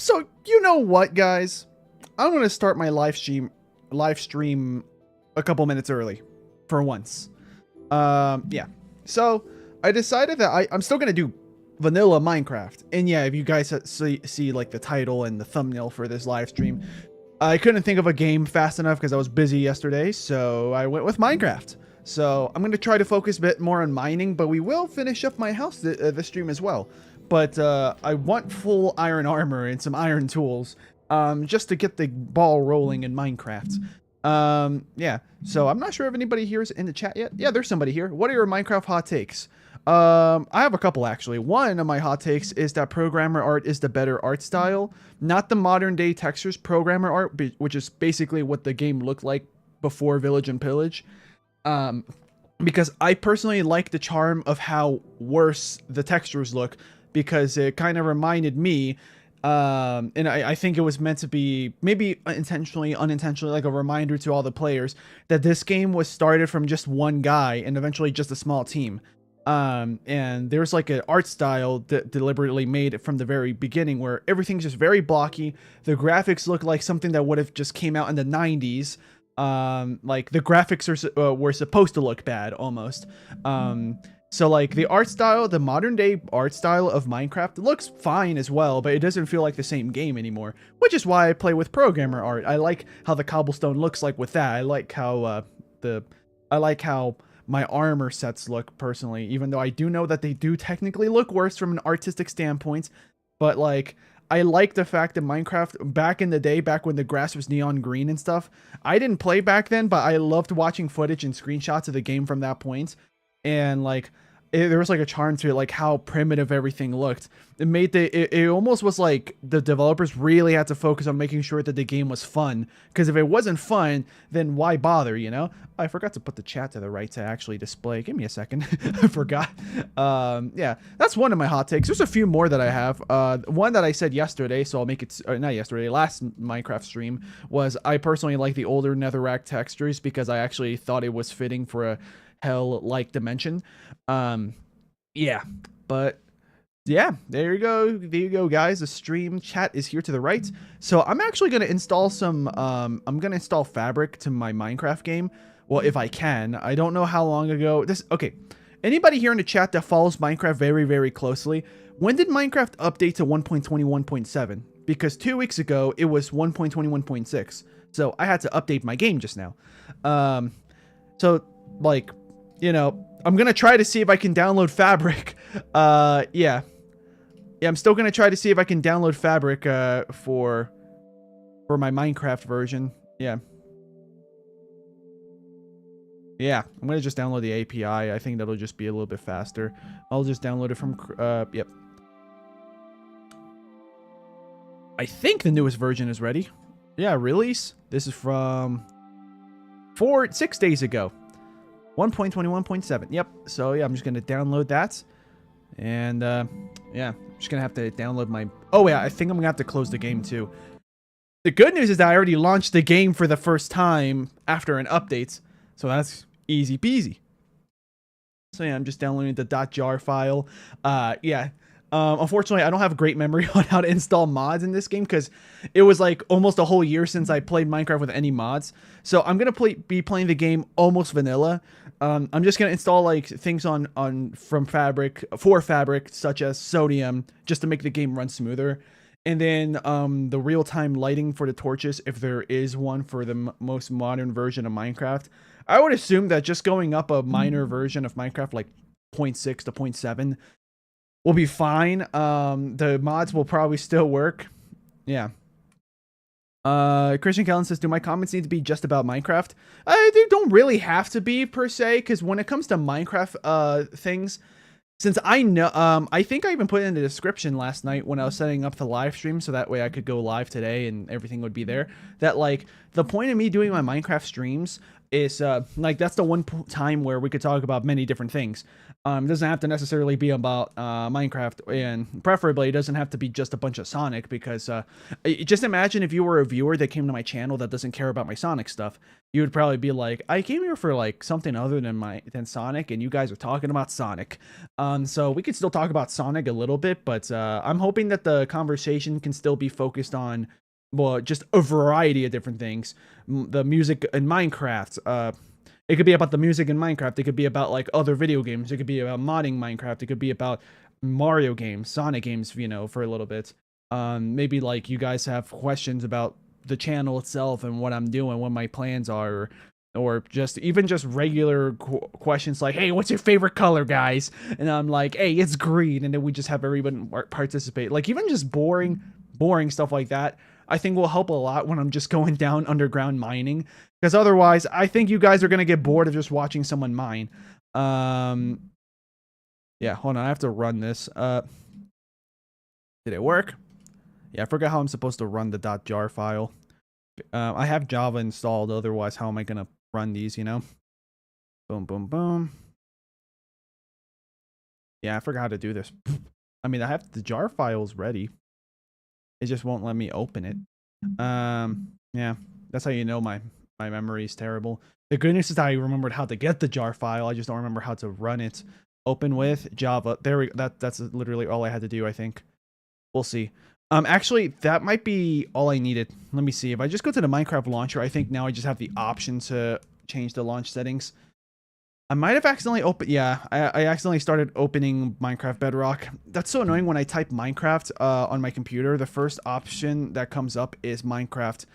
So you know what, guys? I'm going to start my live stream a couple minutes early for once. Yeah. So I decided that I'm still going to do vanilla Minecraft. And yeah, if you guys see like the title and the thumbnail for this live stream, I couldn't think of a game fast enough because I was busy yesterday. So I went with Minecraft. So I'm going to try to focus a bit more on mining, but we will finish up my house this stream as well. But I want full iron armor and some iron tools just to get the ball rolling in Minecraft. Yeah, so I'm not sure if anybody here is in the chat yet. Yeah, there's somebody here. What are your Minecraft hot takes? I have a couple, actually. One of my hot takes is that programmer art is the better art style, not the modern day textures programmer art, which is basically what the game looked like before Village and Pillage. Because I personally like the charm of how worse the textures look, because it kind of reminded me, and I think it was meant to be, maybe intentionally, unintentionally, like a reminder to all the players that this game was started from just one guy and eventually just a small team. And there's like an art style that deliberately made it from the very beginning where everything's just very blocky. The graphics look like something that would have just came out in the 90s. Like the graphics were supposed to look bad almost. So like the art style, the modern day art style of Minecraft looks fine as well, but it doesn't feel like the same game anymore, which is why I play with programmer art. I like how the cobblestone looks like with that. I like how my armor sets look personally, even though I do know that they do technically look worse from an artistic standpoint. But like, I like the fact that Minecraft back in the day, back when the grass was neon green and stuff, I didn't play back then, but I loved watching footage and screenshots of the game from that point. And like, there was like a charm to it, like how primitive everything looked. It made it almost was like the developers really had to focus on making sure that the game was fun. Because if it wasn't fun, then why bother, you know? I forgot to put the chat to the right to actually display. Give me a second. I forgot. Yeah, that's one of my hot takes. There's a few more that I have. One that I said yesterday, so I'll make it, not yesterday, last Minecraft stream, was I personally like the older netherrack textures because I actually thought it was fitting for a hell-like dimension. Yeah, but yeah, there you go, guys. The stream chat is here to the right. So I'm actually going to install some, I'm going to install Fabric to my Minecraft game. Well, if I can. I don't know how long ago okay, anybody here in the chat that follows Minecraft very, very closely, when did Minecraft update to 1.21.7? Because 2 weeks ago, it was 1.21.6. So I had to update my game just now. So like, you know, I'm going to try to see if I can download Fabric. Yeah, I'm still going to try to see if I can download Fabric for my Minecraft version. Yeah, I'm going to just download the API. I think that'll just be a little bit faster. I'll just download it from, yep. I think the newest version is ready. Yeah, release. This is from 6 days ago. 1.21.7. Yep. So yeah, I'm just going to download that. And yeah, I'm just going to have to download my... Oh yeah, I think I'm going to have to close the game too. The good news is that I already launched the game for the first time after an update. So that's easy peasy. So yeah, I'm just downloading the .jar file. Yeah. Unfortunately, I don't have great memory on how to install mods in this game because it was like almost a whole year since I played Minecraft with any mods. So I'm going to be playing the game almost vanilla. I'm just going to install like things for Fabric, such as sodium, just to make the game run smoother. And then the real-time lighting for the torches, if there is one for the most modern version of Minecraft. I would assume that just going up a minor version of Minecraft, like 0.6 to 0.7, will be fine. The mods will probably still work. Yeah. Christian Kellen says, do my comments need to be just about Minecraft? They don't really have to be, per se, because when it comes to Minecraft things, since I know, I think I even put it in the description last night when I was setting up the live stream, so that way I could go live today and everything would be there, that, like, the point of me doing my Minecraft streams, is like that's the one time where we could talk about many different things. It doesn't have to necessarily be about Minecraft, and preferably it doesn't have to be just a bunch of Sonic, because just imagine if you were a viewer that came to my channel that doesn't care about my Sonic stuff. You would probably be like, I came here for like something other than Sonic, and you guys are talking about Sonic. So we could still talk about Sonic a little bit, but I'm hoping that the conversation can still be focused on, well, just a variety of different things. The music in Minecraft, it could be about the music in Minecraft. It could be about like other video games. It could be about modding Minecraft. It could be about Mario games, Sonic games, you know, for a little bit. Maybe like you guys have questions about the channel itself and what I'm doing, what my plans are, or just even just regular questions like, hey, what's your favorite color, guys? And I'm like, hey, it's green. And then we just have everyone participate. Like even just boring stuff like that, I think will help a lot when I'm just going down underground mining, because otherwise I think you guys are going to get bored of just watching someone mine. Yeah, hold on, I have to run this. Did it work? Yeah, I forgot how I'm supposed to run the .jar file. I have Java installed, otherwise how am I going to run these, you know? Boom, boom, boom. Yeah, I forgot how to do this. I mean, I have the jar files ready. It just won't let me open it. Yeah, that's how you know my memory is terrible. The good news is that I remembered how to get the jar file. I just don't remember how to run it. Open with Java. There we go. That's literally all I had to do, I think. We'll see. Actually, that might be all I needed. Let me see. If I just go to the Minecraft launcher, I think now I just have the option to change the launch settings. I might have accidentally opened... Yeah, I accidentally started opening Minecraft Bedrock. That's so annoying when I type Minecraft on my computer. The first option that comes up is Minecraft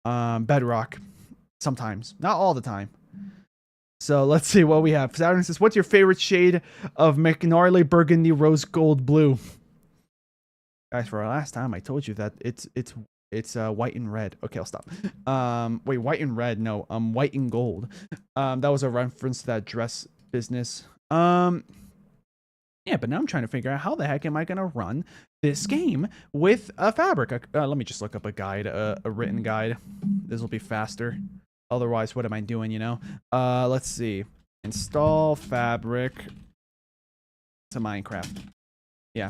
Bedrock. Sometimes. Not all the time. So let's see what we have. Saturn says, what's your favorite shade of McNarly Burgundy Rose Gold Blue? Guys, for our last time, I told you that it's white and red. Okay, I'll stop. Wait, white and red? No, white and gold. That was a reference to that dress business. Yeah, but now I'm trying to figure out how the heck am I gonna run this game with a fabric. Let me just look up a guide, a written guide. This will be faster. Otherwise, what am I doing? You know. Let's see. Install fabric to Minecraft. Yeah.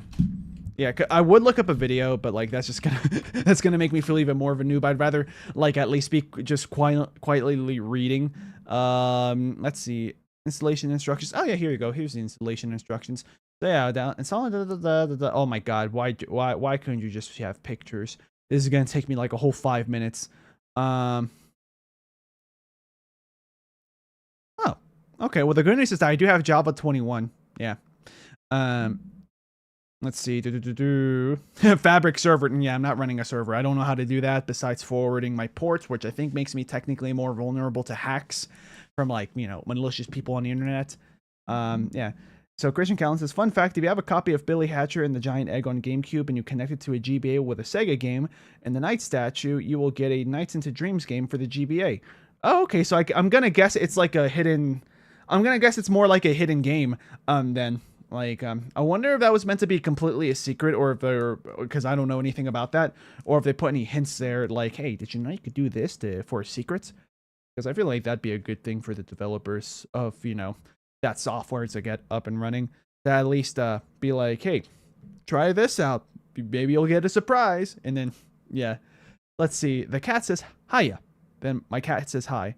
Yeah, I would look up a video, but like that's just gonna make me feel even more of a noob. I'd rather like at least be just quietly reading. Let's see, installation instructions. Oh yeah, here you go. Here's the installation instructions. So yeah, down install. Oh my god, why couldn't you just have pictures? This is gonna take me like a whole 5 minutes. Oh, okay. Well, the good news is that I do have Java 21. Yeah. Let's see. Fabric server. Yeah, I'm not running a server. I don't know how to do that besides forwarding my ports, which I think makes me technically more vulnerable to hacks from, like, you know, malicious people on the internet. Yeah. So Christian Callan says, fun fact, if you have a copy of Billy Hatcher and the Giant Egg on GameCube and you connect it to a GBA with a Sega game and the Knight statue, you will get a Nights into Dreams game for the GBA. Oh, okay. So I'm going to guess it's like a hidden... I'm going to guess it's more like a hidden game then. Like, I wonder if that was meant to be completely a secret, or if they're, because I don't know anything about that, or if they put any hints there, like, hey, did you know you could do this for secrets? Because I feel like that'd be a good thing for the developers of, you know, that software to get up and running. To at least be like, hey, try this out. Maybe you'll get a surprise. And then, yeah. Let's see. The cat says, hiya. Then my cat says hi.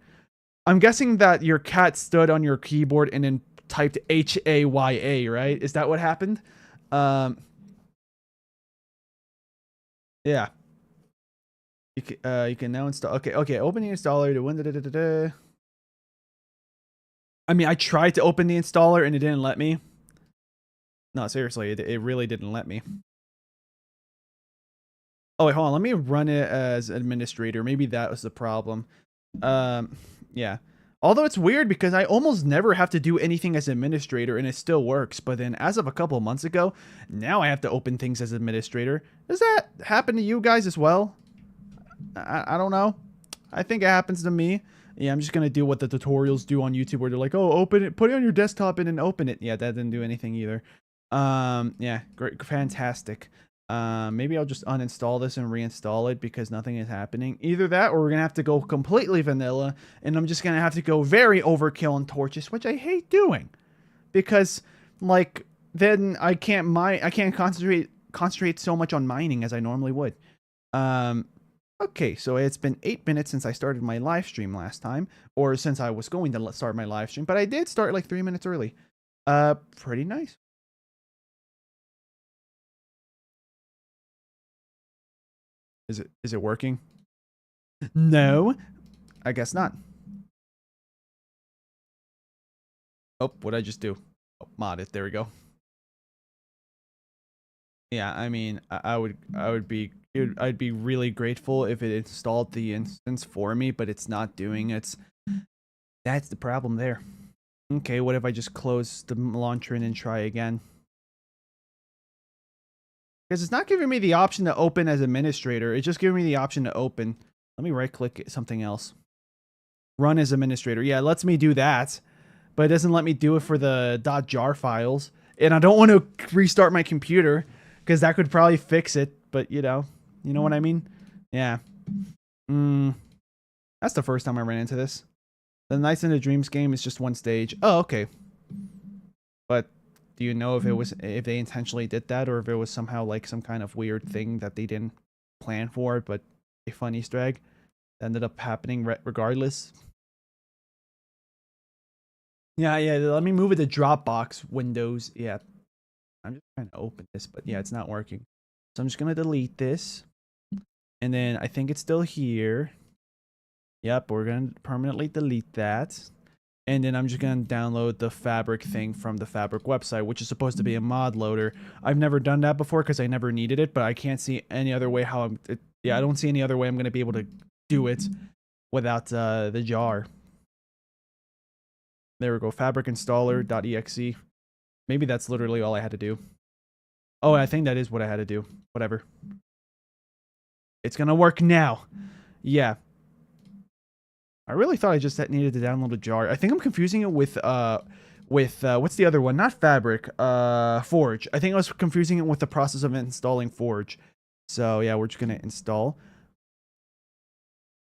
I'm guessing that your cat stood on your keyboard and then typed HAYA, right? Is that what happened? Yeah. You can now install. Okay, open the installer to win. I mean, I tried to open the installer and it didn't let me. No, seriously, it really didn't let me. Oh wait, hold on. Let me run it as administrator. Maybe that was the problem. Yeah. Although it's weird because I almost never have to do anything as administrator and it still works. But then as of a couple of months ago, now I have to open things as administrator. Does that happen to you guys as well? I don't know. I think it happens to me. Yeah, I'm just going to do what the tutorials do on YouTube where they're like, oh, open it, put it on your desktop and then open it. Yeah, that didn't do anything either. Yeah, great, fantastic. Maybe I'll just uninstall this and reinstall it because nothing is happening. Either that or we're going to have to go completely vanilla, and I'm just going to have to go very overkill on torches, which I hate doing because like then I can't concentrate so much on mining as I normally would. Okay, so it's been 8 minutes since I started my live stream last time, or since I was going to start my live stream, but I did start like 3 minutes early. Pretty nice. Is it working? No, I guess not. Oh, what'd I just do? Oh, mod it. There we go. Yeah, I mean, I'd be really grateful if it installed the instance for me, but it's not doing it. That's the problem there. Okay, what if I just close the launcher and then try again? Because it's not giving me the option to open as administrator. It's just giving me the option to open. Let me right-click something else. Run as administrator. Yeah, it lets me do that, but it doesn't let me do it for the .jar files. And I don't want to restart my computer because that could probably fix it. But you know what I mean? Yeah. That's the first time I ran into this. The Nights into Dreams game is just one stage. Oh, okay. But do you know if they intentionally did that, or if it was somehow like some kind of weird thing that they didn't plan for, but a fun Easter egg that ended up happening regardless? Yeah, let me move it to Dropbox Windows. Yeah. I'm just trying to open this, but yeah, it's not working. So I'm just going to delete this. And then I think it's still here. Yep, we're going to permanently delete that. And then I'm just going to download the Fabric thing from the Fabric website, which is supposed to be a mod loader. I've never done that before because I never needed it, but I can't see any other way how I don't see any other way I'm going to be able to do it without the jar. There we go, Fabric installer.exe. Maybe that's literally all I had to do. Oh, I think that is what I had to do. Whatever. It's going to work now. Yeah. I really thought I just needed to download a jar. I think I'm confusing it with what's the other one? Not Fabric, Forge. I think I was confusing it with the process of installing Forge. So yeah, we're just gonna install.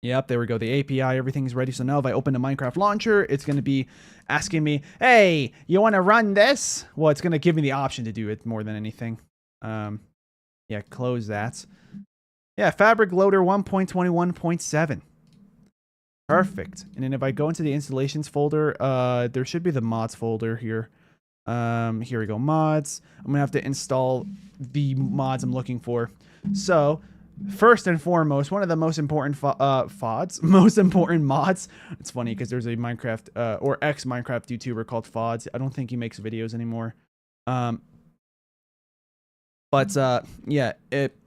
Yep, there we go. The API, everything's ready. So now if I open the Minecraft launcher, it's gonna be asking me, "Hey, you want to run this?" Well, it's gonna give me the option to do it more than anything. Yeah, close that. Yeah, Fabric Loader 1.21.7. Perfect. And then if I go into the installations folder, there should be the mods folder here. Here we go, mods. I'm gonna have to install the mods I'm looking for. So first and foremost, one of the most important most important mods. It's funny because there's a Minecraft or ex-Minecraft YouTuber called VODs. I don't think he makes videos anymore. Yeah,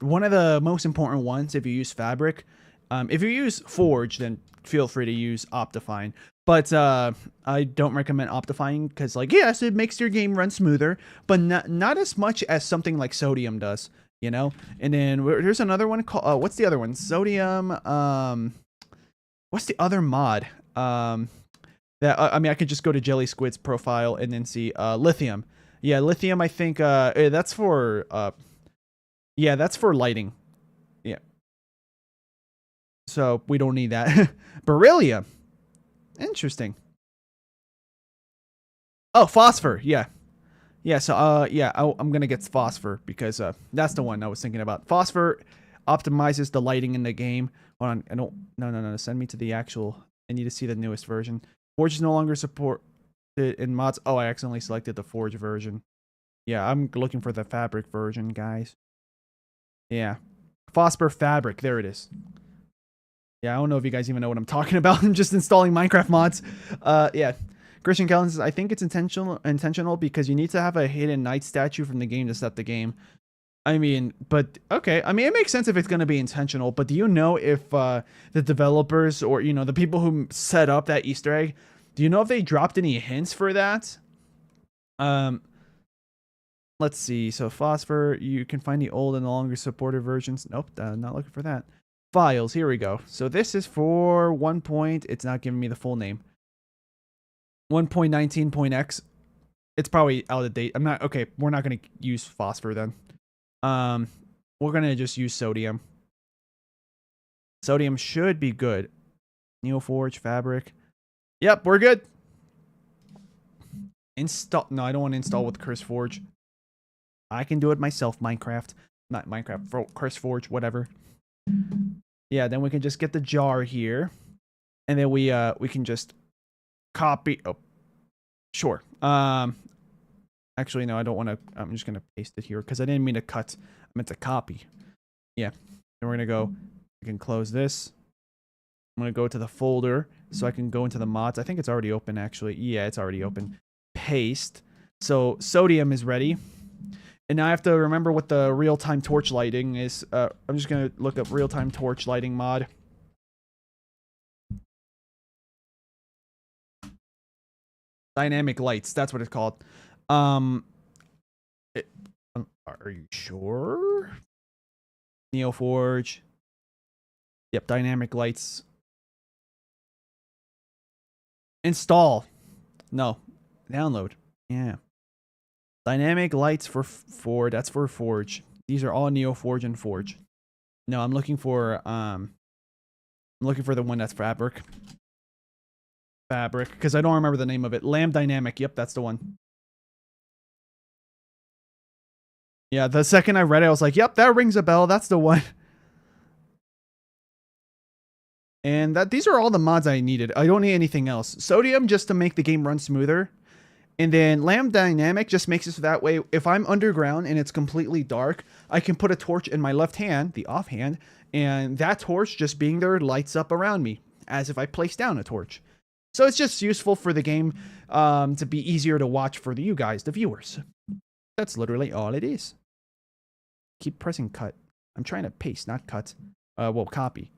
one of the most important ones if you use Fabric. If you use Forge, then feel free to use Optifine. But I don't recommend Optifine because, like, yes, it makes your game run smoother, but not as much as something like Sodium does, you know? And then there's another one called, what's the other one? Sodium, what's the other mod? I mean, I could just go to Jelly Squid's profile and then see Lithium. Yeah, Lithium, I think, that's for lighting. Yeah. So we don't need that. Beryllium. Interesting. Oh, Phosphor. Yeah. Yeah, so yeah, I'm going to get Phosphor because that's the one I was thinking about. Phosphor optimizes the lighting in the game. Hold on. No. Send me to the actual. I need to see the newest version. Forge is no longer supported in mods. Oh, I accidentally selected the Forge version. Yeah, I'm looking for the Fabric version, guys. Yeah. Phosphor Fabric. There it is. Yeah, I don't know if you guys even know what I'm talking about. I'm just installing Minecraft mods. Yeah. Christian Kellen says, I think it's intentional because you need to have a hidden knight statue from the game to set the game. I mean, but okay. I mean, it makes sense if it's going to be intentional, but do you know if the developers or, you know, the people who set up that Easter egg, do you know if they dropped any hints for that? Let's see. So Phosphor, you can find the old and no longer supported versions. Nope, not looking for that. Files, here we go. So this is for 1. It's not giving me the full name. 1.19.x. It's probably out of date. I'm not okay. We're not going to use Phosphor then. we're going to just use sodium. Sodium should be good. Neoforge, fabric. Yep, we're good. Install. No, I don't want to install with CurseForge. I can do it myself, Minecraft. Not Minecraft, CurseForge, whatever. Yeah, then we can just get the jar here. And then we can just copy. Oh, sure. Actually, no, I don't want to. I'm just going to paste it here because I didn't mean to cut. I meant to copy. Yeah. Then we're going to go. I can close this. I'm going to go to the folder so I can go into the mods. I think it's already open, actually. Yeah, it's already open. Paste. So sodium is ready. And now I have to remember what the real-time torch lighting is. I'm just going to look up real-time torch lighting mod. Dynamic lights. That's what it's called. Are you sure? Neoforge. Yep, dynamic lights. Install. No. Download. Yeah. Dynamic lights for that's for Forge. These are all Neoforge and Forge. No, I'm looking for the one that's fabric. Fabric, because I don't remember the name of it. Lamb Dynamic. Yep, that's the one. Yeah, the second I read it, I was like, yep, that rings a bell. That's the one. And these are all the mods I needed. I don't need anything else. Sodium just to make the game run smoother. And then Lamb Dynamic just makes it so that way, if I'm underground and it's completely dark, I can put a torch in my left hand, the off hand, and that torch just being there lights up around me, as if I place down a torch. So it's just useful for the game to be easier to watch for you guys, the viewers. That's literally all it is. Keep pressing cut. I'm trying to paste, not cut. Well, copy.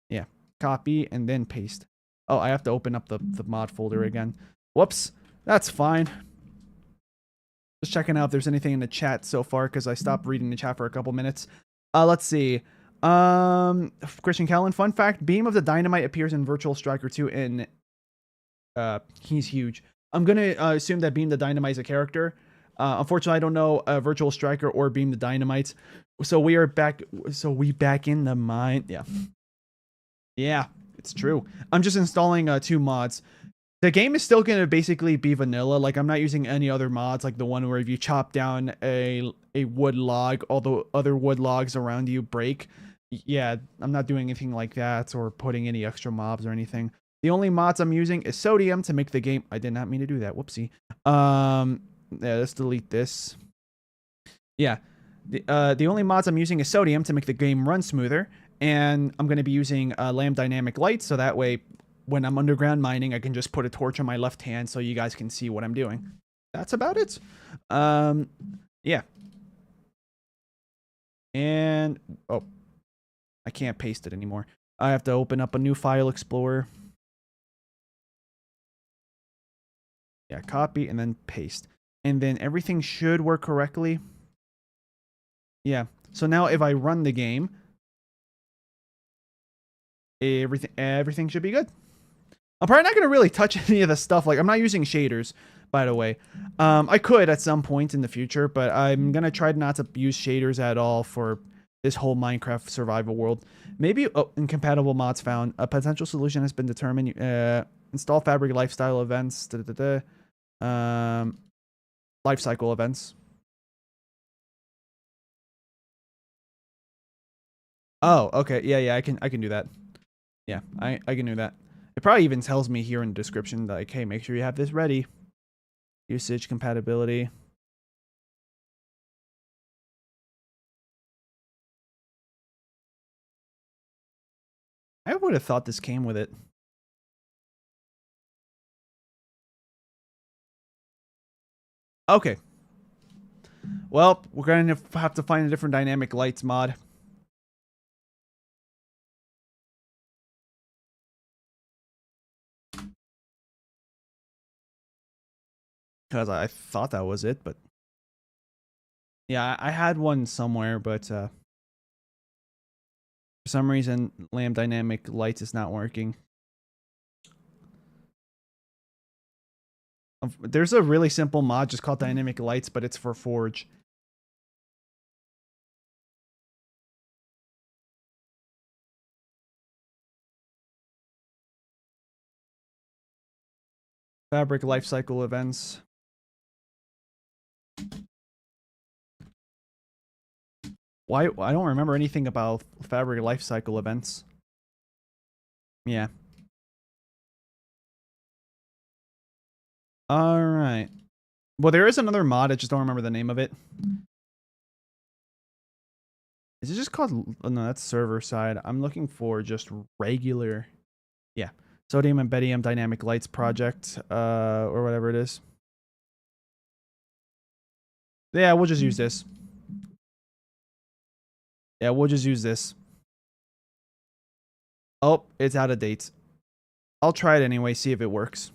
Yeah, copy and then paste. Oh, I have to open up the mod folder again. Whoops. That's fine. Just checking out if there's anything in the chat so far, because I stopped reading the chat for a couple minutes. Let's see. Christian Callan, fun fact, Beam of the Dynamite appears in Virtual Striker 2, and he's huge. I'm going to assume that Beam the Dynamite is a character. Unfortunately, I don't know Virtual Striker or Beam the Dynamite. So we are back. So we back in the mine. Yeah. Yeah, it's true. I'm just installing 2 mods. The game is still going to basically be vanilla. Like, I'm not using any other mods, like the one where if you chop down a wood log, all the other wood logs around you break. Yeah, I'm not doing anything like that or putting any extra mobs or anything. The only mods I'm using is sodium to make the game. I did not mean to do that. Whoopsie. Yeah, let's delete this. Yeah, the only mods I'm using is sodium to make the game run smoother. And I'm going to be using Lamb Dynamic Lights, so that way when I'm underground mining, I can just put a torch on my left hand so you guys can see what I'm doing. That's about it. Yeah. And, oh, I can't paste it anymore. I have to open up a new file explorer. Yeah, copy and then paste. And then everything should work correctly. Yeah. So now if I run the game, everything should be good. I'm probably not going to really touch any of the stuff. Like, I'm not using shaders, by the way. I could at some point in the future, but I'm going to try not to use shaders at all for this whole Minecraft survival world. Maybe, oh, incompatible mods found. A potential solution has been determined. Install fabric lifestyle events. Life cycle events. Oh, okay. Yeah, I can do that. Yeah, I can do that. It probably even tells me here in the description, like, hey, make sure you have this ready. Usage, compatibility. I would have thought this came with it. Okay. Well, we're going to have to find a different dynamic lights mod. Because I thought that was it, but... yeah, I had one somewhere, but... for some reason, Lamb Dynamic Lights is not working. There's a really simple mod just called Dynamic Lights, but it's for Forge. Fabric lifecycle events. Why? I don't remember anything about Fabric lifecycle events. Yeah. All right. Well, there is another mod. I just don't remember the name of it. Is it just called? Oh, no, that's server side. I'm looking for just regular. Yeah. Sodium and Bedium Dynamic Lights project, or whatever it is. Yeah, we'll just use this. Yeah, we'll just use this. Oh, it's out of date. I'll try it anyway, see if it works.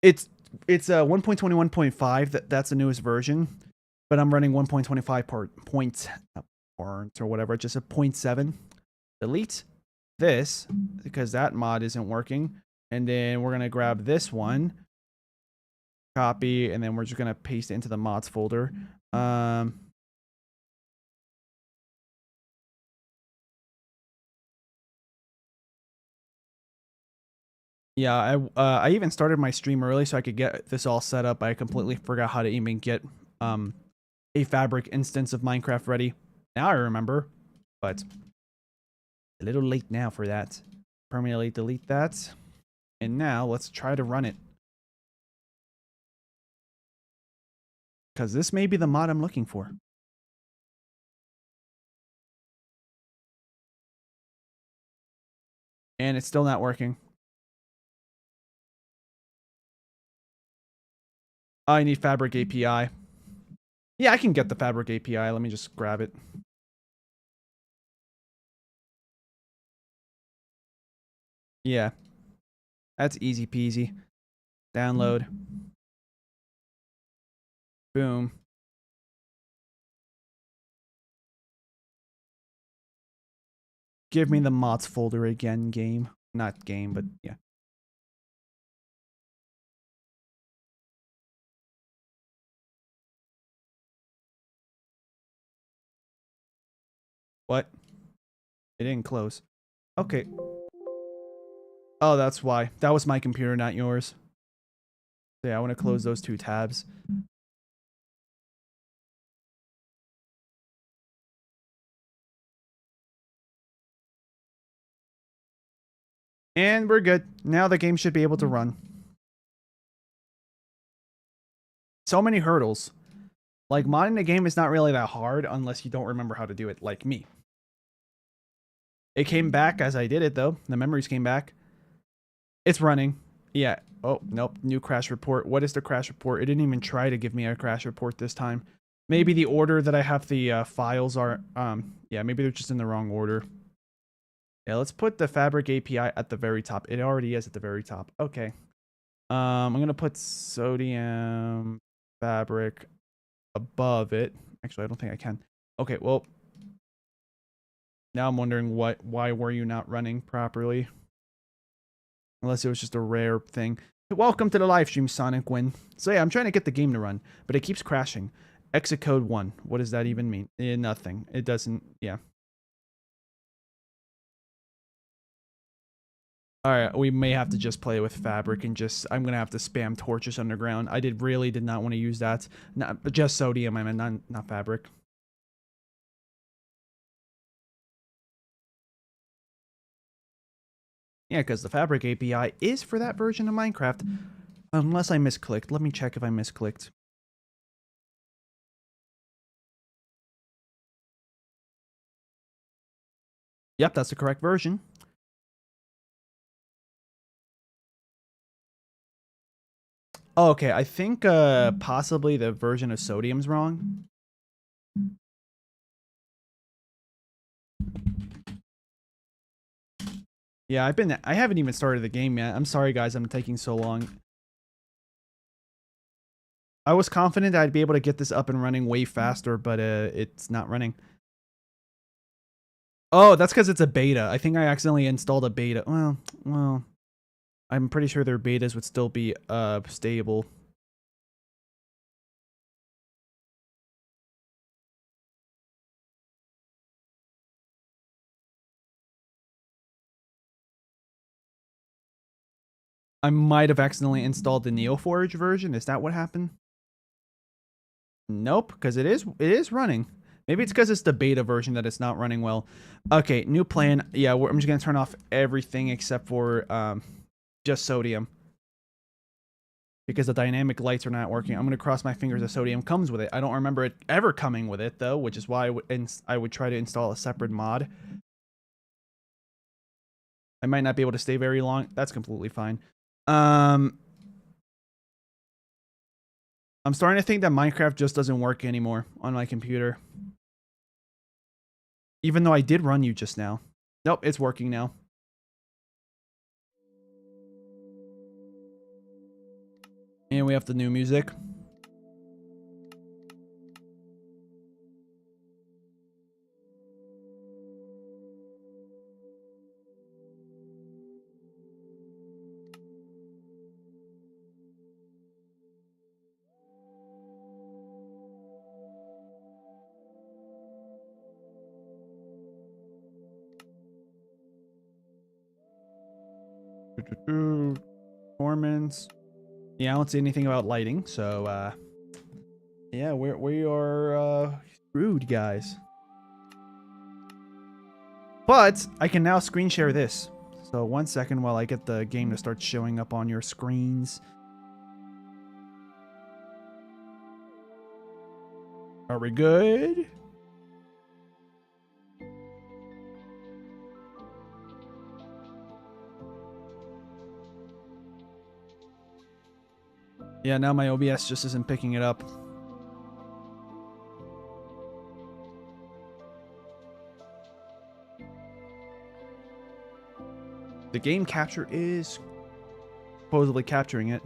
It's 1.21.5. That's the newest version, but I'm running 1.25 or whatever, just a 0.7. Delete this because that mod isn't working, and then we're gonna grab this one, copy, and then we're just gonna paste it into the mods folder. Yeah, I even started my stream early so I could get this all set up. I completely forgot how to even get a Fabric instance of Minecraft ready. Now I remember, but a little late now for that. Permanently delete that. And now let's try to run it. Because this may be the mod I'm looking for. And it's still not working. I need Fabric API. Yeah, I can get the Fabric API. Let me just grab it. Yeah. That's easy peasy. Download. Boom. Give me the mods folder again, game. Not game, but yeah. What? It didn't close. Okay. Oh, that's why. That was my computer, not yours. So yeah, I want to close those two tabs. And we're good. Now the game should be able to run. So many hurdles. Like, modding the game is not really that hard unless you don't remember how to do it, like me. It came back as I did it, though. The memories came back. It's running. Yeah. Oh, nope. New crash report. What is the crash report? It didn't even try to give me a crash report this time. Maybe the order that I have the files are... yeah, maybe they're just in the wrong order. Yeah, let's put the Fabric API at the very top. It already is at the very top. Okay. I'm going to put Sodium Fabric above it. Actually, I don't think I can. Okay, well... Now I'm wondering why were you not running properly? Unless it was just a rare thing. Welcome to the live stream, Sonic Win. So yeah, I'm trying to get the game to run, but it keeps crashing. Exit code 1. What does that even mean? Nothing. It doesn't, yeah. Alright, we may have to just play with Fabric and just... I'm gonna have to spam torches underground. I really did not want to use that. Not, but just Sodium, I mean, not Fabric. Yeah, because the Fabric API is for that version of Minecraft. Unless I misclicked. Let me check if I misclicked. Yep, that's the correct version. Oh, okay, I think possibly the version of Sodium's wrong. Yeah, I haven't even started the game yet. I'm sorry guys, I'm taking so long. I was confident I'd be able to get this up and running way faster, but it's not running. Oh, that's because it's a beta. I think I accidentally installed a beta. Well, I'm pretty sure their betas would still be stable. I might have accidentally installed the NeoForge version. Is that what happened? Nope, because it is running. Maybe it's because it's the beta version that it's not running well. Okay, new plan. Yeah, I'm just gonna turn off everything except for just sodium, because the dynamic lights are not working. I'm gonna cross my fingers that sodium comes with it. I don't remember it ever coming with it though, which is why I would try to install a separate mod. I might not be able to stay very long. That's completely fine. I'm starting to think that Minecraft just doesn't work anymore on my computer. Even though I did run you just now. Nope, it's working now. And we have the new music. Performance. Yeah, I don't see anything about lighting, so yeah, we are screwed, guys. But I can now screen share this. So 1 second while I get the game to start showing up on your screens. Are we good? Yeah, now my OBS just isn't picking it up. The game capture is supposedly capturing it.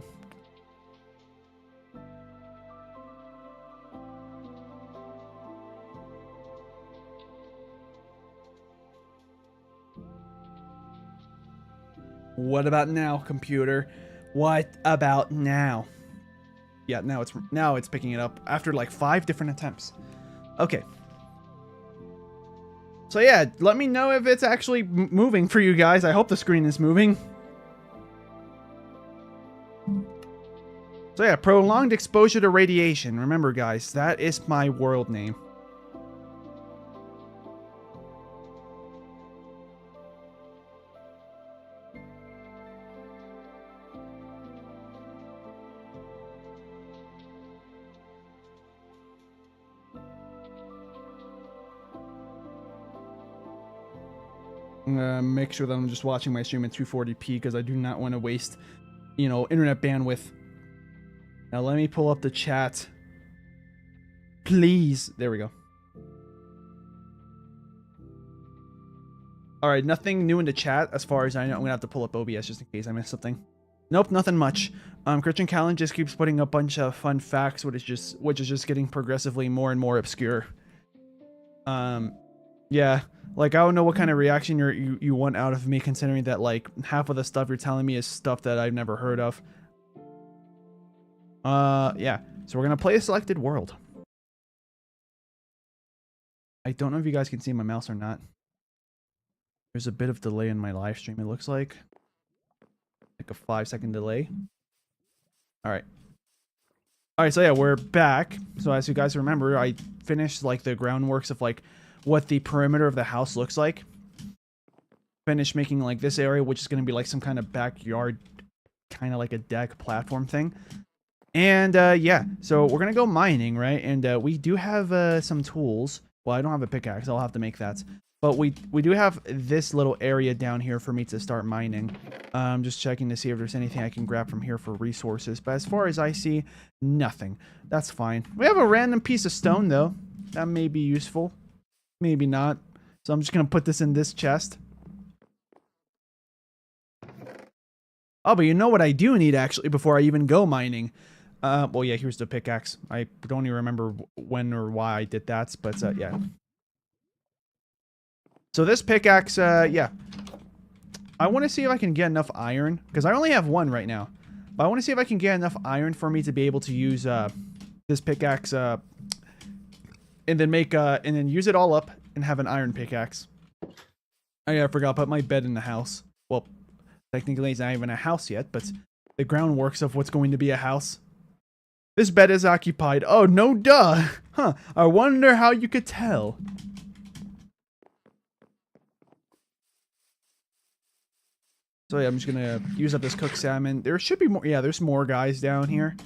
What about now, computer? What about now? Yeah, now it's picking it up after like 5 different attempts. Okay. So yeah, let me know if it's actually moving for you guys. I hope the screen is moving. So yeah, prolonged exposure to radiation. Remember guys, that is my world name. I'm gonna make sure that I'm just watching my stream at 240p because I do not want to waste, you know, internet bandwidth. Now let me pull up the chat. Please. There we go. Alright, nothing new in the chat as far as I know. I'm gonna have to pull up OBS just in case I missed something. Nope, nothing much. Christian Callan just keeps putting a bunch of fun facts, which is just getting progressively more and more obscure. Yeah. Like, I don't know what kind of reaction you want out of me, considering that, like, half of the stuff you're telling me is stuff that I've never heard of. Yeah. So we're gonna play a selected world. I don't know if you guys can see my mouse or not. There's a bit of delay in my live stream, it looks like. Like a 5-second delay. Alright. Alright, so yeah, we're back. So as you guys remember, I finished, like, the groundworks of, like, what the perimeter of the house looks like. Finished making like this area, which is going to be like some kind of backyard, kind of like a deck platform thing. And yeah, so we're going to go mining, right? And we do have some tools. Well, I don't have a pickaxe. I'll have to make that. But we do have this little area down here for me to start mining. I'm just checking to see if there's anything I can grab from here for resources. But as far as I see, nothing. That's fine. We have a random piece of stone, though. That may be useful. Maybe not. So I'm just going to put this in this chest. Oh, but you know what I do need, actually, before I even go mining? Well, yeah, here's the pickaxe. I don't even remember when or why I did that, but, yeah. So this pickaxe, yeah. I want to see if I can get enough iron, because I only have one right now. But I want to see if I can get enough iron for me to be able to use, this pickaxe, and then make, and then use it all up and have an iron pickaxe. Oh yeah, I forgot, put my bed in the house. Well, technically it's not even a house yet, but the groundworks of what's going to be a house. This bed is occupied. Oh, no duh. Huh. I wonder how you could tell. So yeah, I'm just gonna use up this cooked salmon. There should be more. Yeah, there's more guys down here.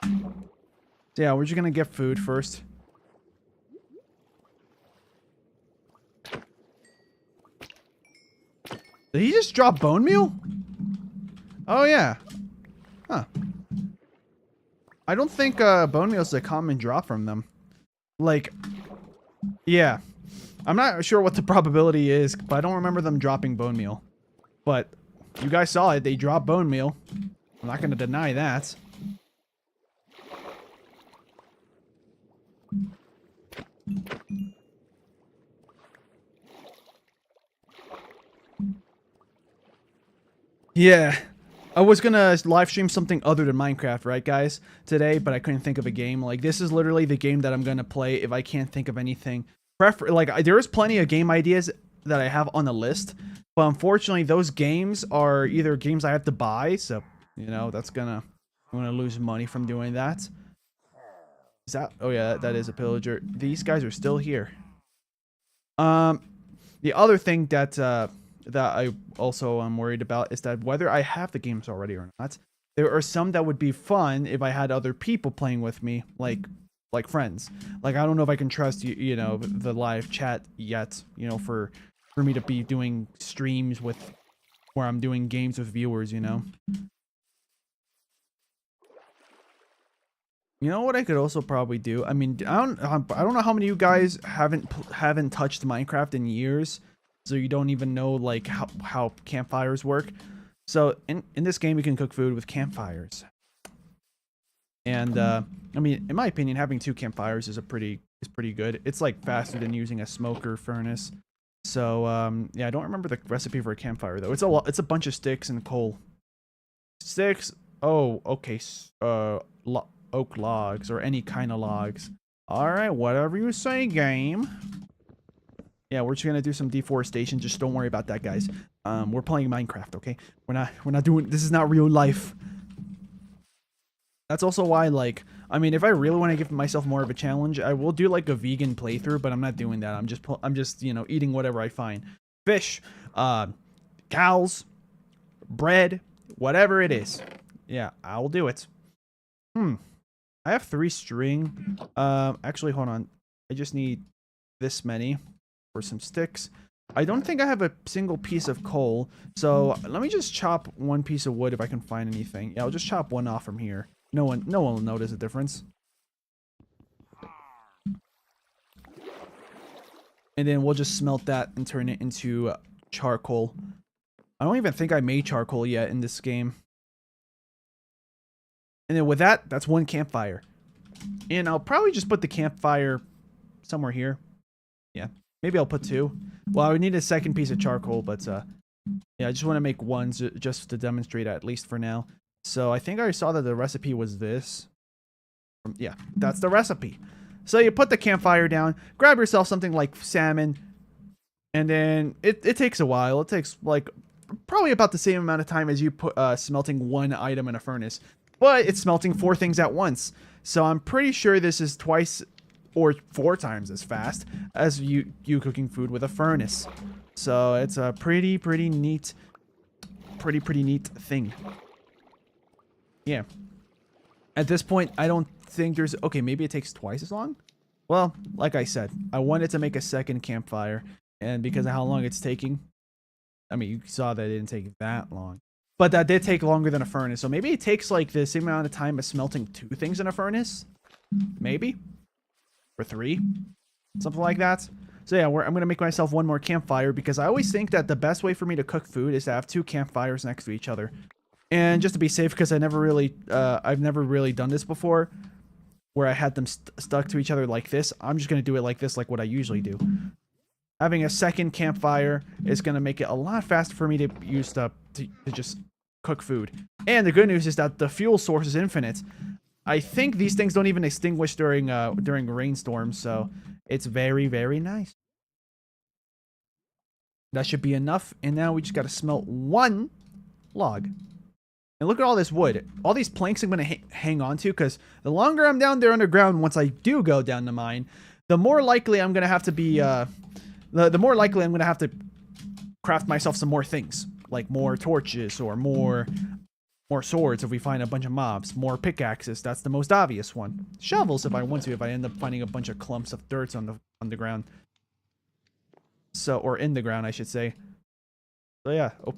So yeah, we're just gonna get food first. Did he just drop bone meal? Oh yeah. Huh. I don't think bone meal is a common drop from them. Like, yeah. I'm not sure what the probability is, but I don't remember them dropping bone meal. But you guys saw it. They dropped bone meal. I'm not going to deny that. Yeah. I was going to live stream something other than Minecraft, right, guys? Today, but I couldn't think of a game. Like, this is literally the game that I'm going to play if I can't think of anything. Like, there is plenty of game ideas that I have on the list. But unfortunately, those games are either games I have to buy, so, you know, I'm gonna lose money from doing that. Is that, oh yeah, that is a pillager. These guys are still here. The other thing that I also am worried about is that whether I have the games already or not, there are some that would be fun if I had other people playing with me, like friends. Like, I don't know if I can trust you know, the live chat yet, you know, for me to be doing streams with where I'm doing games with viewers, you know. You know what I could also probably do? I mean, I don't know how many of you guys haven't touched Minecraft in years, so you don't even know like how campfires work. So in this game, you can cook food with campfires. And I mean, in my opinion, having 2 campfires is pretty good. It's like faster than using a smoker furnace. So, yeah, I don't remember the recipe for a campfire, though. It's a bunch of sticks and coal. Sticks? Oh, okay. Oak logs, or any kind of logs. Alright, whatever you say, game. Yeah, we're just gonna do some deforestation. Just don't worry about that, guys. We're playing Minecraft, okay? We're not doing... This is not real life. That's also why, like... I mean, if I really want to give myself more of a challenge, I will do like a vegan playthrough, but I'm not doing that. I'm just, you know, eating whatever I find. Fish, cows, bread, whatever it is. Yeah, I will do it. I have 3 string. Actually, hold on. I just need this many for some sticks. I don't think I have a single piece of coal, so let me just chop 1 piece of wood if I can find anything. Yeah, I'll just chop 1 off from here. No one will notice a difference. And then we'll just smelt that and turn it into charcoal. I don't even think I made charcoal yet in this game. And then with that, that's 1 campfire. And I'll probably just put the campfire somewhere here. Yeah, maybe I'll put 2. Well, I would need a second piece of charcoal, but yeah, I just want to make 1 just to demonstrate at least for now. So I think I saw that the recipe was this. Yeah, that's the recipe. So you put the campfire down, grab yourself something like salmon, and then it takes a while. It takes like probably about the same amount of time as you put smelting 1 item in a furnace. But it's smelting 4 things at once. So I'm pretty sure this is twice or 4 times as fast as you cooking food with a furnace. So it's a pretty neat thing. Yeah. At this point, I don't think there's... Okay, maybe it takes twice as long? Well, like I said, I wanted to make a second campfire. And because of how long it's taking... I mean, you saw that it didn't take that long. But that did take longer than a furnace. So maybe it takes like the same amount of time as smelting 2 things in a furnace? Maybe? Or 3? Something like that. So yeah, I'm going to make myself 1 more campfire. Because I always think that the best way for me to cook food is to have 2 campfires next to each other. And just to be safe, because I've never really done this before, where I had them stuck to each other like this, I'm just going to do it like this, like what I usually do. Having a second campfire is going to make it a lot faster for me to use to just cook food. And the good news is that the fuel source is infinite. I think these things don't even extinguish during rainstorms, so it's very nice. That should be enough, and now we just got to smelt 1 log. And look at all this wood. All these planks I'm going to hang on to, because the longer I'm down there underground, once I do go down the mine, the more likely I'm going to have to be, the more likely I'm going to have to craft myself some more things. Like more torches or more swords if we find a bunch of mobs. More pickaxes, that's the most obvious one. Shovels if I want to, if I end up finding a bunch of clumps of dirt on the ground. So, or in the ground, I should say. So yeah. Oh,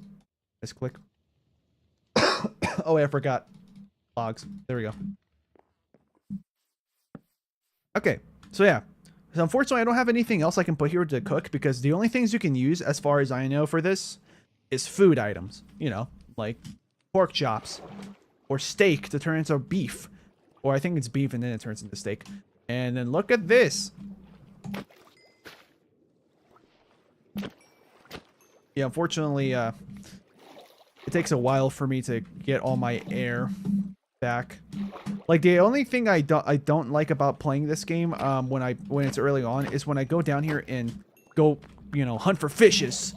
let's click. Oh, wait, I forgot. Logs. There we go. Okay, so yeah. So unfortunately, I don't have anything else I can put here to cook, because the only things you can use, as far as I know for this, is food items. You know, like pork chops or steak to turn into beef. Or I think it's beef and then it turns into steak. And then look at this. Yeah, unfortunately, it takes a while for me to get all my air back. Like the only thing I don't like about playing this game when it's early on is when I go down here and go, you know, hunt for fishes,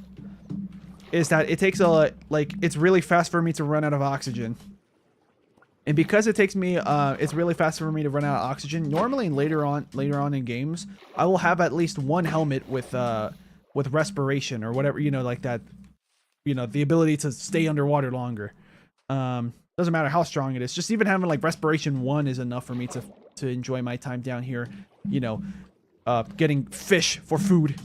is that it takes it's really fast for me to run out of oxygen. And because it takes me it's really fast for me to run out of oxygen, normally later on in games, I will have at least one helmet with respiration or whatever, you know, like that, you know, the ability to stay underwater longer. Doesn't matter how strong it is. Just even having like respiration 1 is enough for me to enjoy my time down here, you know, getting fish for food.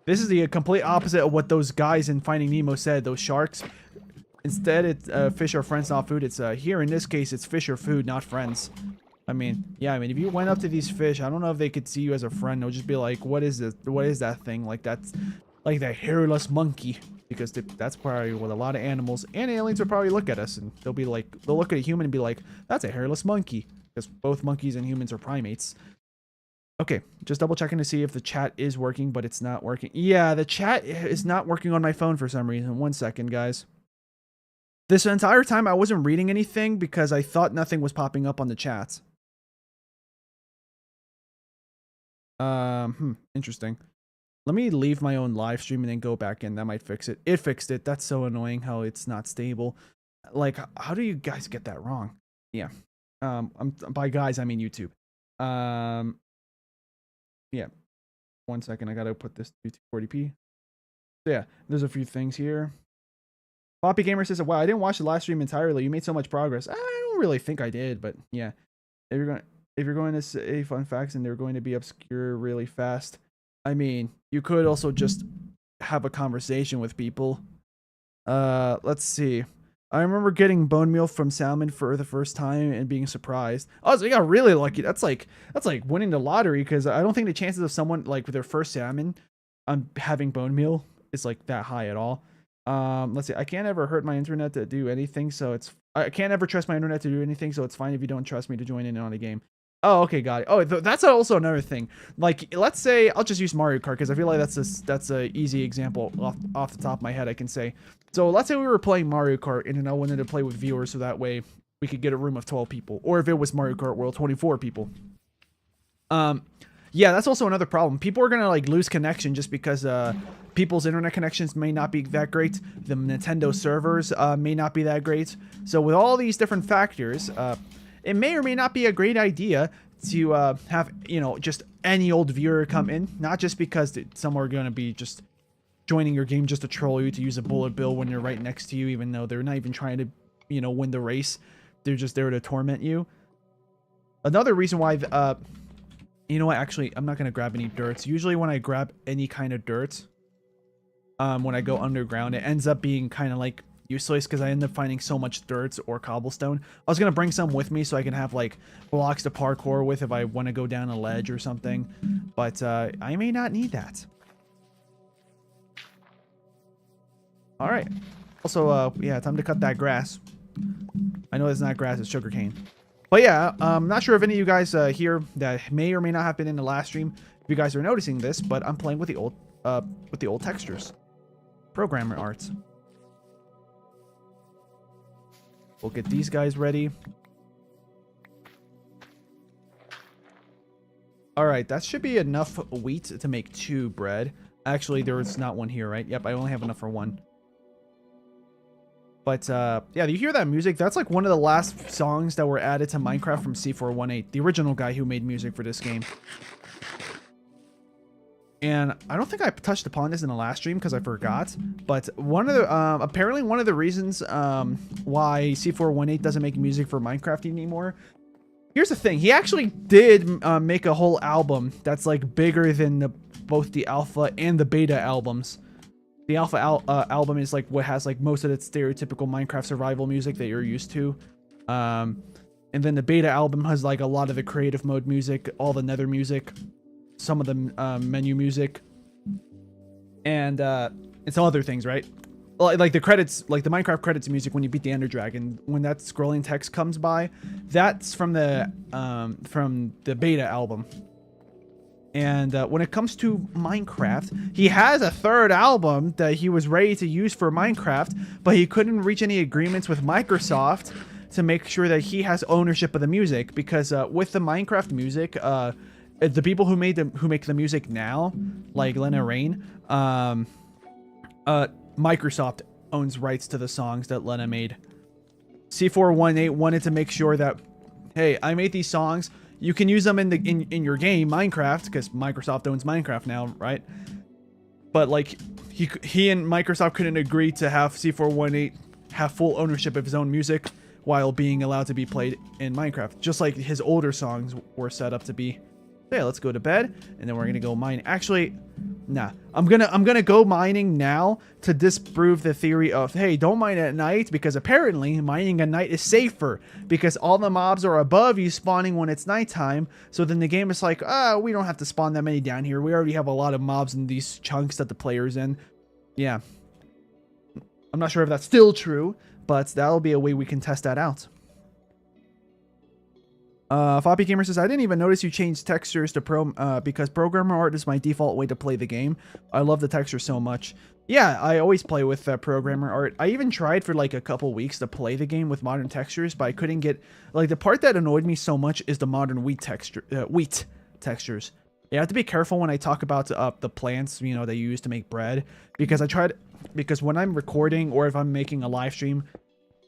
This is the complete opposite of what those guys in Finding Nemo said, those sharks. Instead, it's fish are friends, not food. It's here in this case, it's fish or food, not friends. I mean, yeah, I mean, if you went up to these fish, I don't know if they could see you as a friend. They'll just be like, what is this? What is that thing? Like, that's like the hairless monkey. Because that's probably what a lot of animals and aliens will probably look at us. And they'll be like, they'll look at a human and be like, that's a hairless monkey. Because both monkeys and humans are primates. Okay, just double checking to see if the chat is working, but it's not working. Yeah, the chat is not working on my phone for some reason. 1 second, guys. This entire time I wasn't reading anything because I thought nothing was popping up on the chats. Interesting. Let me leave my own live stream and then go back in. That might fix it. It fixed it. That's so annoying how it's not stable. Like, how do you guys get that wrong? Yeah. By guys, I mean YouTube. Yeah. 1 second. I gotta put this to 240p. So yeah, there's a few things here. Poppy Gamer says, wow, I didn't watch the live stream entirely. You made so much progress. I don't really think I did, but yeah. If you're going to say fun facts and they're going to be obscure really fast, I mean, you could also just have a conversation with people. Let's see. I remember getting bone meal from salmon for the first time and being surprised. Oh, so you got really lucky. That's like winning the lottery, because I don't think the chances of someone like with their first salmon having bone meal is like that high at all. Let's see. I can't ever hurt my internet to do anything, so I can't ever trust my internet to do anything, so it's fine if you don't trust me to join in on a game. Oh, okay, got it. Oh, that's also another thing. Like, let's say I'll just use Mario Kart because I feel like that's a easy example off the top of my head I can say. So let's say we were playing Mario Kart and then I wanted to play with viewers so that way we could get a room of 12 people, or if it was Mario Kart World, 24 people. Yeah, that's also another problem. People are gonna like lose connection just because people's internet connections may not be that great. The Nintendo servers may not be that great. So with all these different factors, it may or may not be a great idea to have, you know, just any old viewer come in. Not just because some are going to be just joining your game just to troll you, to use a bullet bill when you're right next to you, even though they're not even trying to, you know, win the race. They're just there to torment you. Another reason why, you know what, actually, I'm not going to grab any dirt. Usually when I grab any kind of dirt, when I go underground, it ends up being kind of like useless because I end up finding so much dirt or cobblestone. I was gonna bring some with me so I can have like blocks to parkour with if I want to go down a ledge or something, but I may not need that. All right. Also, yeah, time to cut that grass. I know it's not grass, it's sugarcane. But yeah, I'm not sure if any of you guys here that may or may not have been in the last stream, if you guys are noticing this, but I'm playing with the old textures, programmer art. We'll get these guys ready. All right, that should be enough wheat to make 2 bread. Actually, there is not one here, right? Yep, I only have enough for 1. But yeah, you hear that music? That's like one of the last songs that were added to Minecraft from C418, the original guy who made music for this game. And I don't think I touched upon this in the last stream because I forgot. But one of the apparently one of the reasons why C418 doesn't make music for Minecraft anymore. Here's the thing: he actually did make a whole album that's like bigger than both the alpha and the beta albums. The alpha album is like what has like most of the stereotypical Minecraft survival music that you're used to. And then the beta album has like a lot of the creative mode music, all the nether music, some of the menu music, and some other things, right? Like the credits, like the Minecraft credits music when you beat the Ender Dragon, when that scrolling text comes by, that's from the beta album. And when it comes to Minecraft, he has a third album that he was ready to use for Minecraft, but he couldn't reach any agreements with Microsoft to make sure that he has ownership of the music, because with the Minecraft music, the people who make the music now, like Lena Rain, Microsoft owns rights to the songs that Lena made. C418 wanted to make sure that, hey, I made these songs. You can use them in your game, Minecraft, because Microsoft owns Minecraft now, right? But like, he and Microsoft couldn't agree to have C418 have full ownership of his own music while being allowed to be played in Minecraft, just like his older songs were set up to be. So yeah, let's go to bed, and then we're gonna go mine. Actually, nah, I'm gonna go mining now to disprove the theory of, hey, don't mine at night, because apparently mining at night is safer because all the mobs are above you spawning when it's nighttime. So then the game is like, we don't have to spawn that many down here. We already have a lot of mobs in these chunks that the player's in. Yeah, I'm not sure if that's still true, but that'll be a way we can test that out. Floppy Gamer says, I didn't even notice you changed textures to because programmer art is my default way to play the game. I love the texture so much. Yeah, I always play with programmer art. I even tried for like a couple weeks to play the game with modern textures, but I couldn't get, like, the part that annoyed me so much is the modern wheat textures. You have to be careful when I talk about the plants, you know, that you use to make bread, because because when I'm recording or if I'm making a live stream,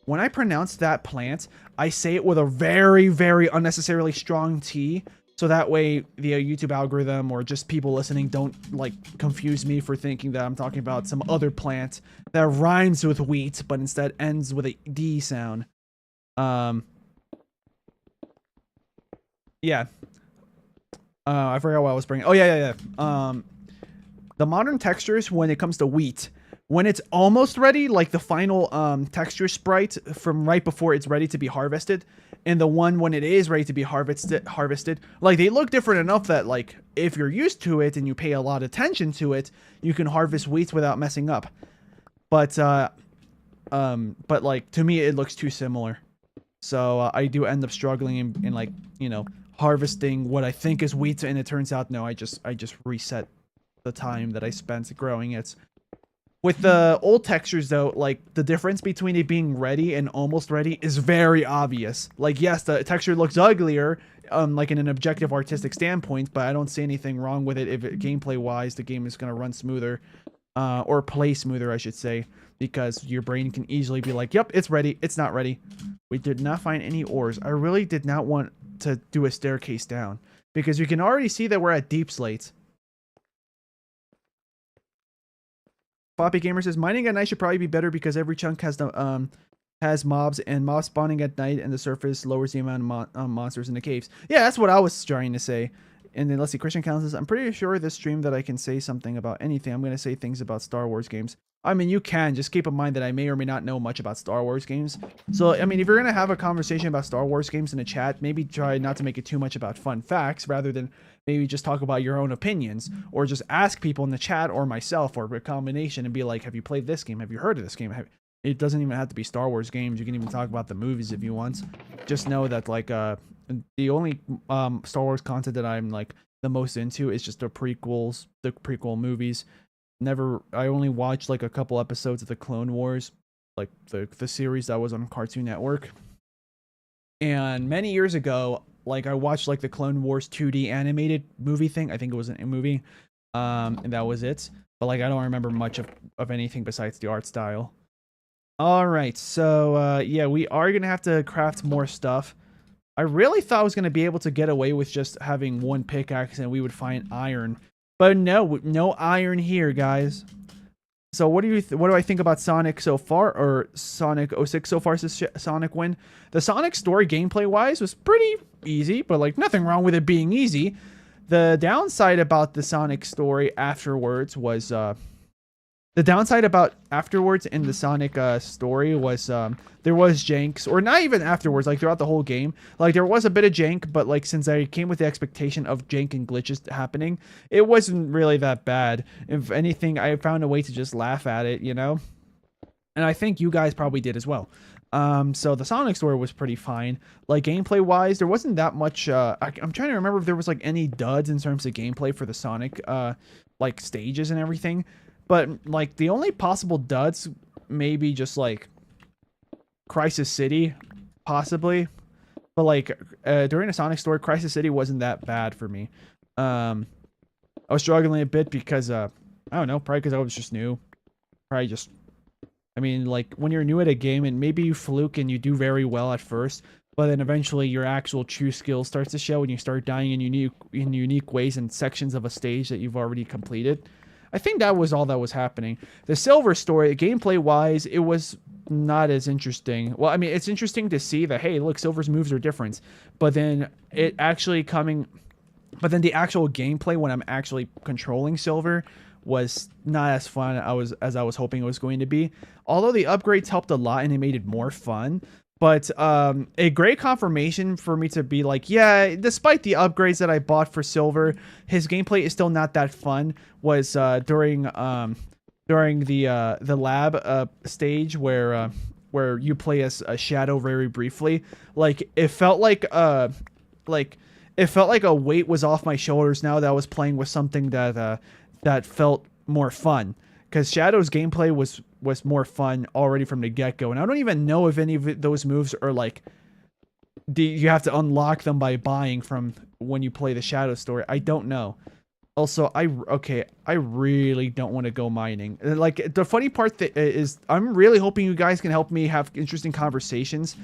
when I pronounce that plant, I say it with a very, very unnecessarily strong T, so that way the YouTube algorithm or just people listening don't like confuse me for thinking that I'm talking about some other plant that rhymes with wheat, but instead ends with a D sound. Yeah. I forgot what I was bringing. Oh, yeah. The modern textures when it comes to wheat, when it's almost ready, like the final texture sprite from right before it's ready to be harvested, and the one when it is ready to be harvested, like they look different enough that like if you're used to it and you pay a lot of attention to it, you can harvest wheat without messing up. But like to me it looks too similar, so I do end up struggling in like, you know, harvesting what I think is wheat, and it turns out no, I just reset the time that I spent growing it. With the old textures though, like the difference between it being ready and almost ready is very obvious. Like, yes, the texture looks uglier, like in an objective artistic standpoint, but I don't see anything wrong with it if gameplay wise the game is going to run smoother, or play smoother, I should say, because your brain can easily be like, yep, it's ready, it's not ready. We did not find any ores. I really did not want to do a staircase down, because you can already see that we're at deep slate. Floppy Gamer says, mining at night should probably be better because every chunk has the has mobs, and mobs spawning at night and the surface lowers the amount of monsters in the caves. Yeah, that's what I was trying to say. And then let's see, Christian Count says, I'm pretty sure this stream that I can say something about anything. I'm going to say things about Star Wars games. I mean, you can. Just keep in mind that I may or may not know much about Star Wars games. So, I mean, if you're going to have a conversation about Star Wars games in the chat, maybe try not to make it too much about fun facts, rather than maybe just talk about your own opinions, or just ask people in the chat or myself, or a combination, and be like, have you played this game? Have you heard of this game? It doesn't even have to be Star Wars games. You can even talk about the movies if you want. Just know that, like, the only Star Wars content that I'm, like, the most into is just the prequels, the prequel movies. I only watched like a couple episodes of the Clone Wars, like the series that was on Cartoon Network. And many years ago, like I watched like the Clone Wars 2D animated movie thing. I think it was a movie. And that was it. But like I don't remember much of anything besides the art style. All right, so yeah, we are gonna have to craft more stuff. I really thought I was gonna be able to get away with just having one pickaxe and we would find iron, but no, no iron here, guys. So what do I think about Sonic so far, or Sonic 06 so far since Sonic win? The Sonic story gameplay wise was pretty easy, but like nothing wrong with it being easy. The downside about the Sonic story afterwards was the downside about afterwards in the Sonic story was there was janks, or not even afterwards, like throughout the whole game. Like there was a bit of jank, but like since I came with the expectation of jank and glitches happening, it wasn't really that bad. If anything, I found a way to just laugh at it, you know? And I think you guys probably did as well. So the Sonic story was pretty fine. Like gameplay wise, there wasn't that much. I'm trying to remember if there was like any duds in terms of gameplay for the Sonic like stages and everything. But like the only possible duds, maybe just like Crisis City, possibly. But like during the Sonic story, Crisis City wasn't that bad for me. I was struggling a bit because I don't know, probably because I was just new. Probably just, I mean, like when you're new at a game and maybe you fluke and you do very well at first, but then eventually your actual true skill starts to show and you start dying in unique ways and sections of a stage that you've already completed. I think that was all that was happening. The Silver story, gameplay wise, it was not as interesting. Well, I mean, it's interesting to see that, hey, look, Silver's moves are different, but then the actual gameplay when I'm actually controlling Silver was not as fun as I was hoping it was going to be. Although the upgrades helped a lot and it made it more fun. But a great confirmation for me to be like, yeah, despite the upgrades that I bought for Silver, his gameplay is still not that fun. Was during the lab stage where you play as a Shadow very briefly. Like it felt like a weight was off my shoulders now that I was playing with something that felt more fun. Because Shadow's gameplay was more fun already from the get-go. And I don't even know if any of those moves are like... you have to unlock them by buying from when you play the Shadow story. I don't know. Also, I really don't want to go mining. Like, the funny part is I'm really hoping you guys can help me have interesting conversations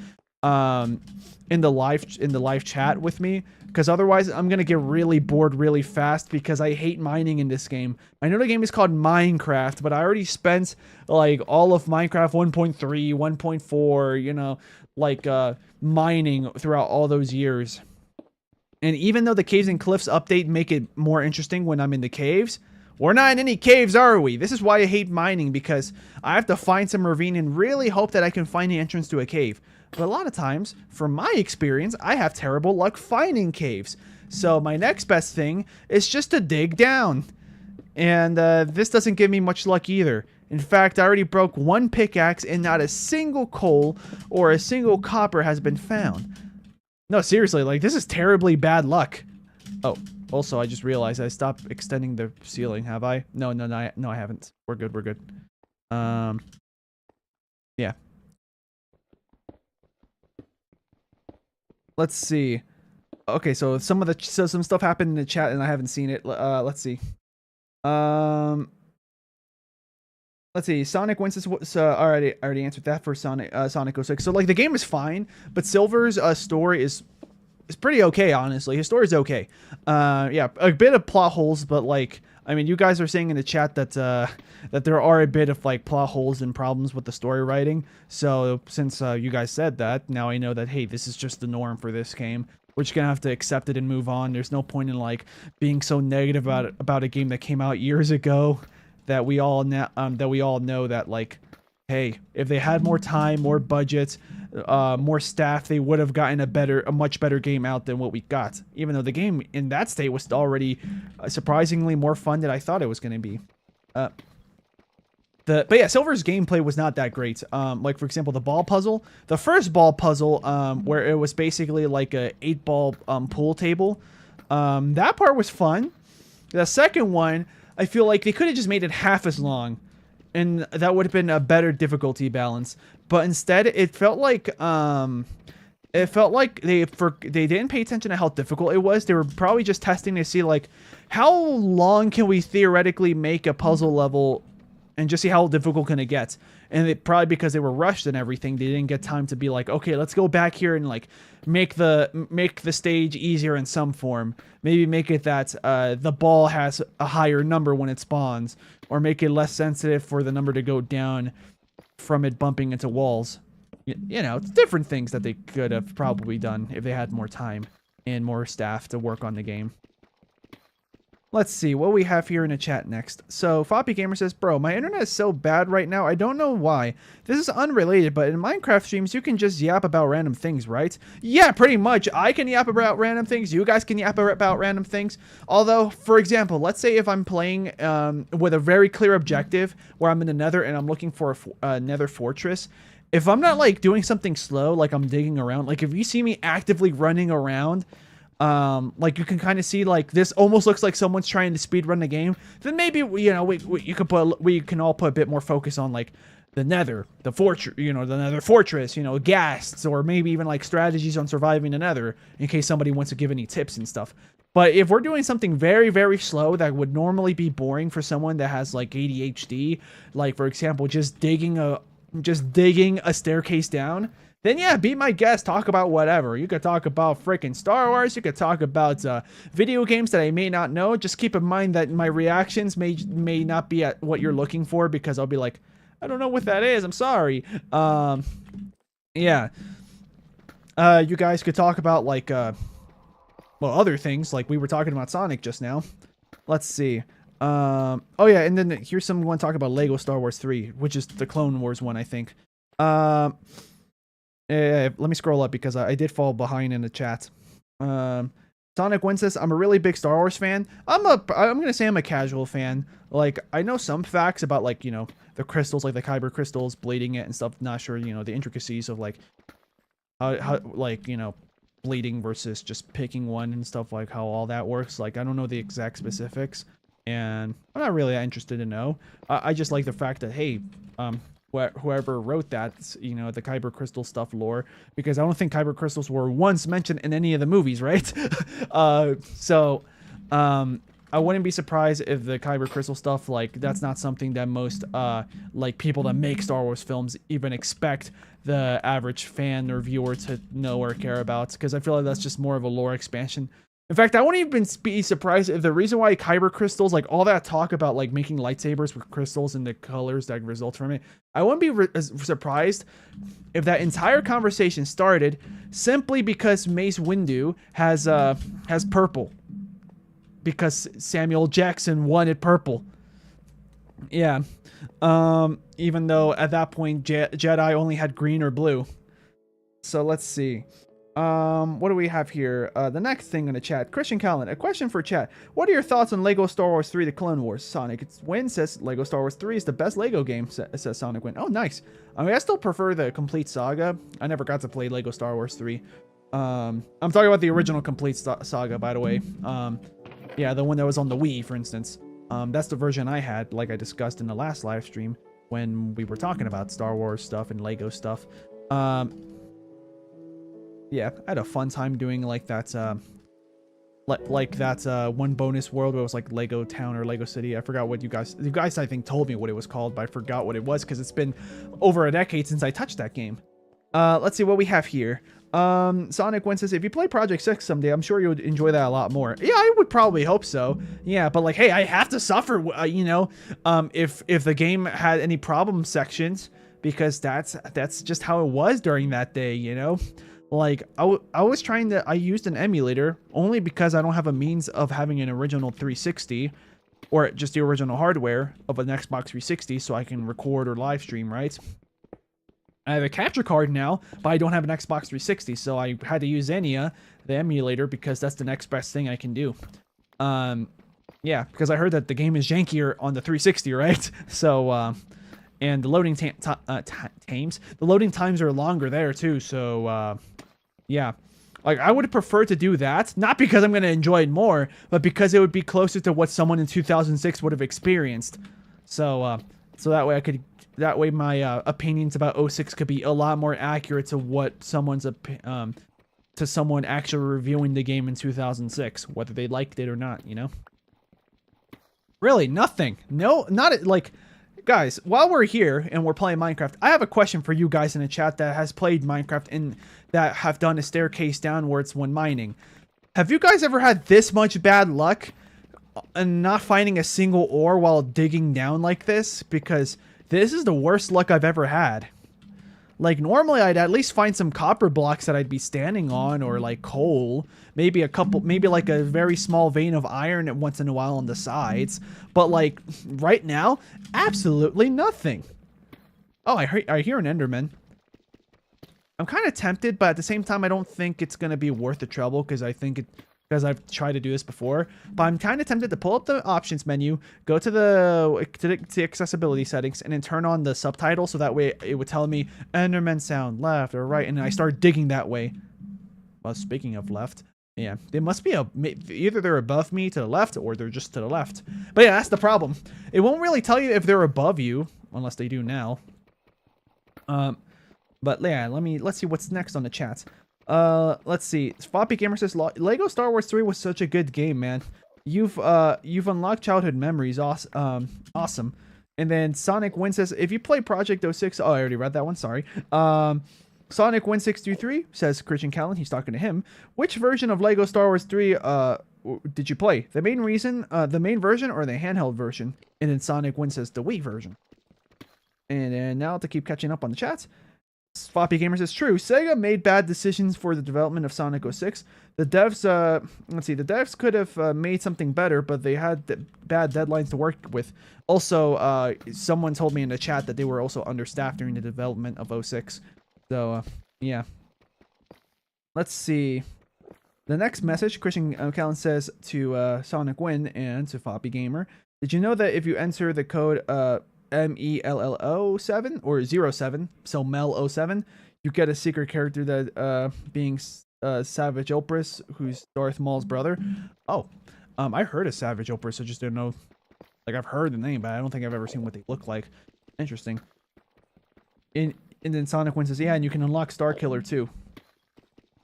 in the live chat with me, because otherwise I'm gonna get really bored really fast because I hate mining in this game. I know the game is called Minecraft, but I already spent like all of Minecraft 1.3, 1.4, you know, like mining throughout all those years. And even though the Caves and Cliffs update make it more interesting when I'm in the caves, we're not in any caves, are we? This is why I hate mining, because I have to find some ravine and really hope that I can find the entrance to a cave. But a lot of times, from my experience, I have terrible luck finding caves. So my next best thing is just to dig down. And this doesn't give me much luck either. In fact, I already broke one pickaxe and not a single coal or a single copper has been found. No, seriously, like this is terribly bad luck. Oh, also I just realized I stopped extending the ceiling, have I? No, I haven't. We're good. Yeah. Let's see. Okay, so some stuff happened in the chat and I haven't seen it. Let's see. Let's see. Sonic wins this. I already answered that for Sonic 06. So like the game is fine, but Silver's story is pretty okay, honestly. His story is okay. Yeah, a bit of plot holes, but like, I mean, you guys are saying in the chat that that there are a bit of like plot holes and problems with the story writing. So since you guys said that, now I know that, hey, this is just the norm for this game. We're just gonna have to accept it and move on. There's no point in like being so negative about a game that came out years ago, that we all know that like, hey, if they had more time, more budget, more staff, they would have gotten a much better game out than what we got. Even though the game in that state was already surprisingly more fun than I thought it was going to be. But yeah, Silver's gameplay was not that great. Like for example, the ball puzzle, the first ball puzzle, where it was basically like a 8-ball pool table. That part was fun. The second one, I feel like they could have just made it half as long, and that would have been a better difficulty balance. But instead, it felt like they didn't pay attention to how difficult it was. They were probably just testing to see like how long can we theoretically make a puzzle level and just see how difficult can it get. And it probably because they were rushed and everything, they didn't get time to be like, okay, let's go back here and like make the stage easier in some form. Maybe make it that the ball has a higher number when it spawns, or make it less sensitive for the number to go down from it bumping into walls. You know, different things that they could have probably done if they had more time and more staff to work on the game. Let's see what we have here in the chat next. So Floppy Gamer says, bro, my internet is so bad right now. I don't know why. This is unrelated, but in Minecraft streams, you can just yap about random things, right? Yeah, pretty much. I can yap about random things. You guys can yap about random things. Although, for example, let's say if I'm playing with a very clear objective where I'm in the nether and I'm looking for a nether fortress. If I'm not like doing something slow, like I'm digging around, like if you see me actively running around, like you can kind of see like this almost looks like someone's trying to speed run the game, then maybe, you know, we can all put a bit more focus on like the nether, the fortress, you know, the nether fortress, you know, ghasts, or maybe even like strategies on surviving the nether in case somebody wants to give any tips and stuff. But if we're doing something very, very slow that would normally be boring for someone that has like ADHD, like for example, just digging a staircase down, then yeah, be my guest, talk about whatever. You could talk about freaking Star Wars, you could talk about video games that I may not know. Just keep in mind that my reactions may not be at what you're looking for, because I'll be like, I don't know what that is, I'm sorry. Yeah. You guys could talk about like, well, other things, like we were talking about Sonic just now. Let's see. Oh yeah, and then here's someone talking about Lego Star Wars 3, which is the Clone Wars one, I think. Let me scroll up because I did fall behind in the chat. Sonic Win says, I'm a really big Star Wars fan. I'm gonna say I'm a casual fan. Like, I know some facts about, like, you know, the crystals, like the Kyber crystals, bleeding it and stuff. Not sure, you know, the intricacies of like how like, you know, bleeding versus just picking one and stuff, like how all that works. Like, I don't know the exact specifics, and I'm not really that interested to know. I just like the fact that, hey, whoever wrote that, you know, the Kyber crystal stuff lore, because I don't think Kyber crystals were once mentioned in any of the movies, right? I wouldn't be surprised if the Kyber crystal stuff, like, that's not something that most like people that make Star Wars films even expect the average fan or viewer to know or care about, because I feel like that's just more of a lore expansion. In fact, I wouldn't even be surprised if the reason why Kyber crystals, like all that talk about like making lightsabers with crystals and the colors that result from it, I wouldn't be surprised if that entire conversation started simply because Mace Windu has purple, because Samuel Jackson wanted purple. Yeah, even though at that point Jedi only had green or blue. So let's see. What do we have here? The next thing in the chat, Christian Callan, a question for chat. What are your thoughts on Lego Star Wars 3, The Clone Wars? Sonic Win says Lego Star Wars 3 is the best Lego game, says Sonic Win. Oh, nice. I mean, I still prefer the complete saga. I never got to play Lego Star Wars 3. I'm talking about the original complete saga, by the way. Yeah, the one that was on the Wii, for instance. That's the version I had, like I discussed in the last live stream when we were talking about Star Wars stuff and Lego stuff. Yeah, I had a fun time doing like that, one bonus world where it was like Lego Town or Lego City. I forgot what you guys I think told me what it was called, but I forgot what it was because it's been over a decade since I touched that game. Let's see what we have here. Sonic Win says, if you play Project 6 someday, I'm sure you would enjoy that a lot more. Yeah, I would probably hope so. Yeah, but like, hey, I have to suffer, you know, if the game had any problem sections, because that's just how it was during that day, you know? Like, I used an emulator only because I don't have a means of having an original 360 or just the original hardware of an Xbox 360 so I can record or live stream, right? I have a capture card now, but I don't have an Xbox 360, so I had to use Enya, the emulator, because that's the next best thing I can do. Yeah, because I heard that the game is jankier on the 360, right? So, and the loading the loading times are longer there too, so, yeah. Like, I would prefer to do that, not because I'm going to enjoy it more, but because it would be closer to what someone in 2006 would have experienced. So, so that way my opinions about 06 could be a lot more accurate to what someone's to someone actually reviewing the game in 2006, whether they liked it or not, you know? Really, nothing. No, not like, guys, while we're here and we're playing Minecraft, I have a question for you guys in the chat that has played Minecraft and that have done a staircase downwards when mining. Have you guys ever had this much bad luck and not finding a single ore while digging down like this? Because this is the worst luck I've ever had. Like, normally I'd at least find some copper blocks that I'd be standing on, or like coal, maybe a couple, maybe like a very small vein of iron once in a while on the sides. But like right now, absolutely nothing. Oh, I hear an Enderman. I'm kind of tempted, but at the same time, I don't think it's going to be worth the trouble because because I've tried to do this before. But I'm kind of tempted to pull up the options menu, go to the accessibility settings, and then turn on the subtitle so that way it would tell me Enderman sound left or right, and then I start digging that way. Well, speaking of left, yeah, they must be either they're above me to the left or they're just to the left. But yeah, that's the problem. It won't really tell you if they're above you unless they do now. But yeah, let's see what's next on the chat. Let's see. Floppy Gamer says Lego Star Wars 3 was such a good game, man. You've unlocked childhood memories. Awesome. And then Sonic Win says if you play Project 06, oh, I already read that one, sorry. Sonic Win 623 says Christian Callan, he's talking to him. Which version of Lego Star Wars 3 did you play? The main version or the handheld version? And then Sonic Win says the Wii version. And then now to keep catching up on the chat. Floppy Gamer says, true, Sega made bad decisions for the development of Sonic 06. The devs, let's see, the devs could have made something better, but they had bad deadlines to work with. Also, someone told me in the chat that they were also understaffed during the development of 06. So, yeah. Let's see. The next message, Christian Callan says to Sonic Win and to Floppy Gamer, did you know that if you enter the code MELLO7 or 07, so Mel07, you get a secret character that being Savage Opress, who's Darth Maul's brother. Oh, I heard of Savage Opress, I just don't know. Like, I've heard the name, but I don't think I've ever seen what they look like. Interesting. And then Sonic Win says, yeah, and you can unlock Star Killer too.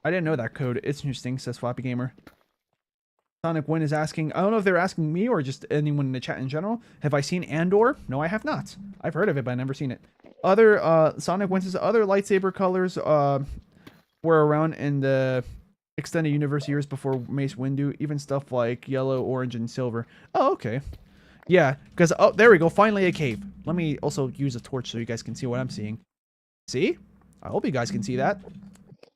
I didn't know that code. It's interesting, says Floppy Gamer. Sonic Win is asking, I don't know if they're asking me or just anyone in the chat in general. Have I seen Andor? No, I have not. I've heard of it, but I've never seen it. Sonic Win says other lightsaber colors were around in the extended universe years before Mace Windu, even stuff like yellow, orange, and silver. Oh, okay. Yeah, because, oh, there we go. Finally a cave. Let me also use a torch so you guys can see what I'm seeing. See? I hope you guys can see that.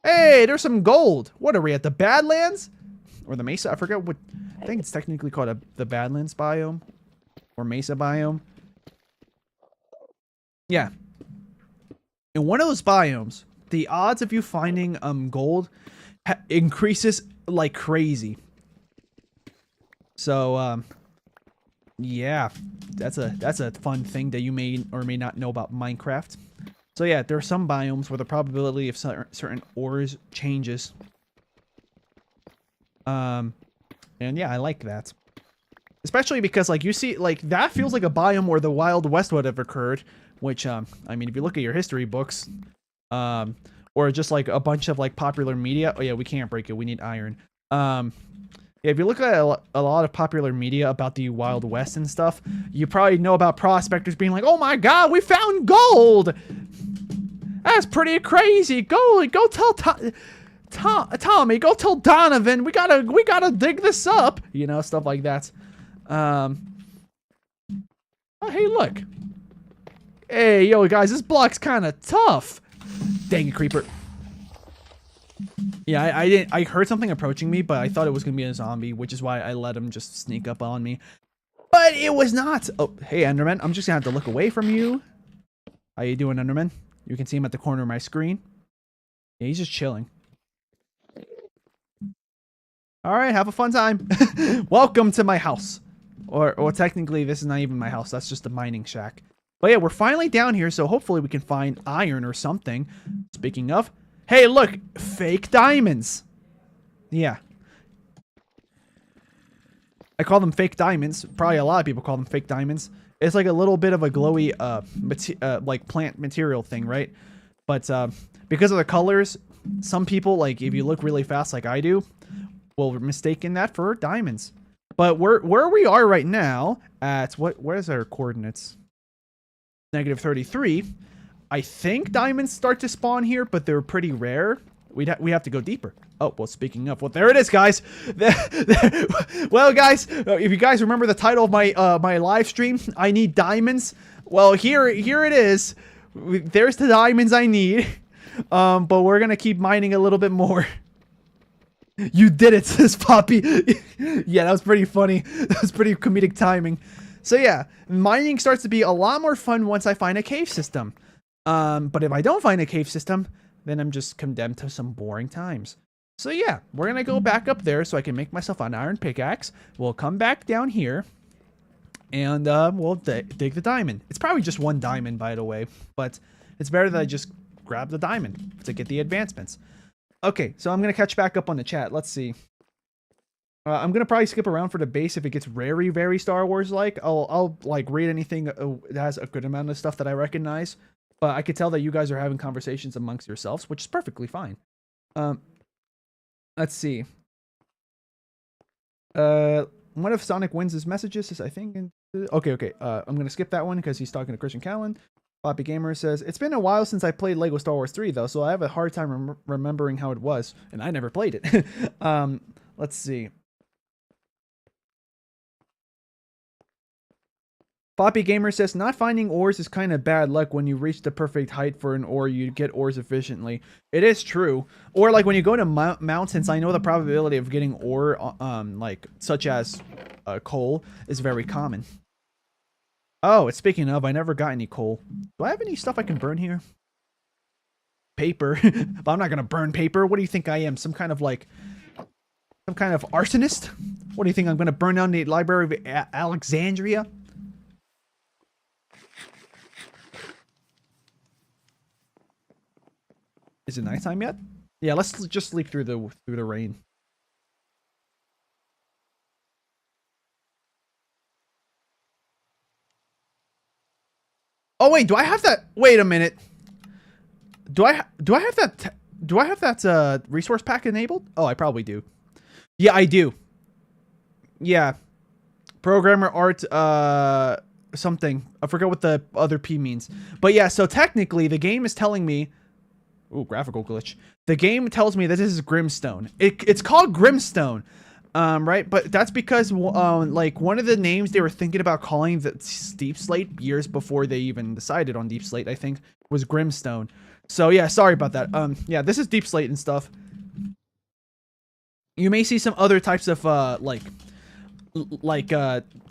Hey, there's some gold. What are we at, the Badlands? Or the Mesa, I forget what, I think it's technically called the Badlands biome. Or Mesa biome. Yeah. In one of those biomes, the odds of you finding gold increases like crazy. So, yeah, that's a fun thing that you may or may not know about Minecraft. So yeah, there are some biomes where the probability of certain ores changes. And yeah, I like that. Especially because, like, you see, like, that feels like a biome where the Wild West would have occurred. Which, I mean, if you look at your history books, or just, like, a bunch of, like, popular media. Oh, yeah, we can't break it. We need iron. Yeah, if you look at a lot of popular media about the Wild West and stuff, you probably know about prospectors being like, oh my god, we found gold! That's pretty crazy. Go tell Tommy, go tell Donovan, we gotta dig this up. You know, stuff like that. Oh, hey, look. Hey, yo, guys, this block's kind of tough. Dang it, creeper. Yeah, I heard something approaching me, but I thought it was gonna be a zombie, which is why I let him just sneak up on me. But it was not. Oh, hey, Enderman, I'm just gonna have to look away from you. How you doing, Enderman? You can see him at the corner of my screen. Yeah, he's just chilling. All right, have a fun time. Welcome to my house. Or technically, this is not even my house. That's just a mining shack. But yeah, we're finally down here, so hopefully we can find iron or something. Speaking of, hey, look, fake diamonds. Yeah. I call them fake diamonds. Probably a lot of people call them fake diamonds. It's like a little bit of a glowy, like plant material thing, right? But because of the colors, some people, like if you look really fast like I do, will mistaken that for diamonds. But where we are right now at where's our coordinates? negative 33. I think diamonds start to spawn here, but they're pretty rare. We have to go deeper. Oh, well, speaking of, well, there it is, guys. Well, guys, if you guys remember the title of my my live stream, I need diamonds. Well, here it is. There's the diamonds I need. But we're gonna keep mining a little bit more. You did it, says Poppy. Yeah, that was pretty funny. That was pretty comedic timing. So yeah, mining starts to be a lot more fun once I find a cave system. But if I don't find a cave system, then I'm just condemned to some boring times. So yeah, we're gonna go back up there so I can make myself an iron pickaxe. We'll come back down here, and we'll dig the diamond. It's probably just one diamond, by the way, but it's better that I just grab the diamond to get the advancements. Okay, so I'm gonna catch back up on the chat. Let's see. I'm gonna probably skip around for the base if it gets very, very Star Wars like. I'll like read anything that has a good amount of stuff that I recognize. But I could tell that you guys are having conversations amongst yourselves, which is perfectly fine. Let's see. One of Sonic Wins' messages is, I think... Okay. I'm going to skip that one because he's talking to Christian Callan. Poppy Gamer says, it's been a while since I played Lego Star Wars 3, though, so I have a hard time remembering how it was. And I never played it. Let's see. Poppy Gamer says, not finding ores is kind of bad luck when you reach the perfect height for an ore, you get ores efficiently. It is true. Or like when you go to mountains, I know the probability of getting ore, like such as coal, is very common. Oh, it's speaking of, I never got any coal. Do I have any stuff I can burn here? Paper. But I'm not going to burn paper. What do you think I am? Some kind of arsonist? What do you think? I'm going to burn down the Library of Alexandria? Is it nighttime yet? Yeah, let's just sleep through the rain. Oh wait, do I have that? Wait a minute. Do I have that resource pack enabled? Oh, I probably do. Yeah, I do. Yeah. Programmer art something. I forgot what the other P means. But yeah, so technically the game is telling me... Ooh, graphical glitch. The game tells me that this is Grimstone. It's called Grimstone, right? But that's because, like, one of the names they were thinking about calling the Deep Slate years before they even decided on Deep Slate, I think, was Grimstone. So yeah, sorry about that. Yeah, this is Deep Slate and stuff. You may see some other types of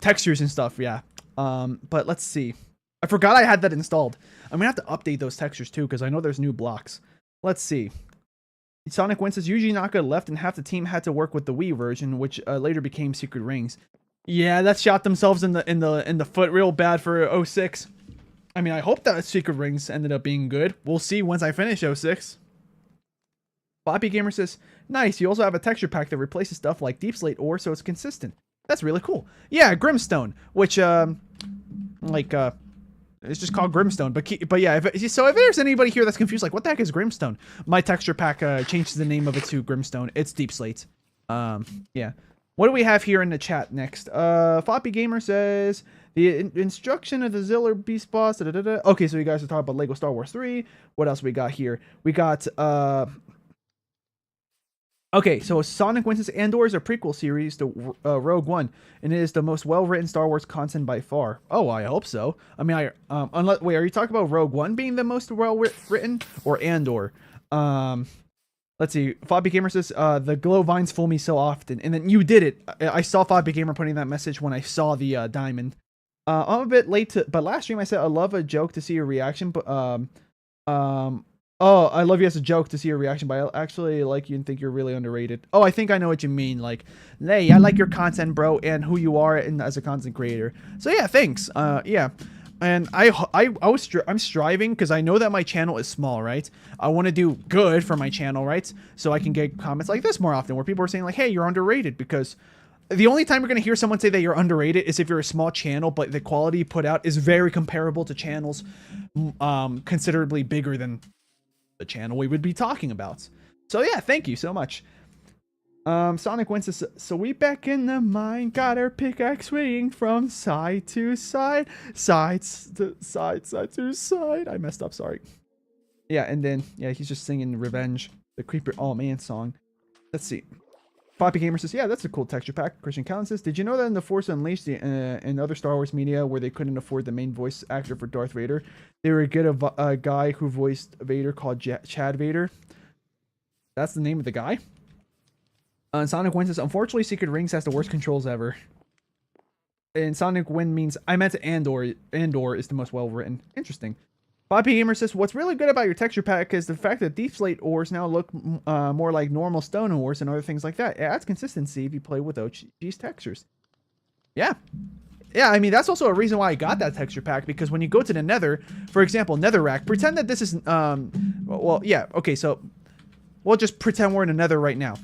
textures and stuff. Yeah. But let's see. I forgot I had that installed. I'm gonna have to update those textures too because I know there's new blocks. Let's see. Sonic Win says Yuji Naka left and half the team had to work with the Wii version, which later became Secret Rings. Yeah, that shot themselves in the foot real bad for 06. I mean, I hope that Secret Rings ended up being good. We'll see once I finish 06. Poppy Gamer says, nice, you also have a texture pack that replaces stuff like Deep Slate ore so it's consistent. That's really cool. Yeah, Grimstone, which it's just called Grimstone, but yeah. If there's anybody here that's confused, like what the heck is Grimstone? My texture pack changes the name of it to Grimstone. It's Deep Slate. Yeah. What do we have here in the chat next? Floppy Gamer says the instruction of the Ziller Beast Boss. Okay, so you guys are talking about Lego Star Wars 3. What else we got here? We got okay, so Sonic Wins Andor is a prequel series to Rogue One, and it is the most well-written Star Wars content by far. Oh, I hope so. I mean, wait, are you talking about Rogue One being the most well-written, or Andor? Let's see. Fabi Gamer says, the glow vines fool me so often, and then you did it. I saw Fabi Gamer putting that message when I saw the diamond. I'm a bit late but last stream I said I love a joke to see your reaction, but oh, I love you as a joke to see your reaction, but I actually like you and think you're really underrated. Oh, I think I know what you mean. Like, hey, I like your content, bro, and who you are as a content creator. So yeah, thanks. Yeah, and I'm striving because I know that my channel is small, right? I want to do good for my channel, right? So I can get comments like this more often, where people are saying like, hey, you're underrated, because the only time you're going to hear someone say that you're underrated is if you're a small channel, but the quality you put out is very comparable to channels considerably bigger than the channel we would be talking about. So yeah, thank you so much. Sonic wins this. So we back in the mine, got our pickaxe swinging from side to side, sides to side, side to side. I messed up, sorry. Yeah, and then, yeah, he's just singing Revenge, the Creeper All Man song. Let's see. Poppy Gamer says, yeah, that's a cool texture pack. Christian Callan says, did you know that in The Force Unleashed and other Star Wars media where they couldn't afford the main voice actor for Darth Vader, they were get a guy who voiced Vader called Chad Vader? That's the name of the guy? Sonic Win says, unfortunately, Secret Rings has the worst controls ever. And Sonic Win means, I meant Andor. Andor is the most well-written. Interesting. Poppy Gamer says, what's really good about your texture pack is the fact that Deep Slate ores now look more like normal stone ores and other things like that. It adds consistency if you play with OG's textures. Yeah. Yeah, I mean, that's also a reason why I got that texture pack, because when you go to the Nether, for example, Netherrack, pretend that this is, well, yeah, okay, so we'll just pretend we're in a Nether right now.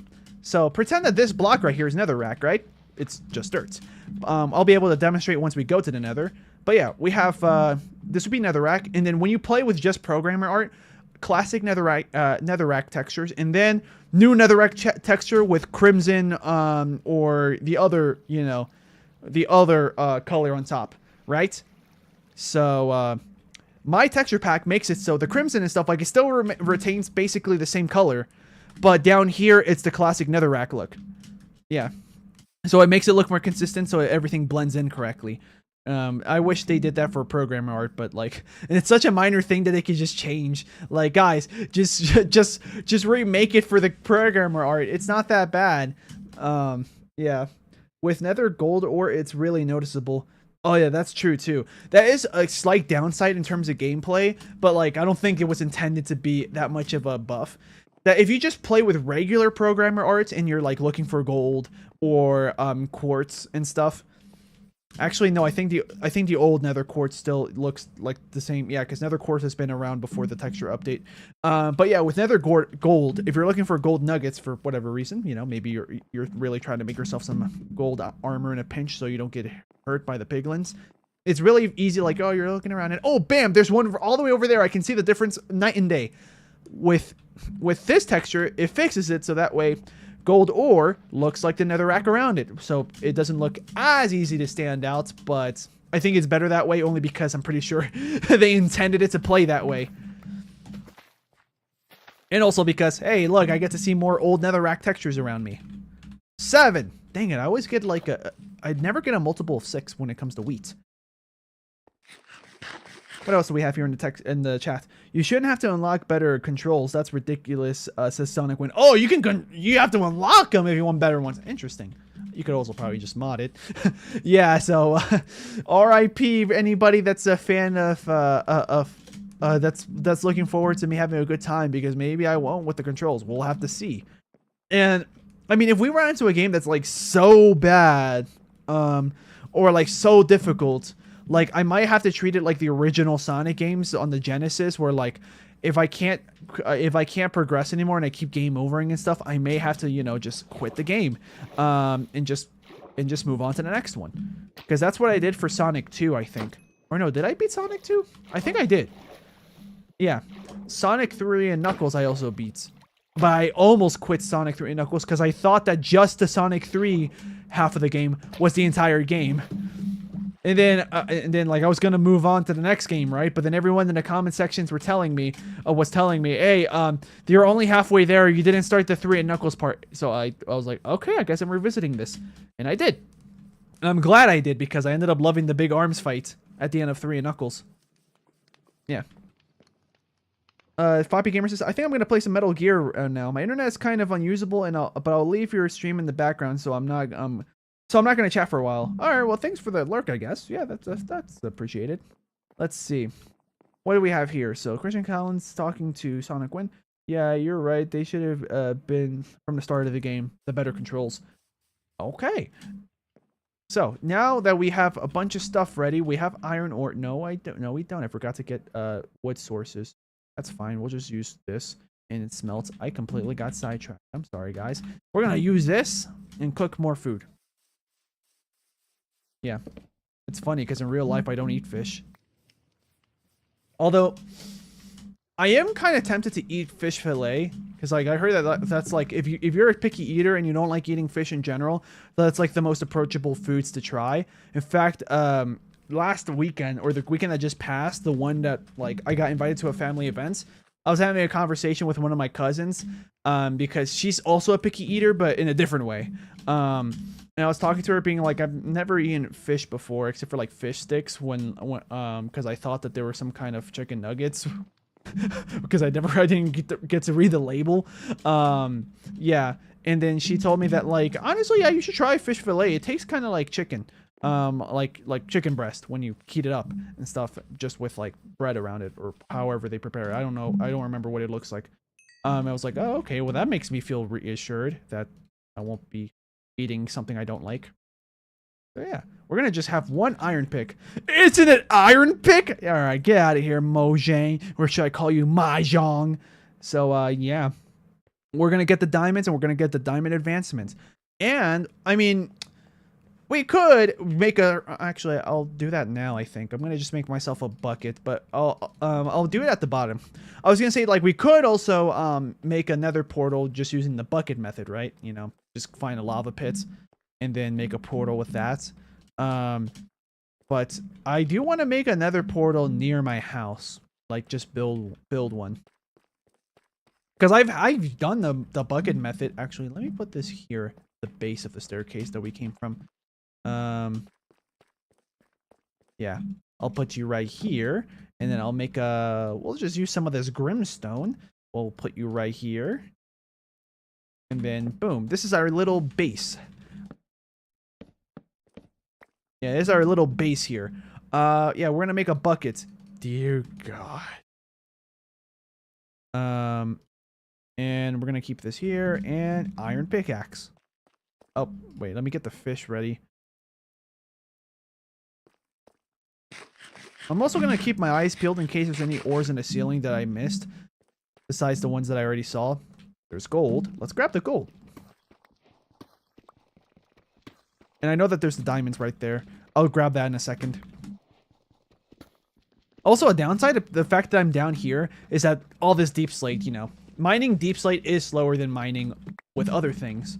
So pretend that this block right here is Netherrack, right? It's just dirt. I'll be able to demonstrate once we go to the Nether. But yeah, we have, this would be Netherrack. And then when you play with just programmer art, classic Netherrack textures, and then new Netherrack texture with crimson, or the other, you know, the other color on top, right? So, my texture pack makes it so the crimson and stuff, like, it still retains basically the same color, but down here, it's the classic Netherrack look. Yeah. So it makes it look more consistent, so everything blends in correctly. I wish they did that for programmer art, but like, and it's such a minor thing that they could just change. Like, guys, just remake it for the programmer art. It's not that bad. Yeah, with Nether gold ore, it's really noticeable. Oh yeah, that's true too. That is a slight downside in terms of gameplay, but like, I don't think it was intended to be that much of a buff. That if you just play with regular programmer art and you're like looking for gold or quartz and stuff. Actually, no, I think the old Nether quartz still looks like the same. Yeah, because Nether quartz has been around before the texture update. But yeah, with Nether gold, if you're looking for gold nuggets for whatever reason, you know, maybe you're really trying to make yourself some gold armor in a pinch so you don't get hurt by the piglins. It's really easy. Like, oh, you're looking around and oh, bam, there's one all the way over there. I can see the difference night and day. With this texture, it fixes it so that way gold ore looks like the Netherrack around it, so it doesn't look as easy to stand out, but I think it's better that way only because I'm pretty sure they intended it to play that way. And also because, hey, look, I get to see more old Netherrack textures around me. 7! Dang it, I always get like I'd never get a multiple of 6 when it comes to wheat. What else do we have here in the chat? You shouldn't have to unlock better controls. That's ridiculous, says Sonic Win. Oh, you have to unlock them if you want better ones. Interesting. You could also probably just mod it. Yeah, so RIP anybody that's a fan of that's looking forward to me having a good time, because maybe I won't with the controls. We'll have to see. And I mean, if we run into a game that's like so bad, or like so difficult, like, I might have to treat it like the original Sonic games on the Genesis, where like, if I can't progress anymore and I keep game overing and stuff, I may have to, you know, just quit the game, and just move on to the next one. Because that's what I did for Sonic 2, I think. Or no, did I beat Sonic 2? I think I did. Yeah, Sonic 3 and Knuckles I also beat, but I almost quit Sonic 3 and Knuckles because I thought that just the Sonic 3 half of the game was the entire game. And then like I was gonna move on to the next game, right? But then everyone in the comment sections was telling me, hey, you're only halfway there. You didn't start the 3 and Knuckles part. So I was like, okay, I guess I'm revisiting this, and I did. And I'm glad I did, because I ended up loving the big arms fight at the end of 3 and Knuckles. Yeah. Floppy Gamer says, I think I'm gonna play some Metal Gear now. My internet is kind of unusable, but I'll leave your stream in the background, so I'm not going to chat for a while. All right, well, thanks for the lurk, I guess. Yeah, that's appreciated. Let's see. What do we have here? So, Christian Collins talking to Sonic Win. Yeah, you're right. They should have been, from the start of the game, the better controls. Okay. So, now that we have a bunch of stuff ready, we have iron ore. No, we don't. I forgot to get wood sources. That's fine. We'll just use this, and it smelts. I completely got sidetracked. I'm sorry, guys. We're going to use this and cook more food. Yeah, it's funny because in real life I don't eat fish. Although, I am kind of tempted to eat fish fillet Because like I heard that's like if you're a picky eater and you don't like eating fish in general, that's like the most approachable foods to try. In fact, last weekend or the weekend that just passed, the one that like I got invited to a family event, I was having a conversation with one of my cousins, because she's also a picky eater, but in a different way. And I was talking to her being like, I've never eaten fish before, except for like fish sticks because I thought that there were some kind of chicken nuggets because I didn't get to read the label. Yeah. And then she told me that like, honestly, yeah, you should try fish fillet. It tastes kind of like chicken. Like chicken breast when you heat it up and stuff, just with like bread around it or however they prepare it. I don't know. I don't remember what it looks like. I was like, oh, okay. Well, that makes me feel reassured that I won't be eating something I don't like. So yeah, we're gonna just have one iron pick. Isn't it iron pick? All right, get out of here, Mojang. Or should I call you Mahjong? So yeah, we're gonna get the diamonds and we're gonna get the diamond advancements. And I mean, we could make actually, I'll do that now, I think. I'm going to just make myself a bucket, but I'll do it at the bottom. I was going to say, like, we could also make another portal just using the bucket method, right? You know, just find a lava pits and then make a portal with that. But I do want to make another portal near my house. Like, just build one. Because I've done the bucket method. Actually, let me put this here, the base of the staircase that we came from. Yeah, I'll put you right here, and then I'll make we'll just use some of this grimstone. We'll put you right here, and then boom, this is our little base. Yeah, this is our little base here. Yeah, we're gonna make a bucket. Dear God. And we're gonna keep this here, and iron pickaxe. Oh, wait, let me get the fish ready. I'm also going to keep my eyes peeled in case there's any ores in the ceiling that I missed. Besides the ones that I already saw. There's gold. Let's grab the gold. And I know that there's the diamonds right there. I'll grab that in a second. Also, a downside of the fact that I'm down here is that all this deep slate, you know. Mining deep slate is slower than mining with other things.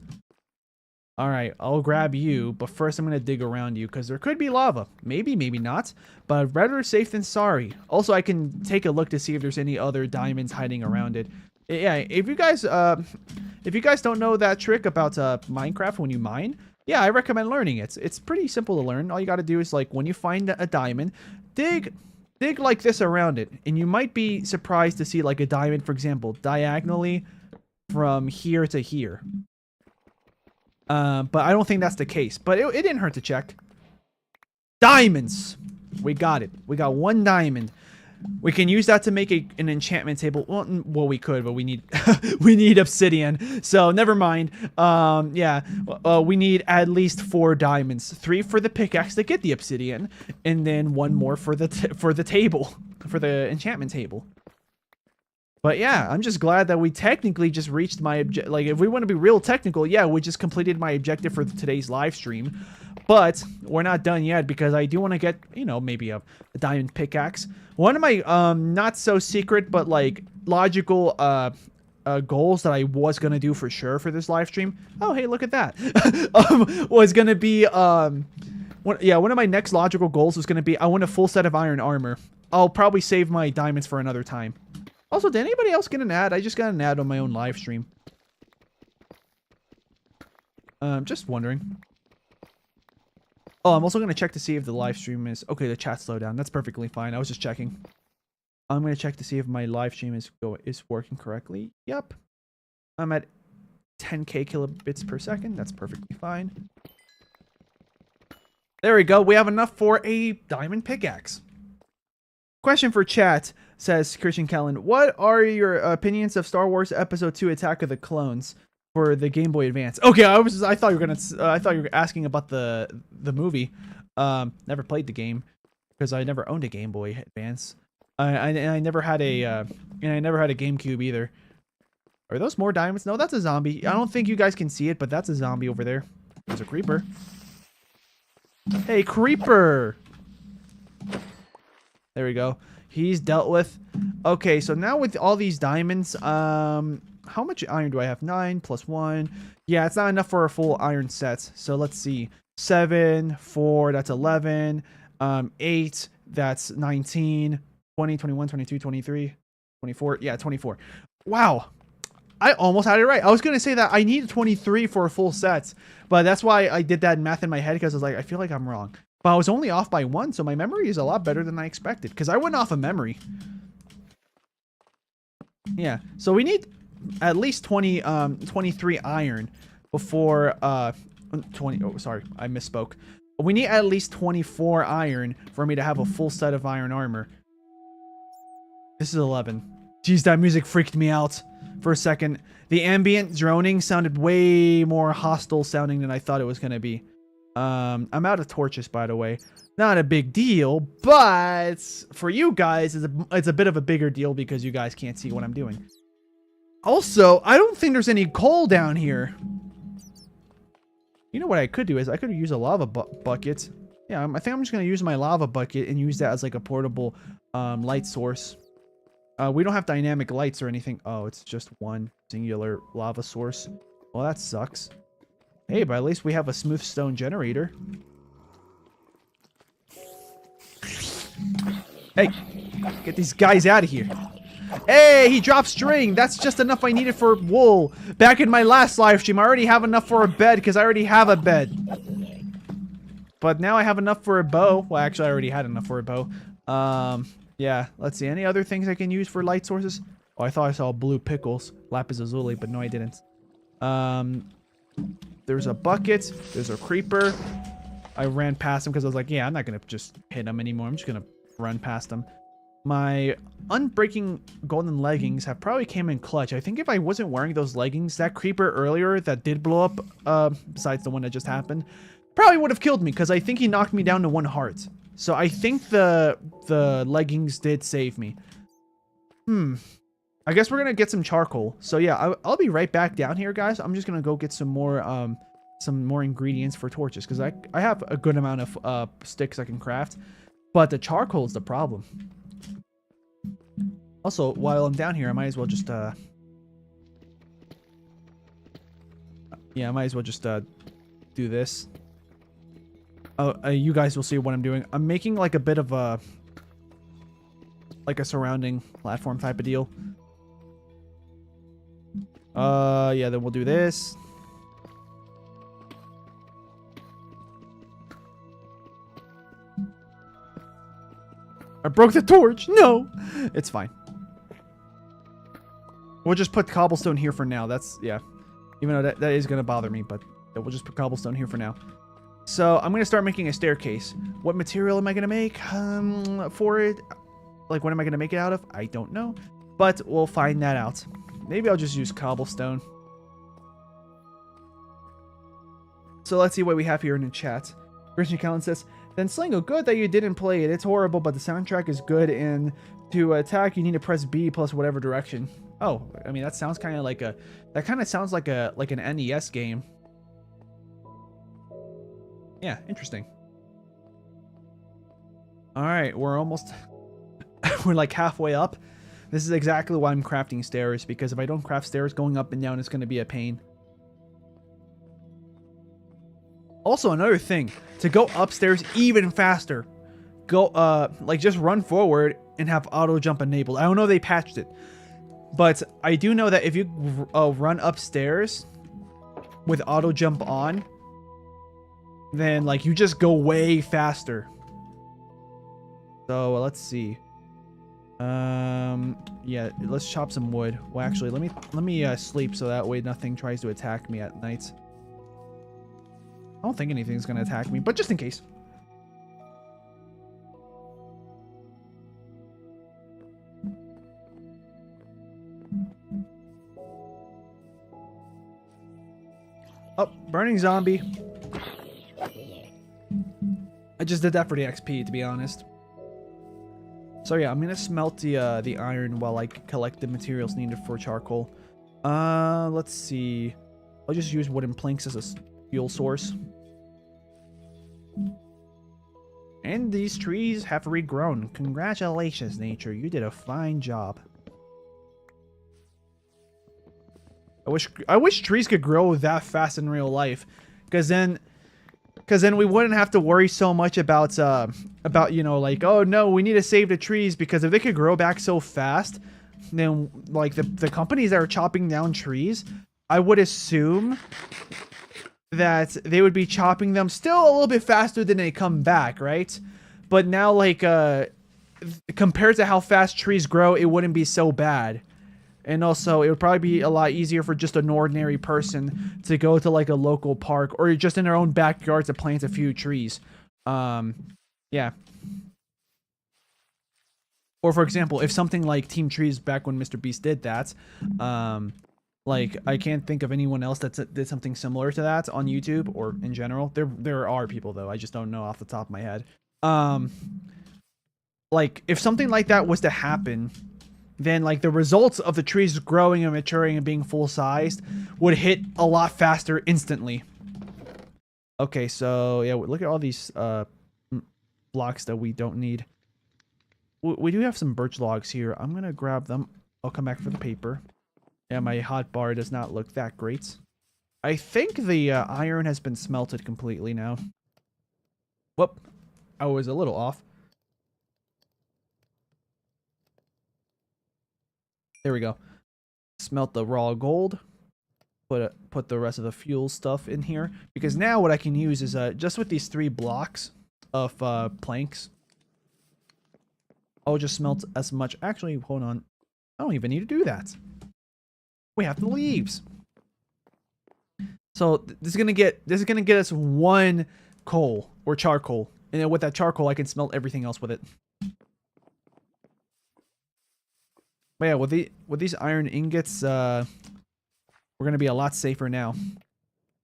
Alright, I'll grab you, but first I'm going to dig around you, because there could be lava. Maybe, maybe not, but better safe than sorry. Also, I can take a look to see if there's any other diamonds hiding around it. Yeah, if you guys don't know that trick about Minecraft when you mine, yeah, I recommend learning it. It's pretty simple to learn. All you got to do is, like, when you find a diamond, dig like this around it, and you might be surprised to see, like, a diamond, for example, diagonally from here to here. But I don't think that's the case. But it didn't hurt to check. Diamonds! We got it. We got one diamond. We can use that to make an enchantment table. Well, we could, but we need we need obsidian. So never mind. Yeah, we need at least 4 diamonds. 3 for the pickaxe to get the obsidian, and then 1 more for the table, for the enchantment table. But yeah, I'm just glad that we technically just reached my objective. Like, if we want to be real technical, yeah, we just completed my objective for today's live stream. But we're not done yet, because I do want to get, you know, maybe a diamond pickaxe. One of my not so secret but like logical goals that I was gonna do for sure for this live stream. Oh, hey, look at that. Was gonna be one of my next logical goals was gonna be I want a full set of iron armor. I'll probably save my diamonds for another time. Also, did anybody else get an ad? I just got an ad on my own live stream. Just wondering. Oh, I'm also going to check to see if the live stream is... Okay, the chat slowed down. That's perfectly fine. I was just checking. I'm going to check to see if my live stream is working correctly. Yep. I'm at 10k kilobits per second. That's perfectly fine. There we go. We have enough for a diamond pickaxe. Question for chat, says Christian Kellen. What are your opinions of Star Wars Episode 2 Attack of the Clones for the Game Boy Advance? Okay, I thought you were asking about the movie. Never played the game because I never owned a Game Boy Advance. I never had a GameCube either. Are those more diamonds? No, that's a zombie. I don't think you guys can see it, but that's a zombie over there. There's a creeper. Hey, creeper! There we go. He's dealt with. Okay, so now with all these diamonds, how how much iron do I have? 9 plus 1. Yeah, it's not enough for a full iron set. So let's see. 7, 4, that's 11. 8, that's 19. 20, 21, 22, 23, 24. Yeah, 24. Wow. I almost had it right. I was going to say that I need 23 for a full set, but that's why I did that math in my head, because I was like, I feel like I'm wrong. But I was only off by 1, so my memory is a lot better than I expected, because I went off of memory. Yeah, so we need at least 23 iron before 20. Oh, sorry, I misspoke. We need at least 24 iron for me to have a full set of iron armor. This is 11. Jeez, that music freaked me out for a second. The ambient droning sounded way more hostile sounding than I thought it was going to be. I'm out of torches, by the way. Not a big deal, but for you guys, it's a bit of a bigger deal because you guys can't see what I'm doing. Also, I don't think there's any coal down here. You know what I could do is I could use a lava bucket. Yeah, I think I'm just going to use my lava bucket and use that as like a portable light source. We don't have dynamic lights or anything. Oh, it's just one singular lava source. Well, that sucks. Hey, but at least we have a smooth stone generator. Hey, get these guys out of here. Hey, he dropped string. That's just enough I needed for wool. Back in my last live stream, I already have enough for a bed because I already have a bed. But now I have enough for a bow. Well, actually, I already had enough for a bow. Yeah, let's see. Any other things I can use for light sources? Oh, I thought I saw blue pickles. Lapis lazuli, but no, I didn't. There's a bucket. There's a creeper. I ran past him because I was like, yeah, I'm not going to just hit him anymore. I'm just going to run past him. My unbreaking golden leggings have probably came in clutch. I think if I wasn't wearing those leggings, that creeper earlier that did blow up, besides the one that just happened, probably would have killed me because I think he knocked me down to 1 heart. So I think the leggings did save me. I guess we're going to get some charcoal. So yeah, I'll be right back down here, guys. I'm just going to go get some more ingredients for torches because I have a good amount of sticks I can craft. But the charcoal is the problem. Also, while I'm down here, I might as well just yeah, I might as well just do this. Oh, you guys will see what I'm doing. I'm making like a bit of a surrounding platform type of deal. Yeah, then we'll do this. I broke the torch. No, it's fine. We'll just put cobblestone here for now. That's, yeah. Even though that is going to bother me, but we'll just put cobblestone here for now. So I'm going to start making a staircase. What material am I going to make for it? Like, what am I going to make it out of? I don't know. But we'll find that out. Maybe I'll just use cobblestone. So let's see what we have here in the chat. Christian Callan says, then Slingo, good that you didn't play it. It's horrible, but the soundtrack is good. And to attack, you need to press B plus whatever direction. Oh, I mean, that sounds kind of like that kind of sounds like an NES game. Yeah, interesting. All right, we're almost, we're like halfway up. This is exactly why I'm crafting stairs, because if I don't craft stairs going up and down, it's going to be a pain. Also, another thing, to go upstairs even faster, go, like just run forward and have auto jump enabled. I don't know if they patched it, but I do know that if you run upstairs with auto jump on, then like you just go way faster. So let's see. Yeah, let's chop some wood. Well, actually, let me sleep so that way nothing tries to attack me at night. I don't think anything's gonna attack me, but just in case. Oh, burning zombie. I just did that for the XP, to be honest. So yeah, I'm gonna smelt the iron while I collect the materials needed for charcoal. Let's see. I'll just use wooden planks as a fuel source. And these trees have regrown. Congratulations, nature. You did a fine job. I wish trees could grow that fast in real life, because then we wouldn't have to worry so much about you know, like, oh no, we need to save the trees, because if they could grow back so fast, then like the companies that are chopping down trees, I would assume that they would be chopping them still a little bit faster than they come back, right? But now, like, compared to how fast trees grow, it wouldn't be so bad. And also, it would probably be a lot easier for just an ordinary person to go to, like, a local park or just in their own backyard to plant a few trees. Yeah. Or, for example, if something like Team Trees back when Mr. Beast did that, like, I can't think of anyone else that did something similar to that on YouTube or in general. There are people, though. I just don't know off the top of my head. Like, if something like that was to happen, then, like, the results of the trees growing and maturing and being full-sized would hit a lot faster instantly. Okay, so, yeah, look at all these blocks that we don't need. We do have some birch logs here. I'm gonna grab them. I'll come back for the paper. Yeah, my hot bar does not look that great. I think the iron has been smelted completely now. Whoop. I was a little off. There we go. Smelt the raw gold. Put the rest of the fuel stuff in here. Because now what I can use is just with these 3 blocks of planks, I'll just smelt as much. Actually, hold on. I don't even need to do that. We have the leaves. So this is gonna get us 1 coal or charcoal, and then with that charcoal, I can smelt everything else with it. But yeah, with these iron ingots, we're gonna be a lot safer now.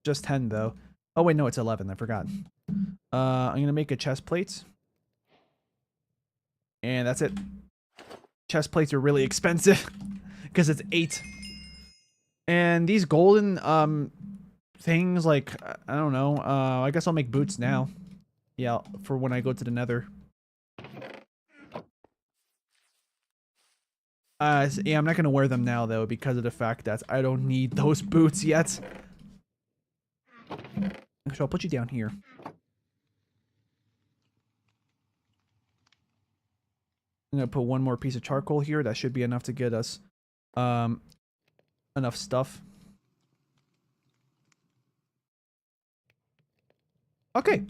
Just 10 though. Oh wait, no, it's 11. I forgot. I'm gonna make a chest plate, and that's it. Chest plates are really expensive because it's 8. And these golden things, like, I don't know. I guess I'll make boots now. Yeah, for when I go to the Nether. Yeah, I'm not gonna wear them now though because of the fact that I don't need those boots yet. So I'll put you down here. I'm gonna put 1 more piece of charcoal here. That should be enough to get us enough stuff. Okay.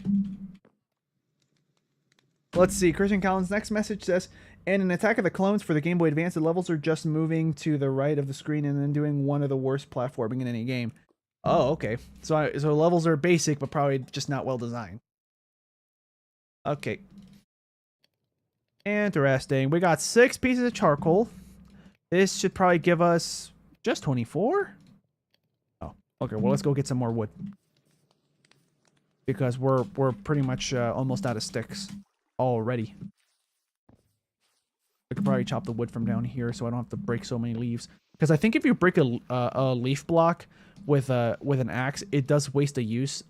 Let's see. Christian Collins' next message says, "And in Attack of the Clones for the Game Boy Advance, the levels are just moving to the right of the screen and then doing one of the worst platforming in any game." Oh, okay. So levels are basic, but probably just not well designed. Okay. Interesting. We got 6 pieces of charcoal. This should probably give us just 24? Oh, okay. Well, let's go get some more wood. Because we're pretty much almost out of sticks already. I could probably chop the wood from down here so I don't have to break so many leaves. Because I think if you break a leaf block with an axe, it does waste a use.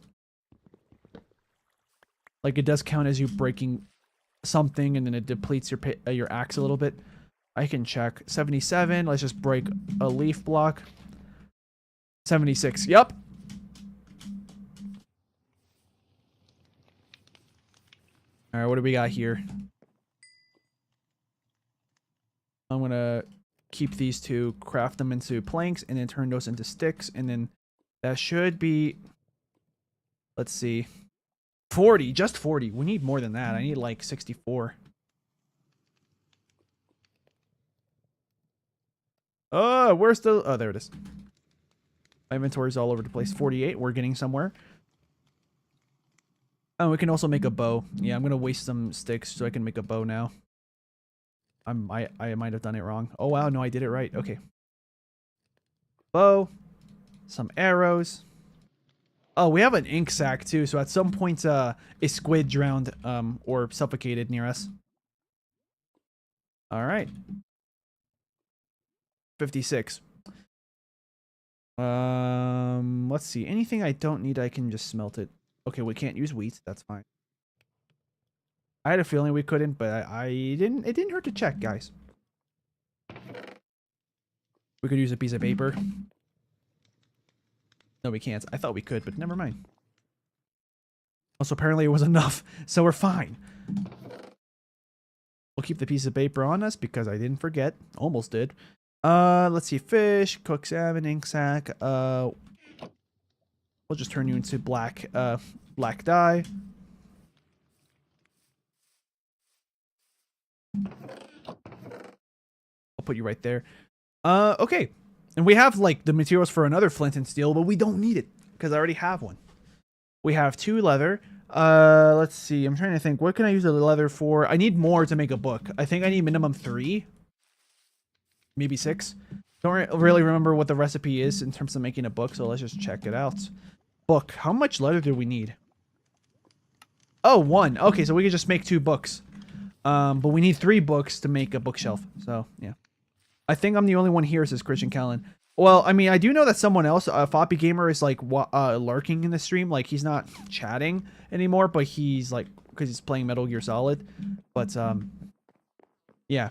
Like, it does count as you breaking something, and then it depletes your axe a little bit. I can check. 77. Let's just break a leaf block. 76. Yep. All right, what do we got here? I'm gonna keep these 2, craft them into planks, and then turn those into sticks, and then that should be, let's see, 40, just 40. We need more than that. I need like 64. Oh, where's the, oh, there it is. My inventory's all over the place. 48, we're getting somewhere. Oh, we can also make a bow. Yeah, I'm gonna waste some sticks so I can make a bow now. I might have done it wrong. Oh wow, no, I did it right. Okay. Bow. Some arrows. Oh, we have an ink sac too, so at some point a squid drowned or suffocated near us. Alright. 56. Let's see. Anything I don't need, I can just smelt it. Okay, we can't use wheat. That's fine. I had a feeling we couldn't, but it didn't hurt to check, guys. We could use a piece of paper. No, we can't. I thought we could, but never mind. Also, apparently it was enough, so we're fine. We'll keep the piece of paper on us because I didn't forget. Almost did. Let's see. Fish, cook salmon, ink sac. We'll just turn you into black dye. I'll put you right there. Okay. And we have, like, the materials for another flint and steel, but we don't need it because I already have one. We have 2 leather. Let's see. I'm trying to think. What can I use the leather for? I need more to make a book. I think I need minimum 3. Maybe 6. Don't really remember what the recipe is in terms of making a book, so let's just check it out. Book. How much leather do we need? Oh, 1. Okay, so we can just make 2 books. But we need 3 books to make a bookshelf. So, yeah. I think I'm the only one here, says Christian Callan. Well, I mean, I do know that someone else, Foppy Gamer, is like lurking in the stream. Like, he's not chatting anymore, but he's like, because he's playing Metal Gear Solid. But, yeah.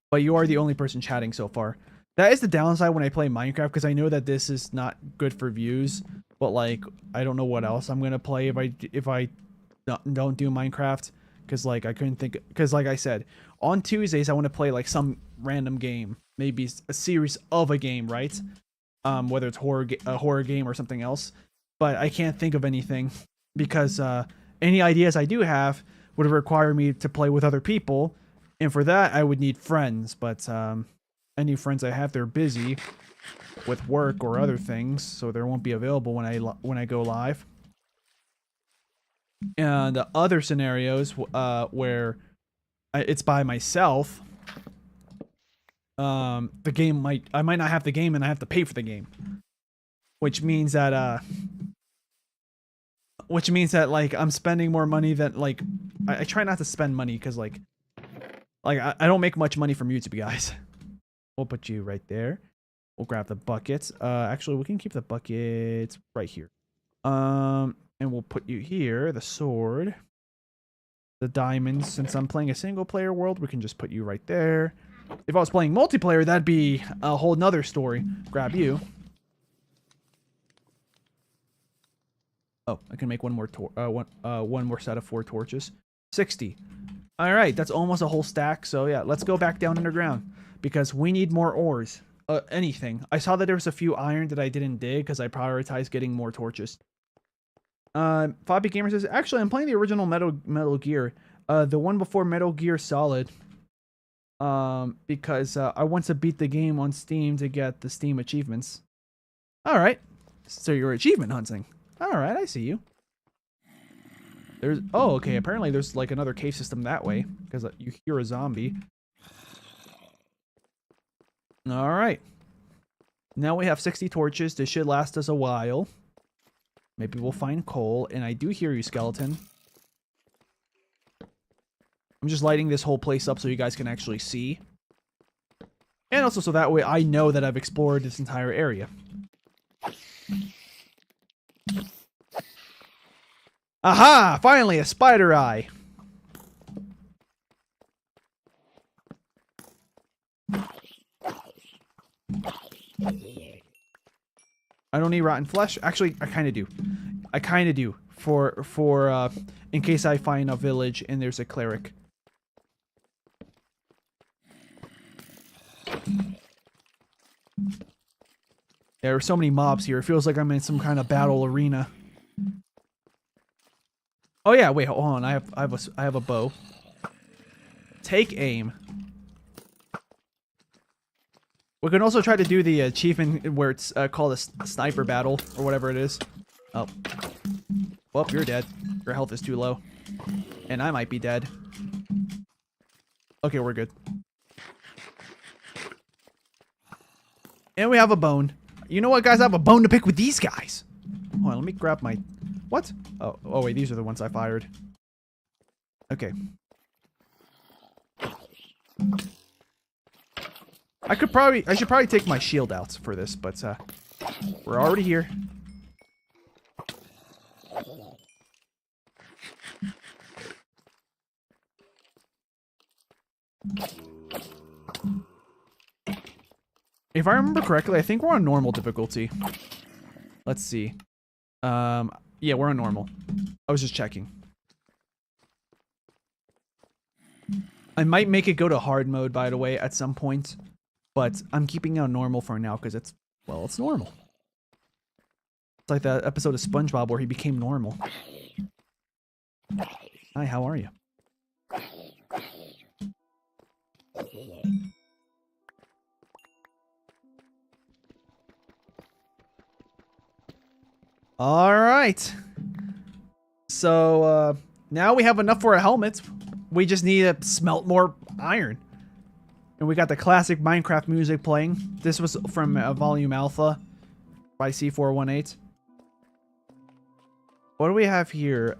But you are the only person chatting so far. That is the downside when I play Minecraft, because I know that this is not good for views. But, like, I don't know what else I'm going to play if I don't do Minecraft. Because, like, I couldn't think... Because, like I said, on Tuesdays, I want to play, like, some random game. Maybe a series of a game, right? Whether it's a horror game or something else. But I can't think of anything. Because any ideas I do have would require me to play with other people. And for that, I would need friends. But any friends I have, they're busy with work or other things. So they won't be available when I go live. And other scenarios where it's by myself, the game I might not have the game and I have to pay for the game, which means that like I'm spending more money than like I try not to spend money because like I don't make much money from YouTube, guys. We'll put you right there. We'll grab the buckets. Actually, we can keep the buckets right here. And we'll put you here, the sword, the diamonds. Since I'm playing a single player world, we can just put you right there. If I was playing multiplayer, that'd be a whole nother story. Grab you. Oh, I can make one more one more set of 4 torches. 60. All right, that's almost a whole stack. So yeah, let's go back down underground because we need more ores. Anything. I saw that there was a few iron that I didn't dig because I prioritized getting more torches. Fabi Gamer says, actually, I'm playing the original Metal Gear, the one before Metal Gear Solid, because I want to beat the game on Steam to get the Steam achievements. All right, so you're achievement hunting. All right, I see you. Oh, okay. Apparently, there's like another cave system that way because you hear a zombie. All right. Now we have 60 torches. This should last us a while. Maybe we'll find coal. And I do hear you, skeleton. I'm just lighting this whole place up so you guys can actually see. And also so that way I know that I've explored this entire area. Aha! Finally, a spider eye. I don't need rotten flesh. Actually, I kind of do. I kind of do. For in case I find a village and there's a cleric. There are so many mobs here. It feels like I'm in some kind of battle arena. Oh yeah, wait, hold on. I have a bow. Take aim. We can also try to do the achievement where it's called a sniper battle or whatever it is. Oh. Well, you're dead. Your health is too low. And I might be dead. Okay, we're good. And we have a bone. You know what, guys? I have a bone to pick with these guys. Hold on, let me grab my... What? Oh, wait, these are the ones I fired. Okay. I should probably take my shield out for this, but we're already here. If I remember correctly, I think we're on normal difficulty. Let's see. Yeah, we're on normal. I was just checking. I might make it go to hard mode, by the way, at some point. But I'm keeping it on normal for now because it's, well, it's normal. It's like that episode of SpongeBob where he became normal. Hi, how are you? All right. So, now we have enough for our helmets. We just need to smelt more iron. And we got the classic Minecraft music playing. This was from Volume Alpha by C418. What do we have here?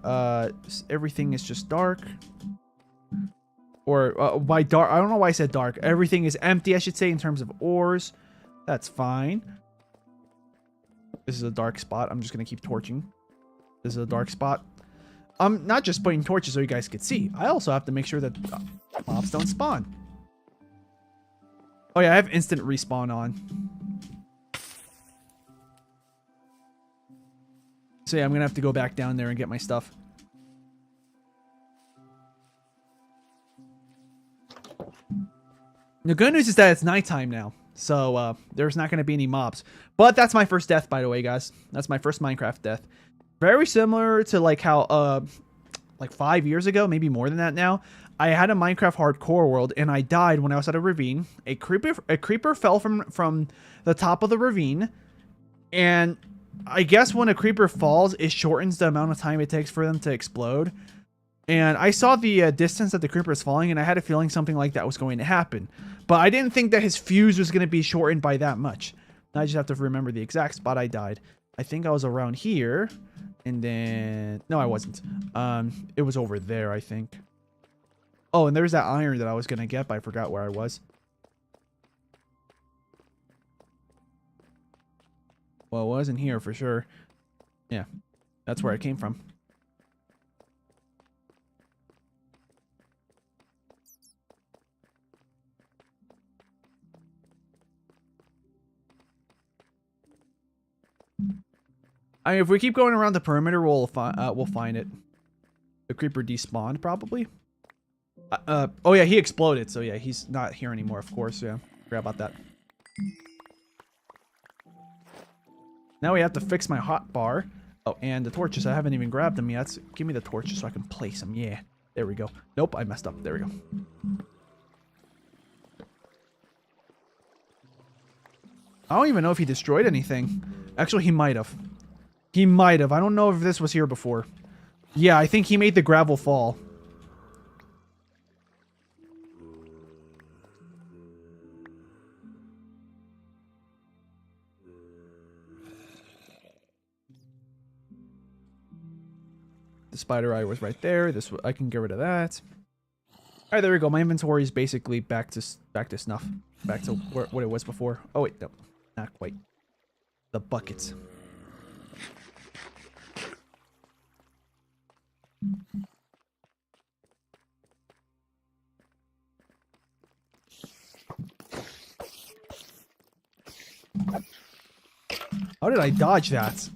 Everything is just dark. Or, by dark, I don't know why I said dark. Everything is empty, I should say, in terms of ores. That's fine. This is a dark spot. I'm just going to keep torching. This is a dark spot. I'm not just putting torches so you guys could see. I also have to make sure that mobs don't spawn. Oh yeah, I have instant respawn on. So yeah, I'm going to have to go back down there and get my stuff. The good news is that it's nighttime now. So, there's not going to be any mobs. But that's my first death, by the way, guys. That's my first Minecraft death. Very similar to, like, how, like 5 years ago, maybe more than that now, I had a Minecraft hardcore world, and I died when I was at a ravine. A creeper fell from the top of the ravine, and I guess when a creeper falls, it shortens the amount of time it takes for them to explode. And I saw the distance that the creeper is falling, and I had a feeling something like that was going to happen. But I didn't think that his fuse was going to be shortened by that much. I just have to remember the exact spot I died. I think I was around here. And then... No, I wasn't. It was over there, I think. Oh, and there's that iron that I was going to get, but I forgot where I was. Well, it wasn't here for sure. Yeah, that's where I came from. I mean, if we keep going around the perimeter, we'll find it. The creeper despawned, probably. Oh yeah, he exploded, so yeah, he's not here anymore, of course, yeah. Forgot about that. Now we have to fix my hot bar. Oh, and the torches, I haven't even grabbed them yet. So give me the torches so I can place them, yeah. There we go. Nope, I messed up. There we go. I don't even know if he destroyed anything. Actually, he might have. He might have. I don't know if this was here before. Yeah, I think he made the gravel fall. The spider eye was right there. This I can get rid of that. All right, there we go. My inventory is basically back to snuff. Back to what it was before. Oh wait, no, not quite. The buckets. How did I dodge that?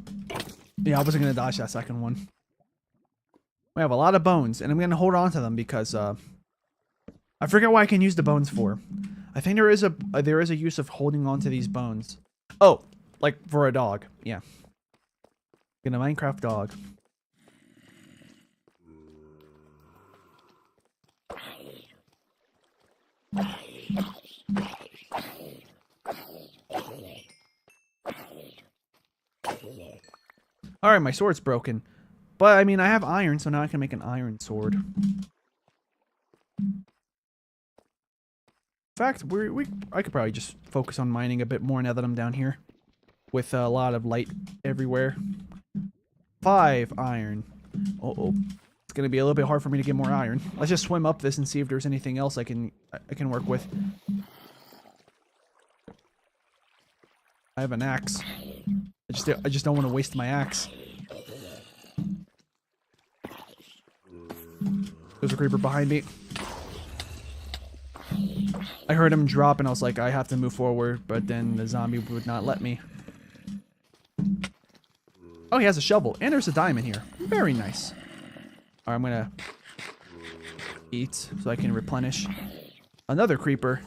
Yeah, I wasn't gonna dodge that second one. We have a lot of bones, and I'm gonna hold on to them because I forget what I can use the bones for. I think there is a use of holding on to these bones. Oh, like for a dog. Yeah. Get a Minecraft dog. Alright, my sword's broken. But, I mean, I have iron, so now I can make an iron sword. In fact, I could probably just focus on mining a bit more now that I'm down here. With a lot of light everywhere. 5 iron. Uh-oh. It's gonna be a little bit hard for me to get more iron. Let's just swim up this and see if there's anything else I can work with. I have an axe. I just don't want to waste my axe. There's a creeper behind me. I heard him drop and I was like, I have to move forward, but then the zombie would not let me. Oh, he has a shovel. And there's a diamond here. Very nice. All right, I'm going to eat so I can replenish. Another creeper.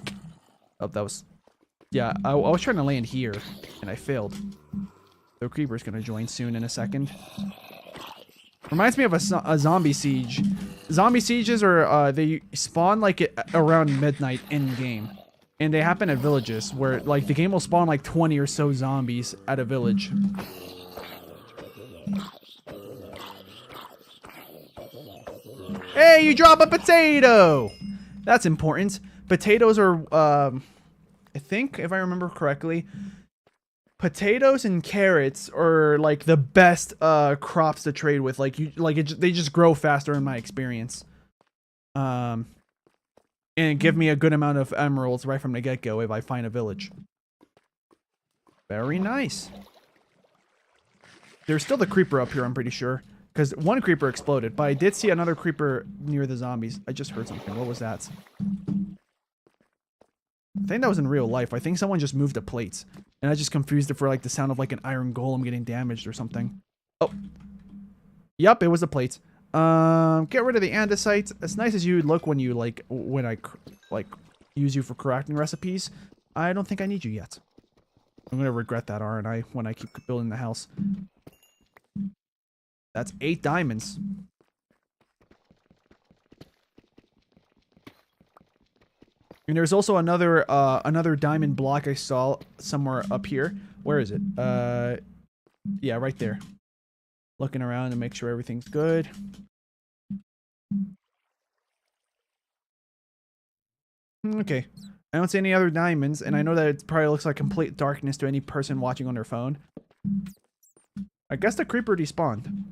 Oh, that was... Yeah, I was trying to land here, and I failed. The creeper's going to join soon in a second. Reminds me of a zombie siege. Zombie sieges are, they spawn, like, around midnight in-game. And they happen at villages, where, like, the game will spawn, like, 20 or so zombies at a village. Hey, you drop a potato! That's important. Potatoes are, I think, if I remember correctly, potatoes and carrots are like the best crops to trade with. Like they just grow faster in my experience. And give me a good amount of emeralds right from the get-go if I find a village. Very nice. There's still the creeper up here, I'm pretty sure. Because one creeper exploded, but I did see another creeper near the zombies. I just heard something. What was that? I think that was in real life. I think someone just moved the plates. And I just confused it for like the sound of like an iron golem getting damaged or something. Oh. Yup, it was the plates. Get rid of the andesite. As nice as you look when you when I use you for crafting recipes, I don't think I need you yet. I'm gonna regret that, aren't I, when I keep building the house. That's 8 diamonds. And there's also another another diamond block I saw somewhere up here. Where is it? Yeah, right there. Looking around to make sure everything's good. Okay. I don't see any other diamonds, and I know that it probably looks like complete darkness to any person watching on their phone. I guess the creeper despawned.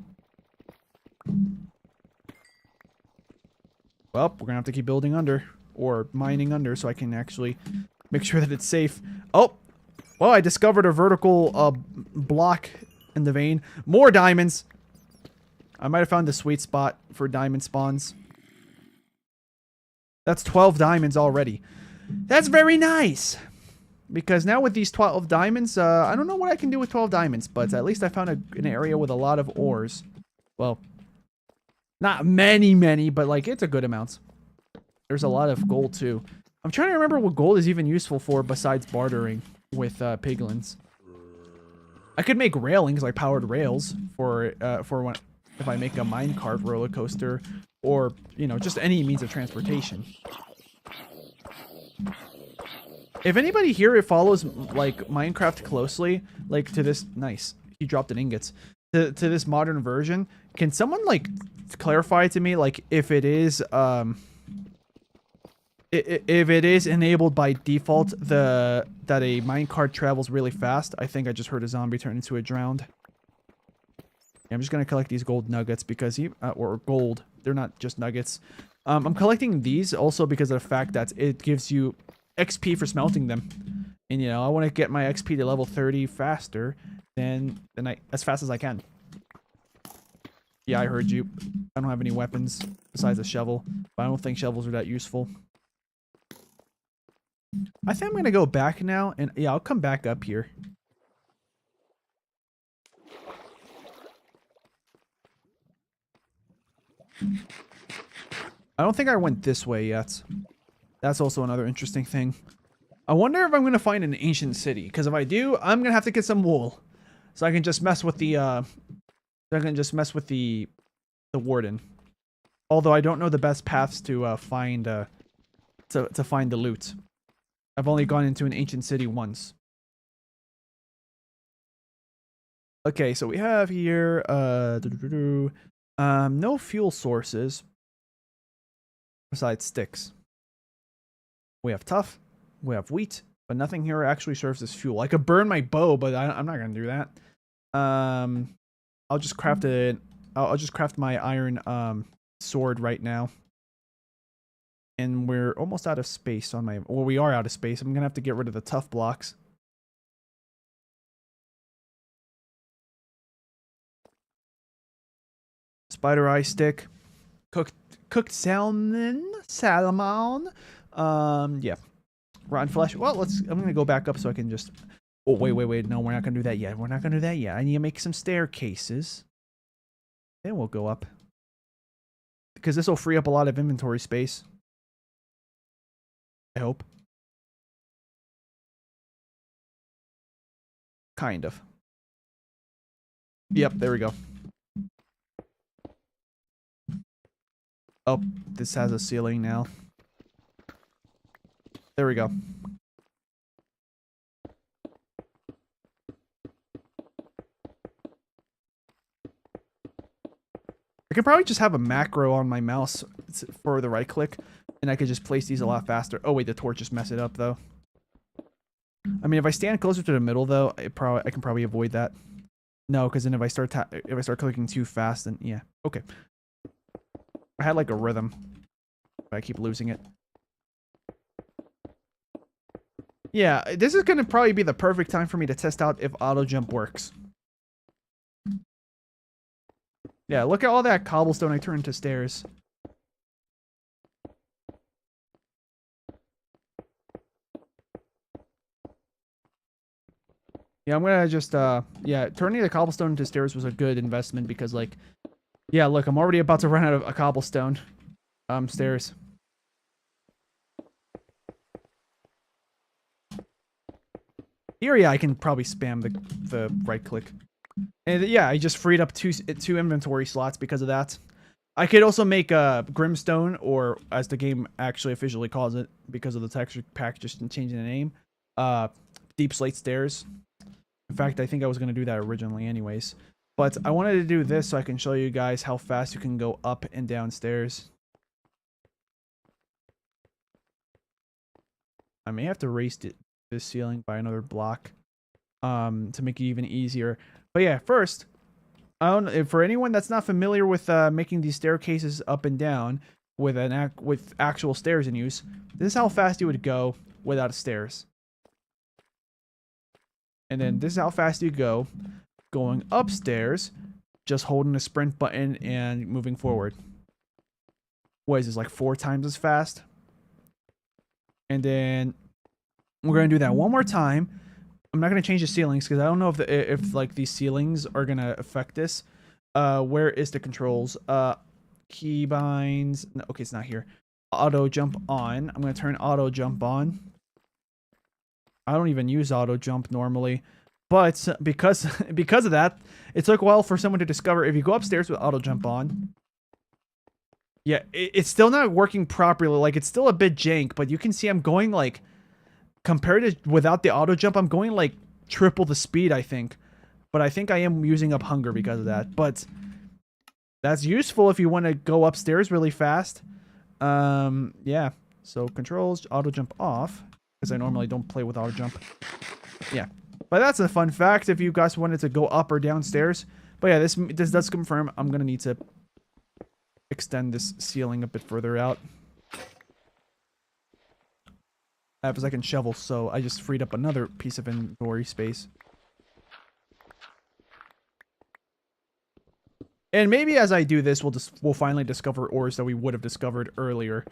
Well, we're gonna have to keep building under. Or mining under so I can actually make sure that it's safe. Oh! Well, I discovered a vertical block in the vein. More diamonds! I might have found the sweet spot for diamond spawns. That's 12 diamonds already. That's very nice! Because now with these 12 diamonds, I don't know what I can do with 12 diamonds, but at least I found an area with a lot of ores. Well, not many, but like, it's a good amount. There's a lot of gold too. I'm trying to remember what gold is even useful for besides bartering with piglins. I could make railings, like powered rails, for when if I make a minecart roller coaster, or you know, just any means of transportation. If anybody here follows like Minecraft closely, like to this he dropped an ingots to this modern version, can someone like clarify to me like if it is enabled by default that a minecart travels really fast? I think I just heard a zombie turn into a drowned. Yeah, I'm just gonna collect these gold nuggets because or gold. They're not just nuggets. I'm collecting these also because of the fact that it gives you XP for smelting them, and you know I want to get my XP to level 30 faster than as fast as I can. Yeah, I heard you. I don't have any weapons besides a shovel, but I don't think shovels are that useful. I think I'm gonna go back now, and yeah, I'll come back up here. I don't think I went this way yet. That's also another interesting thing. I wonder if I'm gonna find an ancient city, because if I do, I'm gonna have to get some wool, so I can just mess with the the warden. Although I don't know the best paths to find the loot. I've only gone into an ancient city once. Okay, so we have here no fuel sources besides sticks. We have tough, we have wheat, but nothing here actually serves as fuel. I could burn my bow, but I'm not gonna do that. I'll just craft it. I'll just craft my iron sword right now. And we're almost out of space on my... Well, we are out of space. I'm gonna have to get rid of the tough blocks. Spider eye stick. Cooked salmon. Yeah. Rotten flesh. Well, I'm gonna go back up so I can just Oh, wait. No, we're not gonna do that yet. We're not gonna do that yet. I need to make some staircases. Then we'll go up. Because this will free up a lot of inventory space. I hope. Kind of. Yep, there we go. Oh, this has a ceiling now. There we go. I could probably just have a macro on my mouse for the right click, and I could just place these a lot faster. Oh wait, the torches mess it up though. I mean, if I stand closer to the middle though, I can probably avoid that. No, because then if I start clicking too fast, then yeah, okay. I had like a rhythm, but I keep losing it. Yeah, this is gonna probably be the perfect time for me to test out if auto jump works. Yeah, look at all that cobblestone I turned into stairs. Yeah, I'm gonna just, yeah, turning the cobblestone into stairs was a good investment because, like, yeah, look, I'm already about to run out of a cobblestone, stairs. Here, yeah, I can probably spam the right click. And yeah, I just freed up two inventory slots because of that. I could also make Grimstone, or as the game actually officially calls it, because of the texture pack just changing the name, Deep Slate Stairs. In fact, I think I was going to do that originally anyways. But I wanted to do this so I can show you guys how fast you can go up and down stairs. I may have to raise this ceiling by another block to make it even easier. But yeah, first, for anyone that's not familiar with making these staircases up and down with actual stairs in use, this is how fast you would go without stairs. And then this is how fast you go going upstairs, just holding the sprint button and moving forward. What is this, like 4 times as fast? And then we're going to do that one more time. I'm not going to change the ceilings because I don't know if like these ceilings are going to affect this. Where is the controls? Keybinds. No, okay, it's not here. Auto jump on. I'm going to turn auto jump on. I don't even use auto jump normally, but because of that, it took a while for someone to discover if you go upstairs with auto jump on. Yeah, it's still not working properly. Like, it's still a bit jank, but you can see I'm going like, compared to without the auto jump, I'm going like triple the speed, I think. But I think I am using up hunger because of that. But that's useful if you want to go upstairs really fast. Yeah. So controls, auto jump off. Because I normally don't play with auto jump. Yeah. But that's a fun fact if you guys wanted to go up or downstairs. But yeah, this does confirm I'm going to need to extend this ceiling a bit further out. I have a second shovel, so I just freed up another piece of inventory space. And maybe as I do this, we'll finally discover ores that we would have discovered earlier.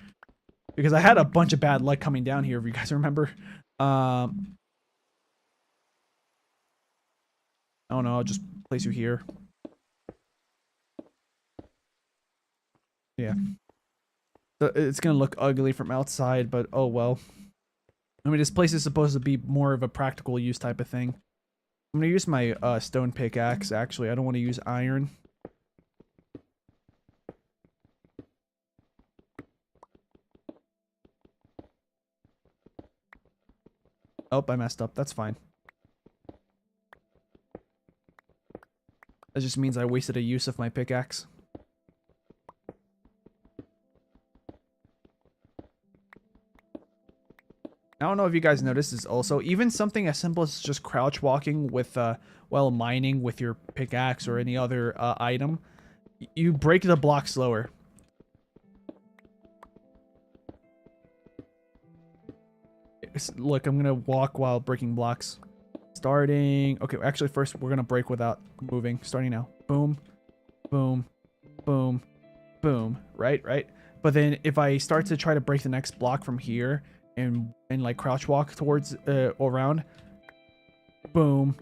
Because I had a bunch of bad luck coming down here, if you guys remember. I don't know, I'll just place you here. Yeah. So it's gonna look ugly from outside, but oh well. I mean, this place is supposed to be more of a practical use type of thing. I'm gonna use my stone pickaxe, actually. I don't want to use iron. Oh, I messed up. That's fine. That just means I wasted a use of my pickaxe. I don't know if you guys noticed this also. Even something as simple as just crouch walking with, while mining with your pickaxe or any other item, you break the block slower. Look, I'm gonna walk while breaking blocks. Starting. Okay, actually, first we're gonna break without moving. Starting now. Boom, boom, boom, boom. Right. But then if I start to try to break the next block from here and like crouch walk towards around, boom,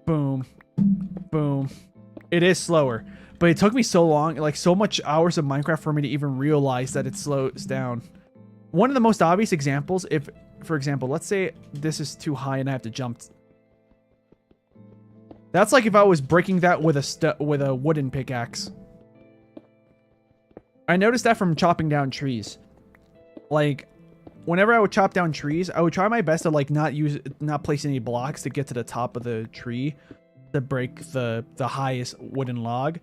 boom, boom. It is slower, but it took me so long, like so much hours of Minecraft for me to even realize that it slows down. One of the most obvious examples, if, for example, let's say this is too high and I have to jump. That's like if I was breaking that with a wooden pickaxe. I noticed that from chopping down trees. Like, whenever I would chop down trees, I would try my best to like not place any blocks to get to the top of the tree to break the highest wooden log.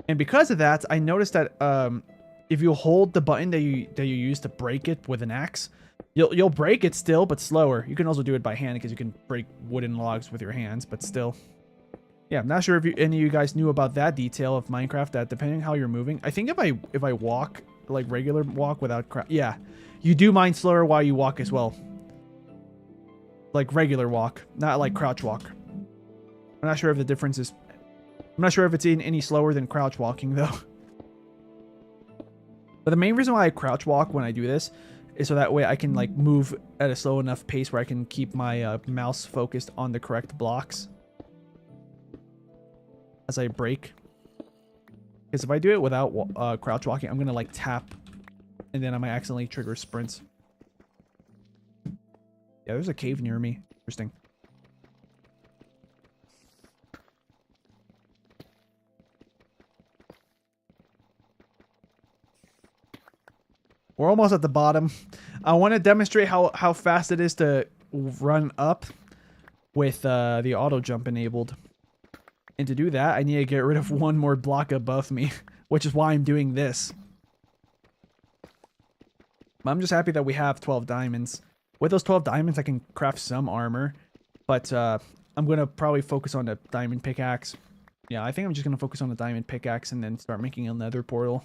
And because of that, I noticed that if you hold the button that you use to break it with an axe, you'll break it still, but slower. You can also do it by hand because you can break wooden logs with your hands, but still. Yeah, I'm not sure if any of you guys knew about that detail of Minecraft, that depending on how you're moving, I think if I walk, like regular walk without yeah, you do mine slower while you walk as well. Like regular walk, not like crouch walk. I'm not sure if the difference is, I'm not sure if it's any slower than crouch walking though. But the main reason why I crouch walk when I do this is so that way I can like move at a slow enough pace where I can keep my mouse focused on the correct blocks as I break. Because if I do it without crouch walking, I'm going to like tap and then I might accidentally trigger sprints. Yeah, there's a cave near me. Interesting. We're almost at the bottom. I want to demonstrate how fast it is to run up with the auto jump enabled. And to do that, I need to get rid of one more block above me, which is why I'm doing this. I'm just happy that we have 12 diamonds. With those 12 diamonds, I can craft some armor. But I'm going to probably focus on the diamond pickaxe. Yeah, I think I'm just going to focus on the diamond pickaxe and then start making a nether portal.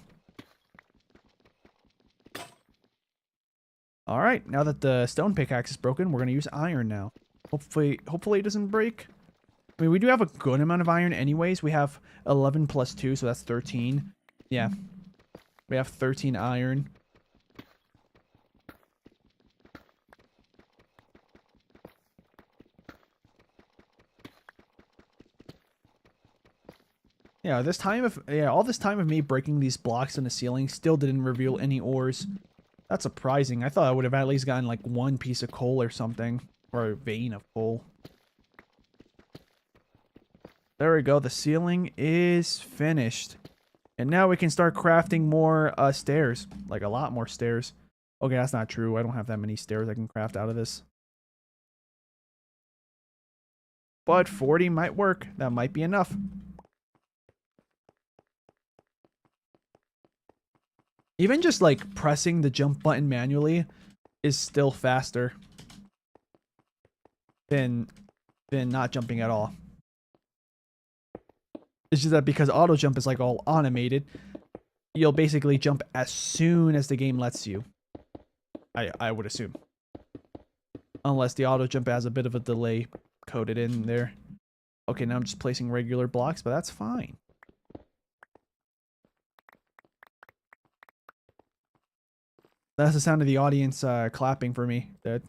Alright, now that the stone pickaxe is broken, we're going to use iron now. Hopefully it doesn't break. I mean, we do have a good amount of iron anyways. We have 11 plus 2, so that's 13. Yeah. We have 13 iron. Yeah, all this time of me breaking these blocks in the ceiling still didn't reveal any ores. That's surprising. I thought I would have at least gotten like one piece of coal or something. Or a vein of coal. There we go. The ceiling is finished. And now we can start crafting more stairs. Like a lot more stairs. Okay, that's not true. I don't have that many stairs I can craft out of this. But 40 might work. That might be enough. Even just like pressing the jump button manually is still faster than not jumping at all. It's just that because auto jump is like all automated, you'll basically jump as soon as the game lets you. I would assume. Unless the auto jump has a bit of a delay coded in there. Okay, now I'm just placing regular blocks, but that's fine. That's the sound of the audience clapping for me. That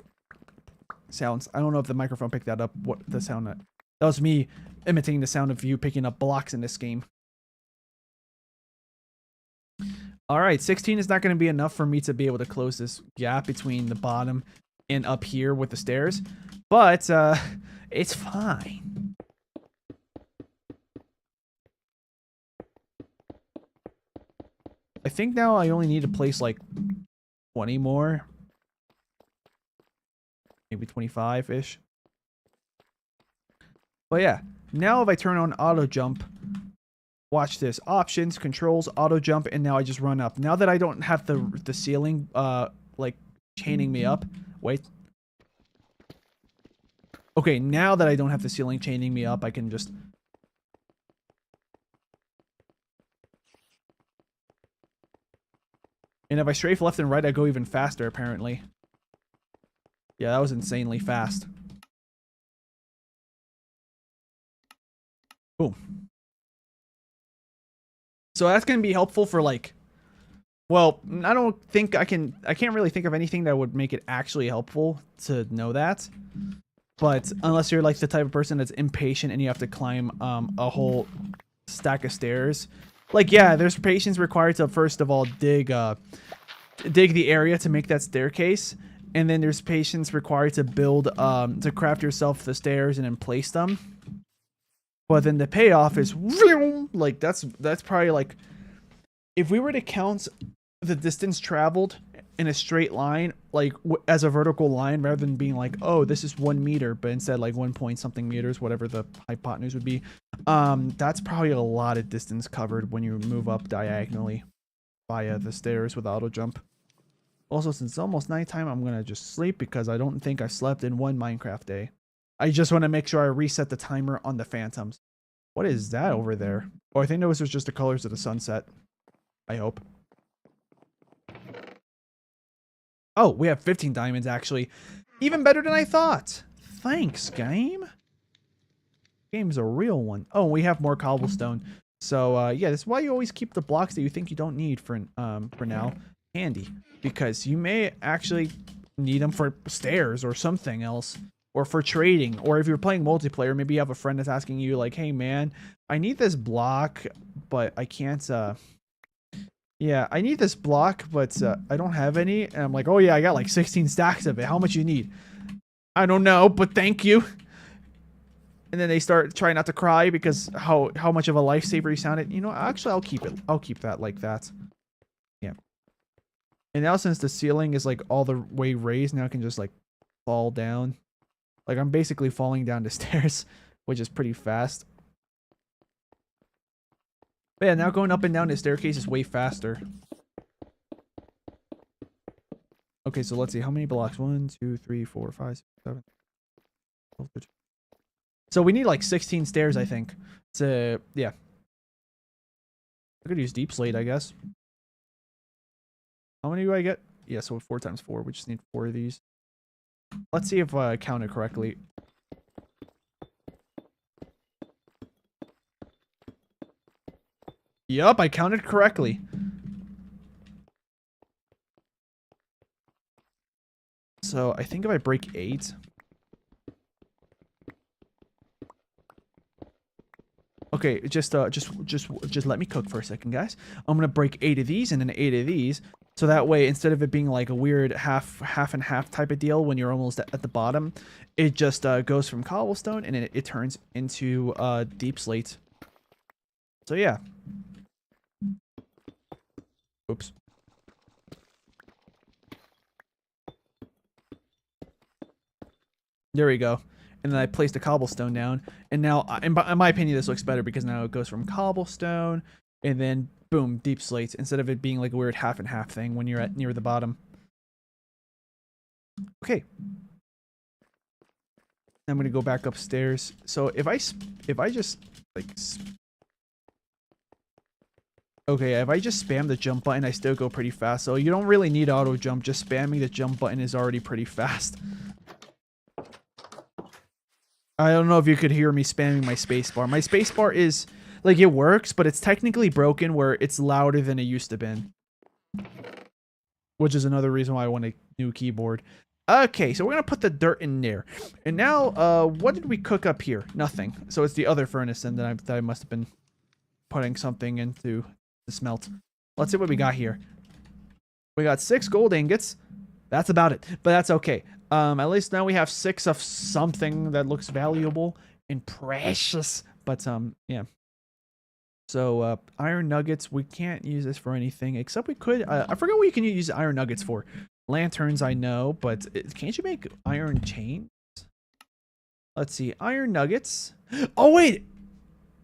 sounds. I don't know if the microphone picked that up. What the sound that was me imitating the sound of you picking up blocks in this game. All right, 16 is not going to be enough for me to be able to close this gap between the bottom and up here with the stairs, but it's fine. I think now I only need to place like 20 more. Maybe 25-ish. But yeah, now if I turn on auto jump, watch this. Options, controls, auto jump, and now I just run up. Now that I don't have the ceiling like chaining me up. Wait. Okay, now that I don't have the ceiling chaining me up, I can just... And if I strafe left and right, I go even faster, apparently. Yeah, that was insanely fast. Boom. So that's going to be helpful for, like... Well, I don't think I can't really think of anything that would make it actually helpful to know that. But unless you're like the type of person that's impatient and you have to climb a whole stack of stairs, like yeah, there's patience required to first of all dig the area to make that staircase, and then there's patience required to build to craft yourself the stairs and then place them. But then the payoff is like that's probably like, if we were to count the distance traveled in a straight line, like as a vertical line, rather than being like, oh, this is 1 meter, but instead like 1 point something meters, whatever the hypotenuse would be, that's probably a lot of distance covered when you move up diagonally via the stairs with auto jump. Also, since it's almost nighttime, I'm gonna just sleep because I don't think I slept in one Minecraft day. I just want to make sure I reset the timer on the phantoms. What is that over there? Oh, I think those are just the colors of the sunset. I hope. Oh, we have 15 diamonds, actually. Even better than I thought. Thanks, game. Game's a real one. Oh, we have more cobblestone. So, yeah, that's why you always keep the blocks that you think you don't need for now handy. Because you may actually need them for stairs or something else. Or for trading. Or if you're playing multiplayer, maybe you have a friend that's asking you, like, hey, man, I need this block, but I can't, yeah, I need this block, but I don't have any. And I'm like, oh yeah, I got like 16 stacks of it. How much you need? I don't know, but thank you. And then they start trying not to cry because how much of a lifesaver you sounded. You know, actually, I'll keep it. I'll keep that like that. Yeah. And now since the ceiling is like all the way raised, now I can just like fall down. Like I'm basically falling down the stairs, which is pretty fast. But yeah, now going up and down the staircase is way faster. Okay, so let's see. How many blocks? 1, 2, 3, 4, 5, 6, 7, 12, 13. So we need like 16 stairs, I think. To, yeah. I could use deep slate, I guess. How many do I get? Yeah, so 4 times 4. We just need 4 of these. Let's see if I counted correctly. Yup, I counted correctly. So I think if I break 8. Okay, just let me cook for a second, guys. I'm gonna break 8 of these and then 8 of these, so that way instead of it being like a weird half and half type of deal when you're almost at the bottom, it just goes from cobblestone and it turns into deep slate. So yeah. Oops. There we go. And then I placed the cobblestone down. And now, in my opinion, this looks better because now it goes from cobblestone and then, boom, deep slate. Instead of it being like a weird half and half thing when you're at near the bottom. Okay. I'm going to go back upstairs. So if I just, like... Okay, if I just spam the jump button, I still go pretty fast. So you don't really need auto jump. Just spamming the jump button is already pretty fast. I don't know if you could hear me spamming my spacebar. My spacebar is, like, it works, but it's technically broken where it's louder than it used to be. Which is another reason why I want a new keyboard. Okay, so we're going to put the dirt in there. And now, what did we cook up here? Nothing. So it's the other furnace then that I must have been putting something into the smelt. Let's see what we got here. We got 6 gold ingots. That's about it, but that's okay. At least now we have 6 of something that looks valuable and precious. But, yeah. So, iron nuggets, we can't use this for anything, except we could, I forgot what you can use iron nuggets for. Lanterns, I know, but can't you make iron chains? Let's see, iron nuggets. Oh, wait!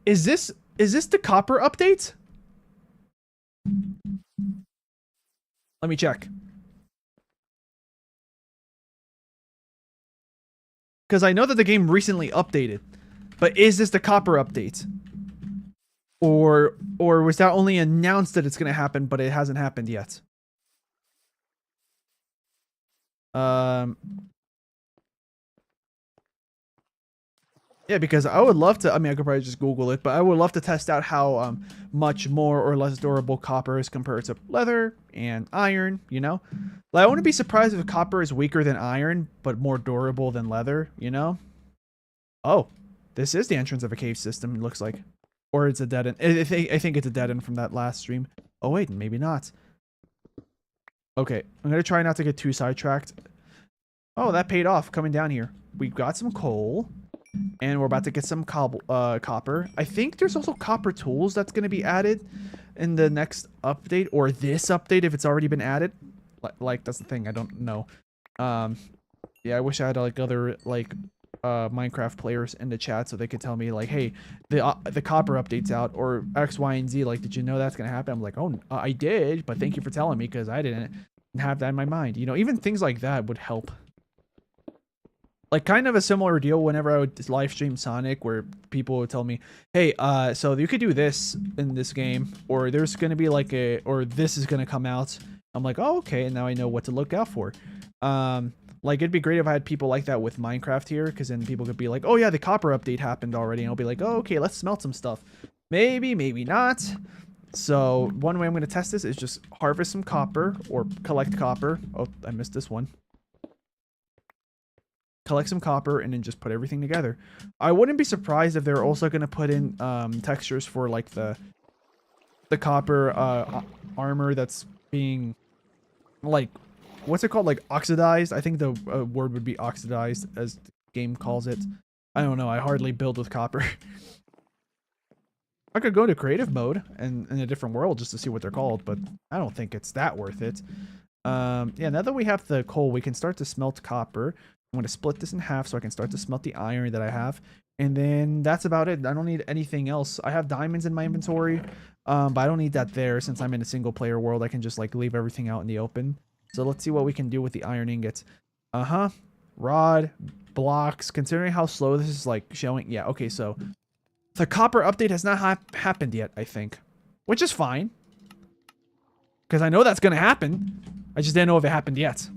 Is this the copper update? Let me check. Because I know that the game recently updated. But is this the copper update? Or was that only announced that it's going to happen, but it hasn't happened yet? Yeah, because I would love to. I mean, I could probably just Google it, but I would love to test out how much more or less durable copper is compared to leather and iron. You know, like I wouldn't be surprised if copper is weaker than iron, but more durable than leather. You know. Oh, this is the entrance of a cave system. It looks like, or it's a dead end. I think it's a dead end from that last stream. Oh wait, maybe not. Okay, I'm gonna try not to get too sidetracked. Oh, that paid off coming down here. We've got some coal. And we're about to get some copper. I think there's also copper tools that's going to be added in the next update. Or this update if it's already been added. Like, that's the thing. I don't know. Yeah, I wish I had, like, other, like, Minecraft players in the chat so they could tell me, like, hey, the copper update's out. Or X, Y, and Z. Like, did you know that's going to happen? I'm like, oh, I did. But thank you for telling me because I didn't have that in my mind. You know, even things like that would help. Like, kind of a similar deal whenever I would live stream Sonic, where people would tell me, hey, so you could do this in this game, or there's going to be like or this is going to come out. I'm like, oh, okay, and now I know what to look out for. Like, it'd be great if I had people like that with Minecraft here, because then people could be like, oh yeah, the copper update happened already, and I'll be like, oh, okay, let's smelt some stuff. Maybe, maybe not. So, one way I'm going to test this is just harvest some copper, or collect copper. Oh, I missed this one. Collect some copper and then just put everything together. I wouldn't be surprised if they're also going to put in textures for like the copper armor that's being like, what's it called, like oxidized. I think the word would be oxidized as the game calls it. I don't know, I hardly build with copper. I could go to creative mode and in a different world just to see what they're called, but I don't think it's that worth it. Yeah, now that we have the coal, we can start to smelt copper. I'm going to split this in half so I can start to smelt the iron that I have. And then that's about it. I don't need anything else. I have diamonds in my inventory, but I don't need that there since I'm in a single player world. I can just like leave everything out in the open. So let's see what we can do with the iron ingots. Rod, blocks. Considering how slow this is like showing. Yeah, okay, so the copper update has not happened yet, I think. Which is fine. Because I know that's going to happen. I just didn't know if it happened yet.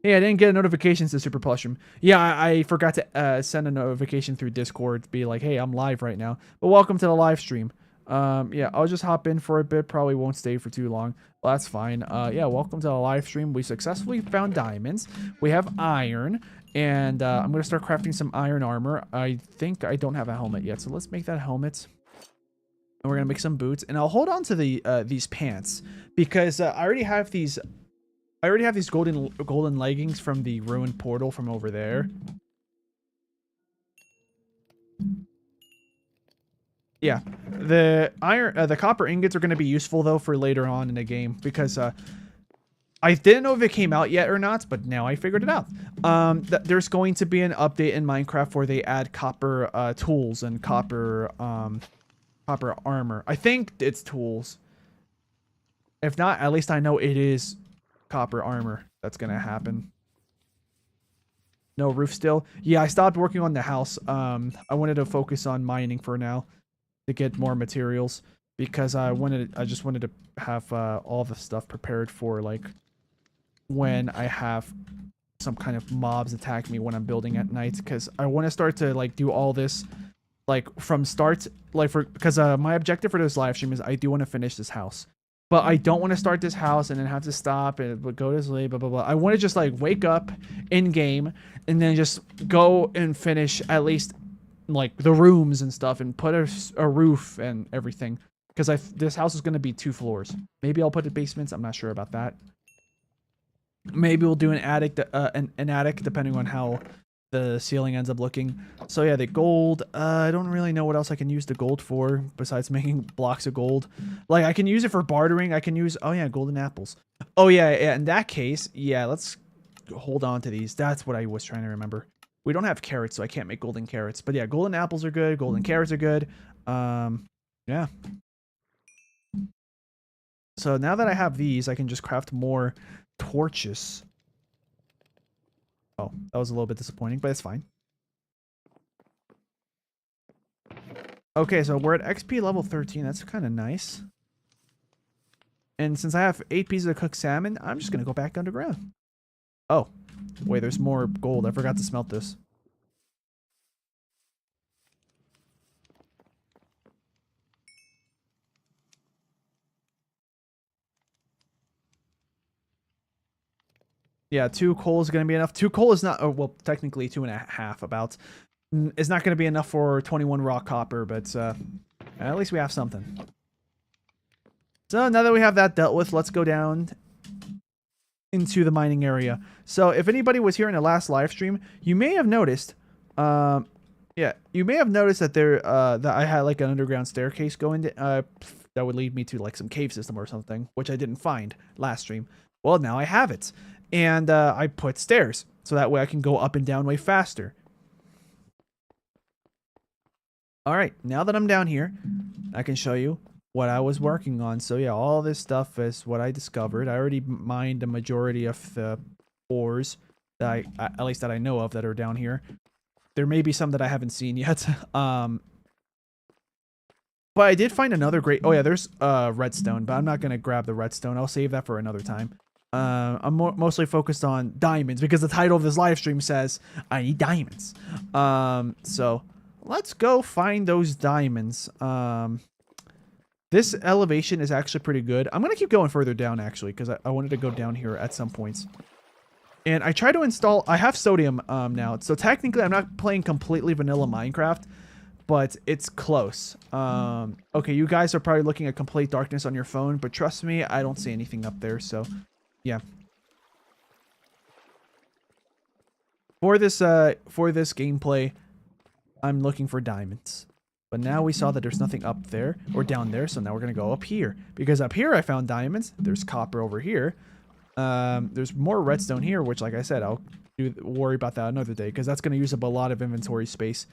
Hey, I didn't get a notification to Super Plushroom. Yeah, I forgot to send a notification through Discord to be like, hey, I'm live right now. But welcome to the live stream. Yeah, I'll just hop in for a bit. Probably won't stay for too long. Well, that's fine. Yeah, welcome to the live stream. We successfully found diamonds. We have iron. And I'm going to start crafting some iron armor. I think I don't have a helmet yet. So let's make that helmet. And we're going to make some boots. And I'll hold on to these pants. Because I already have these... golden leggings from the ruined portal from over there. Yeah, the copper ingots are going to be useful though for later on in the game because I didn't know if it came out yet or not, but now I figured it out. There's going to be an update in Minecraft where they add copper tools and copper armor. I think it's tools. If not, at least I know it is copper armor that's gonna happen. No roof still. Yeah, I stopped working on the house. I wanted to focus on mining for now to get more materials because I just wanted to have all the stuff prepared for like when I have some kind of mobs attack me when I'm building at night, because I want to start to like do all this like from start, like because my objective for this live stream is I do want to finish this house. But I don't want to start this house and then have to stop and go to sleep, blah, blah, blah. I want to just like wake up in game and then just go and finish at least like the rooms and stuff and put a roof and everything. Because this house is going to be 2 floors. Maybe I'll put the basements. I'm not sure about that. Maybe we'll do an attic, an attic depending on how the ceiling ends up looking. So yeah, the gold, I don't really know what else I can use the gold for besides making blocks of gold. Like I can use it for bartering. I can use, oh yeah, golden apples. Oh yeah, in that case, yeah, let's hold on to these. That's what I was trying to remember. We don't have carrots, so I can't make golden carrots. But yeah, golden apples are good. Golden carrots are good. Yeah. So now that I have these, I can just craft more torches. Oh, that was a little bit disappointing, but it's fine. Okay, so we're at XP level 13. That's kind of nice. And since I have 8 pieces of cooked salmon, I'm just going to go back underground. Oh, wait, there's more gold. I forgot to smelt this. Yeah, 2 coal is going to be enough. 2 coal is not, oh, well, technically 2.5 about. It's not going to be enough for 21 raw copper, but at least we have something. So now that we have that dealt with, let's go down into the mining area. So if anybody was here in the last live stream, you may have noticed, yeah, you may have noticed that that I had like an underground staircase going to, that would lead me to like some cave system or something, which I didn't find last stream. Well, now I have it. And I put stairs, so that way I can go up and down way faster. Alright, now that I'm down here, I can show you what I was working on. So yeah, all this stuff is what I discovered. I already mined the majority of the ores that at least that I know of, that are down here. There may be some that I haven't seen yet. But I did find another great... Oh yeah, there's redstone, but I'm not going to grab the redstone. I'll save that for another time. I'm mostly focused on diamonds because the title of this live stream says I need diamonds. So let's go find those diamonds. This elevation is actually pretty good. I'm going to keep going further down actually because I wanted to go down here at some points. And I try to install... I have sodium now. So technically I'm not playing completely vanilla Minecraft, but it's close. Okay, you guys are probably looking at complete darkness on your phone, but trust me, I don't see anything up there, so... Yeah. For this gameplay, I'm looking for diamonds. But now we saw that there's nothing up there or down there, so now we're gonna go up here. Because up here I found diamonds. There's copper over here. There's more redstone here, which, like I said, I'll worry about that another day, because that's gonna use up a lot of inventory space.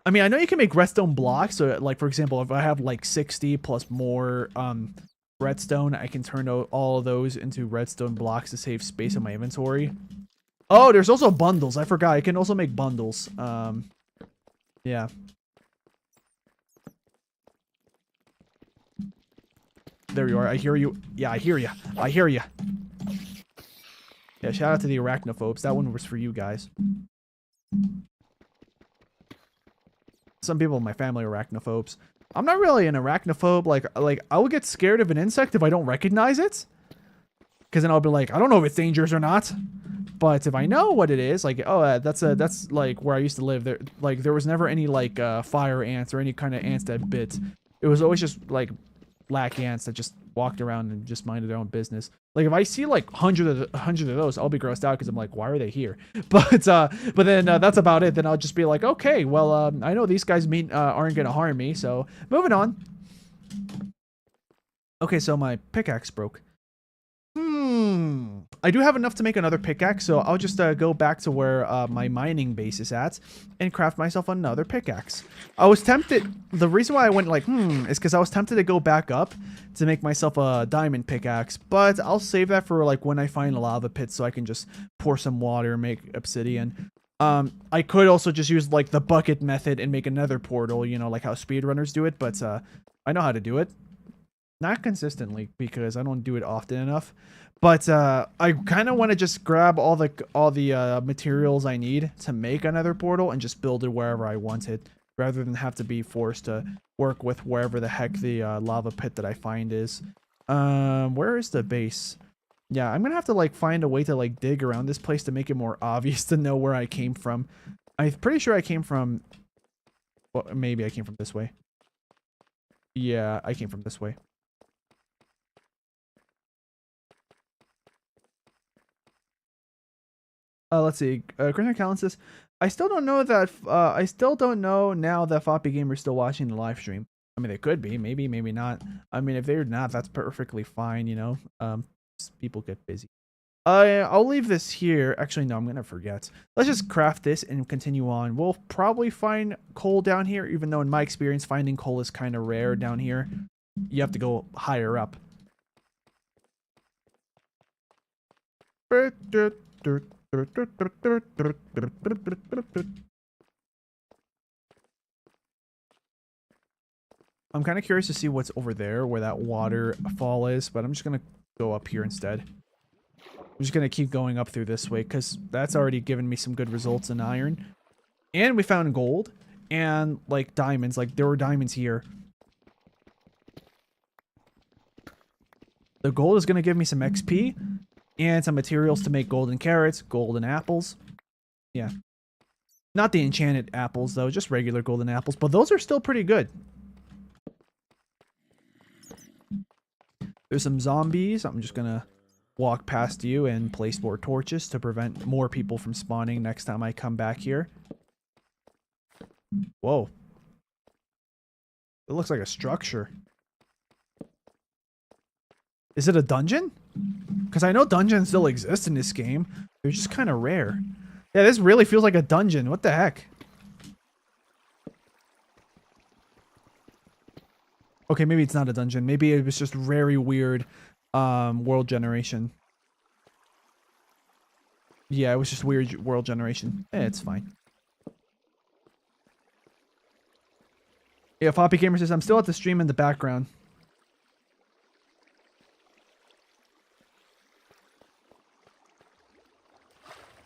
I mean, I know you can make redstone blocks. So, like, for example, if I have like 60 plus more redstone, I can turn all of those into redstone blocks to save space in my inventory. Oh, there's also bundles. I forgot. I can also make bundles. Yeah. There you are. I hear you. Yeah, I hear you. I hear you. Yeah, shout out to the arachnophobes. That one was for you guys. Some people in my family are arachnophobes. I'm not really an arachnophobe. Like I will get scared of an insect if I don't recognize it. Because then I'll be like, I don't know if it's dangerous or not. But if I know what it is, like, oh, that's like where I used to live. There was never any like fire ants or any kind of ants that bit. It was always just like black ants that just walked around and just minded their own business. Like if I see like hundreds of those, I'll be grossed out because I'm like, why are they here? But then that's about it. Then I'll just be like, okay, well, I know these guys aren't gonna harm me. So moving on. Okay, so my pickaxe broke. I do have enough to make another pickaxe, so I'll just go back to where my mining base is at and craft myself another pickaxe. I was tempted. The reason why I went like, is because I was tempted to go back up to make myself a diamond pickaxe, but I'll save that for like when I find a lava pit so I can just pour some water and make obsidian. I could also just use like the bucket method and make another portal, you know, like how speedrunners do it, but I know how to do it. Not consistently because I don't do it often enough. But I kind of want to just grab all the materials I need to make another portal and just build it wherever I want it, rather than have to be forced to work with wherever the heck the lava pit that I find is. Where is the base? Yeah, I'm gonna have to like find a way to like dig around this place to make it more obvious to know where I came from. I'm pretty sure I came from... Well, maybe I came from this way. Yeah, I came from this way. Let's see. Christian Callan says, I still don't know that. I still don't know now that Floppy Gamer's still watching the live stream. I mean, they could be, maybe not. I mean, if they're not, that's perfectly fine. You know, people get busy. I'll leave this here. Actually, no, I'm gonna forget. Let's just craft this and continue on. We'll probably find coal down here, even though in my experience, finding coal is kind of rare down here. You have to go higher up. I'm kind of curious to see what's over there, where that waterfall is, but I'm just going to go up here instead. I'm just going to keep going up through this way, because that's already given me some good results in iron. And we found gold, and, like, diamonds. Like, there were diamonds here. The gold is going to give me some XP. And some materials to make golden carrots, golden apples. Yeah. Not the enchanted apples, though. Just regular golden apples. But those are still pretty good. There's some zombies. I'm just going to walk past you and place more torches to prevent more people from spawning next time I come back here. Whoa. It looks like a structure. Is it a dungeon? Because I know dungeons still exist in this game. They're just kind of rare. Yeah, this really feels like a dungeon. What the heck? Okay, maybe it's not a dungeon. Maybe it was just very weird world generation. Yeah, it was just weird world generation. It's fine. Yeah, Floppy Gamer says, I'm still at the stream in the background.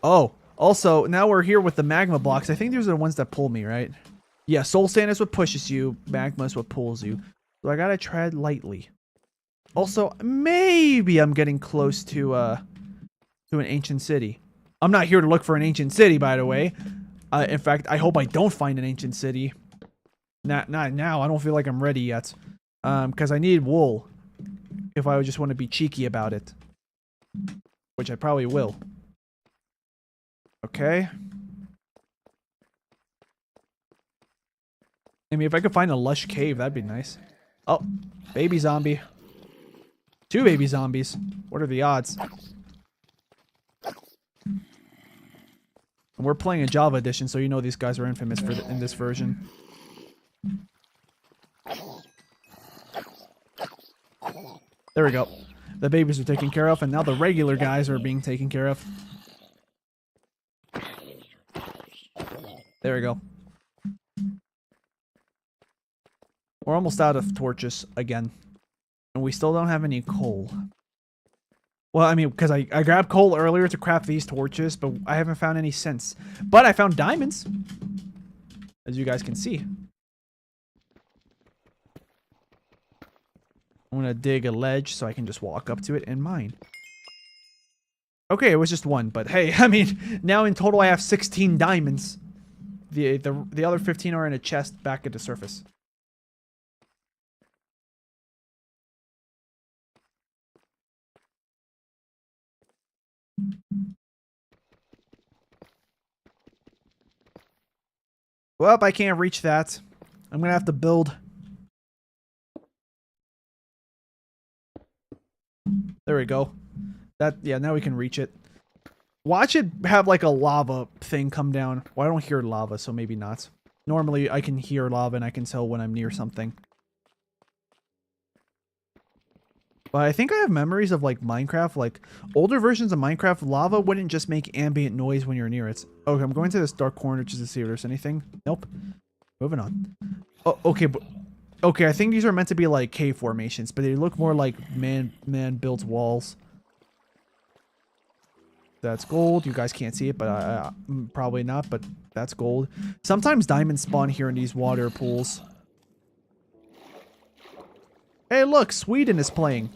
Oh, also, now we're here with the magma blocks. I think these are the ones that pull me, right? Yeah, soul sand is what pushes you. Magma is what pulls you. So I gotta tread lightly. Also, maybe I'm getting close to an ancient city. I'm not here to look for an ancient city, by the way. In fact, I hope I don't find an ancient city. Not now. I don't feel like I'm ready yet. Because I need wool. If I just want to be cheeky about it. Which I probably will. Okay. I mean, if I could find a lush cave, that'd be nice. Oh, baby zombie. 2 baby zombies. What are the odds? And we're playing a Java edition, so you know these guys are infamous for in this version. There we go. The babies are taken care of, and now the regular guys are being taken care of. There we go. We're almost out of torches again. And we still don't have any coal. Well, I mean, because I grabbed coal earlier to craft these torches, but I haven't found any since. But I found diamonds. As you guys can see. I'm going to dig a ledge so I can just walk up to it and mine. Okay, it was just 1, but hey, I mean, now in total I have 16 diamonds. The other 15 are in a chest back at the surface. Well, I can't reach that. I'm gonna have to build. There we go. Yeah, now we can reach it. Watch it have like a lava thing come down. Well, I don't hear lava, so maybe not. Normally, I can hear lava and I can tell when I'm near something. But I think I have memories of like Minecraft, like older versions of Minecraft, lava wouldn't just make ambient noise when you're near it. Okay, I'm going to this dark corner just to see if there's anything. Nope. Moving on. Oh, okay, but okay, I think these are meant to be like cave formations, but they look more like man-built walls. That's gold. You guys can't see it, but probably not, but that's gold. Sometimes diamonds spawn here in these water pools. Hey, look, Sweden is playing.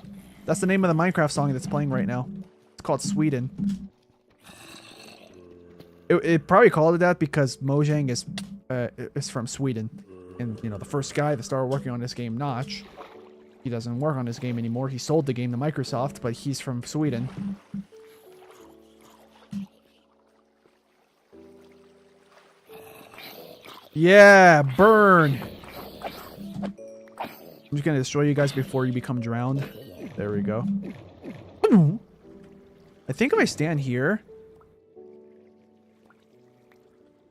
That's the name of the Minecraft song that's playing right now. It's called Sweden. It probably called it that because Mojang is from Sweden. And, you know, the first guy that started working on this game, Notch, he doesn't work on this game anymore. He sold the game to Microsoft, but he's from Sweden. Yeah, burn! I'm just gonna destroy you guys before you become drowned. There we go. I think if I stand here...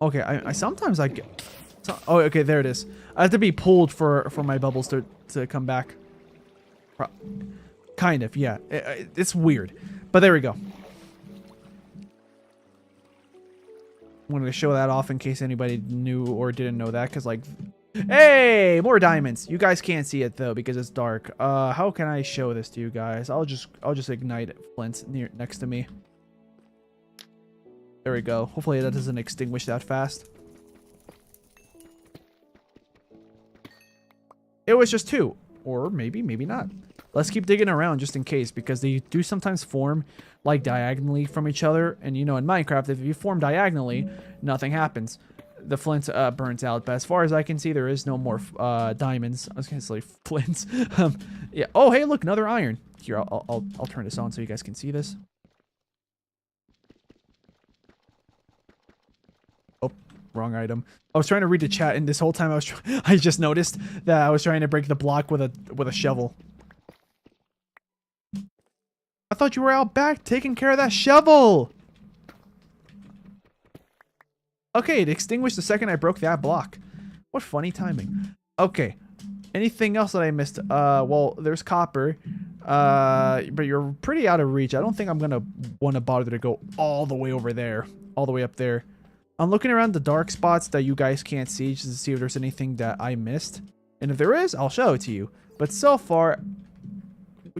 Okay, I sometimes I get... Oh, okay, there it is. I have to be pulled for my bubbles to come back. Kind of, yeah. It's weird. But there we go. I'm going to show that off in case anybody knew or didn't know that, because like... Hey, more diamonds. You guys can't see it though because it's dark. How can I show this to you guys? I'll just ignite Flint next to me. There we go. Hopefully that doesn't extinguish that fast. It was just 2, or maybe not. let's keep digging around just in case, because they do sometimes form like diagonally from each other. And you know, in Minecraft, if you form diagonally, nothing happens. The flint burns out. But as far as I can see, there is no more diamonds. I was gonna say flints. Yeah. Oh, hey, look, another iron. Here, I'll turn this on so you guys can see this. Oh, wrong item. I was trying to read the chat, and this whole time I just noticed that I was trying to break the block with a shovel. I thought you were out back taking care of that shovel. Okay, it extinguished the second I broke that block. What funny timing. Okay. Anything else that I missed? Well, there's copper. But you're pretty out of reach. I don't think I'm gonna want to bother to go all the way over there. All the way up there. I'm looking around the dark spots that you guys can't see just to see if there's anything that I missed. And if there is, I'll show it to you. But so far,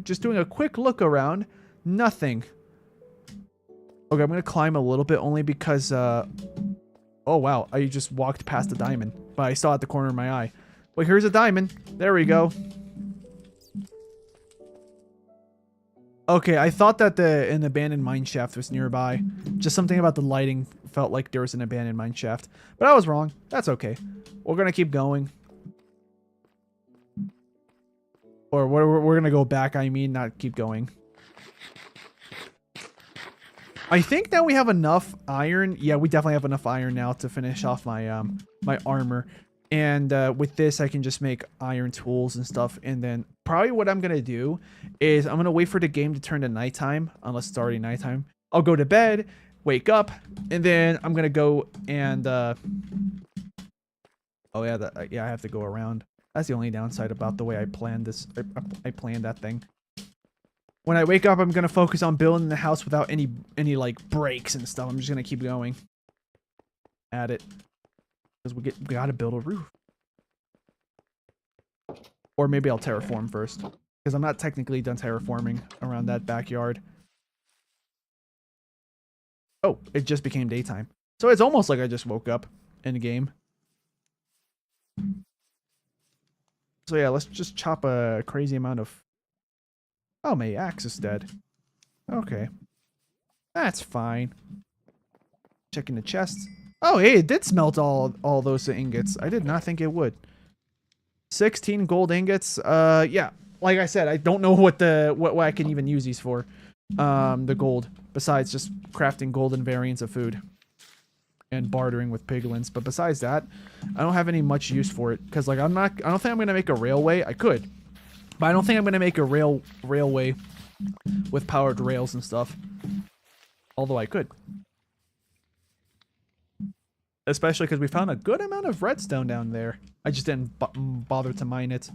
just doing a quick look around, nothing. Okay, I'm gonna climb a little bit only because, oh wow, I just walked past the diamond. But I saw it at the corner of my eye. Wait, here's a diamond. There we go. Okay, I thought that an abandoned mine shaft was nearby. Just something about the lighting felt like there was an abandoned mine shaft. But I was wrong. That's okay. We're gonna keep going. Or we're gonna go back, I mean, not keep going. I think that we have enough iron. Yeah, we definitely have enough iron now to finish off my my armor. And with this, I can just make iron tools and stuff. And then probably what I'm going to do is I'm going to wait for the game to turn to nighttime. Unless it's already nighttime. I'll go to bed, wake up, and then I'm going to go and... oh, yeah, yeah, I have to go around. That's the only downside about the way I planned this. I planned that thing. When I wake up, I'm going to focus on building the house without any like, breaks and stuff. I'm just going to keep going at it. Because we gotta build a roof. Or maybe I'll terraform first. Because I'm not technically done terraforming around that backyard. Oh, it just became daytime. So it's almost like I just woke up in the game. So yeah, let's just chop a crazy amount of... Oh, my axe is dead. Okay. That's fine. Checking the chests. Oh, hey, it did smelt all those ingots. I did not think it would. 16 gold ingots. Yeah, like I said, I don't know what I can even use these for. The gold, besides just crafting golden variants of food and bartering with piglins. But besides that, I don't have any much use for it because, like, I don't think I'm gonna make a railway. I could, but I don't think I'm gonna make a railway with powered rails and stuff. Although I could. Especially because we found a good amount of redstone down there. I just didn't bother to mine it.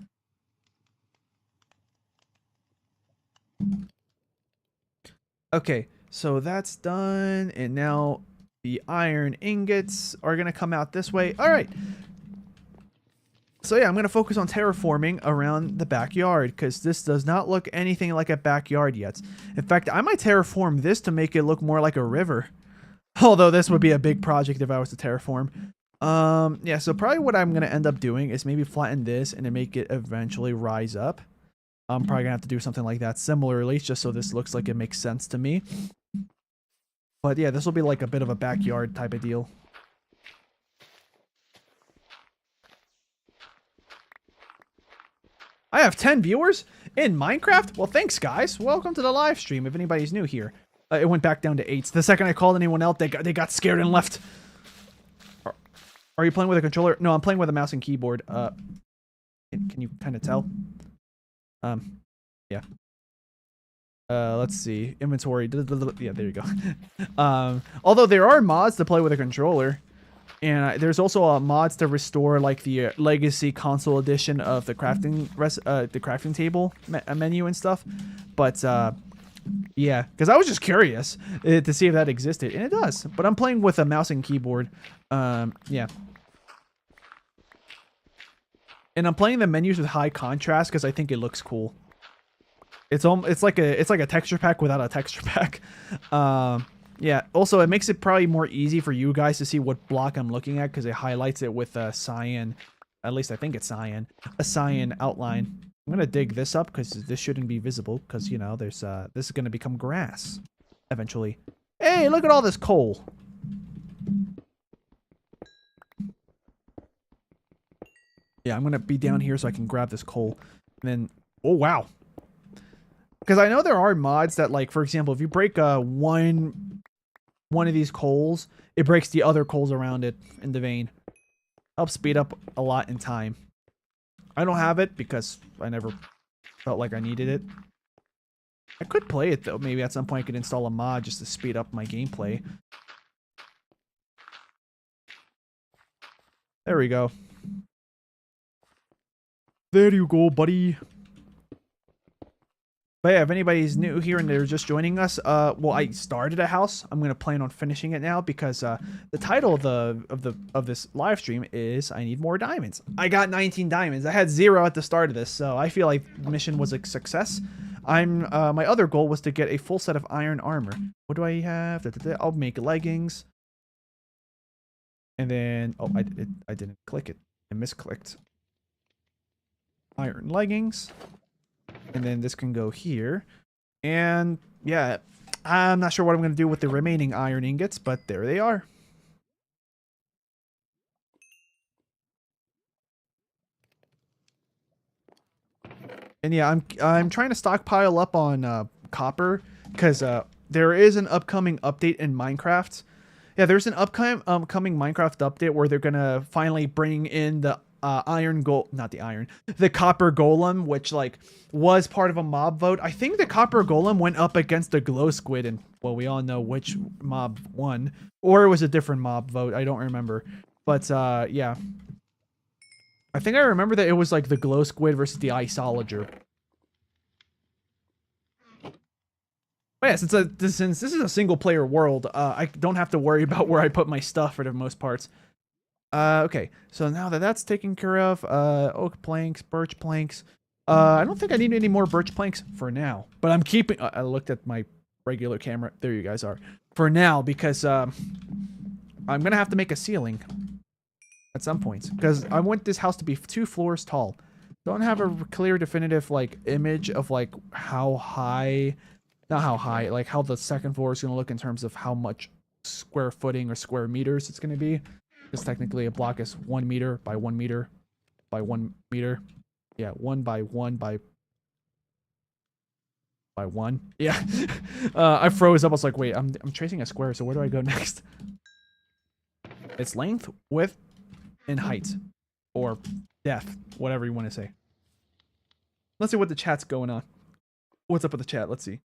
Okay, so that's done. And now the iron ingots are going to come out this way. All right. So yeah, I'm going to focus on terraforming around the backyard because this does not look anything like a backyard yet. In fact, I might terraform this to make it look more like a river. Although this would be a big project if I was to terraform. Yeah, so probably what I'm going to end up doing is maybe flatten this and then make it eventually rise up. I'm probably going to have to do something like that similarly, just so this looks like it makes sense to me. But yeah, this will be like a bit of a backyard type of deal. I have 10 viewers in Minecraft? Well, thanks, guys. Welcome to the live stream if anybody's new here. It went back down to 8. The second I called anyone else, they got scared and left. Are you playing with a controller? No, I'm playing with a mouse and keyboard. Can you kind of tell? Yeah. Let's see. Inventory. Yeah, there you go. Although there are mods to play with a controller. And there's also mods to restore like the legacy console edition of the crafting table menu and stuff. But yeah, because I was just curious to see if that existed, and it does. But I'm playing with a mouse and keyboard. Yeah. And I'm playing the menus with high contrast because I think it looks cool. It's like a texture pack without a texture pack. Yeah. Also, it makes it probably more easy for you guys to see what block I'm looking at because it highlights it with a cyan. At least I think it's cyan. A cyan outline. I'm gonna dig this up because this shouldn't be visible because, you know, there's this is gonna become grass eventually. Hey, look at all this coal. Yeah, I'm gonna be down here so I can grab this coal. And then, oh wow. Because I know there are mods that, like, for example, if you break one of these coals, it breaks the other coals around it in the vein. Helps speed up a lot in time. I don't have it because I never felt like I needed it. I could play it though. Maybe at some point I could install a mod just to speed up my gameplay. There we go. There you go, buddy. But yeah, if anybody's new here and they're just joining us, well, I started a house. I'm gonna plan on finishing it now because the title of this live stream is "I Need More Diamonds." I got 19 diamonds. I had 0 at the start of this, so I feel like the mission was a success. My other goal was to get a full set of iron armor. What do I have? I'll make leggings, and then I didn't click it. I misclicked. Iron leggings. And then this can go here. And yeah, I'm not sure what I'm going to do with the remaining iron ingots, but there they are. And yeah, I'm trying to stockpile up on copper because there is an upcoming update in Minecraft. Yeah, there's an upcoming Minecraft update where they're going to finally bring in the the copper golem, which like was part of a mob vote. I think the copper golem went up against the glow squid, and well, we all know which mob won, or it was a different mob vote. I don't remember, but yeah, I think I remember that it was like the glow squid versus the isolager. But yeah, since this is a single player world, I don't have to worry about where I put my stuff for the most parts. Okay, so now that that's taken care of, oak planks, birch planks. I don't think I need any more birch planks for now, but I'm keeping, I looked at my regular camera. There you guys are. For now, because, I'm gonna have to make a ceiling at some point, because I want this house to be 2 floors tall. Don't have a clear, definitive, like, image of, like, how high, not how high, like, how the second floor is gonna look in terms of how much square footing or square meters it's gonna be. Because technically a block is 1 meter by 1 meter by 1 meter. Yeah, 1 by 1 by 1. Yeah. I froze up. I was like, wait, I'm tracing a square, so where do I go next? It's length, width, and height. Or depth. Whatever you want to say. Let's see what the chat's going on. What's up with the chat? Let's see.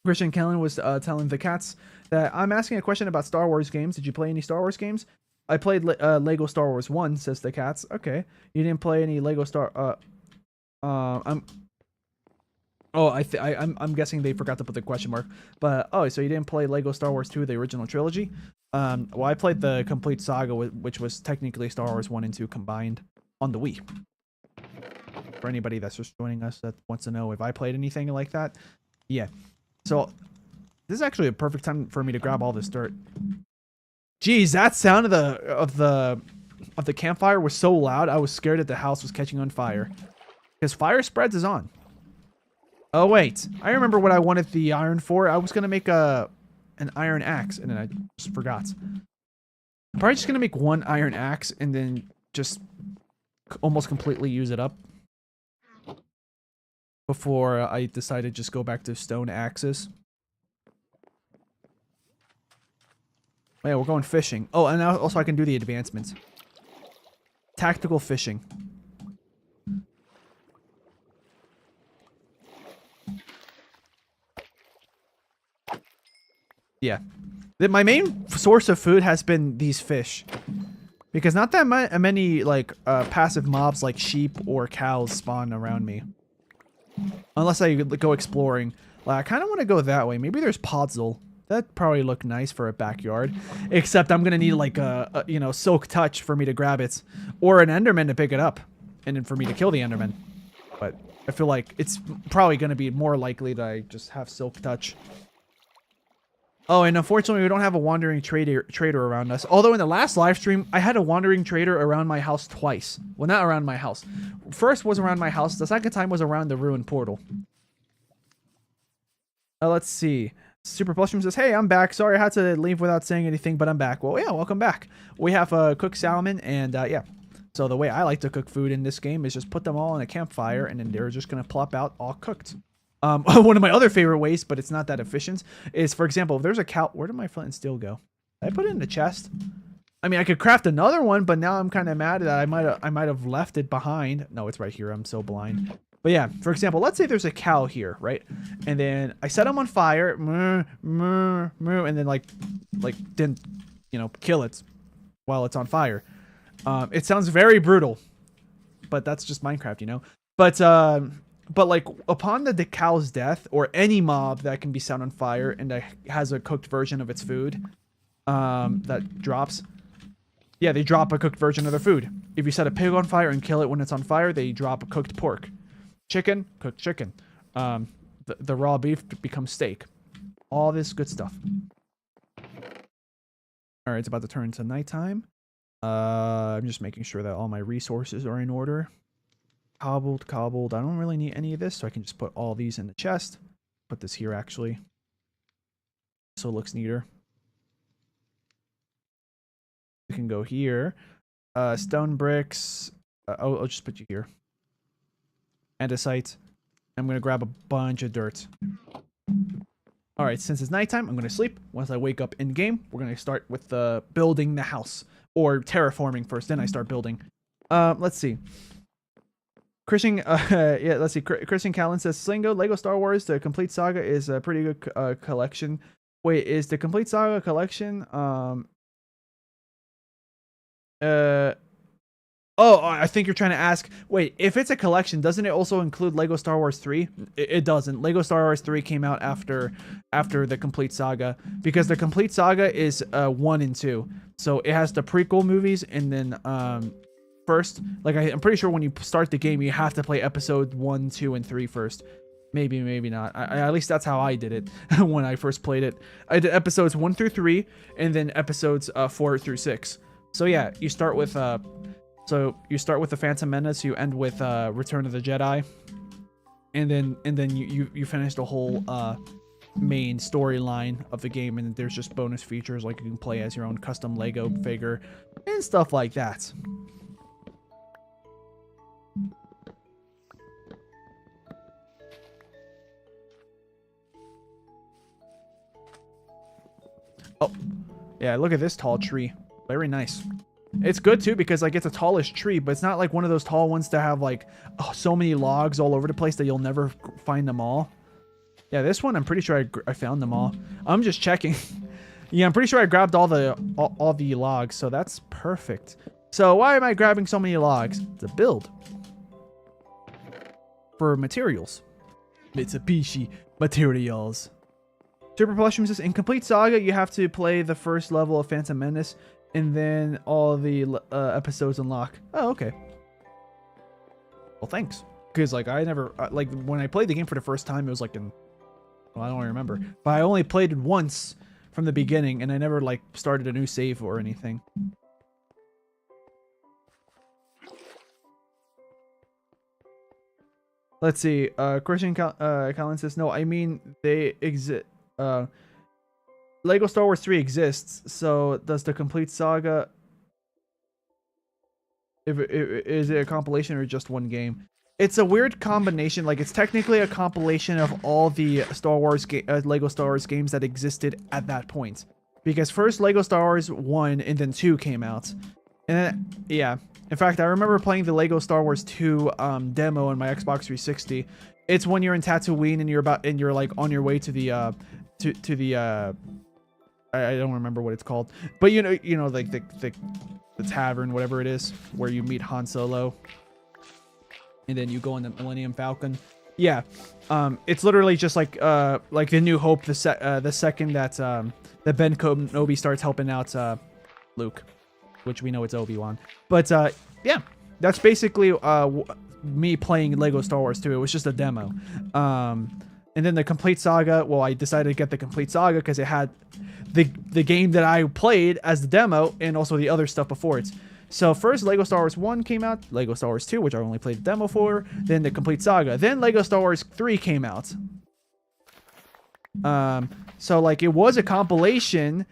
Christian Kellen was telling the cats that I'm asking a question about Star Wars games. Did you play any Star Wars games? I played Lego Star Wars 1, says the cats. Okay. You didn't play any Lego Star... I'm guessing they forgot to put the question mark. But, oh, so you didn't play Lego Star Wars 2, the original trilogy? Well, I played the complete saga, which was technically Star Wars 1 and 2 combined on the Wii. For anybody that's just joining us that wants to know if I played anything like that. Yeah. So, this is actually a perfect time for me to grab all this dirt. Jeez, that sound of the campfire was so loud, I was scared that the house was catching on fire. Because fire spreads is on. Oh wait, I remember what I wanted the iron for. I was gonna make an iron axe, and then I just forgot. I'm probably just gonna make 1 iron axe, and then just almost completely use it up. Before I decided to just go back to stone axes. Oh, yeah, we're going fishing. Oh, and now also I can do the advancements. Tactical fishing. Yeah. My main source of food has been these fish. Because not that many, like, passive mobs like sheep or cows spawn around me. Unless I go exploring. Like, I kind of want to go that way. Maybe there's Podzol. That'd probably look nice for a backyard. Except I'm going to need, like, you know, silk touch for me to grab it. Or an enderman to pick it up. And then for me to kill the enderman. But I feel like it's probably going to be more likely that I just have silk touch. Oh, and unfortunately, we don't have a wandering trader around us. Although in the last live stream, I had a wandering trader around my house twice. Well, not around my house. First was around my house. The second time was around the ruined portal. Let's see. Super Plushroom says, "Hey, I'm back. Sorry I had to leave without saying anything, but I'm back." Well, yeah, welcome back. We have cooked salmon, and yeah. So the way I like to cook food in this game is just put them all on a campfire, and then they're just going to plop out all cooked. One of my other favorite ways, but it's not that efficient, is, for example, if there's a cow... Where did my flint and steel go? Did I put it in the chest? I mean, I could craft another one, but now I'm kind of mad that I might have left it behind. No, it's right here. I'm so blind. But yeah, for example, let's say there's a cow here, right? And then I set them on fire, and then like didn't, you know, kill it while it's on fire. It sounds very brutal, but that's just Minecraft, you know? But like upon the cow's death, or any mob that can be set on fire and that has a cooked version of its food, that drops. Yeah, they drop a cooked version of their food. If you set a pig on fire and kill it when it's on fire, they drop a cooked pork. Chicken, cooked chicken. The raw beef becomes steak. All this good stuff. Alright, it's about to turn to nighttime. I'm just making sure that all my resources are in order. Cobbled. I don't really need any of this, so I can just put all these in the chest. Put this here, actually. So it looks neater. We can go here. Stone bricks. I'll just put you here. Andesite. I'm going to grab a bunch of dirt. Alright, since it's nighttime, I'm going to sleep. Once I wake up in game, we're going to start with building the house. Or terraforming first, then I start building. Let's see. Christian, yeah, let's see. Christian Callan says, Slingo, Lego Star Wars, the Complete Saga is a pretty good collection. Wait, is the Complete Saga collection, oh, I think you're trying to ask, wait, if it's a collection, doesn't it also include Lego Star Wars 3? It doesn't. Lego Star Wars 3 came out after the Complete Saga, because the Complete Saga is 1 and 2. So it has the prequel movies, and then first, like I'm pretty sure when you start the game, you have to play episode 1, 2, and 3 first. Maybe not. At least that's how I did it when I first played it. I did episodes 1 through 3, and then episodes 4 through 6. So yeah, you start with the Phantom Menace, you end with Return of the Jedi, and then you finish the whole main storyline of the game, and there's just bonus features like you can play as your own custom Lego figure and stuff like that. Oh, yeah, look at this tall tree. Very nice. It's good too because like it's a tallish tree, but it's not like one of those tall ones to have like so many logs all over the place that you'll never find them all. Yeah, this one I'm pretty sure I found them all. I'm just checking. Yeah, I'm pretty sure I grabbed all the logs, so that's perfect. So why am I grabbing so many logs? To build. For materials. Mitsubishi materials. Super Plushroom says, in Complete Saga, you have to play the first level of Phantom Menace, and then all the episodes unlock. Oh, okay. Well, thanks. Because, like, I never... like, when I played the game for the first time, it was, like, in... Well, I don't remember. But I only played it once from the beginning, and I never, like, started a new save or anything. Let's see. Christian Collins says, no, I mean, they exist... Lego Star Wars 3 exists, so does the Complete Saga... Is it a compilation or just one game? It's a weird combination. Like, it's technically a compilation of all the Star Wars Lego Star Wars games that existed at that point. Because first Lego Star Wars 1 and then 2 came out. And then, yeah. In fact, I remember playing the Lego Star Wars 2 demo on my Xbox 360. It's when you're in Tatooine and you're like on your way to the I don't remember what it's called, but you know like the tavern, whatever it is, where you meet Han Solo, and then you go in the Millennium Falcon. Yeah, it's literally just like the New Hope, the second that Ben Kenobi starts helping out Luke, which we know it's Obi-Wan. But yeah, that's basically me playing Lego Star Wars 2. It was just a demo. And then the Complete Saga, well, I decided to get the Complete Saga because it had the game that I played as the demo and also the other stuff before it. So first Lego Star Wars 1 came out, Lego Star Wars 2, which I only played the demo for, then the Complete Saga. Then Lego Star Wars 3 came out. So like it was a compilation,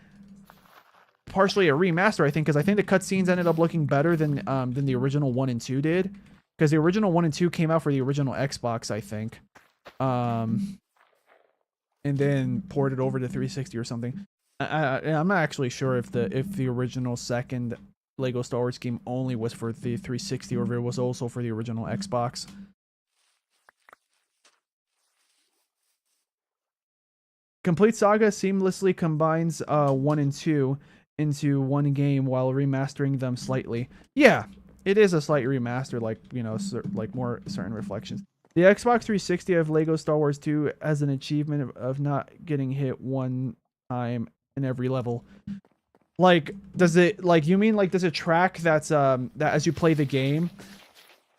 partially a remaster, I think, because I think the cutscenes ended up looking better than the original 1 and 2 did. Because the original 1 and 2 came out for the original Xbox, I think. And then ported over to 360 or something. I'm not actually sure if the original second Lego Star Wars game only was for the 360 or if it was also for the original Xbox. Complete Saga seamlessly combines 1 and 2 into one game while remastering them slightly. Yeah, it is a slight remaster, like, you know, like more certain reflections. The Xbox 360 of Lego Star Wars 2 has an achievement of not getting hit one time in every level. Like, does it, like, you mean like there's a track that's that as you play the game,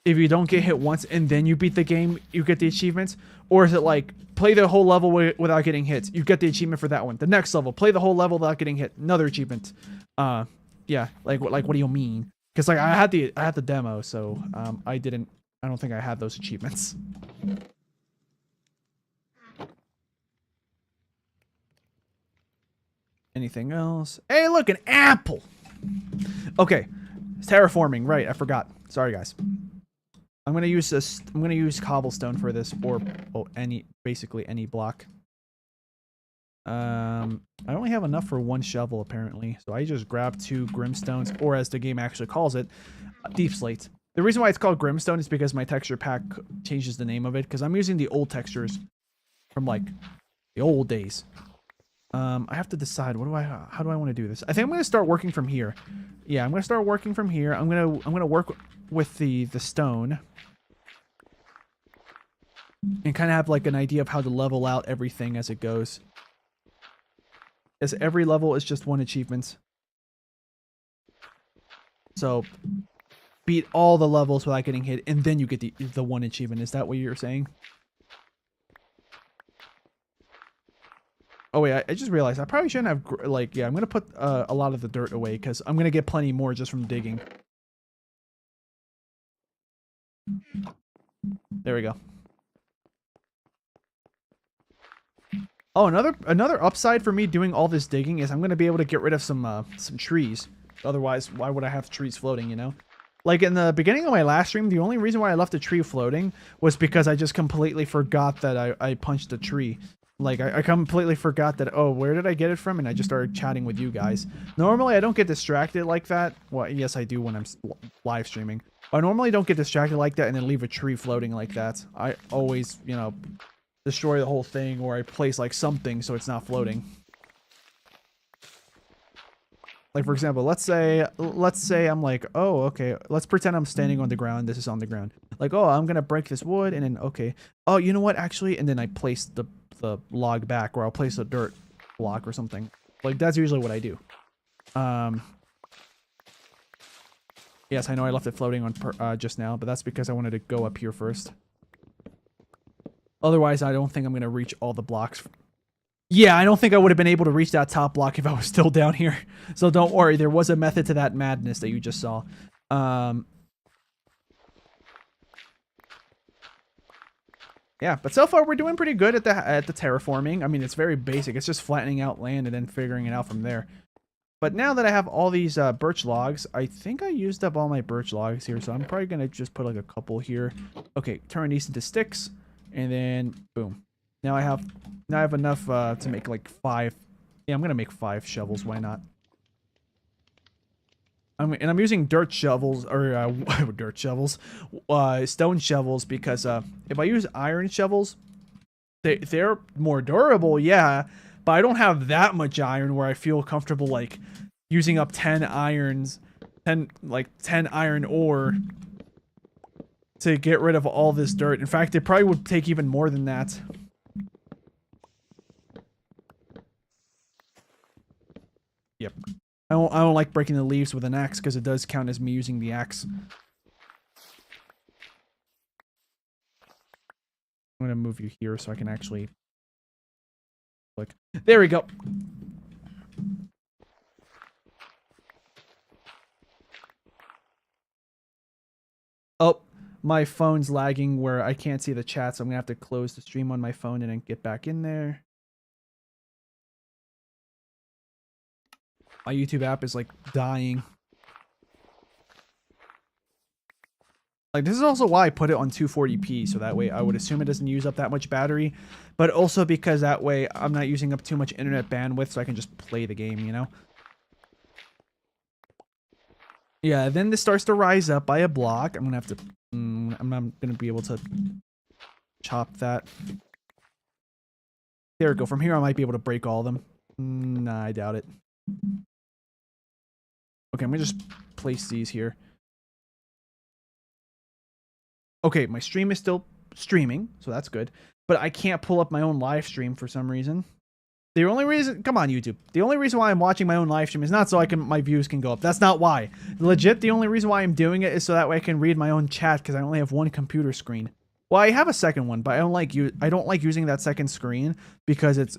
if you don't get hit once and then you beat the game, you get the achievements? Or is it like, play the whole level without getting hit, you get the achievement for that one. The next level, play the whole level without getting hit, another achievement. Yeah, like what do you mean? Because like I had the demo, so I don't think I had those achievements. Anything else? Hey, look, an apple. Okay, terraforming. Right, I forgot. Sorry, guys. I'm gonna use this. I'm gonna use cobblestone for this, or basically any block. I only have enough for one shovel apparently, so I just grabbed 2 grimstones, or as the game actually calls it, deep slate. The reason why it's called Grimstone is because my texture pack changes the name of it, because I'm using the old textures from like the old days. I have to decide how do I want to do this? I think I'm gonna start working from here. Yeah, I'm gonna start working from here. I'm gonna work with the stone and kind of have like an idea of how to level out everything as it goes. As every level is just 1 achievement. So beat all the levels without getting hit, and then you get the 1 achievement. Is that what you're saying? Oh wait, I just realized I probably shouldn't have, like, yeah, I'm gonna put a lot of the dirt away because I'm gonna get plenty more just from digging. There we go. Oh, another upside for me doing all this digging is I'm gonna be able to get rid of some trees. Otherwise, why would I have trees floating, you know? Like in the beginning of my last stream, the only reason why I left a tree floating was because I just completely forgot that I punched a tree. Like, I completely forgot that, oh, where did I get it from? And I just started chatting with you guys. Normally, I don't get distracted like that. Well, yes, I do when I'm live streaming. I normally don't get distracted like that and then leave a tree floating like that. I always, you know, destroy the whole thing, or I place, like, something so it's not floating. Like, for example, let's say I'm like, oh, okay, let's pretend I'm standing on the ground. This is on the ground. Like, oh, I'm going to break this wood, and then, okay. Oh, you know what, actually? And then I place the log back, or I'll place a dirt block or something. Like, that's usually what I do. Yes, I know I left it floating on just now, but that's because I wanted to go up here first. Otherwise, I don't think I'm going to reach all the blocks. Yeah, I don't think I would have been able to reach that top block if I was still down here. So don't worry, there was a method to that madness that you just saw. Yeah, but so far we're doing pretty good at the terraforming. I mean, it's very basic. It's just flattening out land and then figuring it out from there. But now that I have all these birch logs, I think I used up all my birch logs here, so I'm probably going to just put like a couple here. Okay, turn these into sticks, and then boom. Now I have enough to make like 5. Yeah, I'm going to make 5 shovels. Why not? And I'm using dirt shovels, or dirt shovels, stone shovels, because if I use iron shovels, they're more durable, yeah, but I don't have that much iron where I feel comfortable like using up 10 irons, 10 iron ore to get rid of all this dirt. In fact, it probably would take even more than that. Yep. I don't like breaking the leaves with an axe because it does count as me using the axe. I'm gonna move you here so I can actually click. There we go. Oh, my phone's lagging where I can't see the chat, so I'm gonna have to close the stream on my phone and then get back in there. My YouTube app is like dying. Like, this is also why I put it on 240p, so that way I would assume it doesn't use up that much battery, but also because that way I'm not using up too much internet bandwidth, so I can just play the game, you know? Yeah, then this starts to rise up by a block. I'm gonna have to... I'm not gonna be able to chop that. There we go. From here I might be able to break all of them. Nah, I doubt it. Okay, I'm gonna just place these here. Okay, my stream is still streaming, so that's good. But I can't pull up my own live stream for some reason. The only reason, come on YouTube, the only reason why I'm watching my own live stream is not so my views can go up. That's not why. Legit, the only reason why I'm doing it is so that way I can read my own chat because I only have one computer screen. Well, I have a second one, but I don't like using that second screen because it's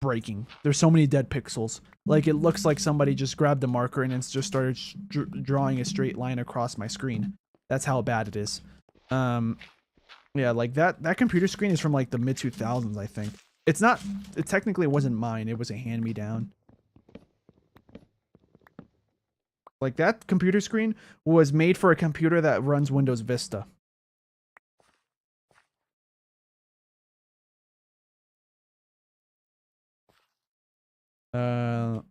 breaking. There's so many dead pixels. Like, it looks like somebody just grabbed a marker and it's just started drawing a straight line across my screen. That's how bad it is. Yeah, like that computer screen is from like the mid 2000s, I think. It's not, it technically wasn't mine. It was a hand-me-down. Like, that computer screen was made for a computer that runs Windows Vista. Yeah,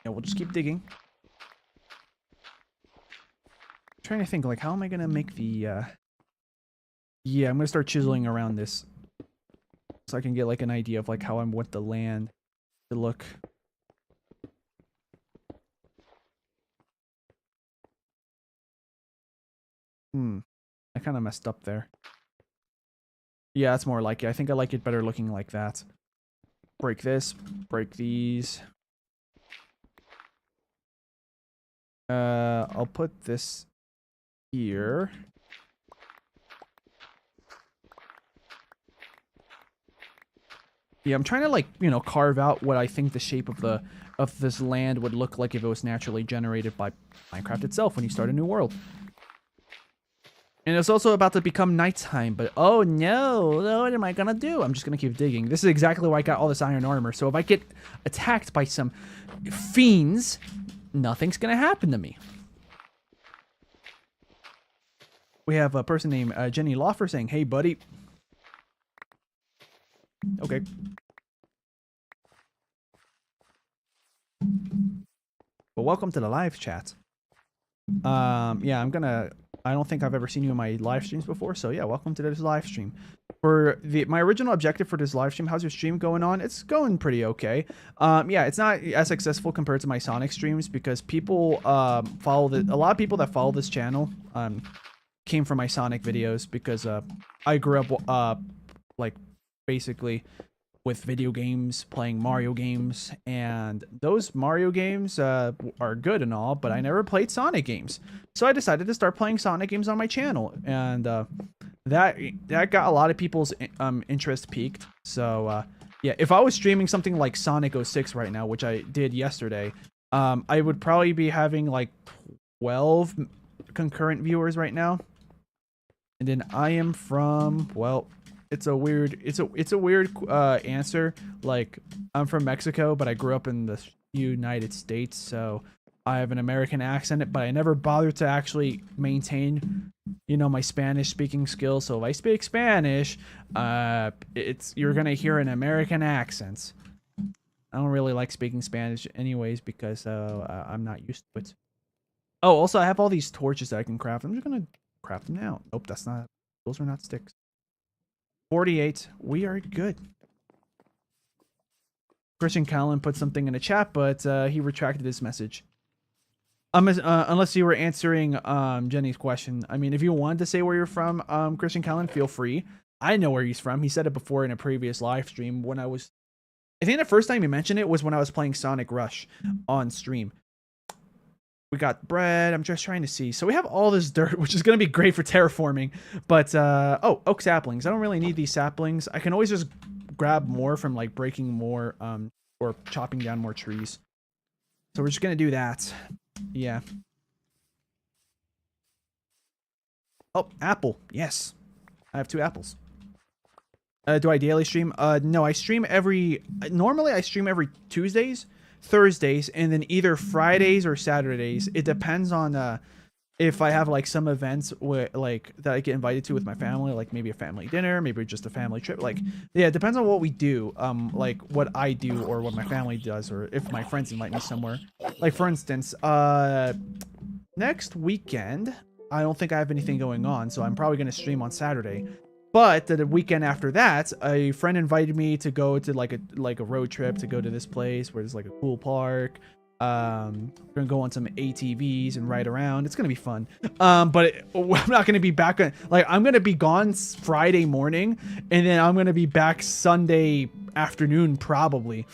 we'll just keep digging. I'm trying to think, like, how am I gonna make the, yeah, I'm gonna start chiseling around this. So I can get, like, an idea of, like, how I want the land to look. I kind of messed up there. Yeah, that's more like it. I think I like it better looking like that. Break this. Break these. I'll put this here. Yeah, I'm trying to, like, you know, carve out what I think the shape of this land would look like if it was naturally generated by Minecraft itself when you start a new world. And it's also about to become nighttime, but oh no, what am I gonna do? I'm just gonna keep digging. This is exactly why I got all this iron armor, so if I get attacked by some fiends, nothing's gonna happen to me. We have a person named Jenny Loffer saying, hey buddy. Okay. Well, welcome to the live chat. Yeah, I don't think I've ever seen you in my live streams before, so yeah, welcome to this live stream. For my original objective for this live stream, how's your stream going on? It's going pretty okay. Yeah, it's not as successful compared to my Sonic streams because people a lot of people that follow this channel came from my Sonic videos because I grew up like basically with video games, playing Mario games, and those Mario games are good and all, but I never played Sonic games. So I decided to start playing Sonic games on my channel, and that got a lot of people's interest peaked. So yeah, if I was streaming something like Sonic 06 right now, which I did yesterday, I would probably be having like 12 concurrent viewers right now. And then I am from, well, it's a weird answer. Like, I'm from Mexico, but I grew up in the United States, so I have an American accent, but I never bothered to actually maintain, you know, my Spanish speaking skills. So if I speak Spanish, you're gonna hear an American accent. I don't really like speaking Spanish anyways because I'm not used to it. Oh, also I have all these torches that I can craft. I'm just gonna craft them now. Nope, those are not sticks. 48. We are good. Christian Callan put something in the chat, but he retracted his message. Unless you were answering Jenny's question. I mean, if you wanted to say where you're from, Christian Callan, feel free. I know where he's from. He said it before in a previous live stream when I think the first time he mentioned it was when I was playing Sonic Rush on stream. We got bread. I'm just trying to see. So we have all this dirt, which is going to be great for terraforming. But, oh, oak saplings. I don't really need these saplings. I can always just grab more from, like, breaking more, or chopping down more trees. So we're just going to do that. Yeah. Oh, apple. Yes. I have 2 apples. Do I daily stream? No, I stream normally I stream every Tuesdays, Thursdays, and then either Fridays or Saturdays. It depends on, if I have like some events like that I get invited to with my family, like maybe a family dinner, maybe just a family trip. Like, yeah, it depends on what we do. Like what I do or what my family does, or if my friends invite me somewhere. Like for instance, next weekend, I don't think I have anything going on, so I'm probably gonna stream on Saturday. But the weekend after that, a friend invited me to go to like a road trip to go to this place where there's like a cool park. We're gonna go on some ATVs and ride around. It's gonna be fun. But I'm not gonna be back on, like, I'm gonna be gone Friday morning, and then I'm gonna be back Sunday afternoon probably.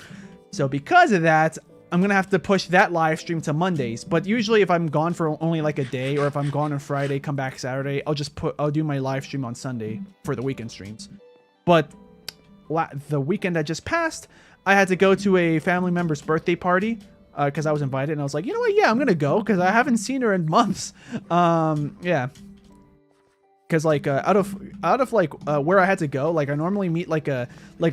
So because of that, I'm gonna have to push that live stream to Mondays. But usually if I'm gone for only like a day, or if I'm gone on Friday, come back Saturday, I'll do my live stream on Sunday for the weekend streams. But the weekend that just passed, I had to go to a family member's birthday party because I was invited, and I was like, you know what, yeah, I'm gonna go because I haven't seen her in months. Yeah. Because like out of like where I had to go, like I normally meet like a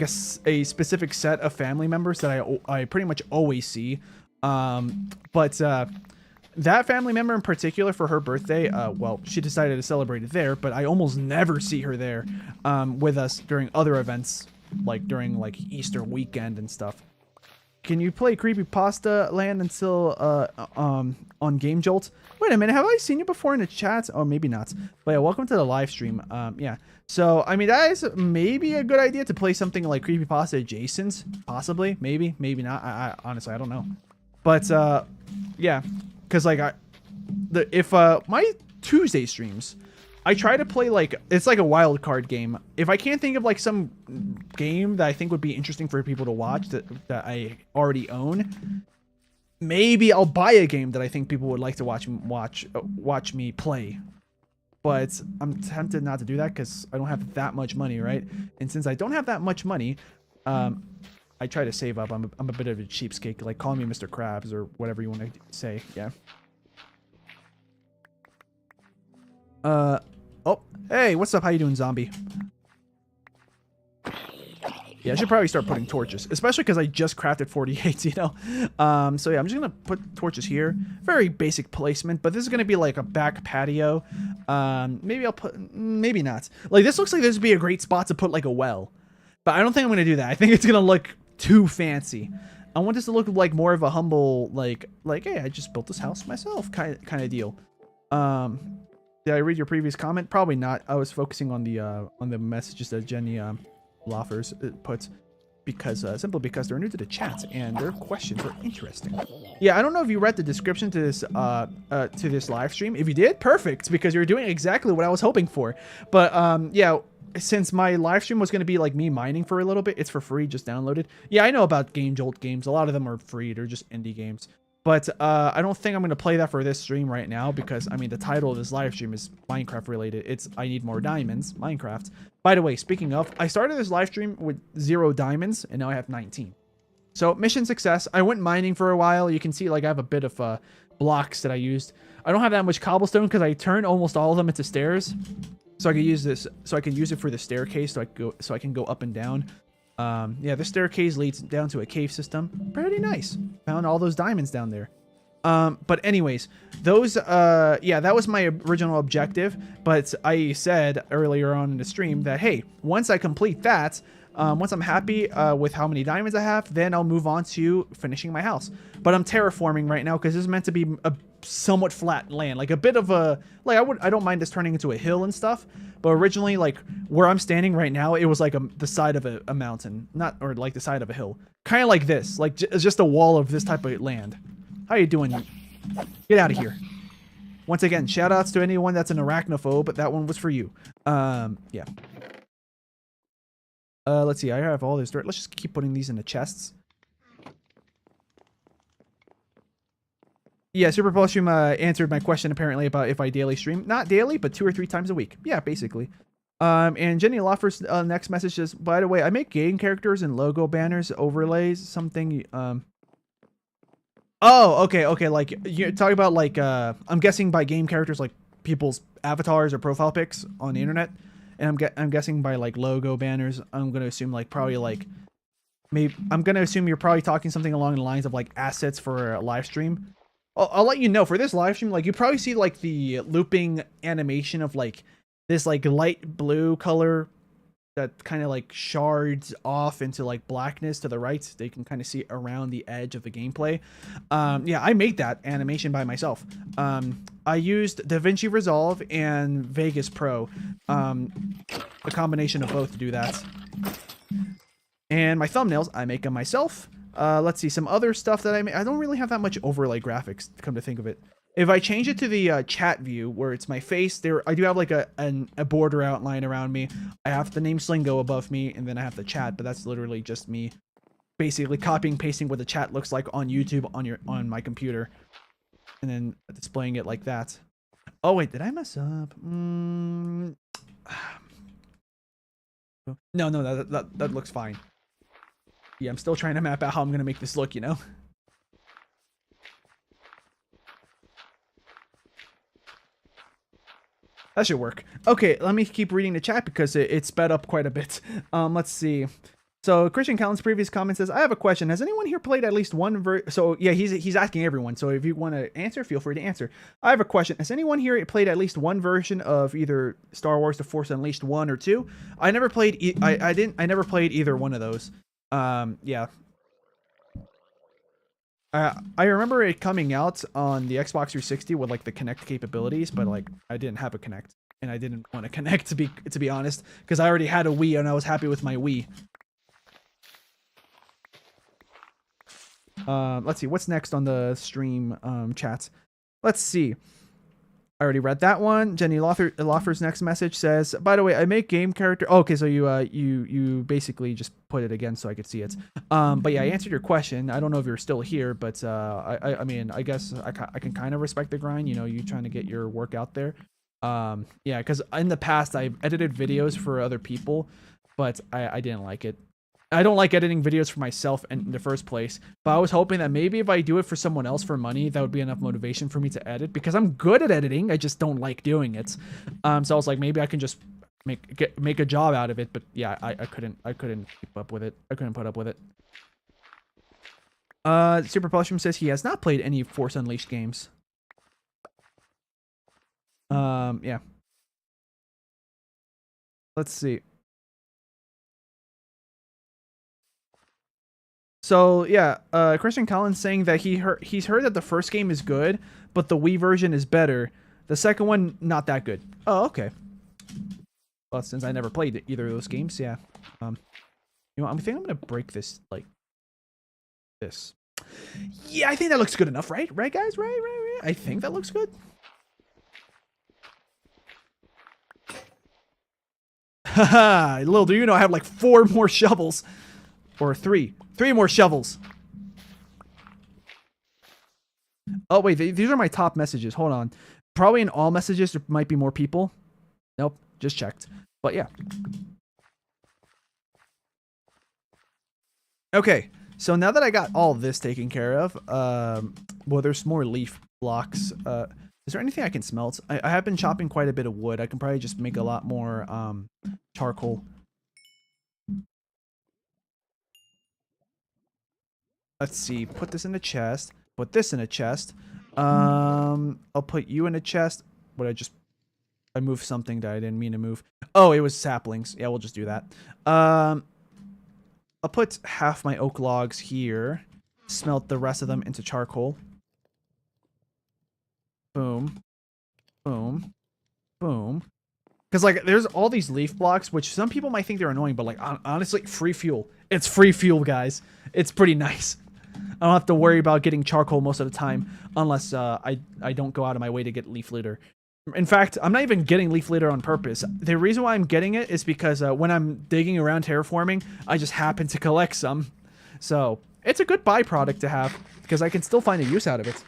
specific set of family members that I pretty much always see, but that family member in particular, for her birthday, well, she decided to celebrate it there, but I almost never see her there with us during other events, like during like Easter weekend and stuff. Can you play Creepypasta Land until on Game Jolt? Wait a minute, have I seen you before in the chat? Oh, maybe not. But yeah, welcome to the live stream. Yeah. So, I mean, that is maybe a good idea to play something like Creepypasta adjacent. Possibly. Maybe. Maybe not. I honestly, I don't know. But, yeah. Because, like, my Tuesday streams, I try to play, like, it's like a wild card game. If I can't think of, like, some game that I think would be interesting for people to watch that I already own, maybe I'll buy a game that I think people would like to watch me play. But I'm tempted not to do that because I don't have that much money, right? And since I don't have that much money, I try to save up. I'm a bit of a cheapskate. Like, call me Mr. Krabs or whatever you want to say. Yeah. Oh, hey, what's up? How you doing, zombie? Yeah, I should probably start putting torches, especially because I just crafted 48, you know? So yeah, I'm just gonna put torches here. Very basic placement, but this is gonna be like a back patio. Maybe I'll put, maybe not. Like, this looks like this would be a great spot to put like a well, but I don't think I'm gonna do that. I think it's gonna look too fancy. I want this to look like more of a humble, like, hey, I just built this house myself kind of deal. Did I read your previous comment? Probably not. I was focusing on the messages that Jenny Loffers puts, because simply because they're new to the chat and their questions are interesting. Yeah, I don't know if you read the description to this live stream. If you did, perfect, because you're doing exactly what I was hoping for. But yeah, since my live stream was going to be like me mining for a little bit, it's for free, just downloaded. Yeah, I know about Game Jolt games. A lot of them are free. They're just indie games. But I don't think I'm going to play that for this stream right now because, I mean, the title of this live stream is Minecraft related. It's I Need More Diamonds, Minecraft. By the way, speaking of, I started this live stream with 0 diamonds, and now I have 19. So, mission success. I went mining for a while. You can see, like, I have a bit of blocks that I used. I don't have that much cobblestone because I turned almost all of them into stairs. So I could use this, so I can use it for the staircase, so I can go up and down. Yeah, the staircase leads down to a cave system. Pretty nice. Found all those diamonds down there. But anyways, those, yeah, that was my original objective. But I said earlier on in the stream that, hey, once I complete that, once I'm happy with how many diamonds I have, then I'll move on to finishing my house. But I'm terraforming right now because this is meant to be a somewhat flat land, like a bit of a, like I don't mind this turning into a hill and stuff. But originally, like where I'm standing right now, it was like the side of a mountain, not, or like the side of a hill, kind of like this, like just a wall of this type of land. How you doing? Get out of here. Once again, shout outs to anyone that's an arachnophobe, but that one was for you. Yeah. Let's see, I have all this dirt. Let's just keep putting these in the chests. Yeah, Super Polystream answered my question apparently about if I daily stream. Not daily, but 2 or 3 times a week. Yeah, basically. And Jenny Loffer's next message is, by the way, I make game characters and logo banners, overlays, something. Oh, okay, okay. Like you're talking about like I'm guessing by game characters like people's avatars or profile pics on the internet, and I'm guessing by like logo banners. I'm gonna assume like probably like maybe I'm gonna assume you're probably talking something along the lines of like assets for a live stream. I'll let you know for this live stream, like you probably see like the looping animation of like this like light blue color that kind of like shards off into like blackness to the right. They can kind of see around the edge of the gameplay. Yeah, I made that animation by myself. I used DaVinci Resolve and Vegas Pro, a combination of both to do that. And my thumbnails, I make them myself. Let's see, some other stuff that I make. I don't really have that much overlay graphics, come to think of it. If I change it to the chat view, where it's my face, there I do have like a border outline around me. I have the name Slingo above me, and then I have the chat, but that's literally just me basically copying, pasting what the chat looks like on YouTube on my computer, and then displaying it like that. Oh wait, did I mess up? No, that looks fine. Yeah, I'm still trying to map out how I'm gonna make this look, you know? That should work. Okay, let me keep reading the chat because it sped up quite a bit. Let's see. So Christian Callen's previous comment says, I have a question. Has anyone here played at least one So yeah, he's asking everyone. So if you want to answer, feel free to answer. I have a question. Has anyone here played at least one version of either Star Wars The Force Unleashed 1 or 2? I never played I never played either one of those. Yeah. I remember it coming out on the Xbox 360 with like the Kinect capabilities, but like I didn't have a Kinect, and I didn't want to connect to be honest, because I already had a Wii and I was happy with my Wii. Let's see what's next on the stream chats. Let's see. I already read that one. Jenny Loffer's next message says, by the way, I make game character. Oh, okay, so you basically just put it again so I could see it. But yeah, I answered your question. I don't know if you're still here, but I mean, I guess I can kind of respect the grind. You know, you trying to get your work out there. Yeah, because in the past I've edited videos for other people, but I didn't like it. I don't like editing videos for myself in the first place, but I was hoping that maybe if I do it for someone else for money, that would be enough motivation for me to edit, because I'm good at editing. I just don't like doing it. So I was like, maybe I can just make a job out of it. But yeah, I couldn't keep up with it. I couldn't put up with it. Super Polystream says he has not played any Force Unleashed games. Yeah. Let's see. So yeah, Christian Collins saying that he's heard that the first game is good, but the Wii version is better. The second one, not that good. Oh, okay. Well, since I never played either of those games, yeah. You know, I think I'm gonna break this like this. Yeah, I think that looks good enough, right? Right, guys? Right. I think that looks good. Haha, little do you know, I have like 4 more shovels. Or 3 more shovels. Oh wait, these are my top messages. Hold on. Probably in all messages there might be more people. Nope, just checked. But yeah. Okay, so now that I got all this taken care of, well, there's more leaf blocks. Is there anything I can smelt? I have been chopping quite a bit of wood. I can probably just make a lot more charcoal. Let's see. Put this in a chest. Put this in a chest. I'll put you in a chest. But I moved something that I didn't mean to move. Oh, it was saplings. Yeah, we'll just do that. I'll put half my oak logs here. Smelt the rest of them into charcoal. Boom. Boom. Boom. Because, like, there's all these leaf blocks, which some people might think they're annoying, but, like, honestly, free fuel. It's free fuel, guys. It's pretty nice. I don't have to worry about getting charcoal most of the time, unless I don't go out of my way to get leaf litter. In fact, I'm not even getting leaf litter on purpose. The reason why I'm getting it is because when I'm digging around terraforming, I just happen to collect some. So, it's a good byproduct to have, because I can still find a use out of it.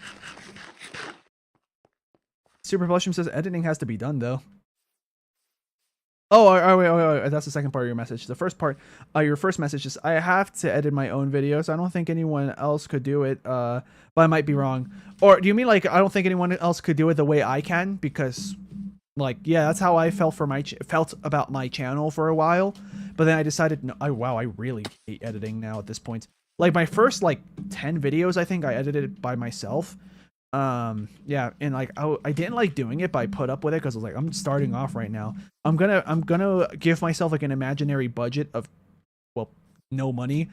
Super Blushroom says editing has to be done though. Oh, wait, that's the second part of your message. The first part, your first message is, I have to edit my own videos. I don't think anyone else could do it, but I might be wrong. Or do you mean like, I don't think anyone else could do it the way I can? Because, like, yeah, that's how I felt felt about my channel for a while. But then I decided, no, wow, I really hate editing now at this point. Like, my first, like, 10 videos, I think I edited it by myself. Yeah, and like I didn't like doing it, but I put up with it because I was like, I'm starting off right now. I'm gonna give myself like an imaginary budget of, well, no money.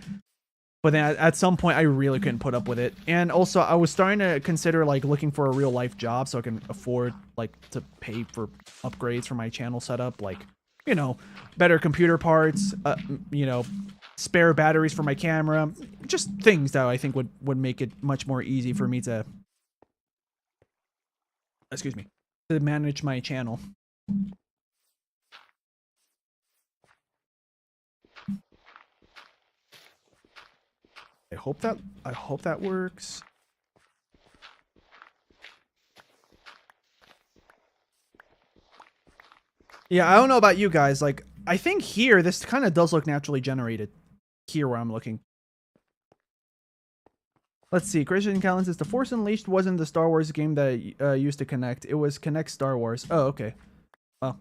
But then at some point I really couldn't put up with it. And also I was starting to consider like looking for a real life job so I can afford like to pay for upgrades for my channel setup, like, you know, better computer parts, you know, spare batteries for my camera, just things that I think would make it much more easy for me to, excuse me, to manage my channel. I hope that works. Yeah, I don't know about you guys. Like, I think here this kind of does look naturally generated. Here where I'm looking. Let's see. Christian Callan says The Force Unleashed wasn't the Star Wars game that used to Connect. It was Connect Star Wars. Oh, okay. Well,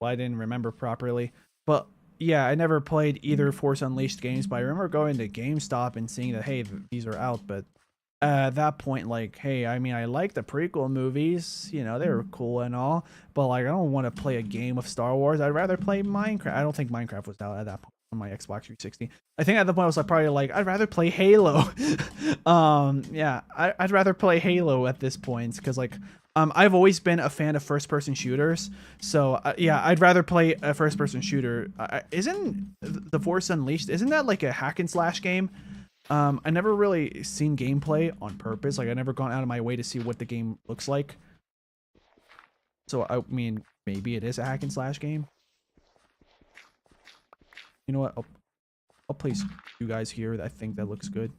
I didn't remember properly. But yeah, I never played either Force Unleashed games, but I remember going to GameStop and seeing that, hey, these are out. But at that point, like, hey, I mean, I like the prequel movies. You know, they were cool and all. But, like, I don't want to play a game of Star Wars. I'd rather play Minecraft. I don't think Minecraft was out at that point on my Xbox 360. I think at the point I was like, probably like, I'd rather play Halo. Yeah, I'd rather play Halo at this point because, like, I've always been a fan of first-person shooters, so yeah, I'd rather play a first-person shooter. Isn't The Force Unleashed, isn't that like a hack and slash game? I never really seen gameplay on purpose. Like, I never gone out of my way to see what the game looks like. So I mean, maybe it is a hack and slash game. You know what? I'll place you guys here. I think that looks good.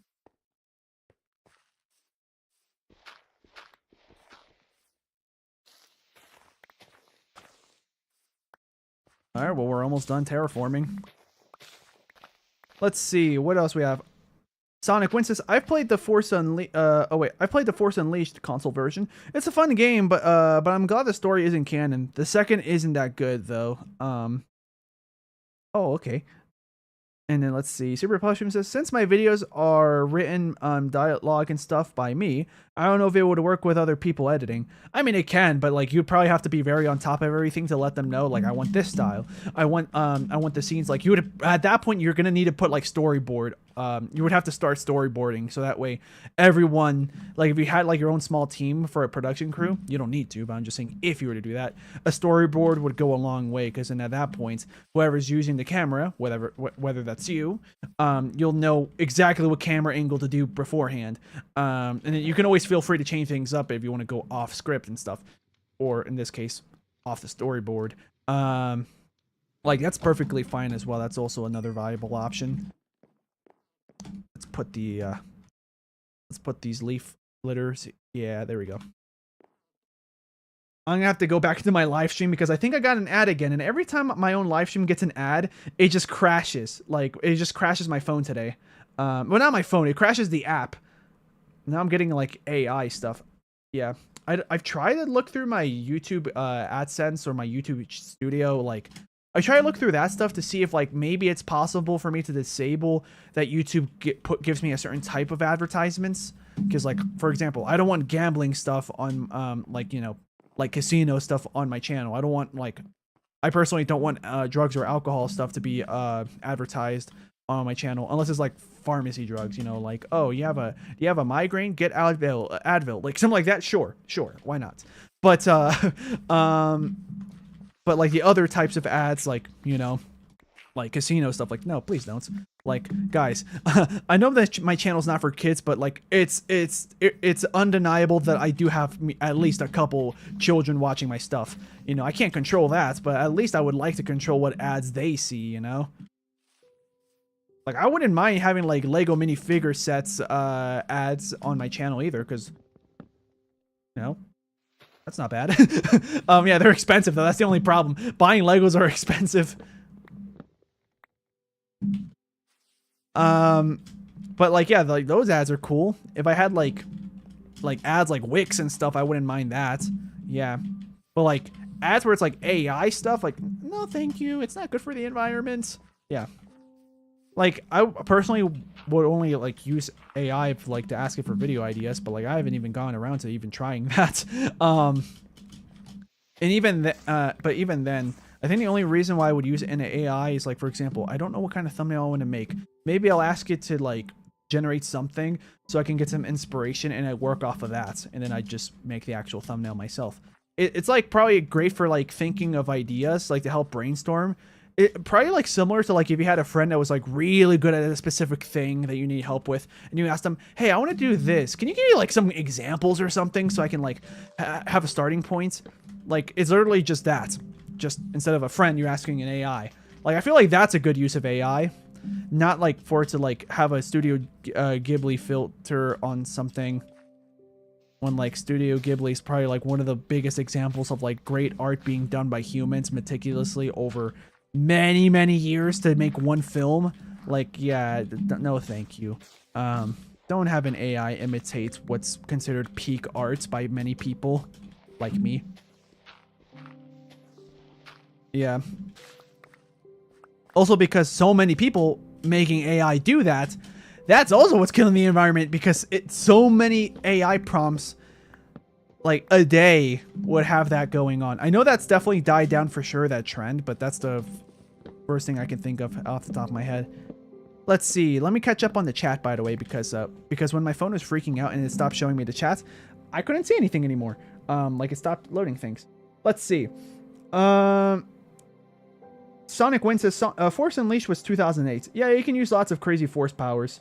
All right, well, we're almost done terraforming. Let's see what else we have. Sonic Win says, I've played the Force Unleashed. I played the Force Unleashed console version. It's a fun game, but I'm glad the story isn't canon. The second isn't that good though. Oh, okay. And then let's see. Super Plushroom says, since my videos are written dialogue and stuff by me, I don't know if it would work with other people editing. I mean, it can, but like you'd probably have to be very on top of everything to let them know, like, I want this style. I want the scenes, like, you would, at that point you're gonna need to put like storyboard. You would have to start storyboarding so that way everyone, like, if you had like your own small team for a production crew, you don't need to, but I'm just saying if you were to do that, a storyboard would go a long way, because then at that point, whoever's using the camera, whether that's you, you'll know exactly what camera angle to do beforehand. And then you can always feel free to change things up if you want to go off script and stuff, or in this case, off the storyboard. Like, that's perfectly fine as well. That's also another viable option. Let's put these leaf litters. Yeah, there we go. I'm gonna have to go back into my live stream because I think I got an ad again, and every time my own live stream gets an ad, it just crashes. Like, it just crashes my phone today. Well, not my phone, it crashes the app. Now I'm getting like AI stuff. Yeah, I've tried to look through my YouTube AdSense or my YouTube Studio. Like, I try to look through that stuff to see if, like, maybe it's possible for me to disable that YouTube gives me a certain type of advertisements. Because, like, for example, I don't want gambling stuff on, like, you know, like casino stuff on my channel. I don't want, like, I personally don't want drugs or alcohol stuff to be advertised on my channel, unless it's like pharmacy drugs, you know, like, oh, you have a migraine, get Advil, like something like that. Sure, why not? But but like the other types of ads, like, you know, like casino stuff, like, no, please don't. Like, guys, I know that my channel's not for kids, but like, it's undeniable that I do have at least a couple children watching my stuff. You know, I can't control that, but at least I would like to control what ads they see, you know? Like, I wouldn't mind having like Lego minifigure sets ads on my channel either, because, you know, That's not bad. Yeah, they're expensive though. That's the only problem. Buying Legos are expensive. But like, yeah, like those ads are cool. If I had like ads like Wix and stuff, I wouldn't mind that. Yeah. But like ads where it's like AI stuff, like, no, thank you. It's not good for the environment. Yeah. Like, I personally would only like use AI for, like, to ask it for video ideas, but like I haven't even gone around to even trying that. And even but even then, I think the only reason why I would use an AI is like, for example, I don't know what kind of thumbnail I want to make. Maybe I'll ask it to like generate something so I can get some inspiration and I work off of that, and then I just make the actual thumbnail myself. It's like probably great for like thinking of ideas, like to help brainstorm. It probably like similar to like if you had a friend that was like really good at a specific thing that you need help with, and you asked them, hey, I want to do this, can you give me like some examples or something so I can like have a starting point? Like, it's literally just that. Just instead of a friend, you're asking an AI. Like, I feel like that's a good use of AI, not like for it to like have a Studio Ghibli filter on something, when like Studio Ghibli is probably like one of the biggest examples of like great art being done by humans meticulously over many years to make one film. Like, yeah, no thank you. Don't have an AI imitate what's considered peak art by many people like me. Yeah. Also, because so many people making AI do that, that's also what's killing the environment, because it's so many AI prompts like a day would have that going on. I know that's definitely died down for sure, that trend, but that's the first thing I can think of off the top of my head. Let's see. Let me catch up on the chat, by the way, because when my phone was freaking out and it stopped showing me the chat, I couldn't see anything anymore. Like, it stopped loading things. Let's see. Sonic Wind says Force Unleashed was 2008. Yeah, you can use lots of crazy force powers.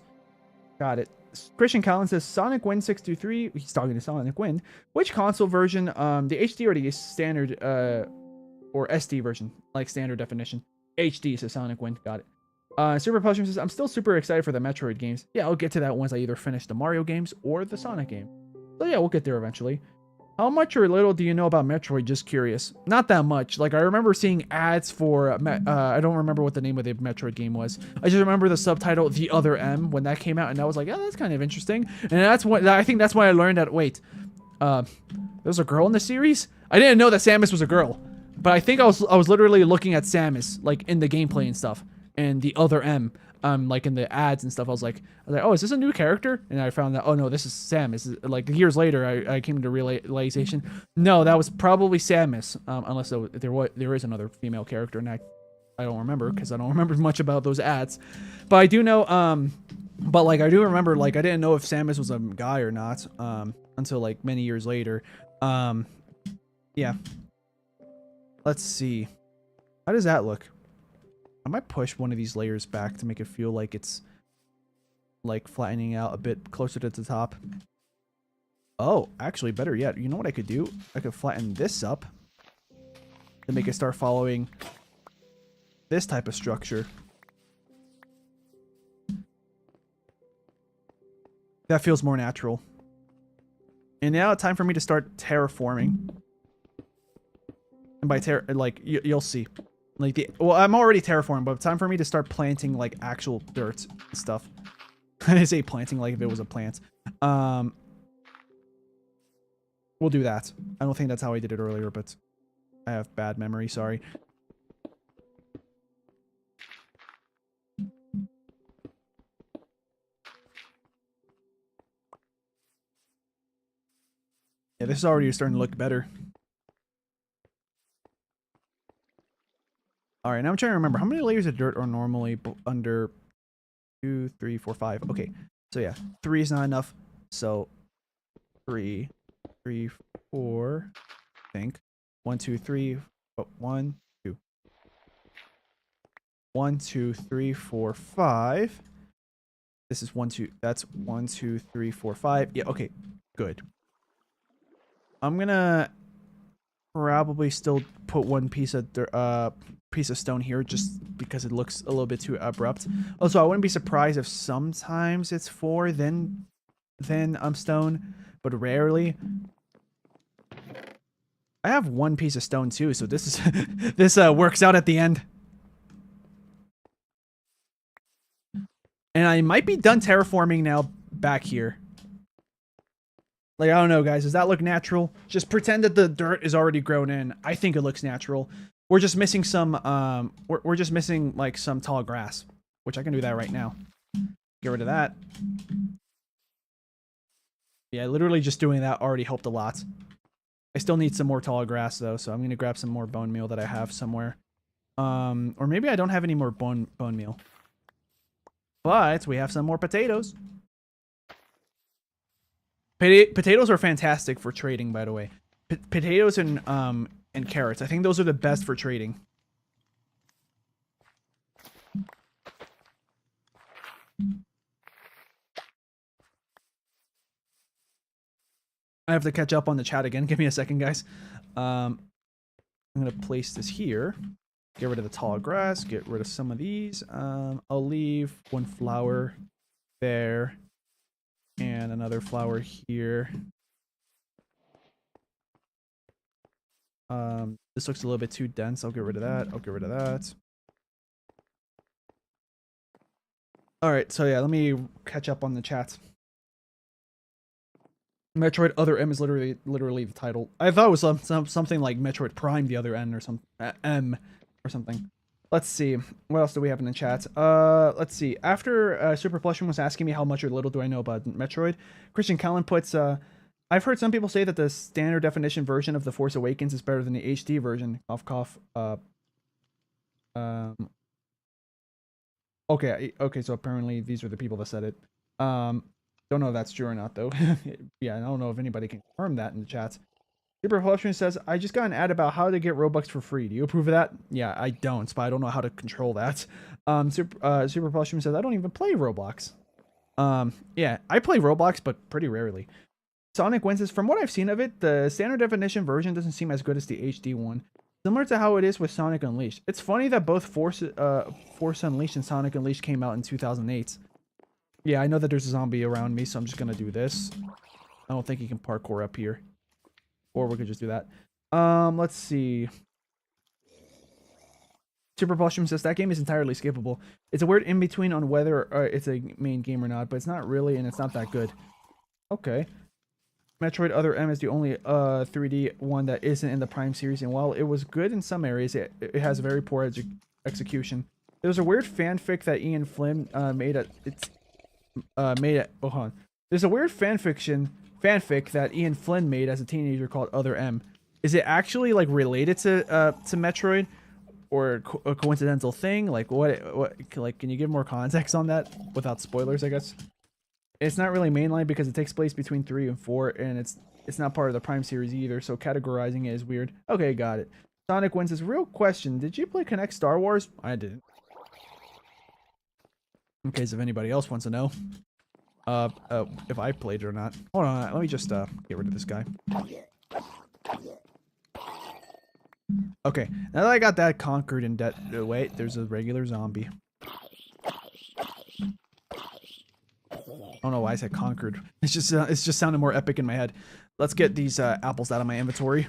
Got it. Christian Callan says Sonic Wind 623. He's talking to Sonic Wind. Which console version? The HD or the standard or SD version, like standard definition? HD says Sonic Wind. Got it. Super Pushing says I'm still super excited for the Metroid games. Yeah, I'll get to that once I either finish the Mario games or the Sonic game. So yeah, we'll get there eventually. How much or little do you know about Metroid? Just curious. Not that much. Like, I remember seeing ads for, I don't remember what the name of the Metroid game was. I just remember the subtitle, The Other M, when that came out, and I was like, yeah, that's kind of interesting. And that's what, I think that's why I learned that, wait, there's a girl in the series? I didn't know that Samus was a girl, but I think I was literally looking at Samus, like, in the gameplay and stuff, and The Other M. Like in the ads and stuff, I was like, oh, is this a new character? And I found that, oh no, this is Samus. Like, years later, I came to realization, no, that was probably Samus, unless there is another female character, and I don't remember, because I don't remember much about those ads. But I do know, but like, I do remember, like, I didn't know if Samus was a guy or not, until like many years later. Yeah. Let's see. How does that look? I might push one of these layers back to make it feel like it's like flattening out a bit closer to the top. Oh, actually, better yet, you know what I could do? I could flatten this up to make it start following this type of structure. That feels more natural. And now it's time for me to start terraforming. And by like, you'll see. Like, well, I'm already terraforming, but it's time for me to start planting, like, actual dirt and stuff. I didn't say planting like if it was a plant. We'll do that. I don't think that's how I did it earlier, but I have bad memory, sorry. Yeah, this is already starting to look better. All right, now I'm trying to remember how many layers of dirt are normally under 2, 3, 4, 5. Okay, so yeah, 3 is not enough. So 3, 4, I think 1, 2, 3. Oh, 1, 2. 1, 2, 3, 4, 5. This is 1, 2. That's 1, 2, 3, 4, 5. Yeah, okay, good. I'm gonna probably still put one piece of stone here just because it looks a little bit too abrupt. Also, I wouldn't be surprised if sometimes it's 4 then stone, but rarely. I have one piece of stone too, so this is this works out at the end. And I might be done terraforming now back here. Like, I don't know, guys. Does that look natural? Just pretend that the dirt is already grown in. I think it looks natural. We're just missing some, we're just missing, like, some tall grass. Which I can do that right now. Get rid of that. Yeah, literally just doing that already helped a lot. I still need some more tall grass, though, so I'm going to grab some more bone meal that I have somewhere. Or maybe I don't have any more bone meal. But we have some more potatoes. Potatoes are fantastic for trading, by the way. Potatoes and carrots. I think those are the best for trading. I have to catch up on the chat again. Give me a second, guys. I'm going to place this here. Get rid of the tall grass. Get rid of some of these. I'll leave one flower there. And another flower here. This looks a little bit too dense. I'll get rid of that. I'll get rid of that. Alright, so yeah, let me catch up on the chat. Metroid Other M is literally the title. I thought it was something like Metroid Prime the Other N or some M or something. Let's see. What else do we have in the chat? Let's see. After Super Plushman was asking me how much or little do I know about Metroid, Christian Callan puts, I've heard some people say that the standard definition version of The Force Awakens is better than the HD version. Cough, cough. Okay, so apparently these are the people that said it. Don't know if that's true or not, though. Yeah, I don't know if anybody can confirm that in the chat. Super Plushman says, I just got an ad about how to get Robux for free. Do you approve of that? Yeah, I don't, but I don't know how to control that. Super Plushman says, I don't even play Roblox. Yeah, I play Roblox, but pretty rarely. Sonic Win says, from what I've seen of it, the standard definition version doesn't seem as good as the HD one. Similar to how it is with Sonic Unleashed. It's funny that both Force Unleashed and Sonic Unleashed came out in 2008. Yeah, I know that there's a zombie around me, so I'm just gonna do this. I don't think he can parkour up here. Or we could just do that. Let's see. Super Plushman says, that game is entirely skippable. It's a weird in-between on whether it's a main game or not, but it's not really, and it's not that good. Okay. Metroid Other M is the only 3D one that isn't in the Prime series, and while it was good in some areas, it has very poor execution. There's a weird fanfic that Ian Flynn made at... There's a weird fanfic that Ian Flynn made as a teenager called Other M. Is it actually like related to Metroid, or a coincidental thing? Like what? Like, can you give more context on that without spoilers? I guess it's not really mainline because it takes place between 3 and 4, and it's not part of the Prime series either. So categorizing it is weird. Okay, got it. Sonic Wins says, real question: did you play Connect Star Wars? I didn't. In case if anybody else wants to know. If I played it or not. Hold on, let me just get rid of this guy. Okay, now that I got that conquered and wait, there's a regular zombie. I don't know why I said conquered. It's just sounded more epic in my head. Let's get these apples out of my inventory.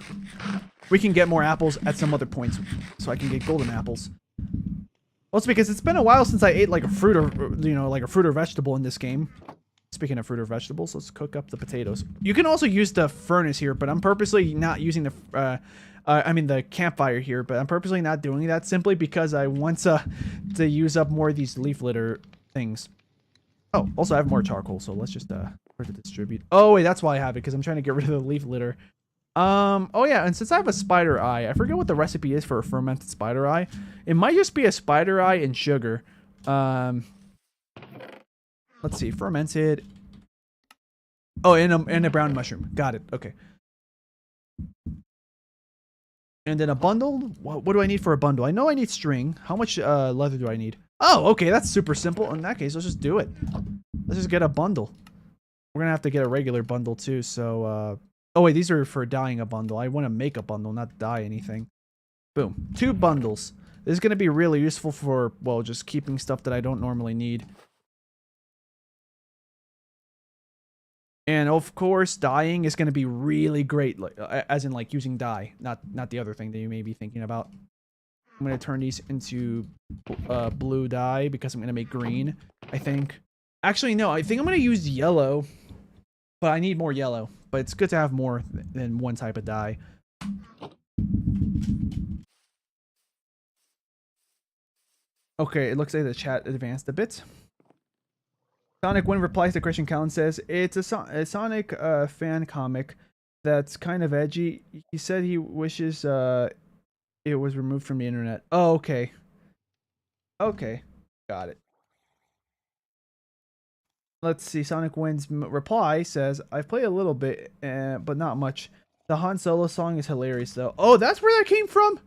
We can get more apples at some other points, so I can get golden apples. Well, it's because it's been a while since I ate like a fruit or like a fruit or vegetable in this game. Speaking of fruit or vegetables, let's cook up the potatoes. You can also use the furnace here, but I'm purposely not using the the campfire here, but I'm purposely not doing that simply because I want to use up more of these leaf litter things. Oh, also I have more charcoal, so let's just where to distribute. Oh wait, that's why I have it, because I'm trying to get rid of the leaf litter. Oh yeah, and since I have a spider eye, I forget what the recipe is for a fermented spider eye. It might just be a spider eye and sugar. Let's see, fermented. Oh, and a brown mushroom. Got it. Okay. And then a bundle. What do I need for a bundle? I know I need string. How much leather do I need? Oh, okay, that's super simple. In that case, let's just do it. Let's just get a bundle. We're gonna have to get a regular bundle too. So, oh wait, these are for dyeing a bundle. I want to make a bundle, not dye anything. Boom, 2 bundles. This is gonna be really useful for, well, just keeping stuff that I don't normally need. And of course, dyeing is going to be really great, like, as in like using dye, not the other thing that you may be thinking about. I'm going to turn these into blue dye because I'm going to make green, I think. Actually, no, I think I'm going to use yellow, but I need more yellow. But it's good to have more than one type of dye. Okay, it looks like the chat advanced a bit. Sonic Wind replies to Christian Callan says, it's a Sonic fan comic that's kind of edgy. He said he wishes it was removed from the internet. Oh, okay. Okay, got it. Let's see, Sonic Wind's reply says, I've played a little bit, but not much. The Han Solo song is hilarious though. Oh, that's where that came from?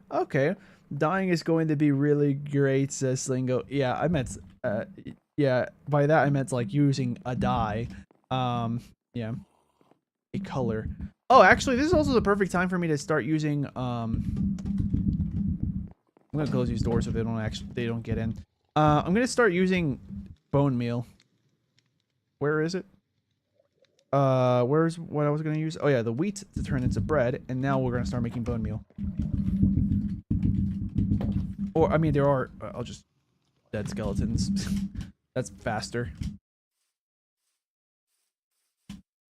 Okay. Dying is going to be really great, says Slingo. Yeah, I meant... yeah, by that I meant like using a dye. Yeah. A color. Oh, actually, this is also the perfect time for me to start using I'm gonna close these doors so they don't get in. I'm gonna start using bone meal. Where is it? Where's what I was gonna use? Oh yeah, the wheat to turn into bread, and now we're gonna start making bone meal. Or I mean, there are. I'll just dead skeletons. That's faster.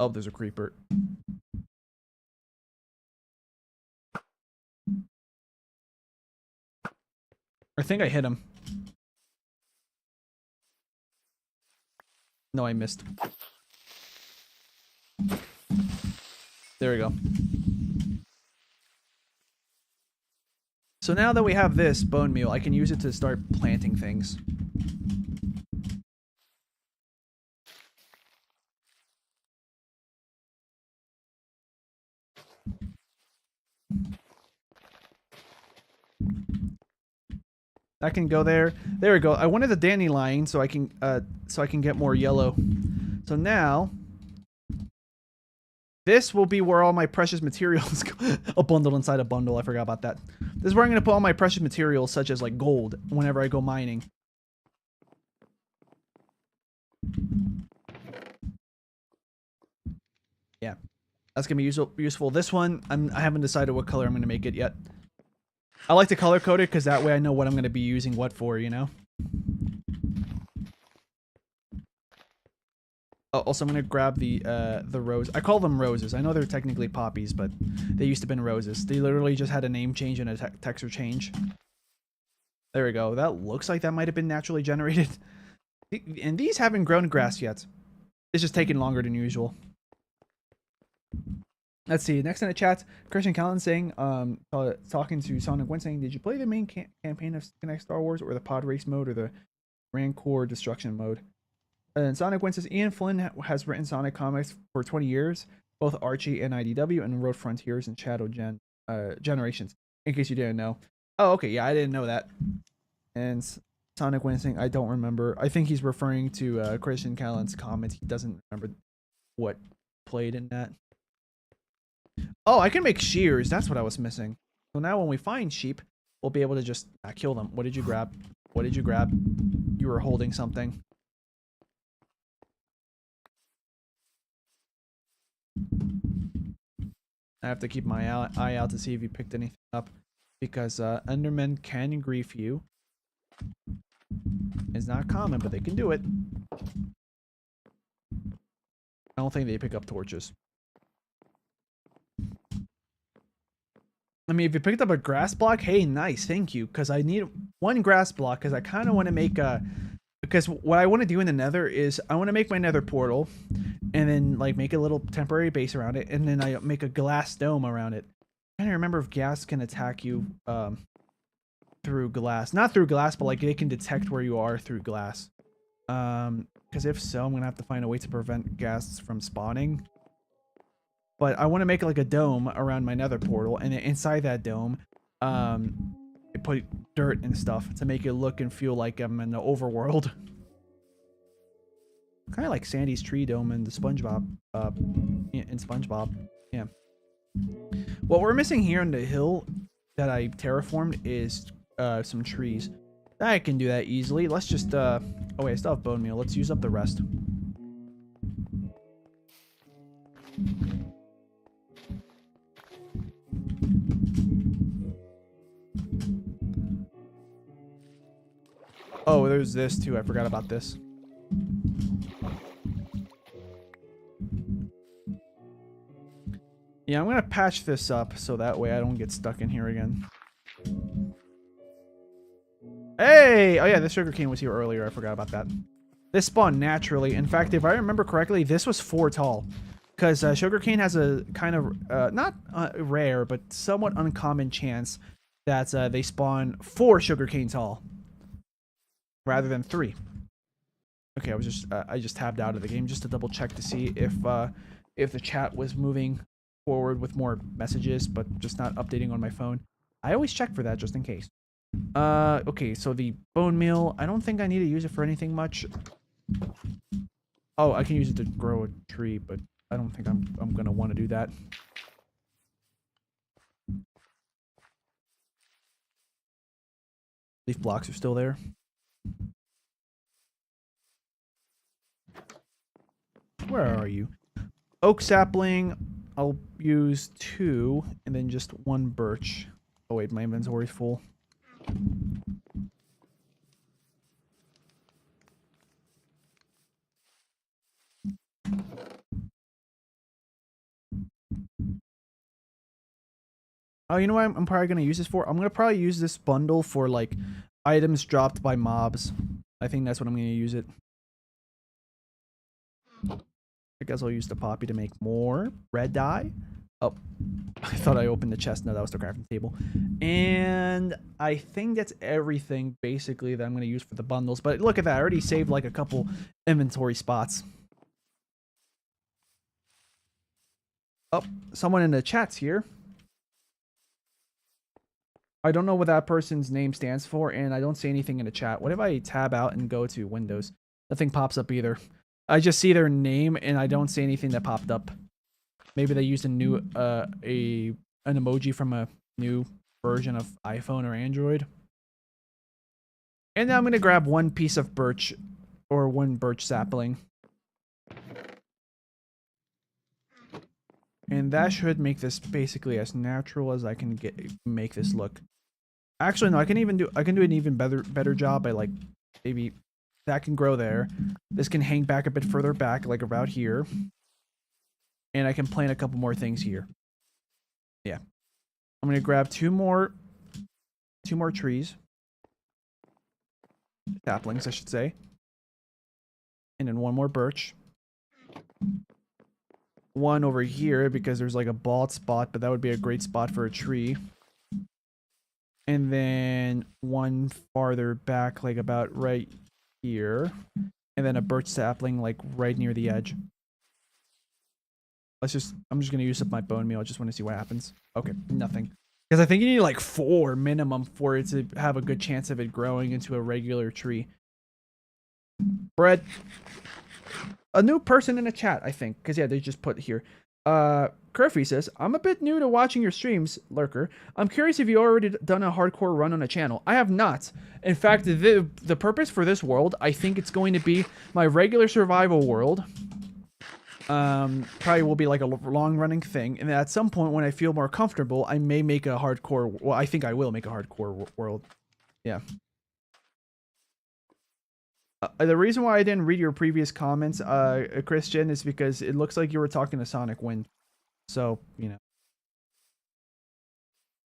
Oh, there's a creeper. I think I hit him. No, I missed. There we go. So now that we have this bone meal, I can use it to start planting things. I can go there. There we go. I wanted the dandelion so I can get more yellow. So now this will be where all my precious materials go. A bundle inside a bundle. I forgot about that. This is where I'm going to put all my precious materials such as like gold whenever I go mining. Yeah. That's going to be useful. This one, I haven't decided what color I'm going to make it yet. I like to color code it because that way I know what I'm going to be using what for, you know? Oh, also, I'm going to grab the rose. I call them roses. I know they're technically poppies, but they used to have been roses. They literally just had a name change and a texture change. There we go. That looks like that might have been naturally generated. And these haven't grown grass yet. It's just taking longer than usual. Let's see. Next in the chat, Christian Callan saying, talking to Sonic Wind saying, did you play the main campaign of Connect Star Wars or the pod race mode or the Rancor destruction mode? And Sonic Wind says, Ian Flynn has written Sonic comics for 20 years, both Archie and IDW, and wrote Frontiers and Shadow Generations, in case you didn't know. Oh, okay. Yeah, I didn't know that. And Sonic Wind saying, I don't remember. I think he's referring to Christian Callan's comments. He doesn't remember what played in that. Oh, I can make shears. That's what I was missing. So now when we find sheep, we'll be able to just kill them. What did you grab? What did you grab? You were holding something. I have to keep my eye out to see if you picked anything up. Because Endermen can grief you. It's not common, but they can do it. I don't think they pick up torches. I mean, if you picked up a grass block, hey, nice, thank you. Because I need one grass block because I kind of want to make a... Because what I want to do in the nether is I want to make my nether portal and then like make a little temporary base around it. And then I make a glass dome around it. I can't remember if gas can attack you through glass. Not through glass, but like they can detect where you are through glass. Because if so, I'm going to have to find a way to prevent gas from spawning. But I want to make like a dome around my nether portal, and then inside that dome, I put dirt and stuff to make it look and feel like I'm in the overworld. Kind of like Sandy's tree dome in the SpongeBob, in SpongeBob. Yeah. What we're missing here on the hill that I terraformed is some trees. I can do that easily. Let's just oh wait, I still have bone meal. Let's use up the rest. Oh, there's this too. I forgot about this. Yeah, I'm gonna patch this up so that way I don't get stuck in here again. Hey! Oh yeah, the sugarcane was here earlier. I forgot about that. This spawned naturally. In fact, if I remember correctly, this was 4 tall. Because sugarcane has a kind of, not rare, but somewhat uncommon chance that they spawn 4 sugarcane tall. Rather than 3. Okay, I just tabbed out of the game just to double check to see if the chat was moving forward with more messages, but just not updating on my phone. I always check for that just in case. Okay, so the bone meal, I don't think I need to use it for anything much. Oh, I can use it to grow a tree, but I don't think I'm gonna want to do that. Leaf blocks are still there. Where are you? Oak sapling, I'll use 2, and then just 1 birch. Oh wait, my inventory's full. Oh, you know what I'm probably going to use this for? I'm going to probably use this bundle for, like, items dropped by mobs. I think that's what I'm going to use it. I guess I'll use the poppy to make more red dye. Oh, I thought I opened the chest. No, that was the crafting table. And I think that's everything, basically, that I'm going to use for the bundles. But look at that. I already saved, like, a couple inventory spots. Oh, someone in the chat's here. I don't know what that person's name stands for, and I don't see anything in the chat. What if I tab out and go to Windows? Nothing pops up either. I just see their name, and I don't see anything that popped up. Maybe they used a new, an emoji from a new version of iPhone or Android. And now I'm going to grab 1 piece of birch, or 1 birch sapling. And that should make this basically as natural as I can make this look. Actually, no, I can do an even better job by, like, maybe that can grow there. This can hang back a bit further back, like about here. And I can plant a couple more things here. Yeah. I'm going to grab 2 more trees. Saplings, I should say. And then 1 more birch. 1 over here because there's like a bald spot, but that would be a great spot for a tree. And then 1 farther back, like about right here. And then a birch sapling, like right near the edge. I'm just going to use up my bone meal. I just want to see what happens. Okay, nothing. Because I think you need like 4 minimum for it to have a good chance of it growing into a regular tree. Bread. A new person in the chat, I think. Because, yeah, they just put here. Curfy says, I'm a bit new to watching your streams, Lurker. I'm curious if you already done a hardcore run on a channel. I have not. In fact, the purpose for this world, I think it's going to be my regular survival world. Probably will be like a long-running thing. And at some point, when I feel more comfortable, I may make a hardcore... Well, I think I will make a hardcore world. Yeah. The reason why I didn't read your previous comments, Christian, is because it looks like you were talking to Sonic Wind. So, you know.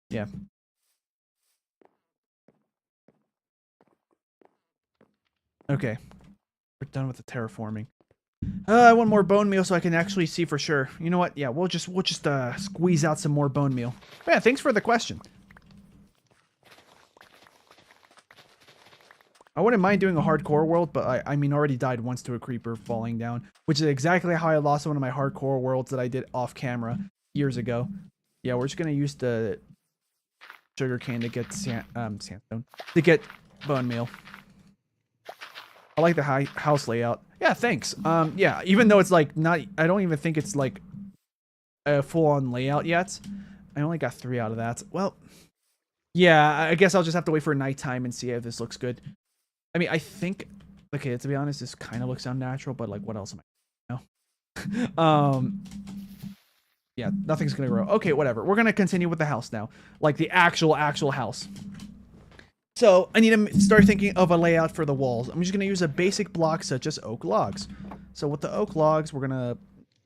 Yeah. Okay. We're done with the terraforming. I want more bone meal so I can actually see for sure. You know what? Yeah, we'll just squeeze out some more bone meal. But yeah, thanks for the question. I wouldn't mind doing a hardcore world, but I mean, already died once to a creeper falling down, which is exactly how I lost one of my hardcore worlds that I did off camera years ago. Yeah, we're just gonna use the sugarcane to get sandstone to get bone meal. I like the house layout. Yeah, thanks. Yeah, even though it's like not, I don't even think it's like a full-on layout yet. I only got 3 out of that. Well, yeah, I guess I'll just have to wait for nighttime and see if this looks good. I mean, I think, okay, to be honest, this kind of looks unnatural, but like, what else am I, you know? Yeah, nothing's gonna grow. Okay, whatever. We're gonna continue with the house now. Like the actual house. So I need to start thinking of a layout for the walls. I'm just gonna use a basic block such as oak logs. So with the oak logs, we're gonna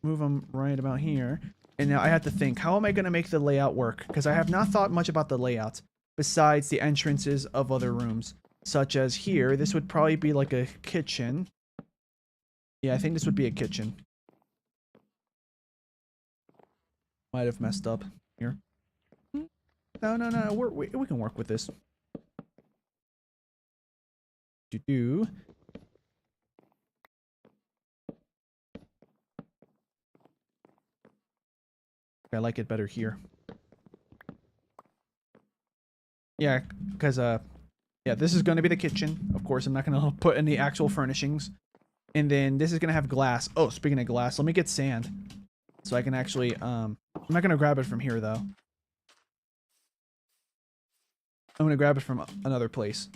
move them right about here. And now I have to think, how am I gonna make the layout work? Because I have not thought much about the layout besides the entrances of other rooms. Such as here, this would probably be like a kitchen. Yeah, I think this would be a kitchen. Might have messed up here. No. We can work with this. Do. I like it better here. Yeah, because yeah, this is going to be the kitchen. Of course, I'm not going to put any actual furnishings. And then this is going to have glass. Oh, speaking of glass, let me get sand. So I can actually, I'm not going to grab it from here, though. I'm going to grab it from another place.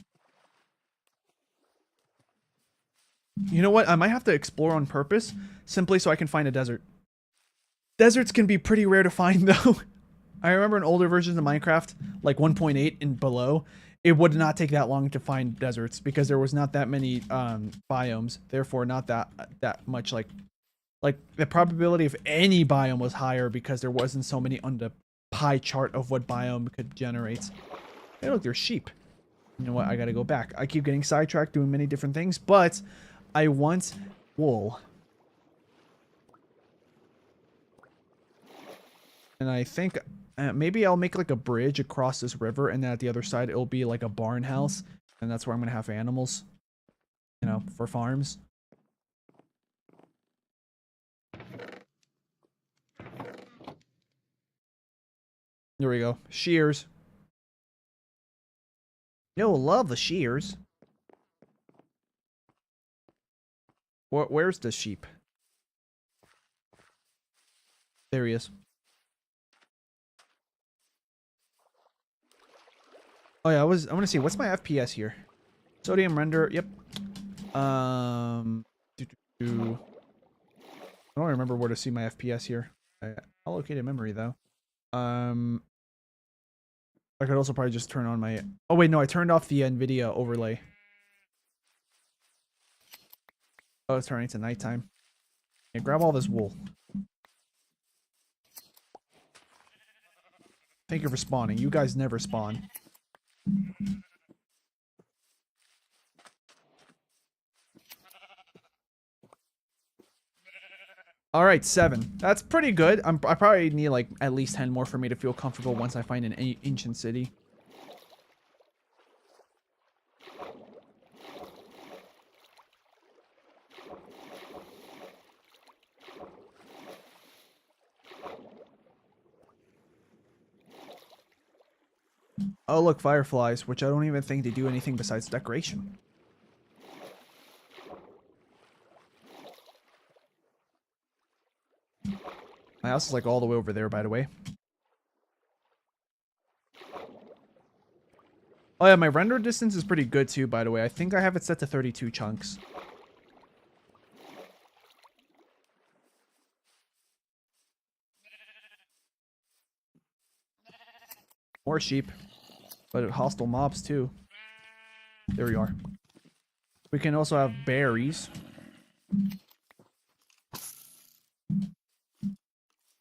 You know what? I might have to explore on purpose, simply so I can find a desert. Deserts can be pretty rare to find, though. I remember in older versions of Minecraft, like 1.8 and below, it would not take that long to find deserts because there was not that many biomes. Therefore, not that much like the probability of any biome was higher because there wasn't so many on the pie chart of what biome could generate. Hey, look, there's sheep. You know what? I gotta go back. I keep getting sidetracked doing many different things, but I want wool. And I think maybe I'll make like a bridge across this river, and then at the other side it'll be like a barn house, and that's where I'm gonna have animals, you know, for farms. There we go. Shears. You'll love the shears. Where's the sheep? There he is. Oh yeah, I want to see what's my FPS here. Sodium render. Yep. I don't remember where to see my FPS here. I allocated memory though. I could also probably just turn on my... Oh wait, no, I turned off the NVIDIA overlay. Oh, it's turning to nighttime. Yeah, grab all this wool. Thank you for spawning. You guys never spawn. All right, 7. That's pretty good. I probably need like at least 10 more for me to feel comfortable once I find an ancient city. Oh, look, fireflies, which I don't even think they do anything besides decoration. My house is like all the way over there, by the way. Oh yeah, my render distance is pretty good too, by the way. I think I have it set to 32 chunks. More sheep. But hostile mobs too. There we are. We can also have berries.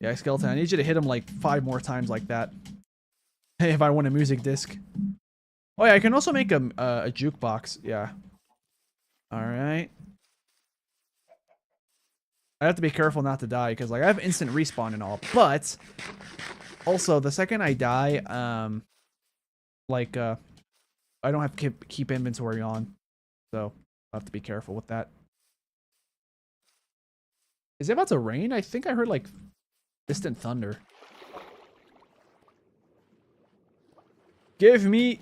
Yeah, skeleton, I need you to hit him like 5 more times like that. If I want a music disc. Oh yeah, I can also make a jukebox. Yeah. Alright. I have to be careful not to die, because like I have instant respawn and all. But also, the second I die, I don't have to keep inventory on. So, I have to be careful with that. Is it about to rain? I think I heard like distant thunder. Give me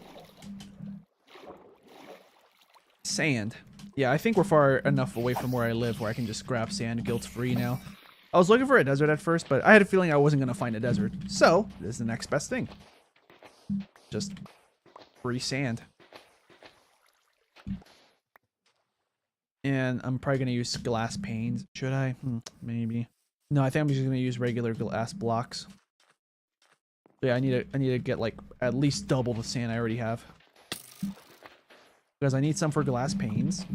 sand. Yeah, I think we're far enough away from where I live where I can just grab sand guilt-free now. I was looking for a desert at first, but I had a feeling I wasn't going to find a desert. So, this is the next best thing. Just free sand. And I'm probably going to use glass panes. Should I? Maybe. No, I think I'm just gonna use regular glass blocks. Yeah, I need to get like at least double the sand I already have. Because I need some for glass panes.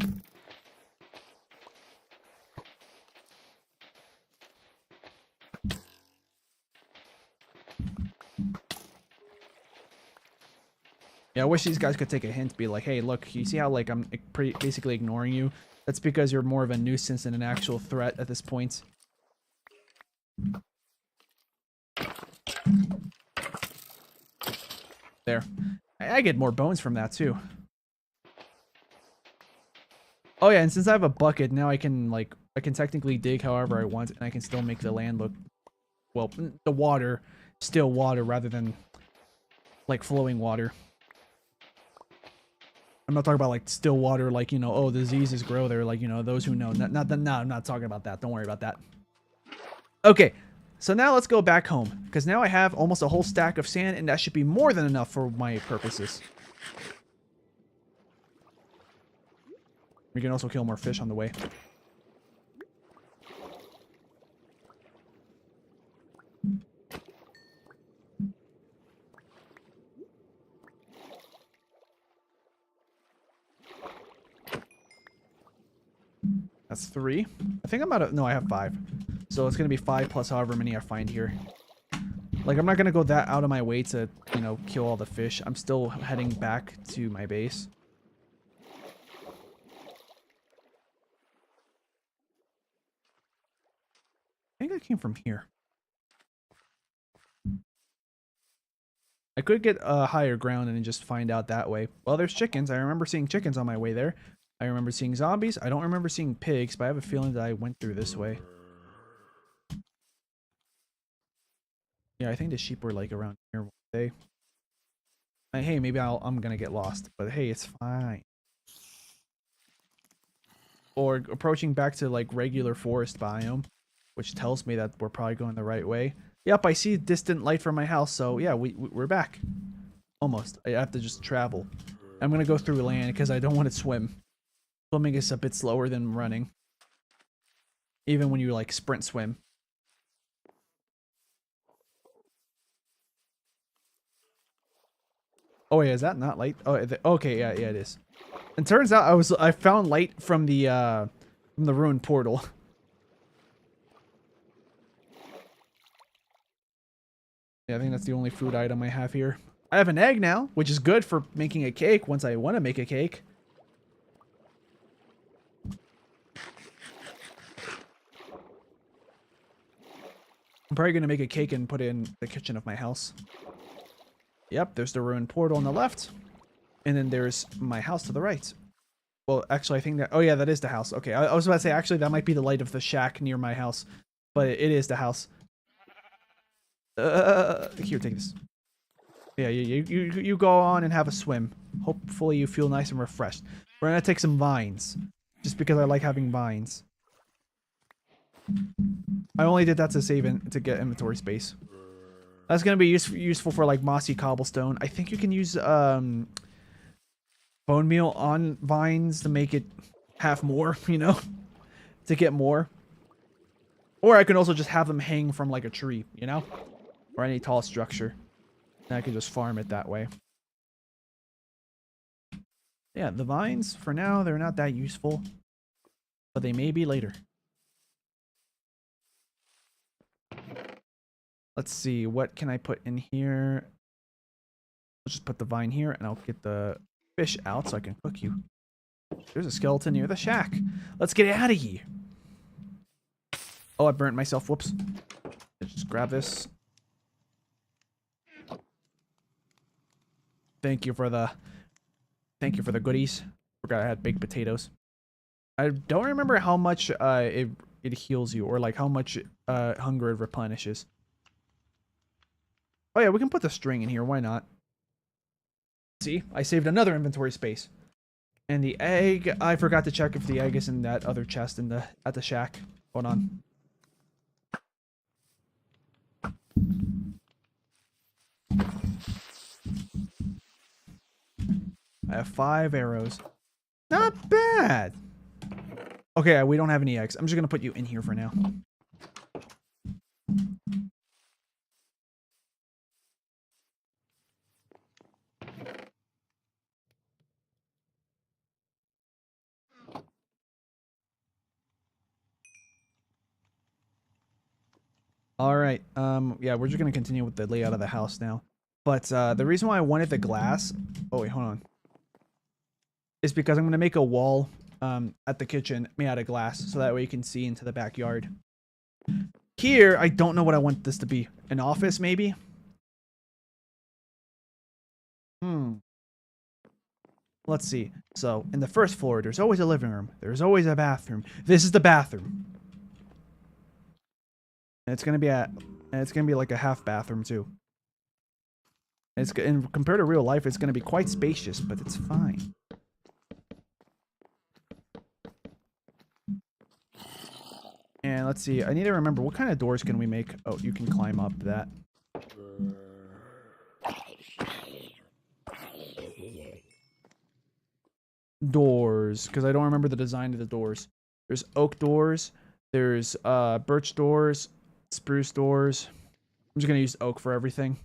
Yeah, I wish these guys could take a hint, be like, hey, look, you see how like I'm basically ignoring you? That's because you're more of a nuisance than an actual threat at this point. There. I get more bones from that too. Oh yeah, and since I have a bucket, now I can technically dig however I want, and I can still make the land look, well, the water, still water rather than like flowing water. I'm not talking about like still water, like, you know, oh, diseases grow there, like, you know, those who know. No, I'm not talking about that. Don't worry about that. Okay, so now let's go back home, because now I have almost a whole stack of sand, and that should be more than enough for my purposes. We can also kill more fish on the way. That's 3. I think I'm out of... No, I have 5. So it's going to be 5 plus however many I find here. Like, I'm not going to go that out of my way to, you know, kill all the fish. I'm still heading back to my base. I think I came from here. I could get higher ground and just find out that way. Well, there's chickens. I remember seeing chickens on my way there. I remember seeing zombies. I don't remember seeing pigs, but I have a feeling that I went through this way. Yeah, I think the sheep were like around here one day. Hey, maybe I'm gonna get lost, but hey, it's fine. Or approaching back to like regular forest biome, which tells me that we're probably going the right way. Yep, I see distant light from my house, so yeah, we're back. Almost. I have to just travel. I'm gonna go through land because I don't want to swim. Swimming is a bit slower than running. Even when you like sprint swim. Oh yeah, is that not light? Oh, okay, yeah, it is. And turns out I found light from the ruined portal. Yeah, I think that's the only food item I have here. I have an egg now, which is good for making a cake once I want to make a cake. I'm probably going to make a cake and put it in the kitchen of my house. Yep, there's the ruined portal on the left. And then there's my house to the right. Well, actually, I think that... Oh, yeah, that is the house. Okay, I was about to say, actually, that might be the light of the shack near my house. But it is the house. Here, take this. Yeah, you go on and have a swim. Hopefully you feel nice and refreshed. We're going to take some vines. Just because I like having vines. I only did that to save to get inventory space. That's going to be useful for like mossy cobblestone. I think you can use bone meal on vines to make it have more, you know, to get more. Or I can also just have them hang from like a tree, you know, or any tall structure. And I can just farm it that way. Yeah, the vines for now, they're not that useful, but they may be later. Let's see, what can I put in here? Let's just put the vine here, and I'll get the fish out so I can cook you. There's a skeleton near the shack. Let's get out of here. Oh, I burnt myself. Whoops. Let's just grab this. Thank you for the goodies. Forgot I had baked potatoes. I don't remember how much it heals you, or like how much hunger it replenishes. Oh yeah, we can put the string in here. Why not? See, I saved another inventory space. And the egg, I forgot to check if the egg is in that other chest at the shack. Hold on. I have 5 arrows. Not bad. Okay, we don't have any eggs. I'm just gonna put you in here for now. All right. Yeah, we're just gonna continue with the layout of the house now. But the reason why I wanted the glass, oh wait, hold on, is because I'm gonna make a wall at the kitchen made out of glass, so that way you can see into the backyard. Here, I don't know what I want this to be. An office, maybe? Let's see. So, in the first floor, there's always a living room. There's always a bathroom. This is the bathroom. And it's gonna be like a half bathroom too. And compared to real life, it's gonna be quite spacious, but it's fine. And let's see. I need to remember what kind of doors can we make. Oh, you can climb up that. Doors, because I don't remember the design of the doors. There's oak doors. There's birch doors, spruce doors. I'm just gonna use oak for everything.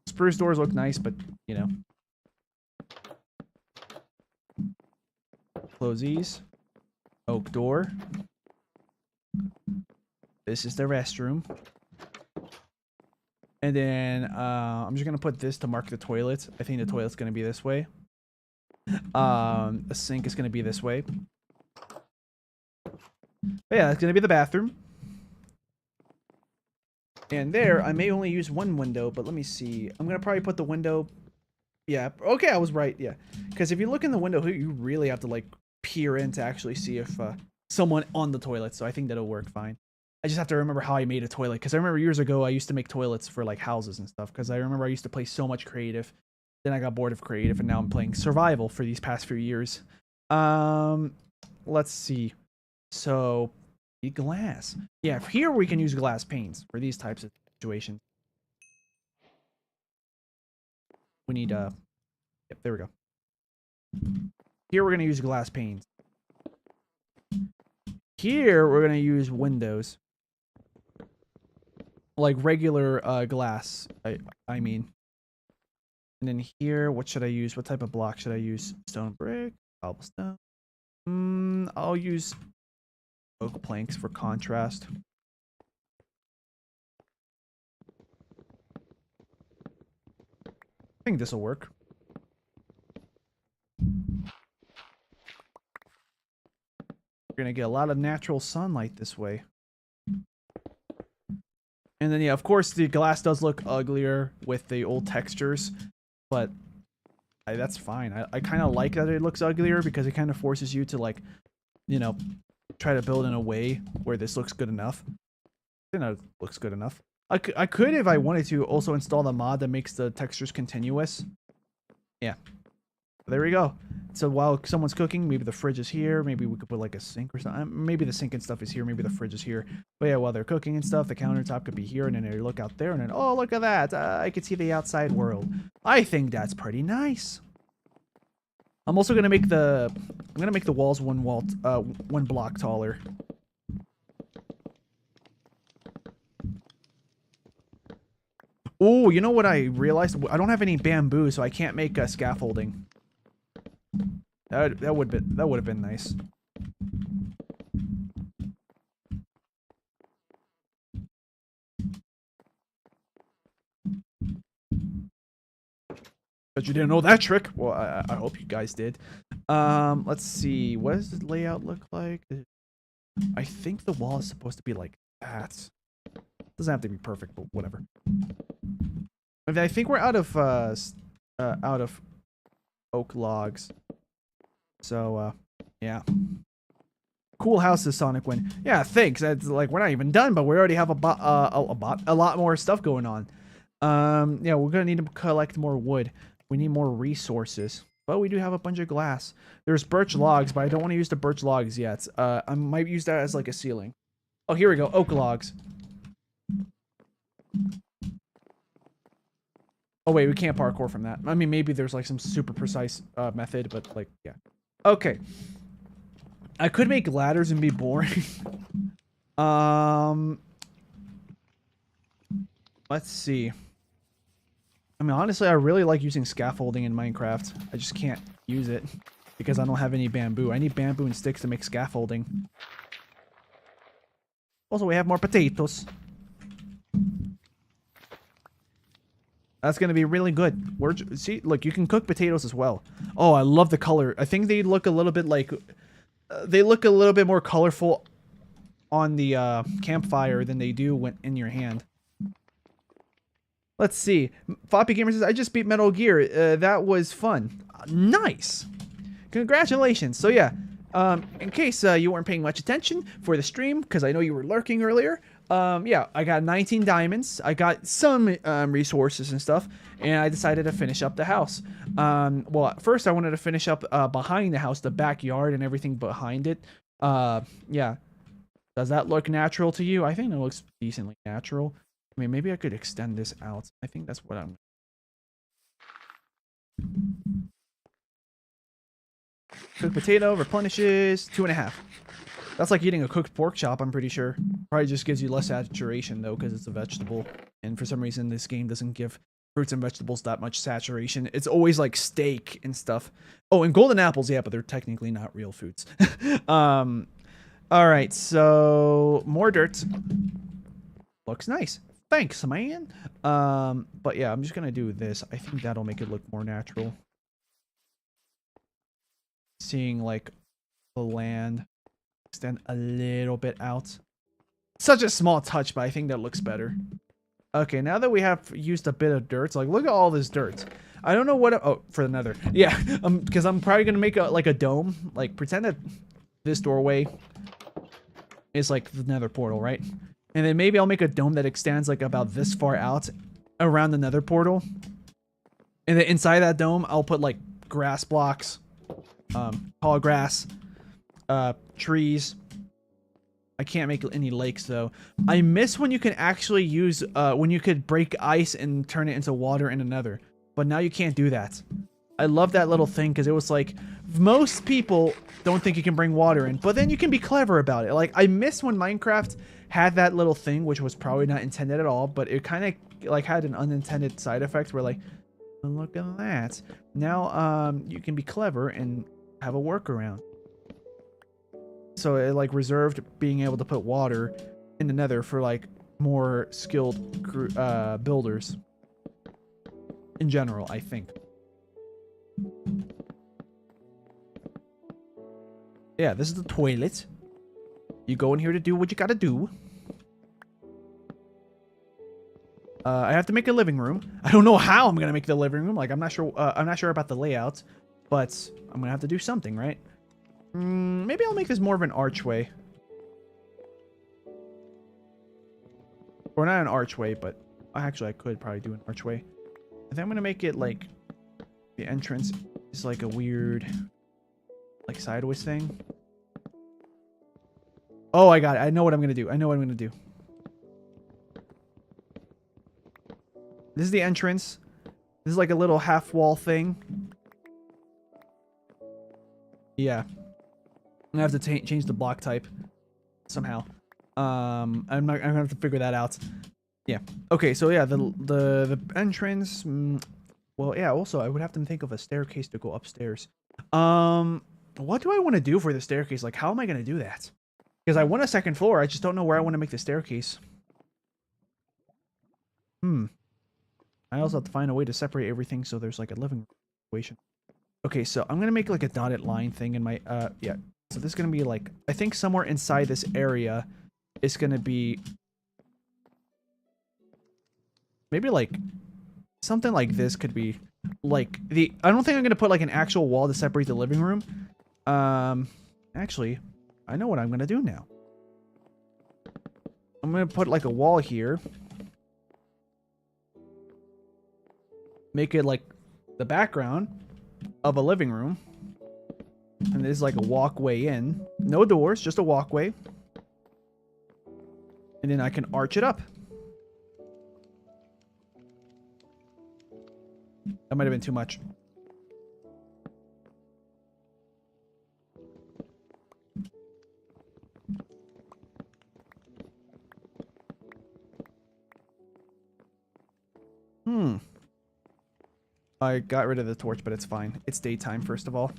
Spruce doors look nice, but you know. Close these. Oak door. This is the restroom. And then I'm just gonna put this to mark the toilet. I think the toilet's gonna be this way. The sink is gonna be this way. But yeah, that's gonna be the bathroom. And there, I may only use one window, but let me see. I'm gonna probably put the window. Yeah, okay, I was right. Yeah, because if you look in the window, you really have to like peer in to actually see if someone on the toilet. So I think that'll work fine. I just have to remember how I made a toilet, because I remember years ago I used to make toilets for like houses and stuff, because I remember I used to play so much creative. Then I got bored of creative, and now I'm playing survival for these past few years. Let's see. So, glass. Yeah, here we can use glass panes for these types of situations. We need yep, there we go. Here we're gonna use glass panes. Here we're gonna use windows. Like regular glass, I mean. And then here, what should I use? What type of block should I use? Stone brick, cobblestone. I'll use oak planks for contrast. I think this will work. You're gonna get a lot of natural sunlight this way. And then, yeah, of course, the glass does look uglier with the old textures, but that's fine. I kind of like that it looks uglier, because it kind of forces you to, like, you know, try to build in a way where this looks good enough. You know, it looks good enough. I could, if I wanted to, also install the mod that makes the textures continuous. Yeah. There we go. So while someone's cooking, maybe the fridge is here. Maybe we could put like a sink or something. Maybe the sink and stuff is here. Maybe the fridge is here. But yeah, while they're cooking and stuff, the countertop could be here. And then they look out there and then, oh, look at that. I could see the outside world. I think that's pretty nice. I'm also going to make the... I'm going to make the walls one block taller. Oh, you know what I realized? I don't have any bamboo, so I can't make scaffolding. That would have been nice. But you didn't know that trick. Well, I hope you guys did. Let's see. What does the layout look like? I think the wall is supposed to be like that. Doesn't have to be perfect, but whatever. I think we're out of oak logs. So, yeah. Cool houses, Sonic Win. Yeah, thanks. That's like, we're not even done, but we already have a lot more stuff going on. Yeah, we're gonna need to collect more wood. We need more resources. But we do have a bunch of glass. There's birch logs, but I don't want to use the birch logs yet. I might use that as like a ceiling. Oh, here we go. Oak logs. Oh, wait, we can't parkour from that. I mean, maybe there's like some super precise method, but like, yeah. Okay. I could make ladders and be boring. Let's see. I mean, honestly, I really like using scaffolding in Minecraft. I just can't use it because I don't have any bamboo. I need bamboo and sticks to make scaffolding. Also, we have more potatoes. That's going to be really good. See, look, you can cook potatoes as well. Oh, I love the color. I think they look a little bit like... they look a little bit more colorful on the campfire than they do when in your hand. Let's see. Floppy Gamer says, I just beat Metal Gear. That was fun. Nice. Congratulations. So yeah, in case you weren't paying much attention for the stream, because I know you were lurking earlier, yeah, I got 19 diamonds. I got some resources and stuff, and I decided to finish up the house. Well, at first I wanted to finish up behind the house, the backyard and everything behind it. Yeah. Does that look natural to you? I think it looks decently natural. I mean, maybe I could extend this out. I think that's what I'm... Cooked potato replenishes 2.5. That's like eating a cooked pork chop, I'm pretty sure. Probably just gives you less saturation, though, because it's a vegetable. And for some reason, this game doesn't give fruits and vegetables that much saturation. It's always like steak and stuff. Oh, and golden apples, yeah, but they're technically not real foods. Alright, so more dirt. Looks nice. Thanks, man. But yeah, I'm just gonna do this. I think that'll make it look more natural. Seeing like the land extend a little bit out. Such a small touch, but I think that looks better. Okay, now that we have used a bit of dirt, it's like, look at all this dirt. I don't know what... oh, for the nether. Yeah, because I'm probably gonna make like a dome. Like, pretend that this doorway is like the nether portal, right? And then maybe I'll make a dome that extends like about this far out around the nether portal. And then inside that dome, I'll put like grass blocks, tall grass, trees. I can't make any lakes though. I miss when you can actually use, when you could break ice and turn it into water in the nether. But now you can't do that. I love that little thing because it was like, most people don't think you can bring water in, but then you can be clever about it. Like, I miss when Minecraft had that little thing, which was probably not intended at all, but it kind of like had an unintended side effect where like, oh, look at that. Now, you can be clever and have a workaround. So it like reserved being able to put water in the nether for like more skilled builders in general, I think. Yeah, this is the toilet. You go in here to do what you gotta do. I have to make a living room. I don't know how I'm gonna make the living room. Like, I'm not sure about the layout, but I'm gonna have to do something, right? Maybe I'll make this more of an archway. Or not an archway, but actually I could probably do an archway. I think I'm gonna make it like the entrance is like a weird, like sideways thing. Oh, I got it. I know what I'm gonna do. I know what I'm gonna do. This is the entrance. This is like a little half wall thing. Yeah. I'm gonna have to change the block type somehow. I'm gonna have to figure that out. Yeah. Okay. So yeah, the entrance. Well, yeah. Also, I would have to think of a staircase to go upstairs. What do I want to do for the staircase? Like, how am I gonna do that? Because I want a second floor. I just don't know where I want to make the staircase. I also have to find a way to separate everything so there's like a living situation. Okay, so I'm gonna make like a dotted line thing in my yeah. So this is gonna be like, I think somewhere inside this area is gonna be maybe like something like this could be like the, I don't think I'm gonna put like an actual wall to separate the living room. Actually, I know what I'm gonna do now. I'm gonna put like a wall here. Make it like the background of a living room. And there's like a walkway in. No doors, just a walkway. And then I can arch it up. That might have been too much. I got rid of the torch, but it's fine. It's daytime, first of all.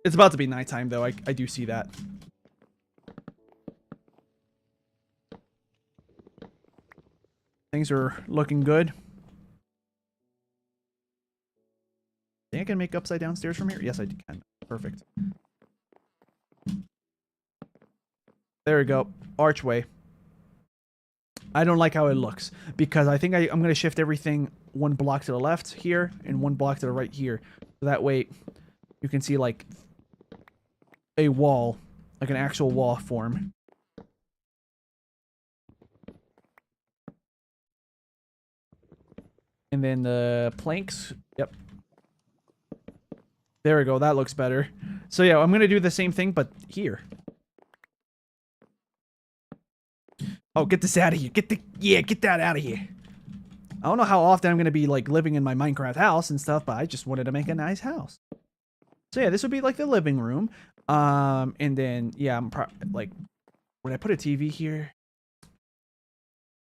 It's about to be nighttime, though. I do see that. things are looking good. Think I can make upside down stairs from here? Yes, I can. Perfect. There we go. Archway. I don't like how it looks because I think I'm going to shift everything one block to the left here and one block to the right here. So that way you can see like a wall, like an actual wall form. And then the planks. Yep. There we go. That looks better. So yeah, I'm going to do the same thing, but here. Oh, get this out of here. Get that out of here. I don't know how often I'm going to be like living in my Minecraft house and stuff, but I just wanted to make a nice house. So yeah, this would be like the living room. And then, yeah, I'm like, would I put a TV here?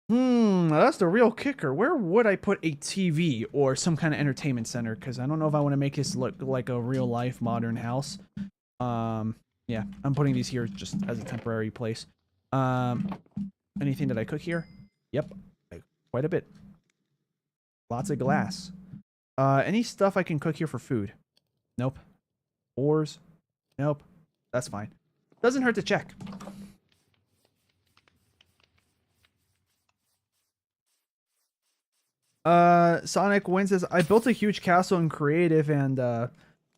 That's the real kicker. Where would I put a TV or some kind of entertainment center? Because I don't know if I want to make this look like a real life modern house. Yeah, I'm putting these here just as a temporary place. Anything that I cook here? Yep, quite a bit. Lots of glass. Any stuff I can cook here for food? Nope. Ores? Nope. That's fine. Doesn't hurt to check. Sonic Win says, I built a huge castle in creative and a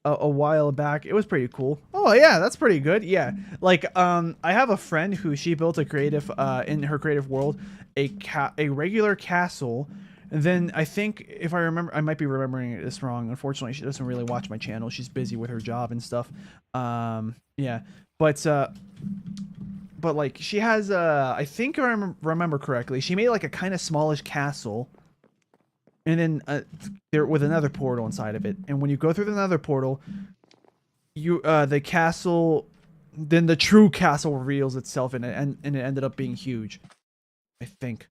while back. It was pretty cool. Oh yeah, that's pretty good. Yeah, like I have a friend who she built a creative in her creative world a regular castle. And then I think, if I remember, I might be remembering this wrong. Unfortunately, she doesn't really watch my channel. She's busy with her job and stuff. Yeah, but like she has I think if I remember correctly, she made like a kind of smallish castle. And then there with another portal inside of it. And when you go through the nether portal, you the castle, then the true castle reveals itself, and it ended up being huge. I think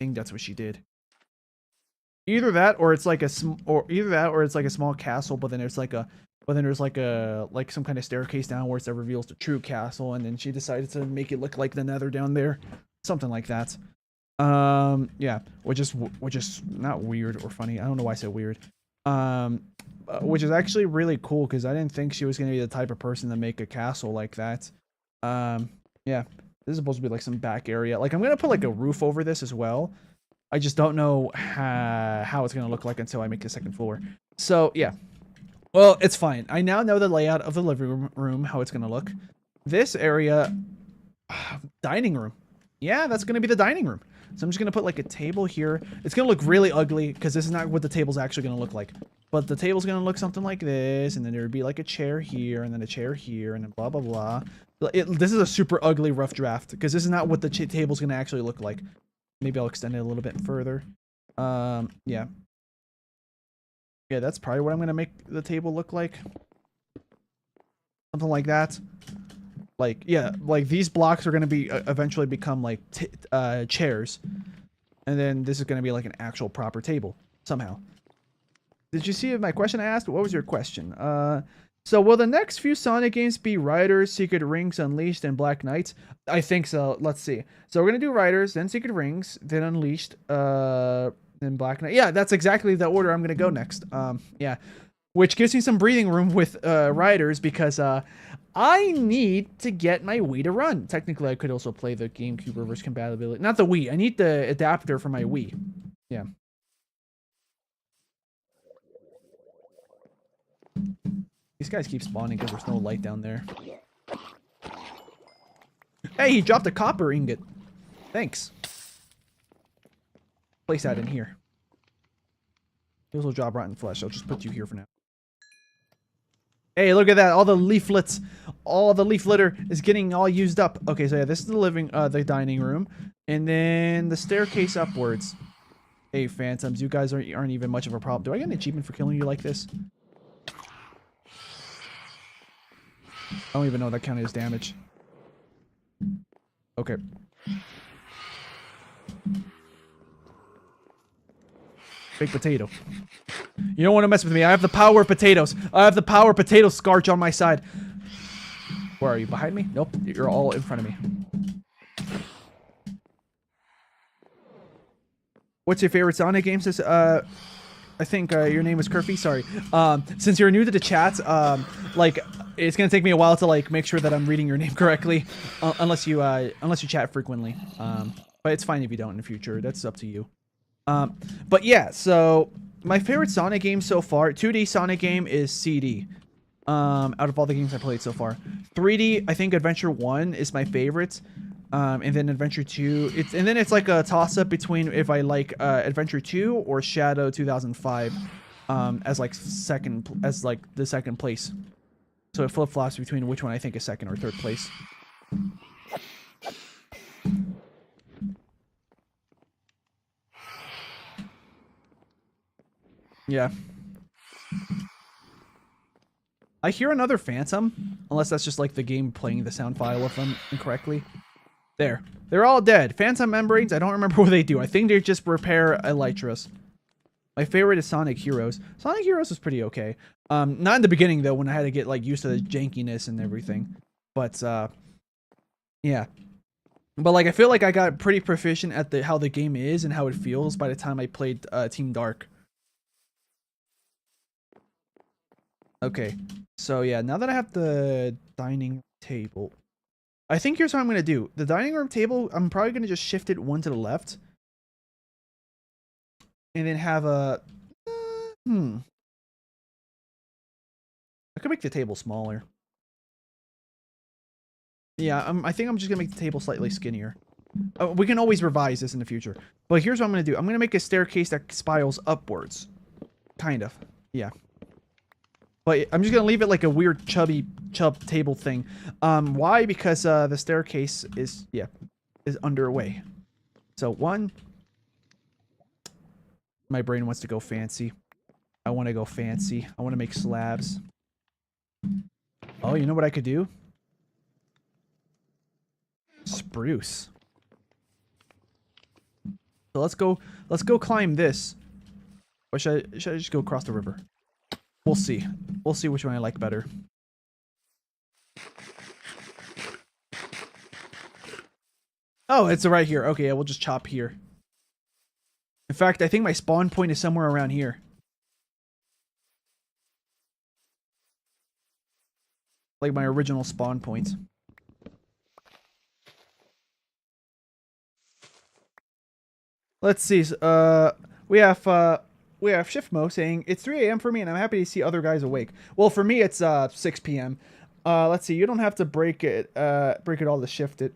that's what she did. Either that, or it's like a small castle, but then there's like some kind of staircase downwards that reveals the true castle, and then she decided to make it look like the nether down there, something like that. Yeah, which is not weird or funny. I don't know why I said weird. Which is actually really cool because I didn't think she was gonna be the type of person to make a castle like that. Yeah, this is supposed to be like some back area. Like I'm gonna put like a roof over this as well. I just don't know how it's gonna look like until I make the second floor. So yeah, well, it's fine. I now know the layout of the living room, how it's gonna look. This area, dining room. Yeah, that's gonna be the dining room. So I'm just going to put like a table here. It's going to look really ugly because this is not what the table's actually going to look like. But the table's going to look something like this. And then there would be like a chair here and then a chair here and then blah, blah, blah. This is a super ugly rough draft because this is not what the table's going to actually look like. Maybe I'll extend it a little bit further. Yeah. Yeah, that's probably what I'm going to make the table look like. Something like that. Like, yeah, like these blocks are going to be eventually become like chairs. And then this is going to be like an actual proper table somehow. Did you see my question I asked? What was your question? So will the next few Sonic games be Riders, Secret Rings, Unleashed, and Black Knights? I think so. Let's see. So we're going to do Riders, then Secret Rings, then Unleashed, then Black Knight. Yeah, that's exactly the order I'm going to go next. Yeah. Which gives me some breathing room with Riders because I need to get my Wii to run. Technically, I could also play the GameCube reverse compatibility. Not the Wii. I need the adapter for my Wii. Yeah. These guys keep spawning because there's no light down there. Hey, he dropped a copper ingot. Thanks. Place that in here. Those will drop rotten flesh. I'll just put you here for now. Hey, look at that. All the leaflets, all the leaf litter is getting all used up. Okay, so yeah, this is the dining room. And then the staircase upwards. Hey, Phantoms, you guys aren't even much of a problem. Do I get an achievement for killing you like this? I don't even know if that counted as damage. Okay. Baked potato. You don't want to mess with me. I have the power of potatoes. I have the power of potato scorch on my side. Where are you? Behind me? Nope. You're all in front of me. What's your favorite Sonic game? Says, I think your name is Kurfy. Sorry. Since you're new to the chat, like it's gonna take me a while to like make sure that I'm reading your name correctly, unless you chat frequently. But it's fine if you don't in the future. That's up to you. But yeah, so my favorite Sonic game so far, 2D Sonic game is CD. Out of all the games I played so far, 3D, I think Adventure 1 is my favorite. And then Adventure 2, and then it's like a toss-up between if I like Adventure 2 or Shadow 2005 as like the second place. So it flip-flops between which one I think is second or third place. Yeah. I hear another Phantom, unless that's just like the game playing the sound file of them incorrectly. There. They're all dead. Phantom membranes, I don't remember what they do. I think they just repair elytras. My favorite is Sonic Heroes. Sonic Heroes was pretty okay. Not in the beginning, though, when I had to get like used to the jankiness and everything. But, yeah. But, like, I feel like I got pretty proficient at how the game is and how it feels by the time I played Team Dark. Okay. So, yeah, now that I have the dining table... I think here's what I'm going to do. The dining room table, I'm probably going to just shift it one to the left. And then have a... I could make the table smaller. Yeah, I think I'm just going to make the table slightly skinnier. We can always revise this in the future. But here's what I'm going to do. I'm going to make a staircase that spirals upwards. Kind of. Yeah. But I'm just going to leave it like a weird chub table thing. Why? Because the staircase is underway. So one. My brain wants to go fancy. I want to go fancy. I want to make slabs. Oh, you know what I could do? Spruce. So let's go climb this. Or should I just go across the river? We'll see. We'll see which one I like better. Oh, it's right here. Okay, yeah, we'll just chop here. In fact, I think my spawn point is somewhere around here. Like my original spawn point. Let's see. We have Shiftmo saying, it's 3 a.m. for me and I'm happy to see other guys awake. Well, for me, it's 6 p.m. Let's see. You don't have to break it all to shift it.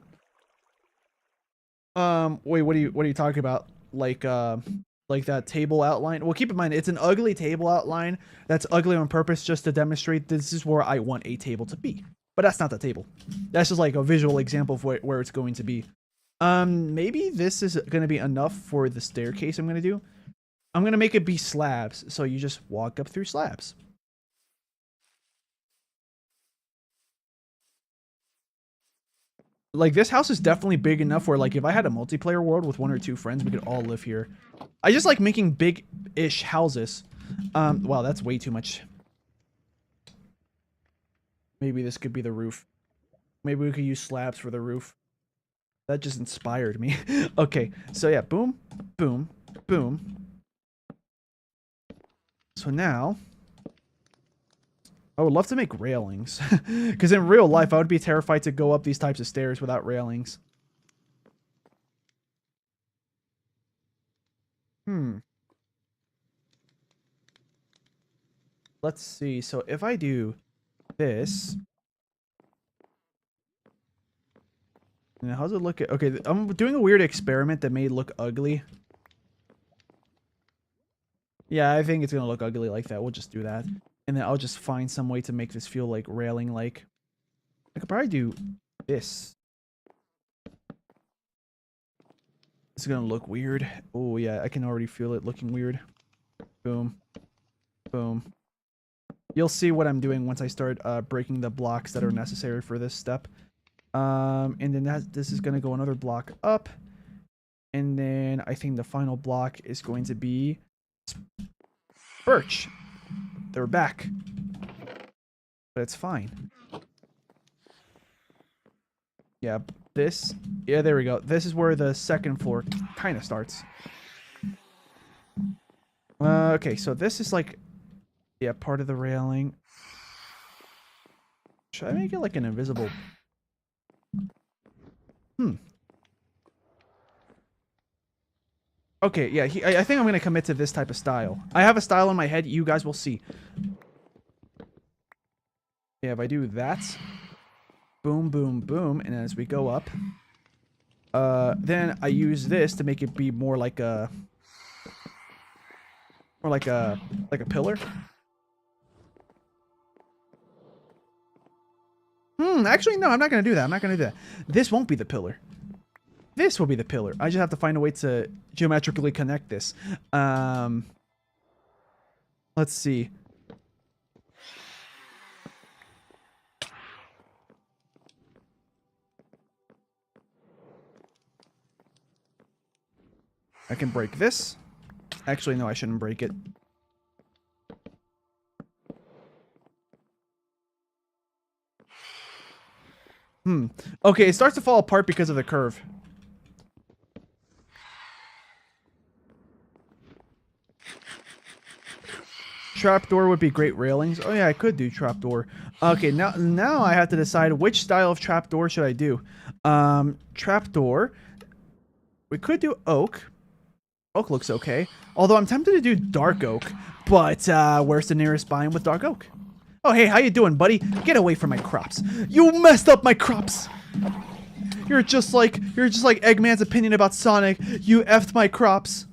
Wait, what are you talking about? Like that table outline? Well, keep in mind, it's an ugly table outline that's ugly on purpose just to demonstrate this is where I want a table to be. But that's not the table. That's just like a visual example of where it's going to be. Maybe this is going to be enough for the staircase I'm going to do. I'm going to make it be slabs, so you just walk up through slabs. Like, this house is definitely big enough where, like, if I had a multiplayer world with 1 or 2 friends, we could all live here. I just like making big-ish houses. Wow, that's way too much. Maybe this could be the roof. Maybe we could use slabs for the roof. That just inspired me. Okay, so yeah, boom, boom, boom. So now, I would love to make railings. Because in real life, I would be terrified to go up these types of stairs without railings. Let's see. So if I do this... Now, how's it look? Okay, I'm doing a weird experiment that may look ugly. Yeah, I think it's going to look ugly like that. We'll just do that. And then I'll just find some way to make this feel like railing-like. I could probably do this. It's going to look weird. Oh, yeah, I can already feel it looking weird. Boom. Boom. You'll see what I'm doing once I start breaking the blocks that are necessary for this step. And then this is going to go another block up. And then I think the final block is going to be birch. They're back. But it's fine. Yeah, this. Yeah, there we go. This is where the second floor kind of starts. Okay, so this is like, yeah, part of the railing. Should I make it like an invisible? Okay, yeah, I think I'm going to commit to this type of style. I have a style in my head. You guys will see. Yeah, if I do that, boom, boom, boom, and as we go up, then I use this to make it be more like a, like a pillar. Actually, no, I'm not going to do that. I'm not going to do that. This won't be the pillar. This will be the pillar. I just have to find a way to geometrically connect this. Let's see. I can break this. Actually, no, I shouldn't break it. Okay, it starts to fall apart because of the curve. Trapdoor would be great railings. Oh yeah, I could do trapdoor. Okay, now I have to decide which style of trapdoor should I do. Trapdoor. We could do oak. Oak looks okay. Although I'm tempted to do dark oak. But where's the nearest biome with dark oak? Oh hey, how you doing, buddy? Get away from my crops. You messed up my crops. You're just like Eggman's opinion about Sonic. You effed my crops.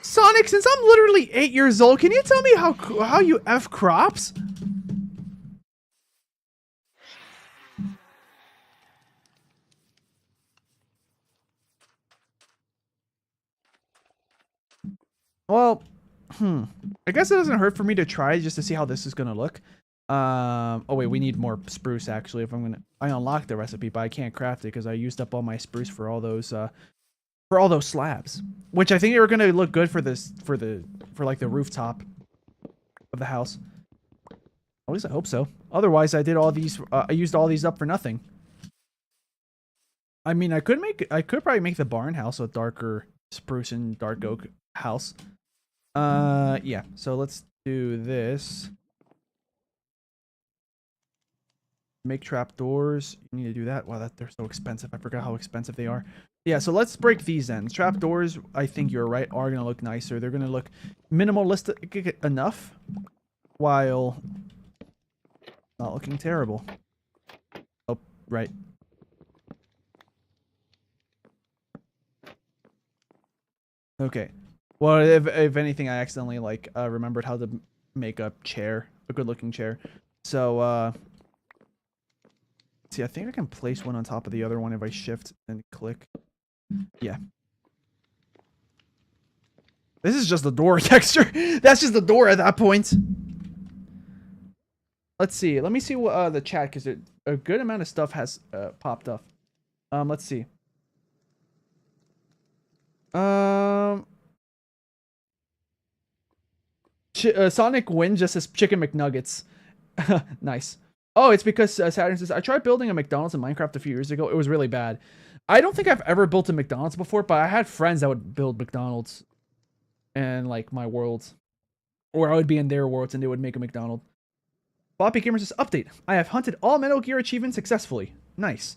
Sonic, since I'm literally 8 years old, can you tell me how you F crops? Well, I guess it doesn't hurt for me to try just to see how this is gonna look. Oh wait, we need more spruce actually. If I unlocked the recipe, but I can't craft it because I used up all my spruce for all those slabs, which I think are gonna look good for this for like the rooftop of the house. At least I hope so. Otherwise, I did all these. I used all these up for nothing. I mean, I could probably make the barn house a darker spruce and dark oak house. Yeah. So let's do this. Make trapdoors. You need to do that. Wow, they're so expensive. I forgot how expensive they are. Yeah, so let's break these ends. Trapdoors, I think you're right, are going to look nicer. They're going to look minimalistic enough while not looking terrible. Oh, right. Okay. Well, if anything, I accidentally remembered how to make a chair, a good-looking chair. So, see, I think I can place one on top of the other one if I shift and click. Yeah. This is just the door texture. That's just the door at that point. Let's see. Let me see what the chat, because a good amount of stuff has popped up. Let's see. Sonic Win just says Chicken McNuggets. Nice. Oh, it's because Saturn says, I tried building a McDonald's in Minecraft a few years ago. It was really bad. I don't think I've ever built a McDonald's before, but I had friends that would build McDonald's in, like, my worlds. Or I would be in their worlds and they would make a McDonald's. Floppy Gamer says, update. I have hunted all Metal Gear achievements successfully. Nice.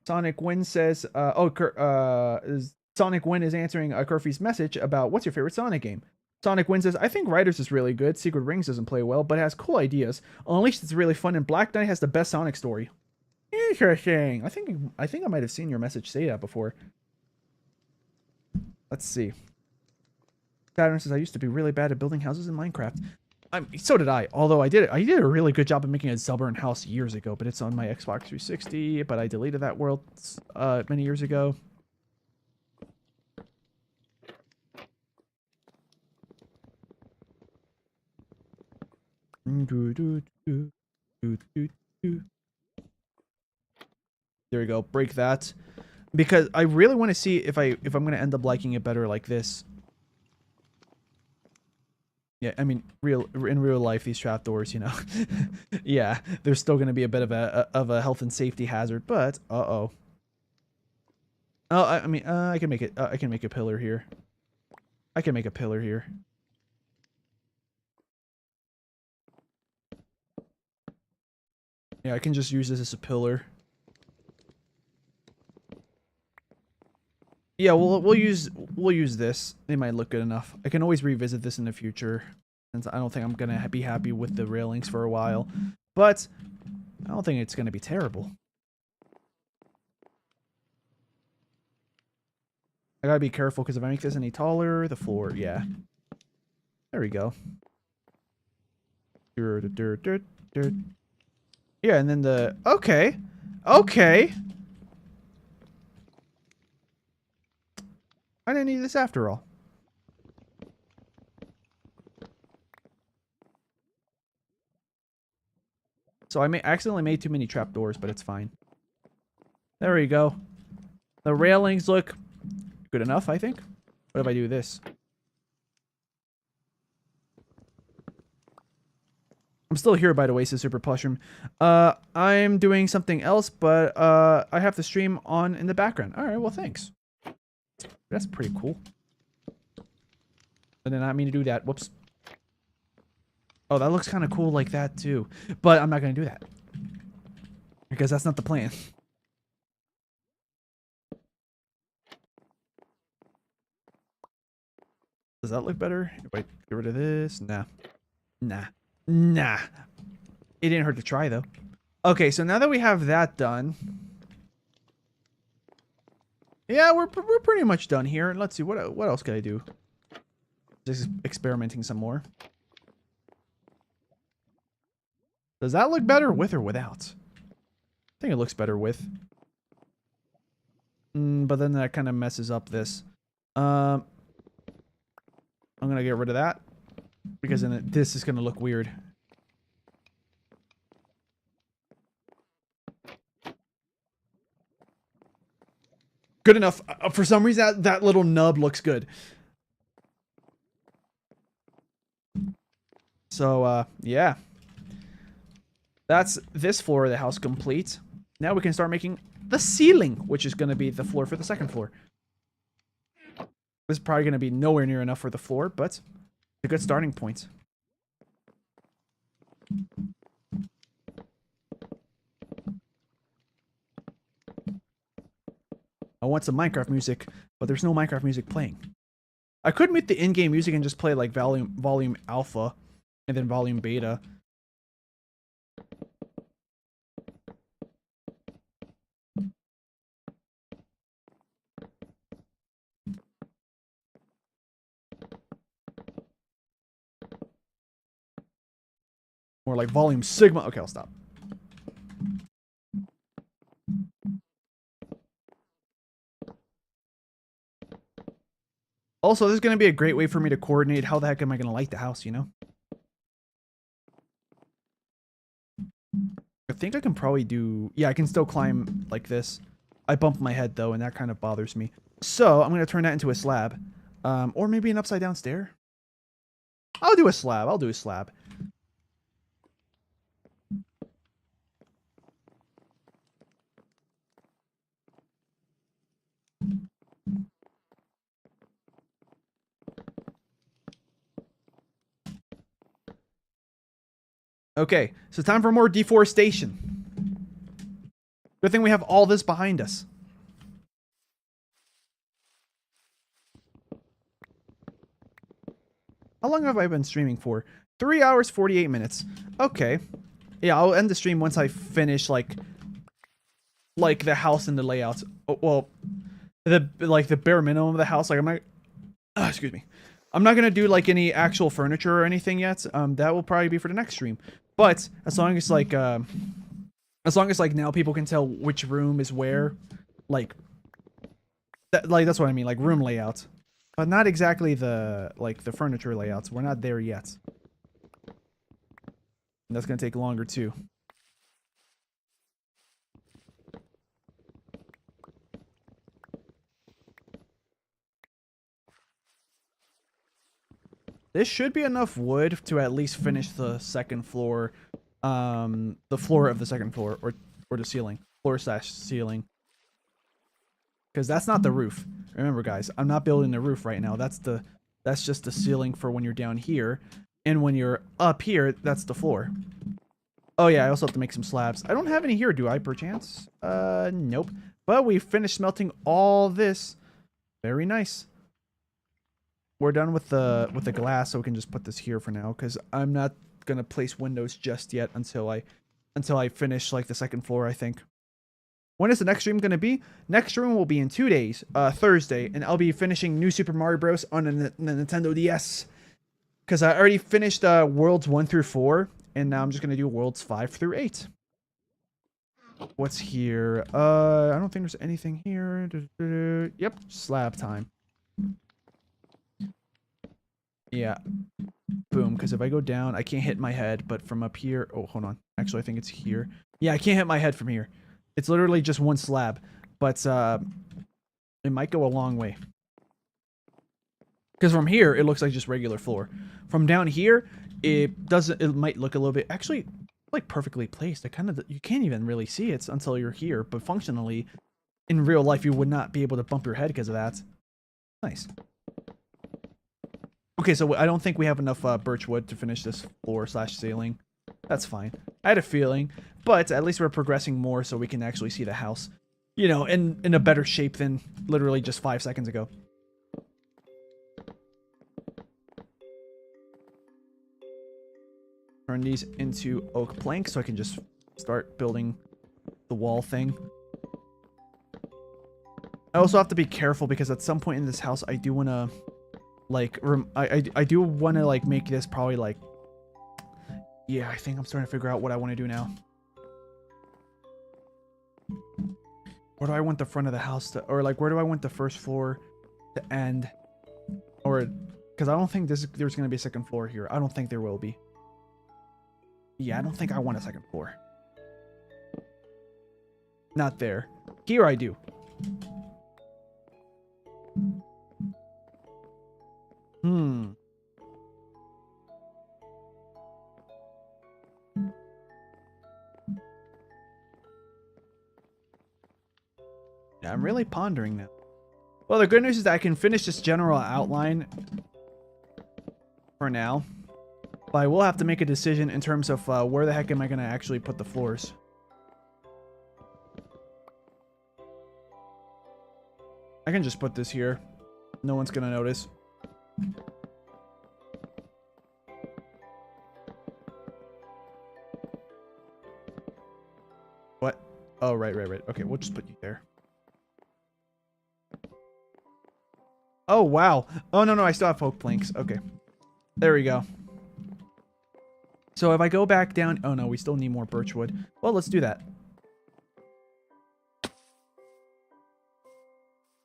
Sonic Win says, Sonic Win is answering Curfy's message about what's your favorite Sonic game. Sonic Win says, I think Riders is really good. Secret Rings doesn't play well, but it has cool ideas. Unleashed is really fun, and Black Knight has the best Sonic story. Interesting. I think I might have seen your message say that before. Let's see. Saturn says, I used to be really bad at building houses in Minecraft. So did I. Although I did a really good job of making a Zelburn house years ago, but it's on my Xbox 360. But I deleted that world many years ago. There we go. Break that, because I really want to see if I'm going to end up liking it better like this. Yeah, I mean, in real life, these trapdoors, you know, yeah, there's still going to be a bit of a health and safety hazard, but Oh, I mean, I can make it. I can make a pillar here. I can make a pillar here. Yeah, I can just use this as a pillar. Yeah, we'll use this. It might look good enough. I can always revisit this in the future, since I don't think I'm gonna be happy with the railings for a while. But I don't think it's gonna be terrible. I gotta be careful because if I make this any taller, the floor, yeah. There we go. Yeah, and then the okay. I didn't need this after all. So I accidentally made too many trapdoors, but it's fine. There we go. The railings look good enough, I think. What if I do this? I'm still here, by the way, says Super Plushroom. I'm doing something else, but I have the stream on in the background. All right, well, thanks. That's pretty cool. I did not mean to do that. Whoops. Oh, that looks kind of cool like that, too. But I'm not going to do that. Because that's not the plan. Does that look better? If I get rid of this? Nah. Nah. It didn't hurt to try, though. Okay, so now that we have that done... Yeah, we're pretty much done here. Let's see, what else can I do? Just experimenting some more. Does that look better with or without? I think it looks better with. But then that kind of messes up this. I'm going to get rid of that. Because then this is going to look weird. Good enough. For some reason, that little nub looks good. So, yeah. That's this floor of the house complete. Now we can start making the ceiling, which is going to be the floor for the second floor. This is probably going to be nowhere near enough for the floor, but a good starting point. I want some Minecraft music, but there's no Minecraft music playing. I could mute the in-game music and just play like volume alpha and then volume beta. Or like volume sigma. Okay, I'll stop. Also, this is going to be a great way for me to coordinate how the heck am I going to light the house, you know? I think I can probably do... Yeah, I can still climb like this. I bumped my head, though, and that kind of bothers me. So, I'm going to turn that into a slab. Or maybe an upside-down stair. I'll do a slab. I'll do a slab. Okay, so time for more deforestation. Good thing we have all this behind us. How long have I been streaming for? 3 hours, 48 minutes. Okay. Yeah, I'll end the stream once I finish, like the house and the layout. Oh, well, the bare minimum of the house. Like, I'm not... excuse me. I'm not going to do, like, any actual furniture or anything yet. That will probably be for the next stream. But as long as like now people can tell which room is where, like that's what I mean, like room layout, but not exactly the furniture layouts. We're not there yet. And that's gonna take longer too. This should be enough wood to at least finish the second floor. The floor of the second floor, or the ceiling. Floor/ceiling. because that's not the roof. Remember, guys, I'm not building the roof right now. That's just the ceiling for when you're down here, and when you're up here, that's the floor. Oh yeah, I also have to make some slabs. I don't have any here, do I, perchance? Nope. But we finished smelting all this. Very nice. We're done with the glass, so we can just put this here for now, because I'm not gonna place windows just yet until I finish like the second floor, I think. When is the next stream gonna be? Next stream will be in 2 days, Thursday, and I'll be finishing New Super Mario Bros. On the Nintendo DS. Because I already finished Worlds 1 through 4, and now I'm just gonna do Worlds 5 through 8. What's here? I don't think there's anything here. Yep, slab time. Yeah. Boom, because if I go down, I can't hit my head, but from up here... Oh, hold on. Actually, I think it's here. Yeah, I can't hit my head from here. It's literally just one slab, but it might go a long way. Because from here, it looks like just regular floor. From down here, it doesn't... It might look a little bit... Actually, like perfectly placed. You can't even really see it until you're here, but functionally, in real life, you would not be able to bump your head because of that. Nice. Okay, so I don't think we have enough birch wood to finish this floor slash ceiling. That's fine. I had a feeling, but at least we're progressing more so we can actually see the house, you know, in a better shape than literally just 5 seconds ago. Turn these into oak planks so I can just start building the wall thing. I also have to be careful because at some point in this house, I do want to, like, I do want to, like, make this probably, like, yeah, I think I'm starting to figure out what I want to do now. Where do I want the front of the house to, or, like, where do I want the first floor to end? Or, because I don't think there's going to be a second floor here. I don't think there will be. Yeah, I don't think I want a second floor. Not there. Here I do. Yeah, I'm really pondering that. Well, the good news is that I can finish this general outline for now. But I will have to make a decision in terms of where the heck am I going to actually put the floors. I can just put this here. No one's going to notice. What? Oh, right. Okay, we'll just put you there. Oh, wow. Oh, no, I still have oak planks. Okay. There we go. So if I go back down... Oh, no, we still need more birch wood. Well, let's do that.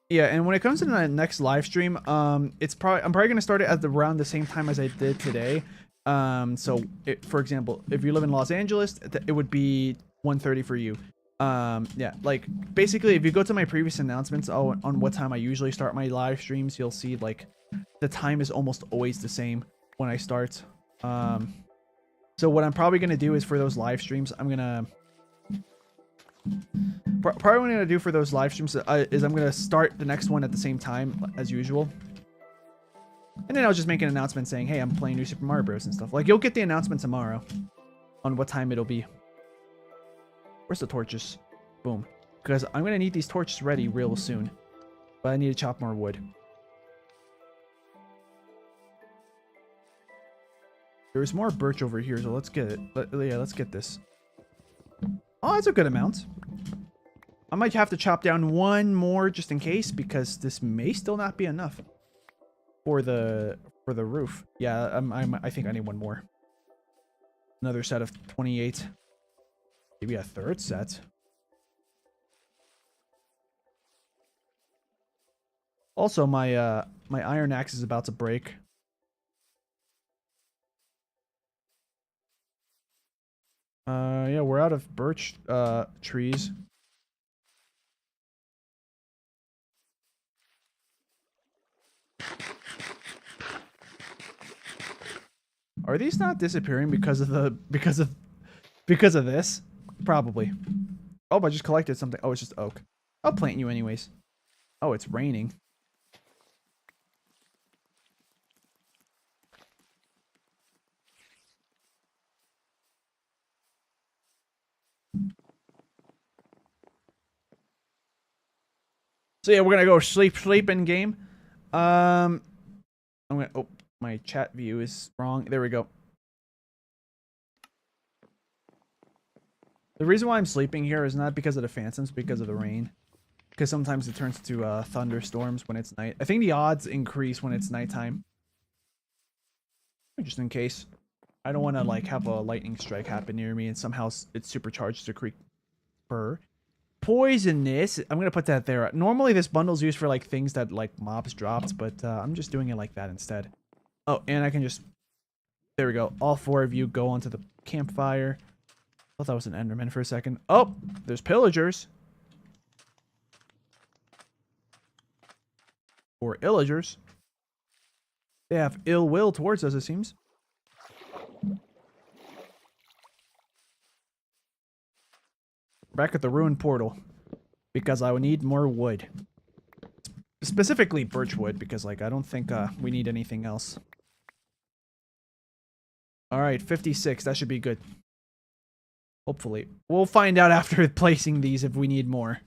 Yeah, and when it comes to the next live stream, I'm probably going to start it at around the same time as I did today. For example, if you live in Los Angeles, it would be 1:30 for you. Yeah, like, basically, if you go to my previous announcements on what time I usually start my live streams, you'll see, like, the time is almost always the same when I start. So what I'm probably going to do is for those live streams, I'm going to... Probably what I'm going to do for those live streams is I'm going to start the next one at the same time as usual. And then I'll just make an announcement saying, hey, I'm playing New Super Mario Bros. And stuff. Like, you'll get the announcement tomorrow on what time it'll be. Where's the torches? Boom. Because I'm going to need these torches ready real soon. But I need to chop more wood. There's more birch over here, so let's get it. Yeah, let's get this. Oh, that's a good amount. I might have to chop down one more just in case, because this may still not be enough for the roof. Yeah, I think I need one more. Another set of 28. Maybe a third set. Also, my iron axe is about to break. Yeah, we're out of birch trees. Are these not disappearing because of this? Probably. Oh, I just collected something. Oh, it's just oak. I'll plant you anyways. Oh, it's raining. So yeah, we're gonna go sleep in game. I'm gonna. Oh, my chat view is wrong. There we go. The reason why I'm sleeping here is not because of the phantoms, because of the rain. Because sometimes it turns to thunderstorms when it's night. I think the odds increase when it's nighttime. Just in case. I don't want to like have a lightning strike happen near me and somehow it's supercharged to creeper. Poisonous. I'm gonna put that there. Normally this bundle's used for like things that like mobs dropped, but I'm just doing it like that instead. Oh, and I can just. There we go. All 4 of you go onto the campfire. I thought that was an Enderman for a second. Oh, there's pillagers. Or illagers. They have ill will towards us, it seems. Back at the ruined portal. Because I would need more wood. Specifically birch wood, because like I don't think we need anything else. Alright, 56. That should be good. Hopefully. We'll find out after placing these if we need more.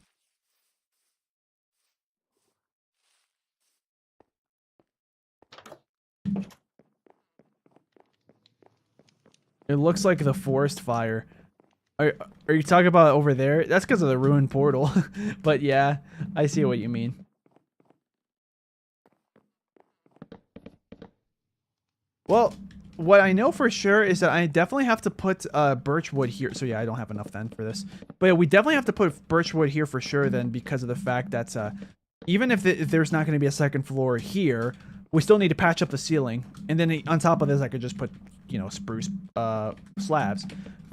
It looks like the forest fire. Are you talking about over there? That's because of the ruined portal. But yeah, I see what you mean. Well, what I know for sure is that I definitely have to put birch wood here. So yeah, I don't have enough then for this. But yeah, we definitely have to put birch wood here for sure then, because of the fact that even if there's not going to be a second floor here, we still need to patch up the ceiling. And then on top of this, I could just put, you know, spruce slabs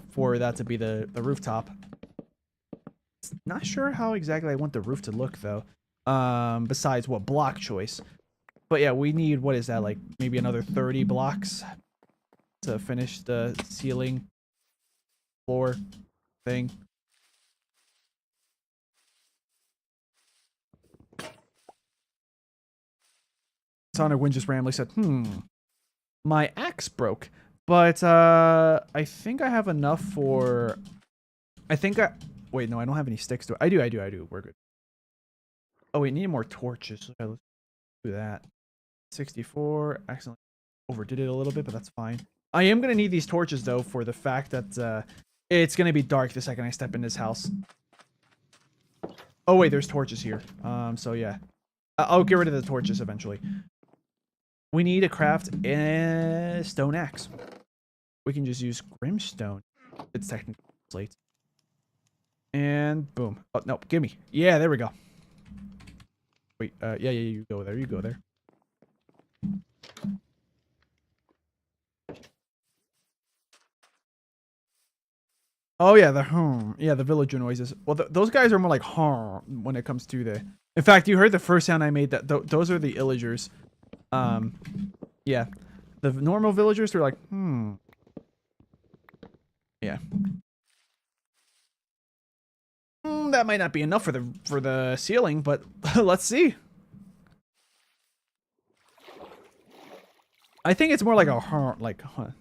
for that to be the rooftop. Not sure how exactly I want the roof to look though. Besides what block choice. But yeah, we need, what is that, like maybe another 30 blocks to finish the ceiling floor thing. Sonic Wind just randomly said, my axe broke. But I think I have enough for... Wait, no, I don't have any sticks to it. I do. We're good. Oh, we need more torches. Okay, let's do that. 64. Accidentally overdid it a little bit, but that's fine. I am going to need these torches, though, for the fact that it's going to be dark the second I step in this house. Oh, wait, there's torches here. So, yeah. I'll get rid of the torches eventually. We need to craft a stone axe. We can just use brimstone. It's technically slate. And boom. Oh, no, give me. Yeah, there we go. Wait, yeah, you go there, you go there. Oh yeah, the villager noises. Well, those guys are more like when it comes to the. In fact, you heard the first sound I made. Those are the illagers. Yeah, the normal villagers are like Yeah. That might not be enough for the ceiling, but let's see. I think it's more like a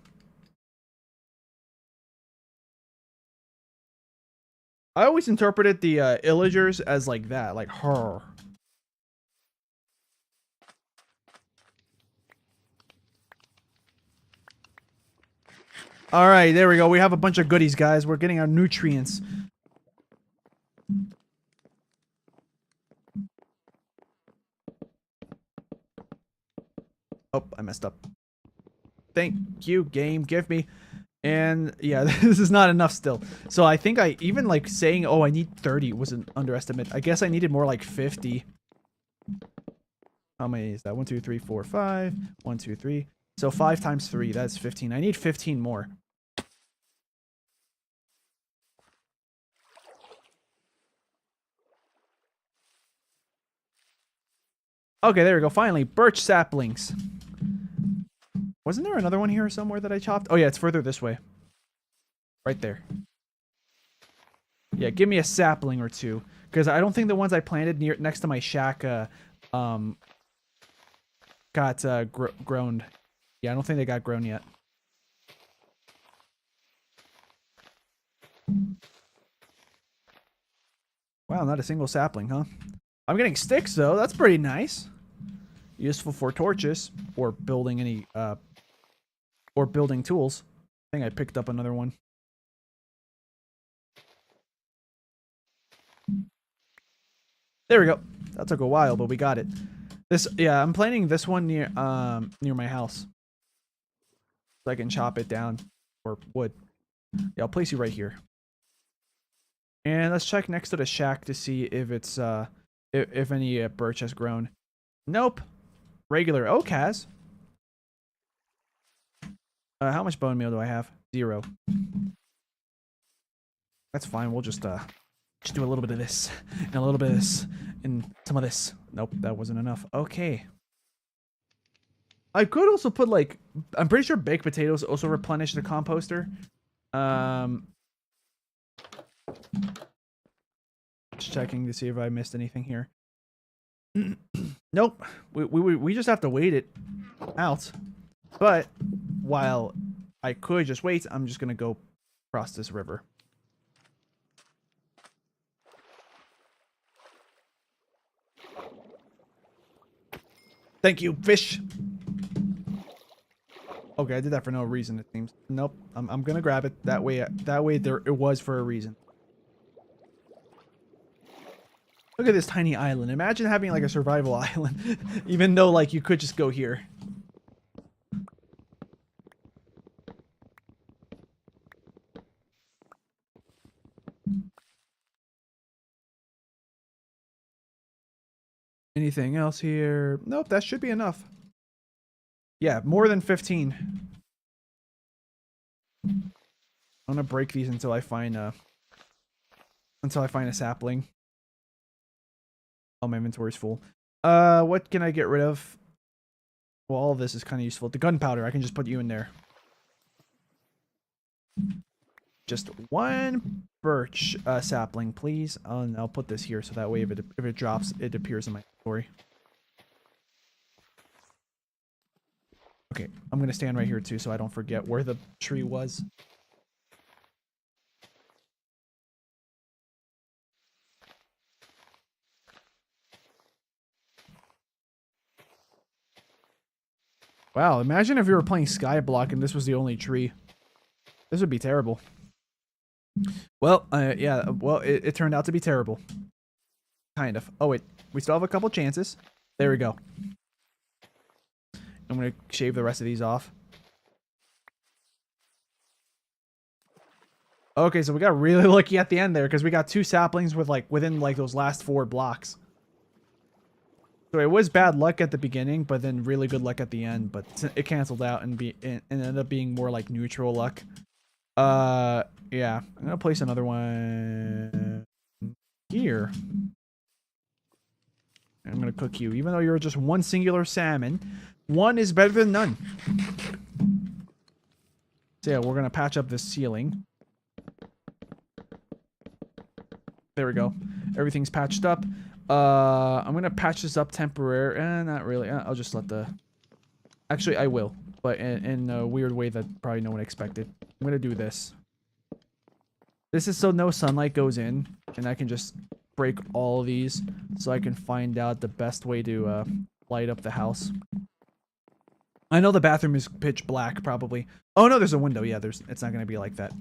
I always interpreted the illagers as like that, like her. All right, there we go. We have a bunch of goodies, guys. We're getting our nutrients. Oh, I messed up. Thank you, game. Give me. And yeah, this is not enough still. So I think I even like saying, oh, I need 30 was an underestimate. I guess I needed more like 50. How many is that? 1, 2, 3, 4, 5. 1, 2, 3. So 5 times 3, that's 15. I need 15 more. Okay, there we go. Finally, birch saplings. Wasn't there another one here somewhere that I chopped? Oh yeah, it's further this way. Right there. Yeah, give me a sapling or two. Because I don't think the ones I planted next to my shack got grown. Yeah, I don't think they got grown yet. Wow, not a single sapling, huh? I'm getting sticks though. That's pretty nice. Useful for torches or building any or building tools. I think I picked up another one. There we go. That took a while, but we got it. This, yeah, I'm planting this one near my house, so I can chop it down or wood. Yeah, I'll place you right here. And let's check next to the shack to see if it's if any birch has grown. Nope. Regular oak has. How much bone meal do I have? 0. That's fine. We'll just do a little bit of this and a little bit of this and some of this. Nope, that wasn't enough. Okay. I could also put like, I'm pretty sure baked potatoes also replenish the composter. Just checking to see if I missed anything here. Nope. We just have to wait it out. But while I could just wait, I'm just gonna go across this river. Thank you, fish. Okay, I did that for no reason, it seems. Nope, I'm gonna grab it. That way there it was for a reason. Look at this tiny island. Imagine having like a survival island, even though like you could just go here. Anything else here? Nope, that should be enough. Yeah, more than 15. I'm gonna break these until I find a sapling. Oh, my inventory's full. What can I get rid of? Well, all of this is kind of useful. The gunpowder, I can just put you in there. Just 1 birch sapling, please. And I'll put this here so that way if it drops, it appears in my inventory. Okay, I'm gonna stand right here too so I don't forget where the tree was. Wow, imagine if you were playing Skyblock and this was the only tree. This would be terrible. Well, yeah, well, it turned out to be terrible. Kind of. Oh, wait. We still have a couple chances. There we go. I'm going to shave the rest of these off. Okay, so we got really lucky at the end there because we got 2 saplings with like within like those last 4 blocks. So it was bad luck at the beginning, but then really good luck at the end. But it canceled out and ended up being more like neutral luck. Yeah, I'm gonna place another one here. I'm gonna cook you, even though you're just 1 singular salmon. 1 is better than none. So yeah, we're gonna patch up this ceiling. There we go. Everything's patched up. I'm gonna patch this up temporarily. Not really. I'll just let the. Actually, I will, but in a weird way that probably no one expected. I'm gonna do this. This is so no sunlight goes in, and I can just break all of these, so I can find out the best way to light up the house. I know the bathroom is pitch black, probably. Oh no, there's a window. Yeah, it's not gonna be like that.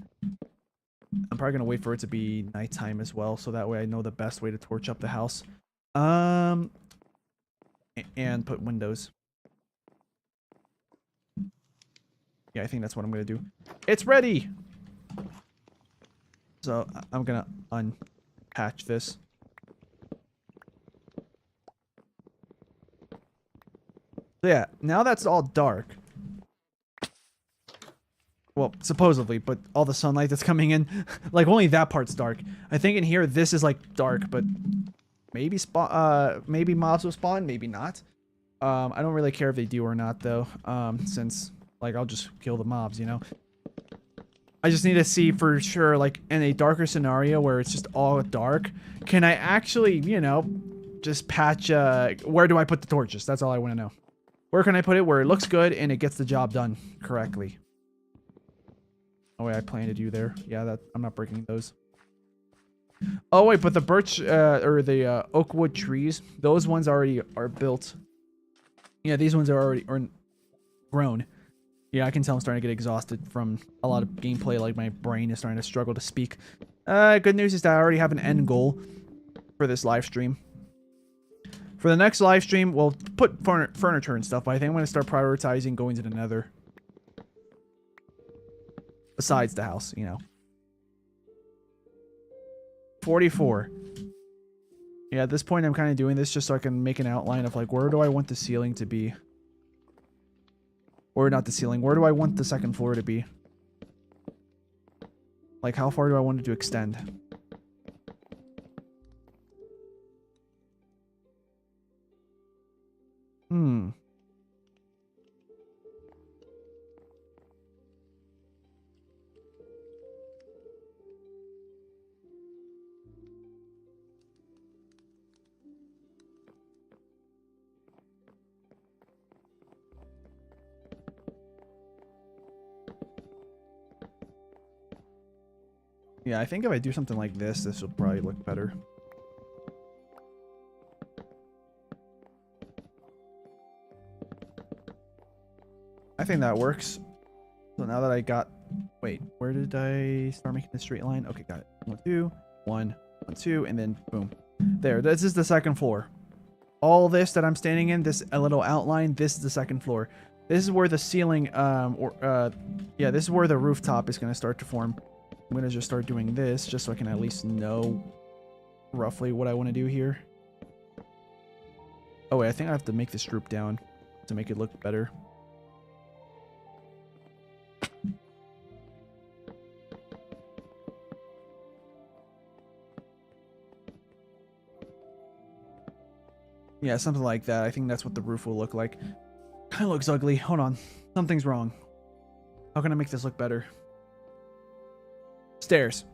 I'm probably gonna wait for it to be nighttime as well, so that way I know the best way to torch up the house. And put windows. Yeah, I think that's what I'm gonna do. It's ready! So, I'm gonna unpatch this. So yeah, now that's all dark. Well, supposedly, but all the sunlight that's coming in, like only that part's dark. I think in here, this is like dark, but maybe maybe mobs will spawn, maybe not. I don't really care if they do or not though, since like I'll just kill the mobs, you know. I just need to see for sure, like in a darker scenario where it's just all dark, can I actually, you know, just patch, where do I put the torches? That's all I want to know. Where can I put it where it looks good and it gets the job done correctly? Oh wait, I planted you there. Yeah, that I'm not breaking those. Oh wait, but the birch, or the oak wood trees, those ones already are built. Yeah, these ones are already grown. Yeah, I can tell I'm starting to get exhausted from a lot of gameplay, like my brain is starting to struggle to speak. Good news is that I already have an end goal for this live stream. For the next live stream, we'll put furniture and stuff, but I think I'm going to start prioritizing going to the nether. Besides the house, you know. 44. Yeah, at this point I'm kind of doing this just so I can make an outline of like, where do I want the ceiling to be? Or not the ceiling. Where do I want the second floor to be? Like, how far do I want it to extend? Yeah, I think if I do something like this, this will probably look better. I think that works. So now that I got... Wait, where did I start making the straight line? Okay, got it. 1, 2, 1, 1, 2, and then boom. There, this is the second floor. All this that I'm standing in, this a little outline, this is the second floor. This is where the ceiling, yeah, this is where the rooftop is going to start to form. I'm going to just start doing this just so I can at least know roughly what I want to do here. Oh wait, I think I have to make this droop down to make it look better. Yeah, something like that. I think that's what the roof will look like. Kind of looks ugly. Hold on. Something's wrong. How can I make this look better? Stairs.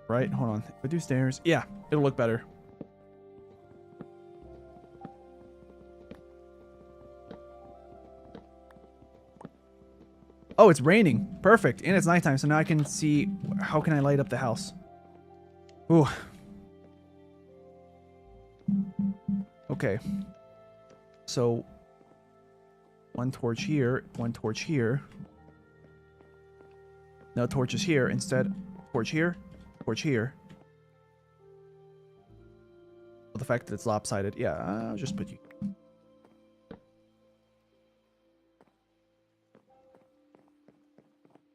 Right? Hold on. If I do stairs, yeah, it'll look better. Oh, it's raining. Perfect. And it's nighttime, so now I can see how can I light up the house. Ooh. Okay. So, one torch here, one torch here. No torches here. Instead, torch here, torch here. Well, the fact that it's lopsided. Yeah, I'll just put you.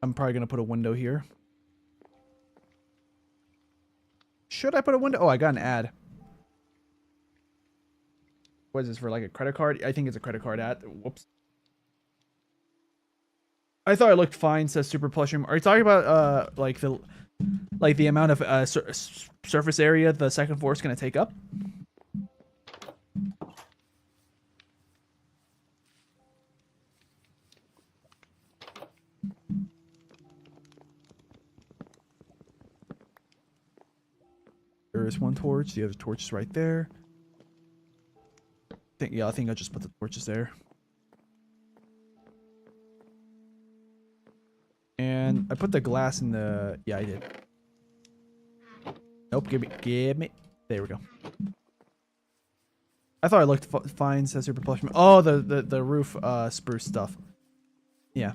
I'm probably going to put a window here. Should I put a window? Oh, I got an ad. What is this for, like a credit card? I think it's a credit card ad. Whoops. I thought it looked fine, says Super Plushroom. Are you talking about like the amount of surface area the second floor is going to take up? There is one torch. The other torch is right there. I think I'll just put the torches there. And I put the glass in the... Yeah, I did. Nope, give me. There we go. I thought it looked fine, says Super Plush. Oh, the roof spruce stuff. Yeah.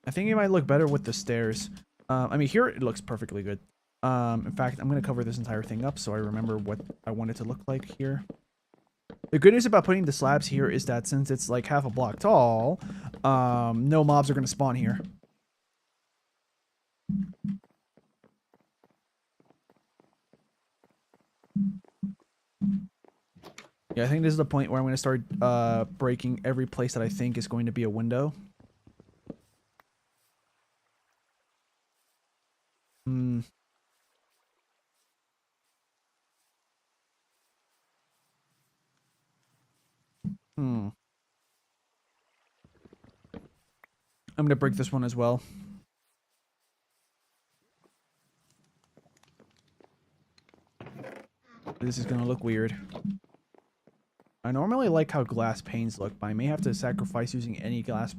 I think it might look better with the stairs. I mean, here it looks perfectly good. In fact, I'm going to cover this entire thing up so I remember what I want it to look like here. The good news about putting the slabs here is that since it's like half a block tall, no mobs are going to spawn here. Yeah, I think this is the point where I'm going to start breaking every place that I think is going to be a window. I'm gonna break this one as well. This is gonna look weird. I normally like how glass panes look, but I may have to sacrifice using any glass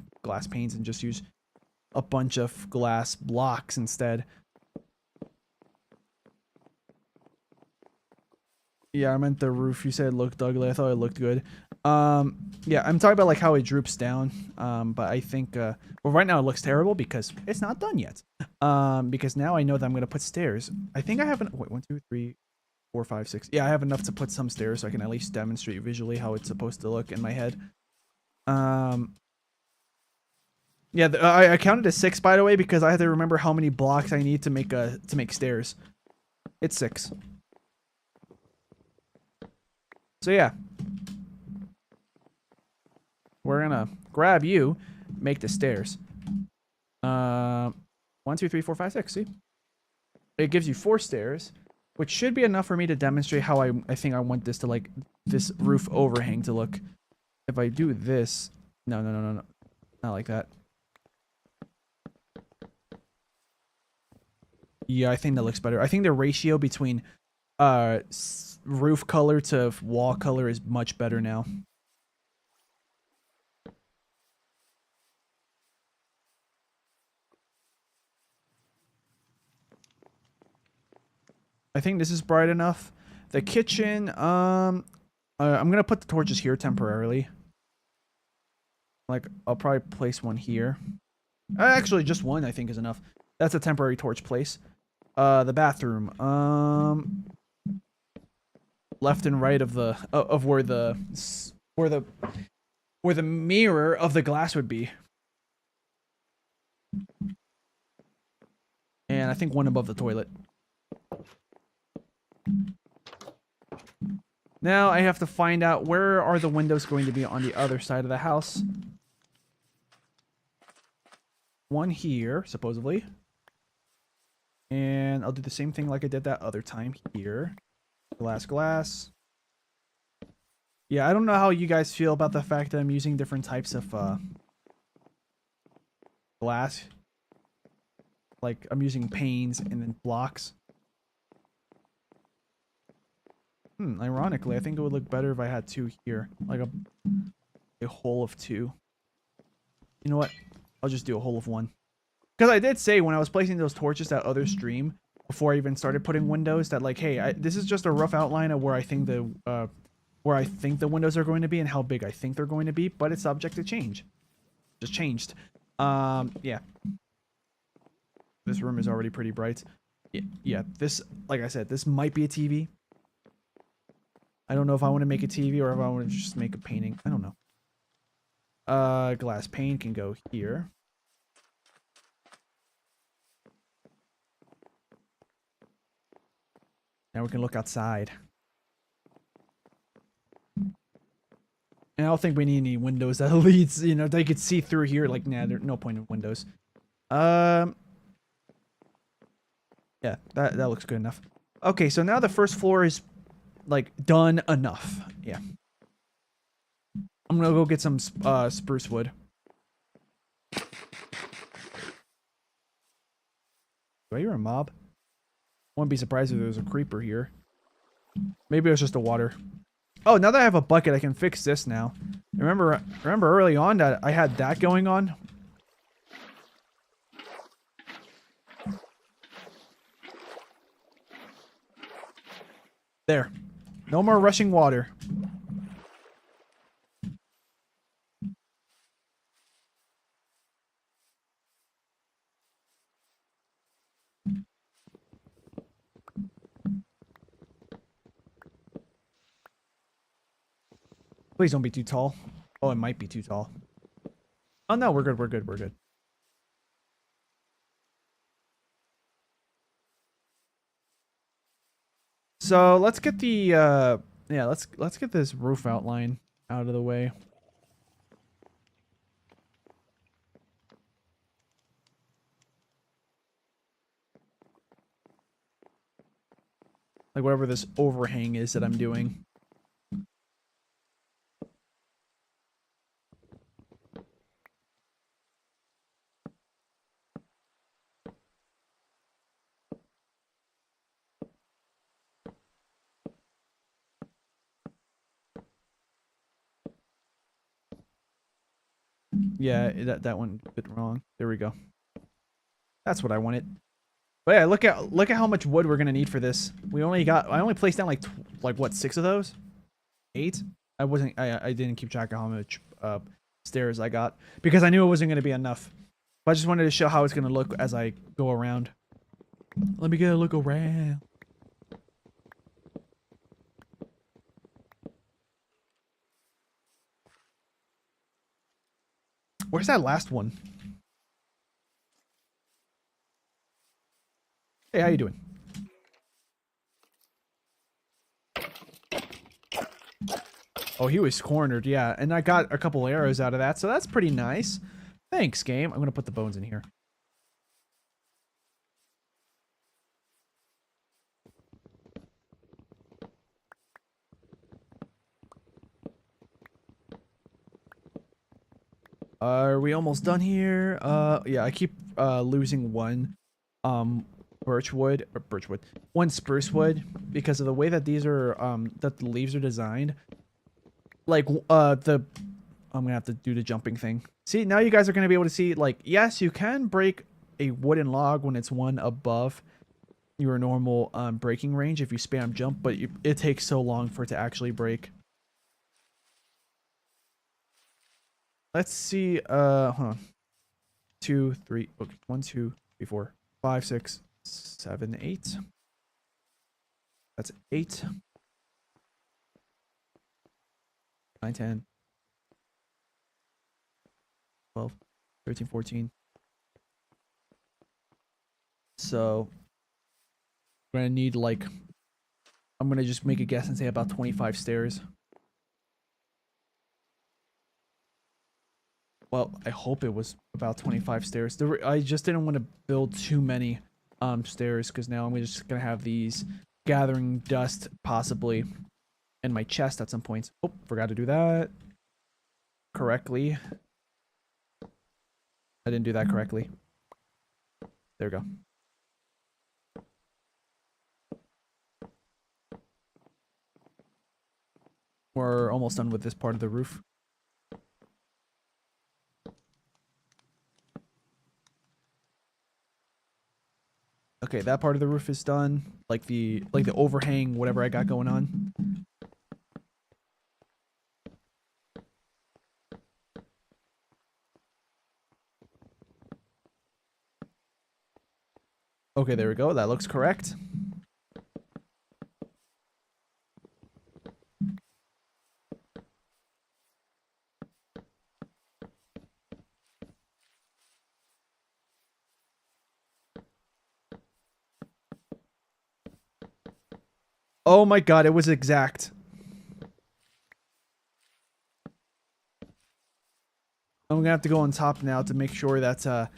panes and just use a bunch of glass blocks instead. Yeah, I meant the roof. You said it looked ugly. I thought it looked good. Yeah, I'm talking about like how it droops down. But I think well, right now it looks terrible because it's not done yet. Because now I know that I'm gonna put stairs. I think I have wait, 1, 2, 3, 4, 5, 6. Yeah, I have enough to put some stairs so I can at least demonstrate visually how it's supposed to look in my head. Yeah, I counted as 6 by the way because I had to remember how many blocks I need to make stairs. It's 6. So yeah, we're gonna grab you, make the stairs. 1, 2, 3, 4, 5, 6. See, it gives you 4 stairs, which should be enough for me to demonstrate how I think I want this to like this roof overhang to look. If I do this, no, not like that. Yeah, I think that looks better. I think the ratio between roof color to wall color is much better now. I think this is bright enough. The kitchen, I'm gonna put the torches here temporarily. Like, I'll probably place one here. Actually, just one I think is enough. That's a temporary torch place. The bathroom, left and right of the where the mirror of the glass would be. And I think one above the toilet. Now I have to find out where are the windows going to be on the other side of the house. One here, supposedly. And I'll do the same thing like I did that other time here. Glass. Yeah, I don't know how you guys feel about the fact that I'm using different types of glass. Like, I'm using panes and then blocks. Ironically, I think it would look better if I had 2 here. Like a hole of 2. You know what? I'll just do a hole of 1. Because I did say when I was placing those torches that other stream, before I even started putting windows, that like, hey, this is just a rough outline of where I think the windows are going to be and how big I think they're going to be, but it's subject to change. Just changed. Yeah. This room is already pretty bright. Yeah, this, like I said, this might be a TV. I don't know if I want to make a TV or if I want to just make a painting. I don't know. Glass pane can go here. Now we can look outside. And I don't think we need any windows that leads, you know, they could see through here. Like, nah, there's no point in windows. Yeah, that looks good enough. Okay, so now the first floor is like done enough. Yeah. I'm gonna go get some spruce wood. Do I hear a mob? Wouldn't be surprised if there was a creeper here. Maybe it was just the water. Oh, now that I have a bucket, I can fix this now. Remember early on that I had that going on? There. No more rushing water. Please don't be too tall. Oh, it might be too tall. Oh no, we're good, we're good, we're good. So let's get the yeah, let's get this roof outline out of the way. Like whatever this overhang is that I'm doing. Yeah, that went a bit wrong. There we go. That's what I wanted. But yeah, look at how much wood we're gonna need for this. I only placed down like what, 6 of those? 8? I didn't keep track of how much stairs I got because I knew it wasn't gonna be enough. But I just wanted to show how it's gonna look as I go around. Let me get a look around. Where's that last one? Hey, how you doing? Oh, he was cornered, yeah. And I got a couple arrows out of that, so that's pretty nice. Thanks, game. I'm gonna put the bones in here. Are we almost done here? Yeah, I keep losing one one spruce wood because of the way that these are that the leaves are designed. Like I'm gonna have to do the jumping thing. See, now you guys are gonna be able to see, like, yes, you can break a wooden log when it's one above your normal breaking range if you spam jump, but it takes so long for it to actually break. Let's see, hold on. 2, 3, okay, 1, 2, 3, 4, 5, 6, 7, 8. That's 8. 9, 10. 12, 13, 14. So, we're gonna need, like, I'm gonna just make a guess and say about 25 stairs. Well, I hope it was about 25 stairs. I just didn't want to build too many stairs because now I'm just gonna have these gathering dust possibly in my chest at some points. Oh, forgot to do that correctly. I didn't do that correctly. There we go. We're almost done with this part of the roof. Okay, that part of the roof is done. Like the overhang, whatever I got going on. Okay, there we go. That looks correct. Oh my god, it was exact. I'm gonna have to go on top now to make sure that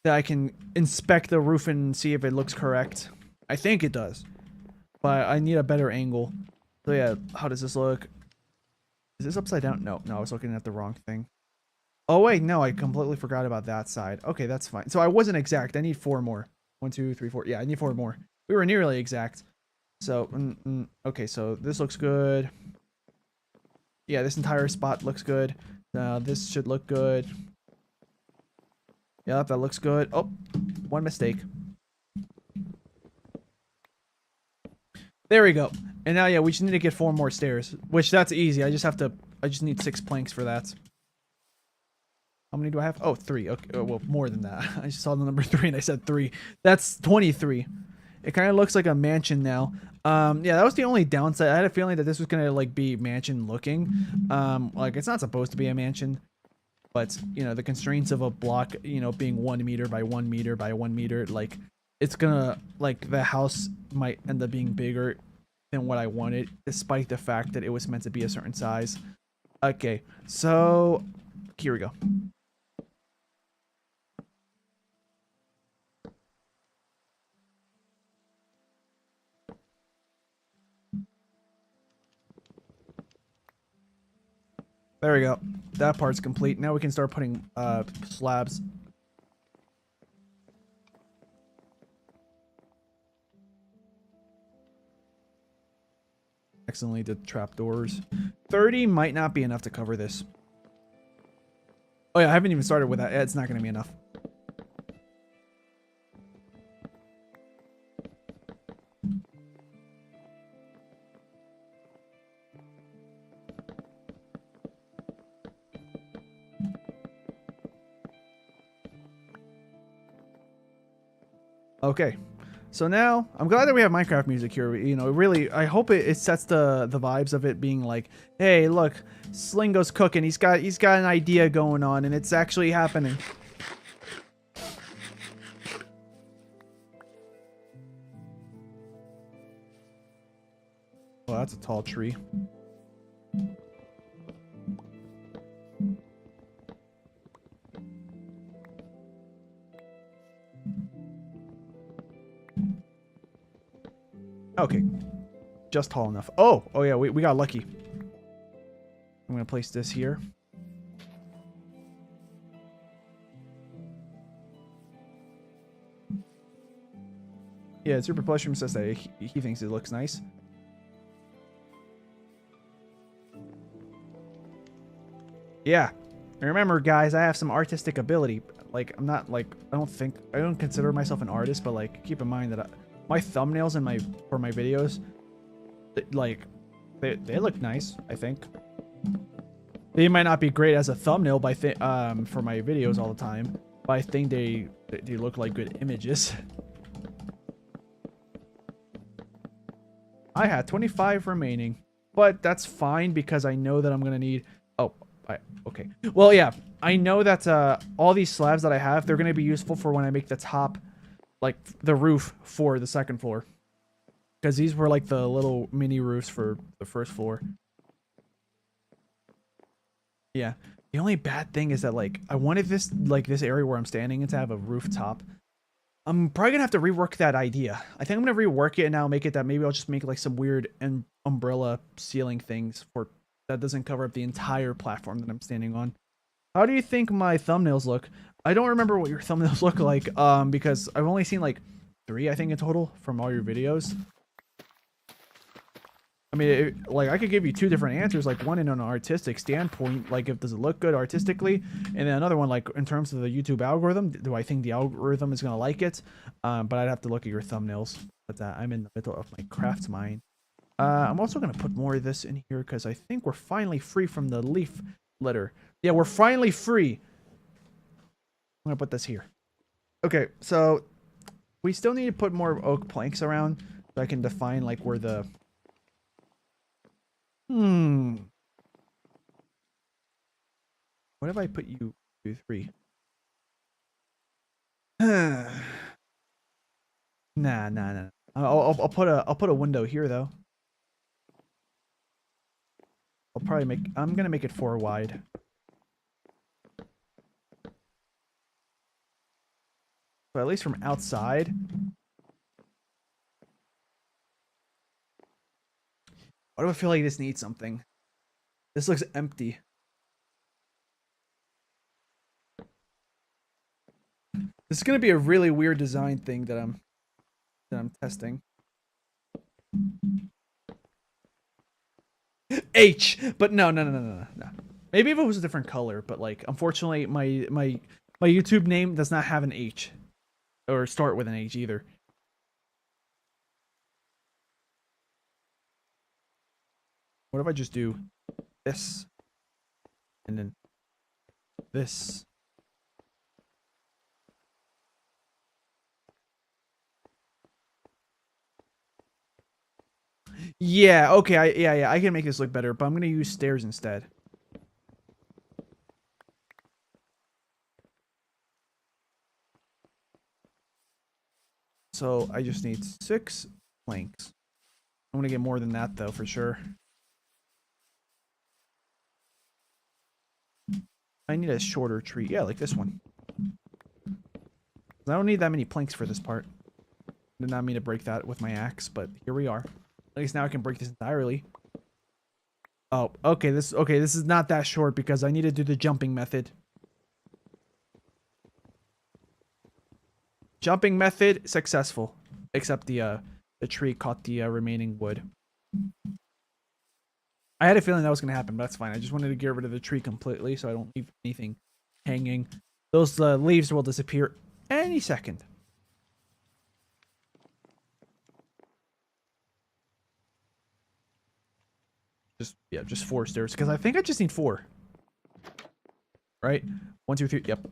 I can inspect the roof and see if it looks correct. I think it does, but I need a better angle. So yeah, how does this look? Is this upside down? No, I was looking at the wrong thing. Oh wait, no, I completely forgot about that side. Okay, that's fine. So I wasn't exact. I need 4 more. 1, 2, 3, 4. Yeah, I need 4 more. We were nearly exact. So, okay, so this looks good. Yeah, this entire spot looks good. This should look good. Yep, that looks good. Oh, one mistake. There we go. And now, yeah, we just need to get 4 more stairs, which that's easy. I just need 6 planks for that. How many do I have? Oh, 3. Okay, oh, well, more than that. I just saw the number 3 and I said 3. That's 23. It kind of looks like a mansion now. Yeah, that was the only downside. I had a feeling that this was gonna like be mansion looking. Like it's not supposed to be a mansion, but you know the constraints of a block, you know, being 1 meter by 1 meter by 1 meter, like it's gonna like the house might end up being bigger than what I wanted, despite the fact that it was meant to be a certain size. Okay, so here we go. There we go. That part's complete. Now we can start putting slabs. Accidentally did trapdoors. 30 might not be enough to cover this. Oh yeah, I haven't even started with that. It's not going to be enough. Okay, so now I'm glad that we have Minecraft music here. You know, really, I hope it sets the vibes of it being like, hey, look, Slingo's cooking. He's got an idea going on, and it's actually happening. Well, that's a tall tree. Okay, just tall enough. Oh yeah, we got lucky. I'm gonna place this here. Yeah, Super Plushroom says that he thinks it looks nice. Yeah, and remember, guys, I have some artistic ability. Like, I'm not like I don't consider myself an artist, but like keep in mind that my thumbnails and for my videos, like they look nice. I think they might not be great as a thumbnail for my videos all the time, but I think they look like good images. I had 25 remaining, but that's fine because I know that I'm gonna need. Oh, okay. Well, yeah, I know that all these slabs that I have, they're gonna be useful for when I make the top. Like the roof for the second floor, because these were like the little mini roofs for the first floor. Yeah, the only bad thing is that like I wanted this area where I'm standing in to have a rooftop. I'm probably gonna have to rework that idea. I think I'm gonna rework it and now make it that maybe I'll just make like some weird umbrella ceiling things for that doesn't cover up the entire platform that I'm standing on. How do you think my thumbnails look? I don't remember what your thumbnails look like, because I've only seen like 3, I think, in total from all your videos. I mean, like, I could give you 2 different answers, like one in an artistic standpoint, like if does it look good artistically, and then another one, like in terms of the YouTube algorithm, do I think the algorithm is gonna like it? But I'd have to look at your thumbnails. But I'm in the middle of my craft mine. I'm also gonna put more of this in here because I think we're finally free from the leaf litter. Yeah, we're finally free. I'm gonna put this here. Okay, so we still need to put more oak planks around so I can define like where the what if I put you 2, 3? Nah. I'll put a window here though. I'm gonna make it 4 wide. So at least from outside. Why do I feel like this needs something? This looks empty. This is gonna be a really weird design thing that I'm testing. H, but no. Maybe if it was a different color, but like unfortunately my YouTube name does not have an H. Or start with an H either. What if I just do this? And then this. Yeah, okay, yeah, I can make this look better, but I'm gonna use stairs instead. So I just need 6 planks. I'm gonna get more than that though, for sure. I need a shorter tree. Yeah, like this one. I don't need that many planks for this part. Did not mean to break that with my axe, but here we are. At least now I can break this entirely. Oh, okay, this is not that short because I need to do the jumping method. Jumping method successful, except the tree caught the remaining wood. I had a feeling that was gonna happen, but that's fine. I just wanted to get rid of the tree completely so I don't leave anything hanging. Those leaves will disappear any second. Just 4 stairs, because I think I just need 4. Right? 1, 2, 3. Yep.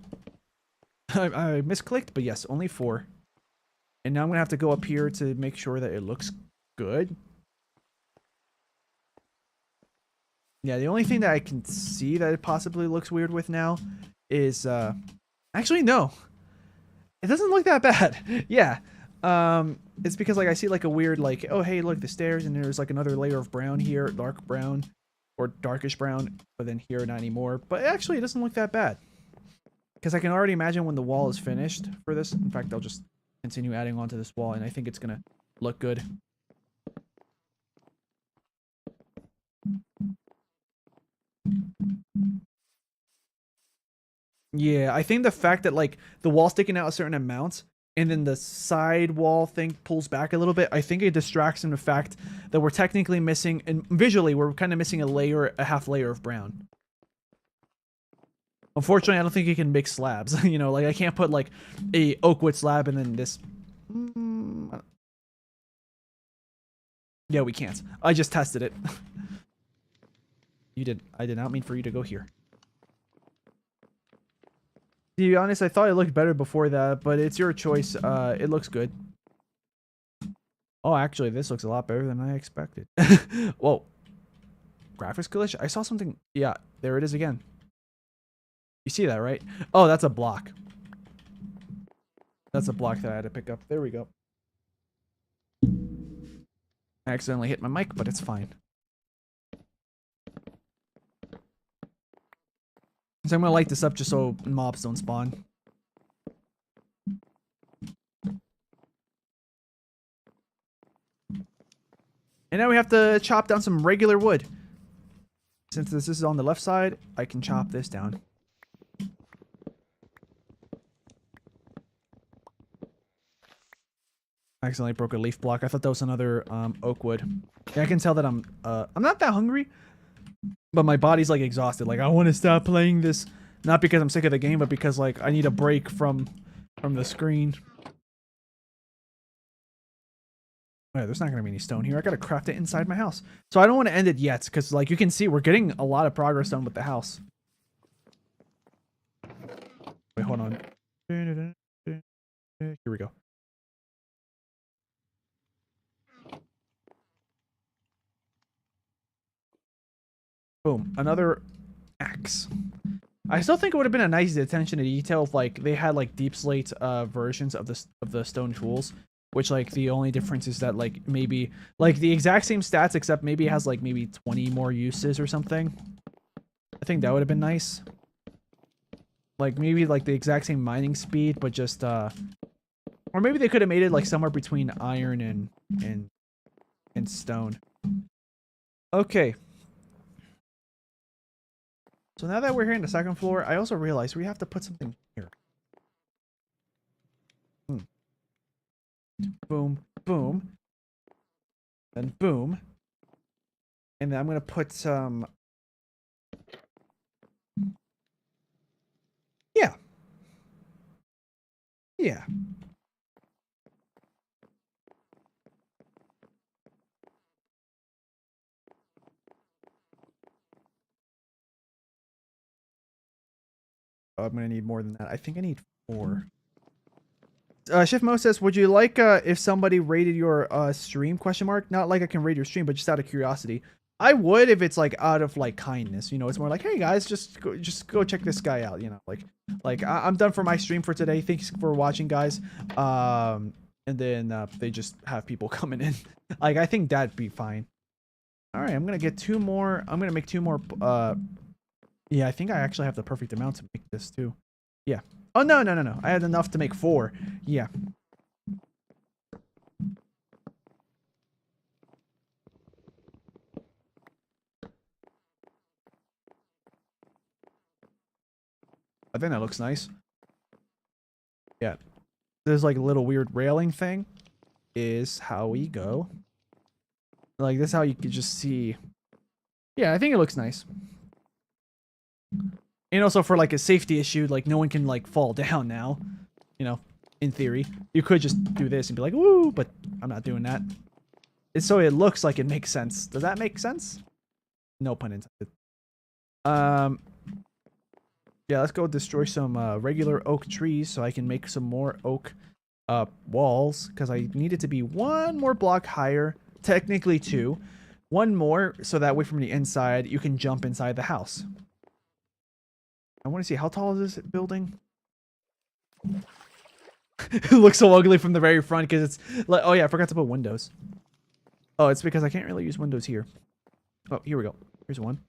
I misclicked, but yes, only 4. And now I'm gonna have to go up here to make sure that it looks good. Yeah, the only thing that I can see that it possibly looks weird with now is actually no. It doesn't look that bad. Yeah. It's because like I see like a weird like, oh hey, look, the stairs, and there's like another layer of brown here, dark brown or darkish brown, but then here not anymore. But actually it doesn't look that bad. Because I can already imagine when the wall is finished for this. In fact, I'll just continue adding onto this wall, and I think it's gonna look good. Yeah, I think the fact that like the wall sticking out a certain amount and then the side wall thing pulls back a little bit, I think it distracts from the fact that we're technically missing, and visually we're kind of missing a half layer of brown. Unfortunately, I don't think you can mix slabs. You know, like I can't put like a oak wood slab and then this. Yeah, we can't. I just tested it. I did not mean for you to go here. To be honest, I thought it looked better before that, but it's your choice. It looks good. Oh, actually, this looks a lot better than I expected. Whoa. Graphics glitch? I saw something. Yeah, there it is again. You see that, right? Oh, that's a block. That's a block that I had to pick up. There we go. I accidentally hit my mic, but it's fine. So I'm gonna light this up just so mobs don't spawn. And now we have to chop down some regular wood. Since this is on the left side, I can chop this down. I accidentally broke a leaf block. I thought that was another oak wood. Yeah, I can tell that I'm not that hungry, but my body's like exhausted. Like I want to stop playing this, not because I'm sick of the game, but because like I need a break from the screen. Oh, there's not gonna be any stone here. I gotta craft it inside my house. So I don't want to end it yet, because like you can see, we're getting a lot of progress done with the house. Wait, hold on. Here we go. Boom, another axe. I still think it would have been a nice attention to detail if like they had like deep slate versions of the stone tools, which like the only difference is that like maybe like the exact same stats except maybe it has like maybe 20 more uses or something. I think that would have been nice. Like maybe like the exact same mining speed, but just or maybe they could have made it like somewhere between iron and stone. Okay. So now that we're here in the second floor, I also realized we have to put something here. Boom, boom. Then boom. And then I'm going to put some... Yeah. Yeah. Oh, I'm going to need more than that. I think I need 4. Shift Mo says, would you like if somebody rated your stream, question mark? Not like I can rate your stream, but just out of curiosity. I would if it's like out of like kindness, you know. It's more like, hey guys, just go check this guy out, you know. Like I'm done for my stream for today. Thanks for watching, guys. And then they just have people coming in. Like I think that'd be fine. All right, I'm gonna get 2 more. I'm gonna make 2 more. Yeah, I think I actually have the perfect amount to make this too. Yeah. Oh no. I had enough to make 4. Yeah. I think that looks nice. Yeah. There's like a little weird railing thing. Is how we go. Like this is how you can just see. Yeah, I think it looks nice. And also for like a safety issue, like no one can like fall down now. You know, in theory. You could just do this and be like, woo, but I'm not doing that. It's so it looks like it makes sense. Does that make sense? No pun intended. Yeah, let's go destroy some regular oak trees so I can make some more oak walls, because I need it to be one more block higher, technically two. One more, so that way from the inside you can jump inside the house. I want to see, how tall is this building? It looks so ugly from the very front because it's like, oh yeah, I forgot to put windows. Oh, it's because I can't really use windows here. Oh, here we go. Here's one.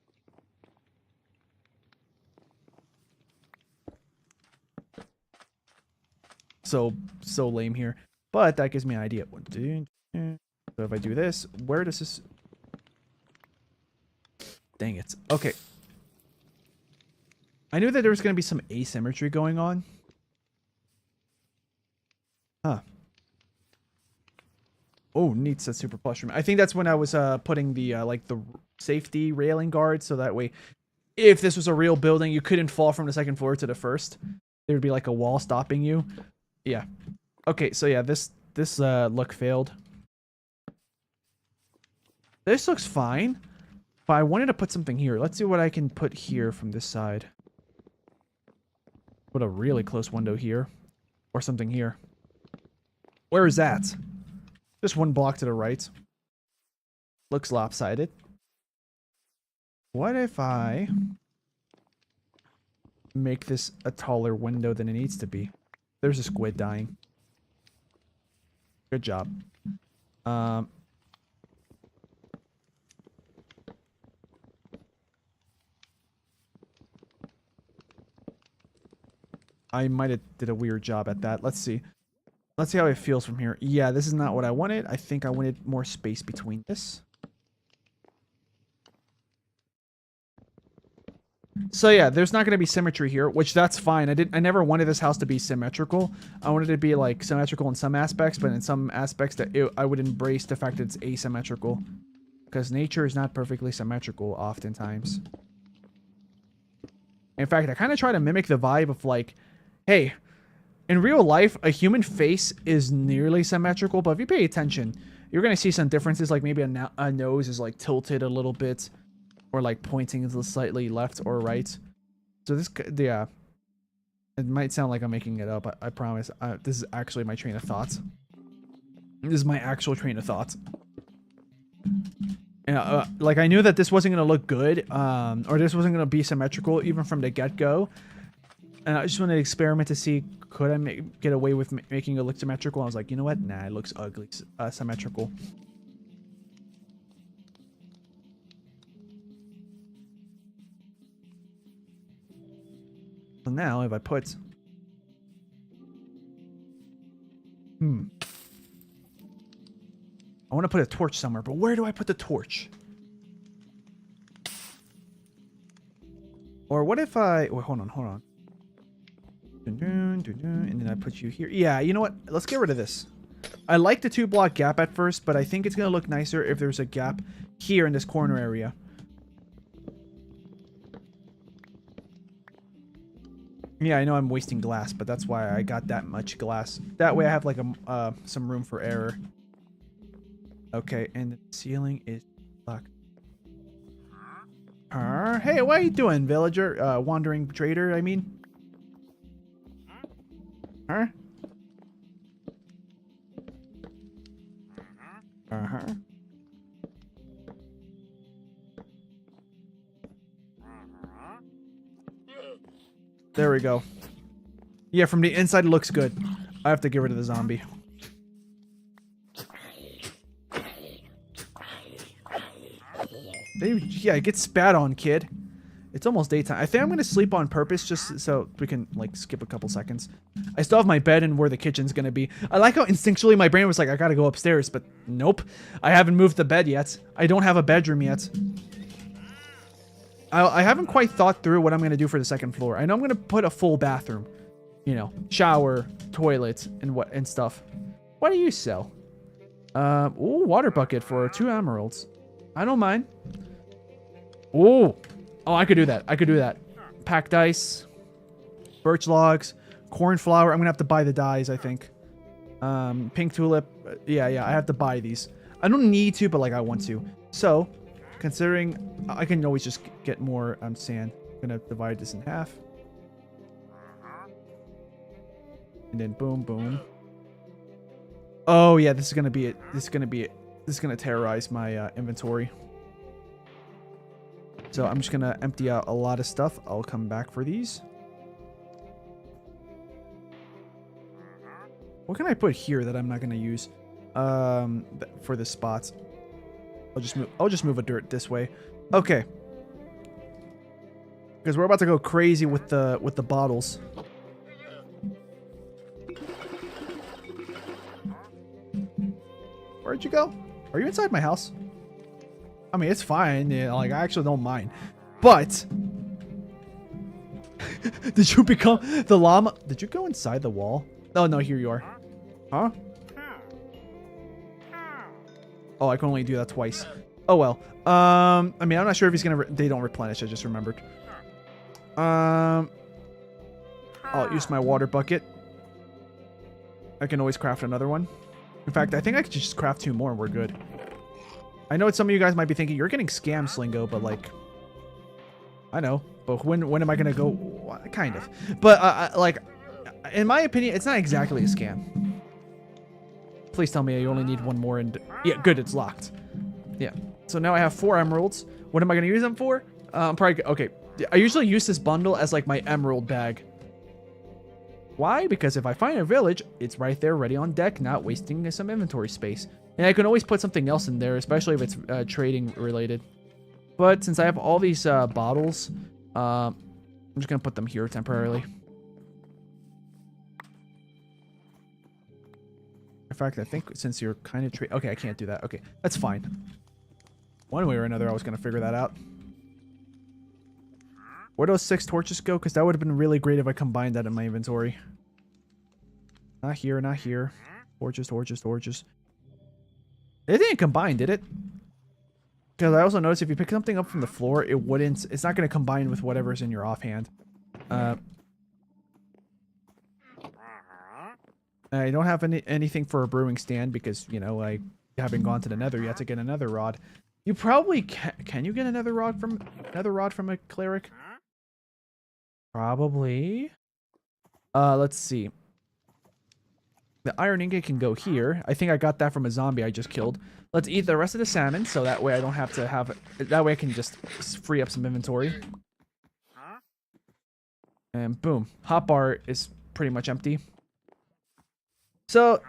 So lame here, but that gives me an idea. So if I do this, where does this? Dang it. Okay. I knew that there was going to be some asymmetry going on. Huh. Oh, neat, said Super Plush. I think that's when I was putting the like the safety railing guard, so that way, if this was a real building, you couldn't fall from the second floor to the first. There would be like a wall stopping you. Yeah. Okay, so yeah, this look failed. This looks fine, but I wanted to put something here. Let's see what I can put here from this side. Put a really close window here, or something here. Where is that? Just one block to the right. Looks lopsided. What if I make this a taller window than it needs to be? There's a squid dying. Good job. I might have did a weird job at that. Let's see. Let's see how it feels from here. Yeah, this is not what I wanted. I think I wanted more space between this. So yeah, there's not going to be symmetry here, which that's fine. I never wanted this house to be symmetrical. I wanted it to be like symmetrical in some aspects, but in some aspects I would embrace the fact that it's asymmetrical, because nature is not perfectly symmetrical oftentimes. In fact, I kind of try to mimic the vibe of like, hey, in real life, a human face is nearly symmetrical, but if you pay attention, you're going to see some differences, like maybe a nose is like tilted a little bit, or like pointing slightly left or right. So this, yeah, it might sound like I'm making it up. I promise. This is actually my train of thought. This is my actual train of thought. Yeah, like I knew that this wasn't gonna look good, or this wasn't gonna be symmetrical even from the get-go. And I just wanted to experiment to see, could I get away with making it look symmetrical? I was like, you know what? Nah, it looks ugly, symmetrical. So now, if I put... I want to put a torch somewhere, but where do I put the torch? Or what if I... Wait, hold on. And then I put you here. Yeah, you know what? Let's get rid of this. I like the 2-block gap at first, but I think it's going to look nicer if there's a gap here in this corner area. Yeah, I know I'm wasting glass, but that's why I got that much glass. That way I have like some room for error. Okay, and the ceiling is black. Hey, what are you doing, villager? Wandering trader, I mean. There we go. Yeah, from the inside it looks good. I have to get rid of the zombie. Yeah, get spat on, kid. It's almost daytime. I think I'm gonna sleep on purpose just so we can like skip a couple seconds. I still have my bed and where the kitchen's gonna be. I like how instinctually my brain was like, I gotta go upstairs, but nope. I haven't moved the bed yet. I don't have a bedroom yet. I haven't quite thought through what I'm gonna do for the second floor. I know I'm gonna put a full bathroom. You know, shower, toilet, and stuff. What do you sell? Ooh, water bucket for 2 emeralds. I don't mind. Ooh. Oh, I could do that. I could do that. packed ice, birch logs, corn flour. I'm gonna have to buy the dyes, I think. Pink tulip. Yeah, I have to buy these. I don't need to, but like I want to. So, considering I can always just get more sand, I'm gonna divide this in half. And then boom, boom. Oh yeah, this is gonna be it. This is gonna be it. This is gonna terrorize my inventory. So I'm just gonna empty out a lot of stuff. I'll come back for these. What can I put here that I'm not gonna use for the spots? I'll just move a dirt this way. Okay. Because we're about to go crazy with the bottles. Where'd you go? Are you inside my house? I mean, it's fine. Yeah, like, I actually don't mind. But... did you become the llama? Did you go inside the wall? Oh, no, here you are. Huh? Oh, I can only do that twice. Oh, well. I mean, I'm not sure if he's gonna... they don't replenish, I just remembered. I'll use my water bucket. I can always craft another one. In fact, I think I could just craft 2 more and we're good. I know some of you guys might be thinking, you're getting scammed, Slingo, but like... I know. But when am I gonna go... well, kind of. But, like, in my opinion, it's not exactly a scam. Please tell me you only need 1 more and... yeah, good, it's locked. Yeah. So now I have 4 emeralds. What am I gonna use them for? Probably... okay. I usually use this bundle as, like, my emerald bag. Why? Because if I find a village, it's right there ready on deck, not wasting some inventory space. And I can always put something else in there, especially if it's trading related. But since I have all these bottles, I'm just going to put them here temporarily. In fact, I think since you're kind of... okay, I can't do that. Okay, that's fine. One way or another, I was going to figure that out. Where do those 6 torches go? Because that would have been really great if I combined that in my inventory. Not here, not here. Torches, torches, torches. It didn't combine, did it? Because I also noticed if you pick something up from the floor, it wouldn't... it's not going to combine with whatever's in your offhand. I don't have anything for a brewing stand because, you know, I haven't gone to the nether yet to get another rod. You probably can you get another rod from a cleric? Probably. Let's see. The iron ingot can go here. I think I got that from a zombie I just killed. Let's eat the rest of the salmon, so that way I don't have to have it. That way I can just free up some inventory. And boom. Hotbar is pretty much empty. So,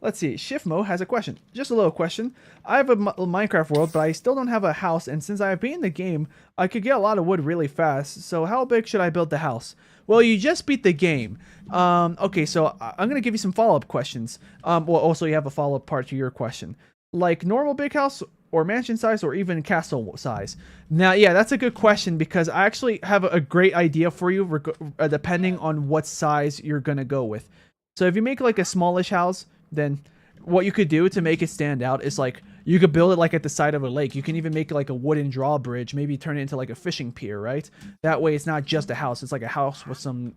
let's see. Shiftmo has a question. Just a little question. I have a Minecraft world, but I still don't have a house, and since I have beaten the game, I could get a lot of wood really fast. So how big should I build the house? Well, you just beat the game. Okay, so I'm going to give you some follow-up questions. Well, also you have a follow-up part to your question. Like normal big house or mansion size or even castle size? Now, yeah, that's a good question because I actually have a great idea for you depending on what size you're going to go with. So if you make like a smallish house, then what you could do to make it stand out is like you could build it like at the side of a lake. You can even make like a wooden drawbridge, maybe turn it into like a fishing pier, right? That way it's not just a house, it's like a house with some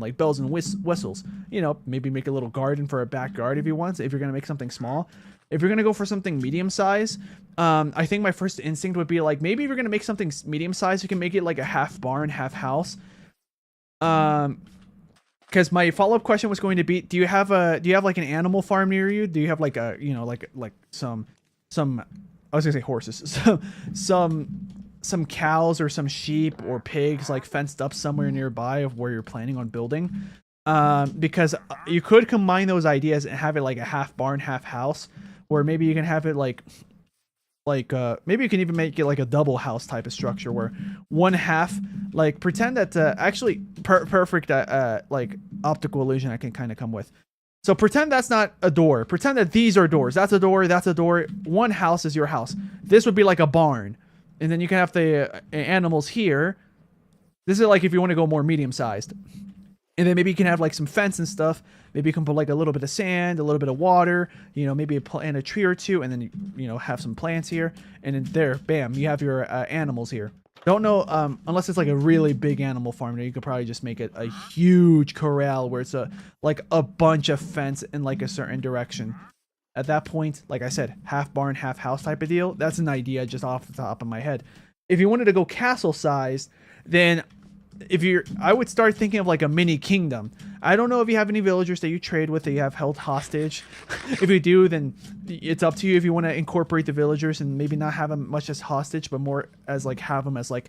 like bells and whistles. You know, maybe make a little garden for a backyard if you want, if you're going to make something small. If you're going to go for something medium size, I think my first instinct would be like maybe if you're going to make something medium size, you can make it like a half barn, half house. Because my follow-up question was going to be, do you have like an animal farm near you? Do you have like a, you know, like some I was gonna say horses, some cows or some sheep or pigs like fenced up somewhere nearby of where you're planning on building? Because you could combine those ideas and have it like a half barn, half house, or maybe you can have it like maybe you can even make it like a double house type of structure where one half, like pretend that actually perfect like optical illusion I can kind of come with. So pretend that's not a door. Pretend that these are doors. That's a door. That's a door. One house is your house. This would be like a barn. And then you can have the animals here. This is like if you want to go more medium sized. And then maybe you can have like some fence and stuff. Maybe you can put like a little bit of sand, a little bit of water, you know, maybe plant a tree or two, and then you know, have some plants here. And then there, bam, you have your animals here. Don't know, unless it's like a really big animal farm, you could probably just make it a huge corral where it's like a bunch of fence in like a certain direction. At that point, like I said, half barn, half house type of deal. That's an idea just off the top of my head. If you wanted to go castle sized, then I would start thinking of like a mini kingdom. I don't know if you have any villagers that you trade with that you have held hostage. If you do, then it's up to you if you want to incorporate the villagers and maybe not have them much as hostage, but more as like have them as like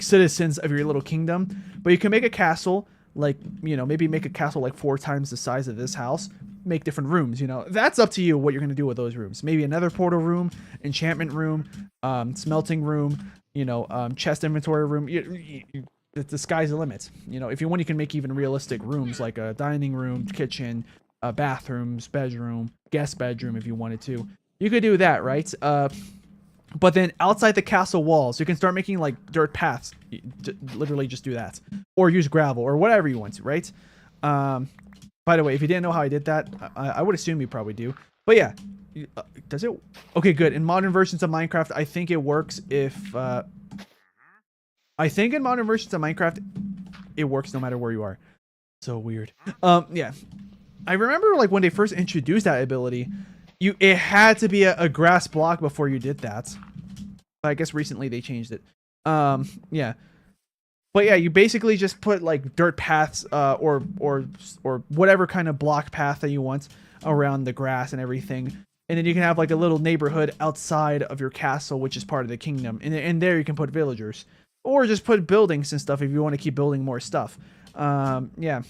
citizens of your little kingdom. But you can make a castle, like, you know, maybe make a castle like 4 times the size of this house. Make different rooms, you know. That's up to you what you're going to do with those rooms. Maybe another portal room, enchantment room, smelting room, you know, chest inventory room. The sky's the limit. You know, if you want, you can make even realistic rooms like a dining room, kitchen, bathrooms, bedroom, guest bedroom if you wanted to. You could do that, right? But then outside the castle walls, you can start making like dirt paths. Literally just do that. Or use gravel or whatever you want to, right? By the way, if you didn't know how I did that, I would assume you probably do. But yeah, does it? Okay, good. In modern versions of Minecraft, I think it works if... I think in modern versions of Minecraft, it works no matter where you are. So weird. Yeah. I remember like when they first introduced that ability, it had to be a grass block before you did that. But I guess recently they changed it. Yeah. But yeah, you basically just put like dirt paths, or whatever kind of block path that you want around the grass and everything. And then you can have like a little neighborhood outside of your castle, which is part of the kingdom. And there you can put villagers. Or just put buildings and stuff if you want to keep building more stuff. Yeah.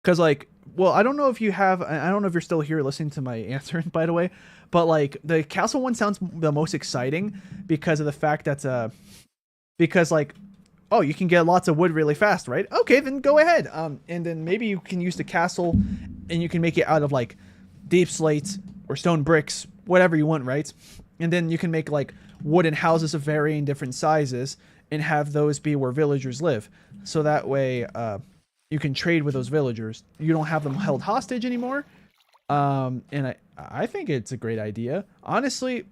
Because like, well, I don't know if you have, I don't know if you're still here listening to my answer, by the way. But like, the castle one sounds the most exciting because of the fact that, because like, oh, you can get lots of wood really fast, right? Okay, then go ahead. And then maybe you can use the castle and you can make it out of like deep slate or stone bricks, whatever you want, right? And then you can make like wooden houses of varying different sizes and have those be where villagers live. So that way, you can trade with those villagers. You don't have them held hostage anymore. And I think it's a great idea. Honestly,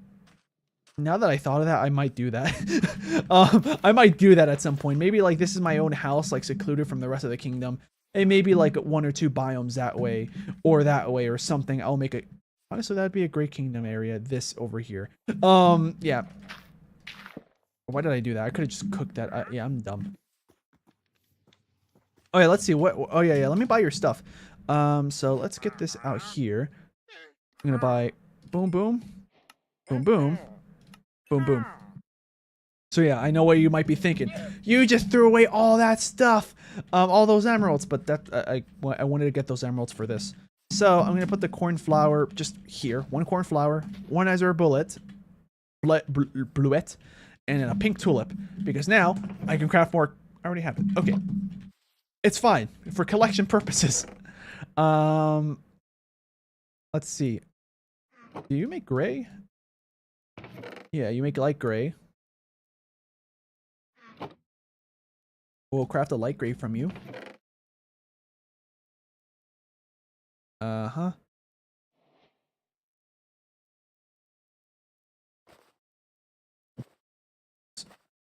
now that I thought of that, I might do that. I might do that at some point. Maybe like this is my own house, like secluded from the rest of the kingdom. And maybe like 1 or 2 biomes that way or something. I'll make it. Honestly, that'd be a great kingdom area. This over here. Yeah. Why did I do that? I could have just cooked that. Yeah, I'm dumb. Oh yeah, let's see what. Oh yeah, let me buy your stuff. So let's get this out here. I'm gonna buy boom, boom, boom, boom. Boom, boom. So yeah, I know what you might be thinking. You just threw away all that stuff, all those emeralds. But that I wanted to get those emeralds for this. So I'm gonna put the cornflower just here. 1 cornflower, 1 azure bluet, and then a pink tulip. Because now I can craft more. I already have it. Okay, it's fine for collection purposes. Let's see. Do you make gray? Yeah, you make light gray. We'll craft a light gray from you. Uh-huh.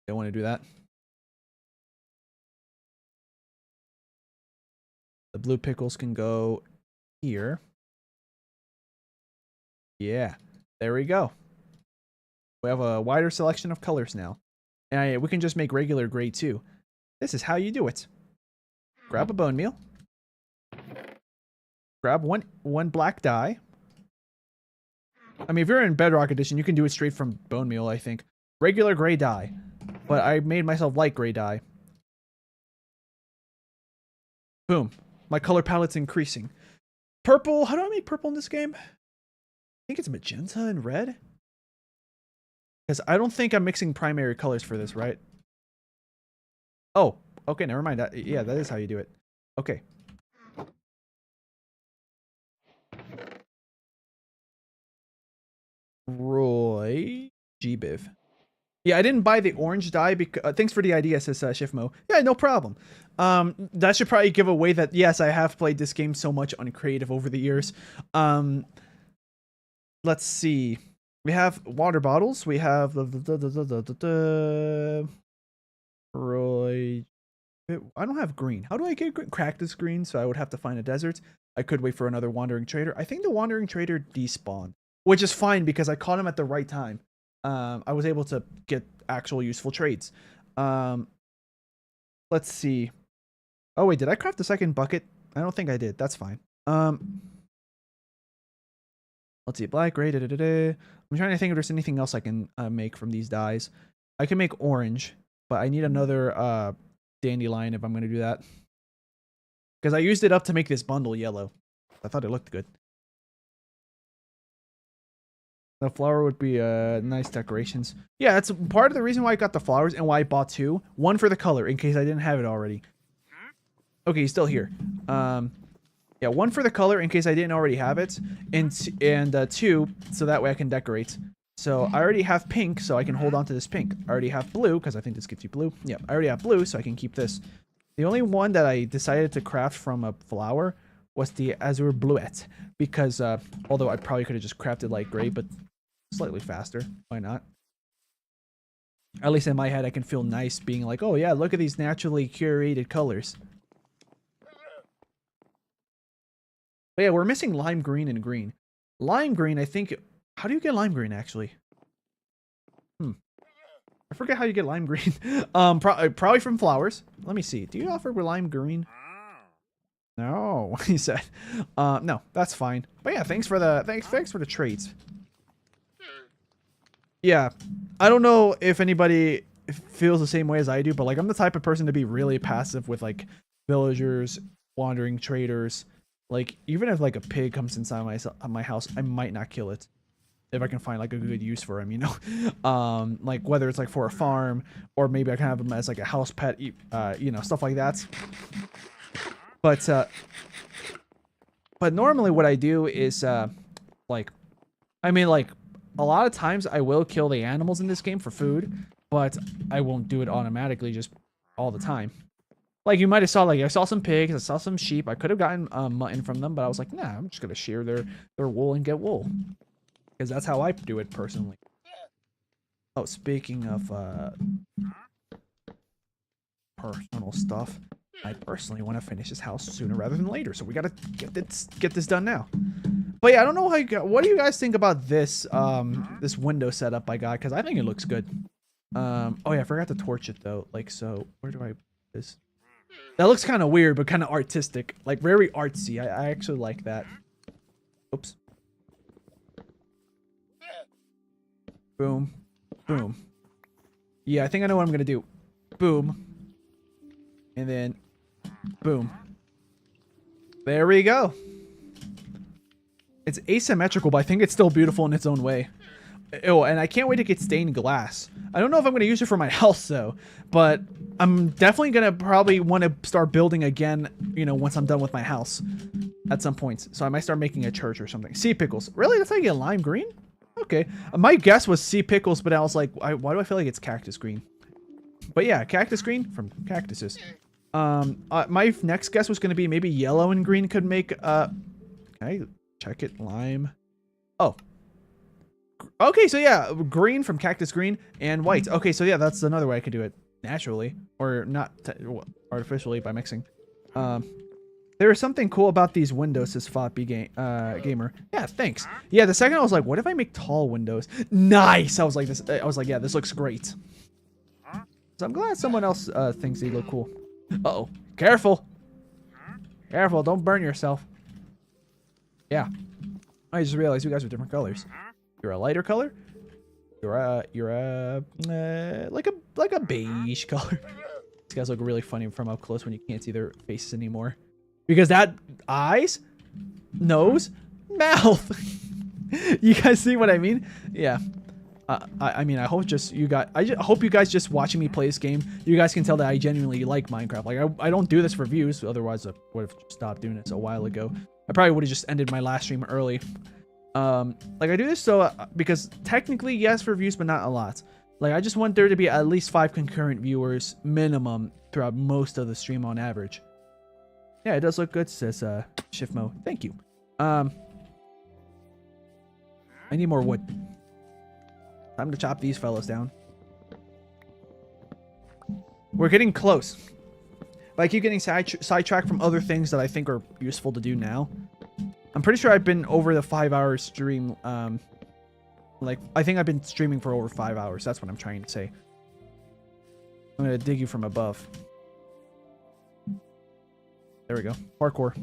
Don't want to do that. The blue pickles can go here. Yeah, there we go. We have a wider selection of colors now. And we can just make regular gray too. This is how you do it. Grab a bone meal. Grab one black dye. I mean, if you're in Bedrock Edition, you can do it straight from bone meal, I think. Regular gray dye. But I made myself light gray dye. Boom. My color palette's increasing. Purple. How do I make purple in this game? I think it's magenta and red. Because I don't think I'm mixing primary colors for this, right? Oh, okay, never mind. Yeah, that is how you do it. Okay. Roy Gbiv. Yeah, I didn't buy the orange dye because thanks for the idea, says Shifmo. Yeah, no problem. That should probably give away that yes, I have played this game so much on creative over the years. Let's see. We have water bottles. We have Roy. I don't have green. How do I get green? Cactus green, so I would have to find a desert. I could wait for another wandering trader. I think the wandering trader despawned, which is fine because I caught him at the right time. I was able to get actual useful trades. Let's see. Oh wait, did I craft the second bucket? I don't think I did. That's fine. Let's see. Black, gray. I'm trying to think if there's anything else I can make from these dyes. I can make orange, but I need another dandelion if I'm going to do that. Because I used it up to make this bundle yellow. I thought it looked good. The flower would be nice decorations. Yeah, that's part of the reason why I got the flowers and why I bought two. One for the color, in case I didn't have it already. Okay, he's still here. Yeah, one for the color, in case I didn't already have it. And two, so that way I can decorate. So I already have pink, so I can hold on to this pink. I already have blue, because I think this gives you blue. Yeah, I already have blue, so I can keep this. The only one that I decided to craft from a flower was the Azure Bluette. Because, although I probably could have just crafted light gray, but slightly faster. Why not? At least in my head, I can feel nice being like, oh yeah, look at these naturally curated colors. But yeah, we're missing lime green and green. Lime green, I think... How do you get lime green, actually? I forget how you get lime green. Probably from flowers. Let me see. Do you offer lime green? No, he said. No, that's fine. But yeah, thanks for the trades. Yeah, I don't know if anybody feels the same way as I do, but like I'm the type of person to be really passive with like villagers, wandering traders. Like even if like a pig comes inside my house, I might not kill it if I can find like a good use for him, you know. Like whether it's like for a farm or maybe I can have him as like a house pet, you know, stuff like that. But normally what I do is like, I mean like a lot of times I will kill the animals in this game for food, but I won't do it automatically just all the time. Like you might have saw, like I saw some pigs, I saw some sheep. I could have gotten mutton from them, but I was like, nah, I'm just gonna shear their wool and get wool, because that's how I do it personally. Oh, speaking of personal stuff, I personally want to finish this house sooner rather than later, so we gotta get this done now. But yeah, I don't know how you got. What do you guys think about this this window setup I got? Because I think it looks good. Oh yeah, I forgot to torch it though. Like so, where do I put this? That looks kind of weird, but kind of artistic, like very artsy. I actually like that. Oops. Boom, boom. Yeah, I think I know what I'm gonna do. Boom, and then boom. There we go. It's asymmetrical, but I think it's still beautiful in its own way. Oh, and I can't wait to get stained glass. I don't know if I'm going to use it for my house, though. But I'm definitely going to probably want to start building again, you know, once I'm done with my house. At some point. So I might start making a church or something. Sea pickles. Really? That's how you get lime green? Okay. My guess was sea pickles, but I was like, why do I feel like it's cactus green? But yeah, cactus green from cactuses. My next guess was going to be maybe yellow and green could make... Okay. Check it. Lime. Oh. Okay, so yeah, green from cactus green and white. Okay, so yeah, that's another way I could do it naturally or not artificially by mixing. There is something cool about these windows, says Foppy Gamer. Yeah, thanks. Yeah, the second I was like, what if I make tall windows? Nice. I was like, yeah, this looks great. So I'm glad someone else thinks they look cool. Uh-oh. Careful. Careful, don't burn yourself. Yeah. I just realized you guys are different colors. You're a lighter color. You're a like a beige color. These guys look really funny from up close when you can't see their faces anymore. Because that eyes, nose, mouth. You guys see what I mean? Yeah. I mean, I hope you guys just watching me play this game, you guys can tell that I genuinely like Minecraft. Like I don't do this for views, otherwise I would have stopped doing this a while ago. I probably would have just ended my last stream early. Like I do this so because technically yes for views, but not a lot. Like I just want there to be at least 5 concurrent viewers minimum throughout most of the stream on average. Yeah, it does look good, says Shift Mo. Thank you. I need more wood. Time to chop these fellas down. We're getting close. But I keep getting sidetracked from other things that I think are useful to do now. I'm pretty sure I've been over the 5-hour stream. Like, I think I've been streaming for over 5 hours. That's what I'm trying to say. I'm going to dig you from above. There we go. Parkour.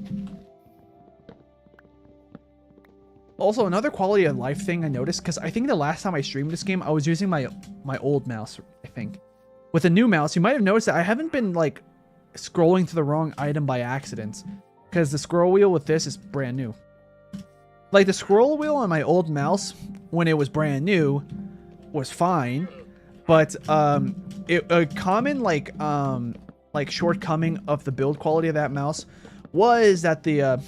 Also, another quality of life thing I noticed, because I think the last time I streamed this game, I was using my old mouse, I think. With a new mouse, you might have noticed that I haven't been, like, scrolling to the wrong item by accident. Because the scroll wheel with this is brand new. Like, the scroll wheel on my old mouse, when it was brand new, was fine. But, a common, like shortcoming of the build quality of that mouse was that the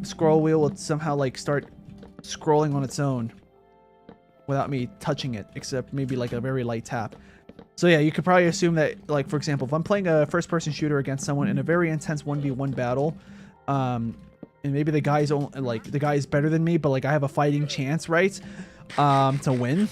scroll wheel would somehow, like, start scrolling on its own without me touching it, except maybe like a very light tap. So yeah, you could probably assume that, like, for example, if I'm playing a first-person shooter against someone in a very intense 1v1 battle, and maybe the guy's better than me, but, like, I have a fighting chance, right, to win.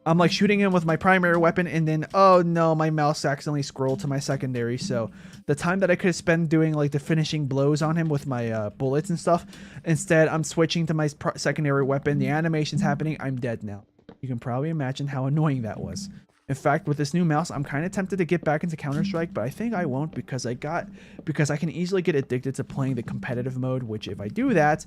I'm, like, shooting him with my primary weapon, and then, oh no, my mouse accidentally scrolled to my secondary, so the time that I could have spent doing, like, the finishing blows on him with my bullets and stuff, instead I'm switching to my secondary weapon, the animation's happening, I'm dead now. You can probably imagine how annoying that was. In fact, with this new mouse, I'm kind of tempted to get back into Counter-Strike, but I think I won't because I can easily get addicted to playing the competitive mode, which if I do that,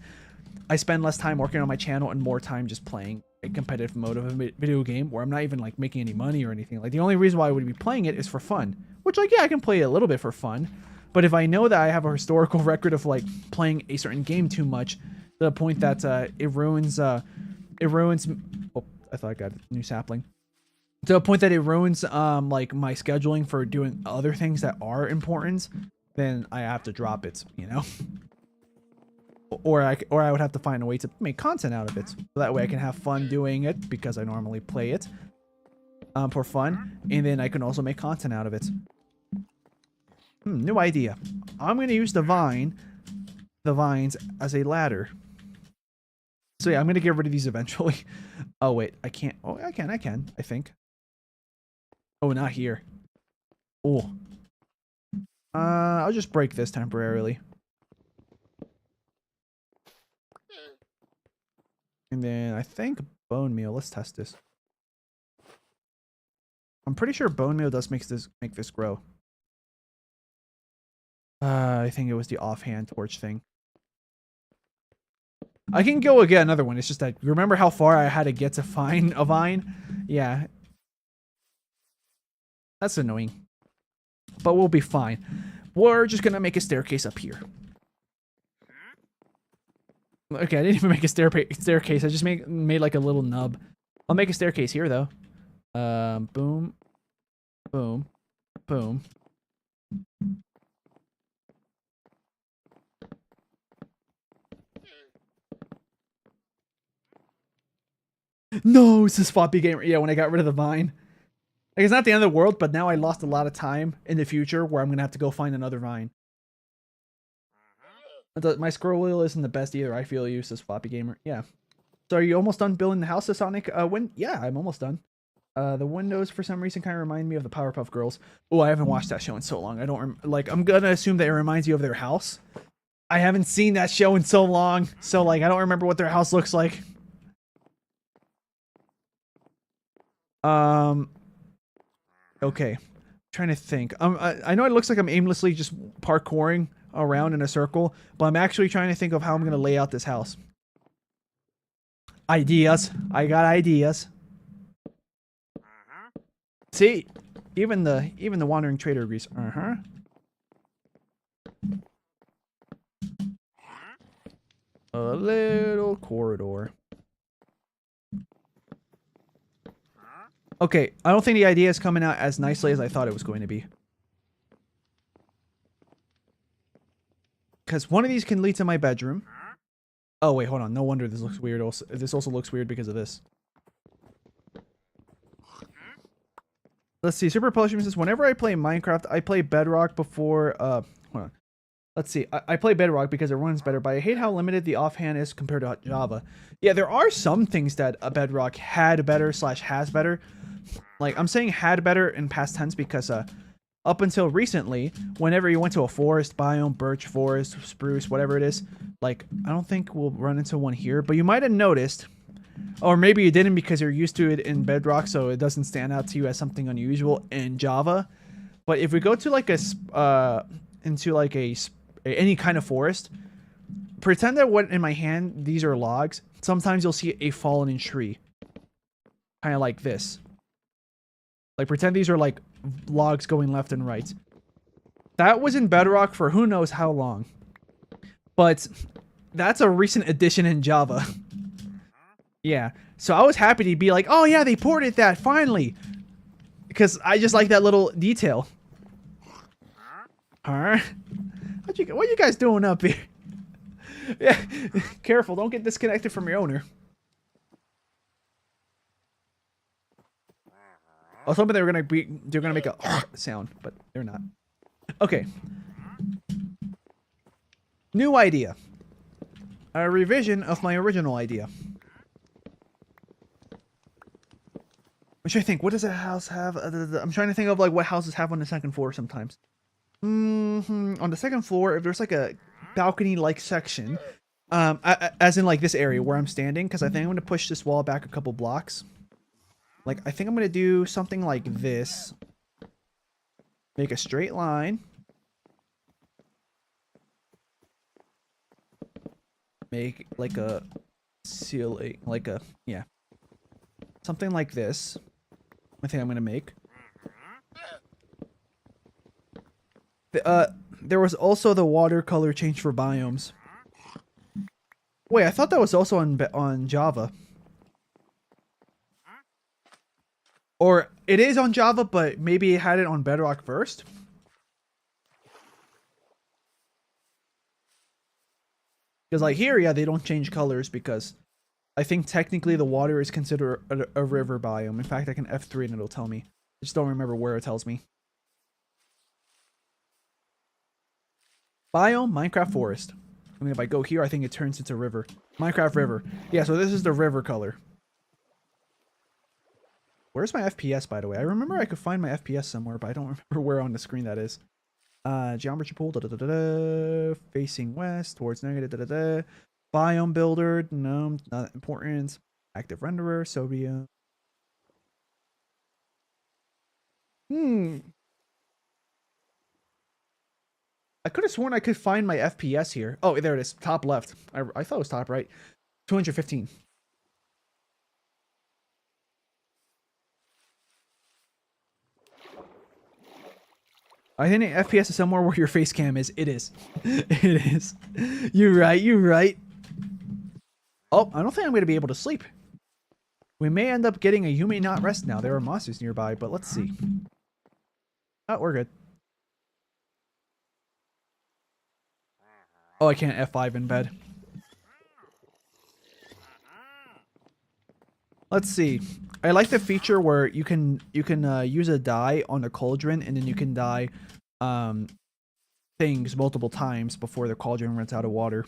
I spend less time working on my channel and more time just playing a competitive mode of a video game where I'm not even, like, making any money or anything. Like, the only reason why I would be playing it is for fun, which, like, yeah, I can play a little bit for fun, but if I know that I have a historical record of, like, playing a certain game too much to the point that it ruins, oh, I thought I got a new sapling. To the point that it ruins, like, my scheduling for doing other things that are important, then I have to drop it, you know? Or I would have to find a way to make content out of it. So that way I can have fun doing it, because I normally play it for fun. And then I can also make content out of it. New idea. I'm going to use the vines as a ladder. So yeah, I'm going to get rid of these eventually. Oh, wait. I can't. Oh, I can, I think. Oh, not here. Oh. I'll just break this temporarily. And then I think bone meal. Let's test this. I'm pretty sure bone meal does make this grow. I think it was the offhand torch thing. I can go get another one. It's just that, remember how far I had to get to find a vine? Yeah. That's annoying. But we'll be fine. We're just gonna make a staircase up here. Okay, I didn't even make a staircase. I just made like a little nub. I'll make a staircase here, though. Boom. Boom. Boom. No, it's this floppy gamer. Yeah, when I got rid of the vine. Like, it's not the end of the world, but now I lost a lot of time in the future where I'm going to have to go find another vine. My scroll wheel isn't the best either. I feel useless, floppy gamer. Yeah. So are you almost done building the house, Sonic? Yeah, I'm almost done. The windows, for some reason, kind of remind me of the Powerpuff Girls. Oh, I haven't watched that show in so long. I don't I'm going to assume that it reminds you of their house. I haven't seen that show in so long. So, like, I don't remember what their house looks like. Okay. Trying to think. I know it looks like I'm aimlessly just parkouring around in a circle, but I'm actually trying to think of how I'm going to lay out this house. Ideas. I got ideas. See, even the wandering trader agrees. A little corridor. Okay, I don't think the idea is coming out as nicely as I thought it was going to be. Because one of these can lead to my bedroom. Oh, wait, hold on. No wonder this looks weird. This also looks weird because of this. Let's see. Super Publishing says, whenever I play Minecraft, I play Bedrock before... hold on. Let's see. I play Bedrock because it runs better, but I hate how limited the offhand is compared to Java. Yeah, there are some things that a Bedrock had better / has better. Like, I'm saying had better in past tense because up until recently, whenever you went to a forest biome, birch forest, spruce, whatever it is, like, I don't think we'll run into one here, but you might have noticed, or maybe you didn't because you're used to it in Bedrock, so it doesn't stand out to you as something unusual in Java. But if we go to like any kind of forest, pretend that what in my hand, these are logs. Sometimes you'll see a fallen tree. Kind of like this. Like, pretend these are like logs going left and right. That was in Bedrock for who knows how long. But that's a recent addition in Java. Yeah. So I was happy to be like, oh yeah, they ported that finally. Because I just like that little detail. Alright. What you guys doing up here? Yeah. Careful, don't get disconnected from your owner. I was hoping they're gonna make a sound, but they're not. Okay. New idea. A revision of my original idea. I'm trying to think. What does a house have? I'm trying to think of like what houses have on the second floor sometimes. On the second floor, if there's like a balcony-like section, as in like this area where I'm standing, because I think I'm going to push this wall back a couple blocks. Like, I think I'm going to do something like this. Make a straight line. Make like a ceiling, like a, yeah. Something like this. I think I'm going to make. There was also the watercolor change for biomes. Wait, I thought that was also on Java. Or it is on Java, but maybe it had it on Bedrock first. Because like here, yeah, they don't change colors because I think technically the water is considered a river biome. In fact, I can F3 and it'll tell me. I just don't remember where it tells me. Biome, Minecraft forest. I mean, if I go here, I think it turns into river. Minecraft river. Yeah, so this is the river color. Where's my FPS, by the way? I remember I could find my FPS somewhere, but I don't remember where on the screen that is. Geometry pool, facing west, towards negative, biome builder, no, not important. Active renderer, sodium. I could have sworn I could find my FPS here. Oh, there it is. Top left. I thought it was top right. 215. I think FPS is somewhere where your face cam is. It is. It is. You're right. You're right. Oh, I don't think I'm going to be able to sleep. We may end up getting a you may not rest now. There are monsters nearby, but let's see. Oh, we're good. Oh, I can't F5 in bed. Let's see. I like the feature where you can use a dye on a cauldron and then you can dye things multiple times before the cauldron runs out of water.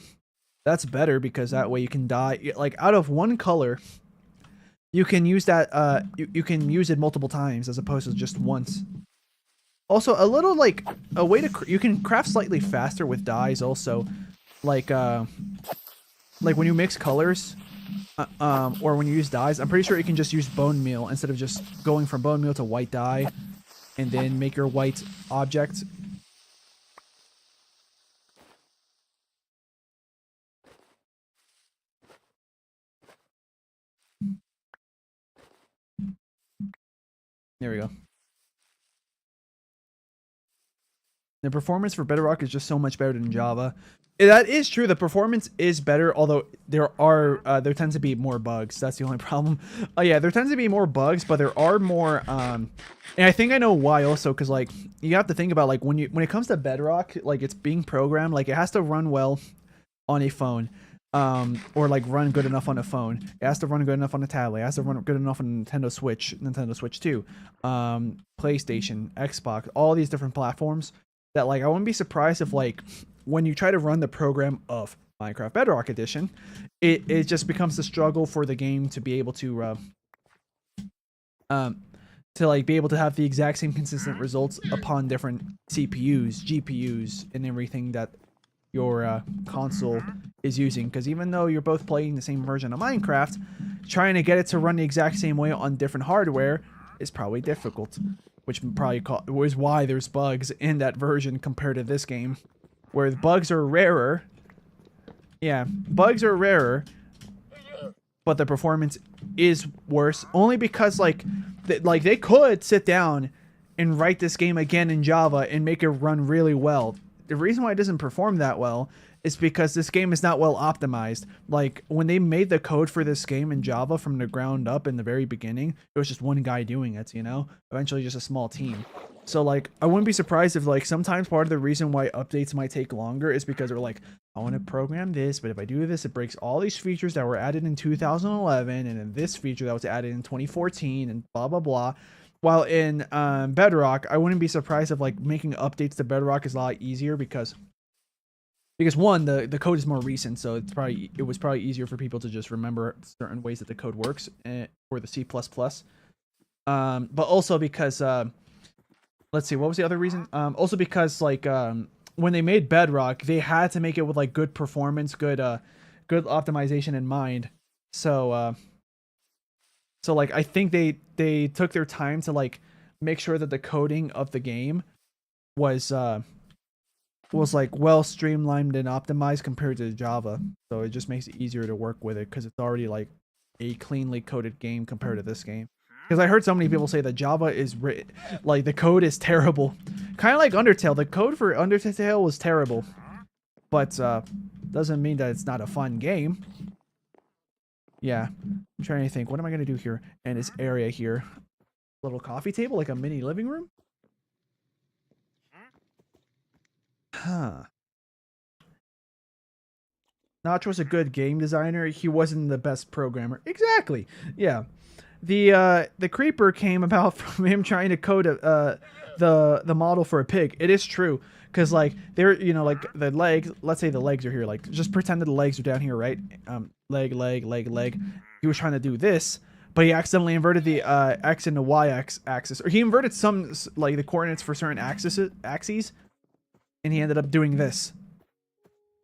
That's better because that way you can dye like out of one color. You can use that you can use it multiple times as opposed to just once. Also, a little like a way to you can craft slightly faster with dyes. Also, like when you mix colors, or when you use dyes, I'm pretty sure you can just use bone meal instead of just going from bone meal to white dye, and then make your white object. There we go. The performance for Bedrock is just so much better than Java. That is true. The performance is better, although there tends to be more bugs. That's the only problem. Oh yeah, there tends to be more bugs, but there are more. And I think I know why also, because like you have to think about like when it comes to Bedrock, like it's being programmed, like it has to run well on a phone, or like run good enough on a phone. It has to run good enough on a tablet. It has to run good enough on Nintendo Switch 2, PlayStation, Xbox, all these different platforms. That like I wouldn't be surprised if like when you try to run the program of Minecraft Bedrock Edition, it just becomes a struggle for the game to be able to like be able to have the exact same consistent results upon different CPUs, GPUs, and everything that your console is using. Because even though you're both playing the same version of Minecraft, trying to get it to run the exact same way on different hardware is probably difficult, which probably was why there's bugs in that version compared to this game, where the bugs are rarer. Yeah, bugs are rarer, but the performance is worse, only because like they could sit down and write this game again in Java and make it run really well. The reason why it doesn't perform that well is because this game is not well optimized. Like, when they made the code for this game in Java from the ground up in the very beginning, it was just one guy doing it, you know? Eventually just a small team. So, like, I wouldn't be surprised if, like, sometimes part of the reason why updates might take longer is because they're like, I want to program this, but if I do this, it breaks all these features that were added in 2011, and then this feature that was added in 2014, and blah, blah, blah. While in Bedrock, I wouldn't be surprised if, like, making updates to Bedrock is a lot easier because one, the code is more recent, so it was probably easier for people to just remember certain ways that the code works for the C++. But also because let's see, what was the other reason? Also because, like, when they made Bedrock, they had to make it with, like, good performance, good optimization in mind. So like, I think they took their time to, like, make sure that the coding of the game was like well streamlined and optimized compared to Java. So it just makes it easier to work with it because it's already like a cleanly coded game compared to this game. Because I heard so many people say that Java is like the code is terrible, kind of like Undertale. The code for Undertale was terrible, but doesn't mean that it's not a fun game. Yeah, I'm trying to think. What am I gonna do here in this area here? Little coffee table, like a mini living room. Huh. Notch was a good game designer. He wasn't the best programmer. Exactly. Yeah. The creeper came about from him trying to code the model for a pig. It is true, because like they're, you know, like the legs. Let's say the legs are here. Like, just pretend that the legs are down here, right? Leg. He was trying to do this, but he accidentally inverted the x and the y axis, or he inverted some, like, the coordinates for certain axes, and he ended up doing this.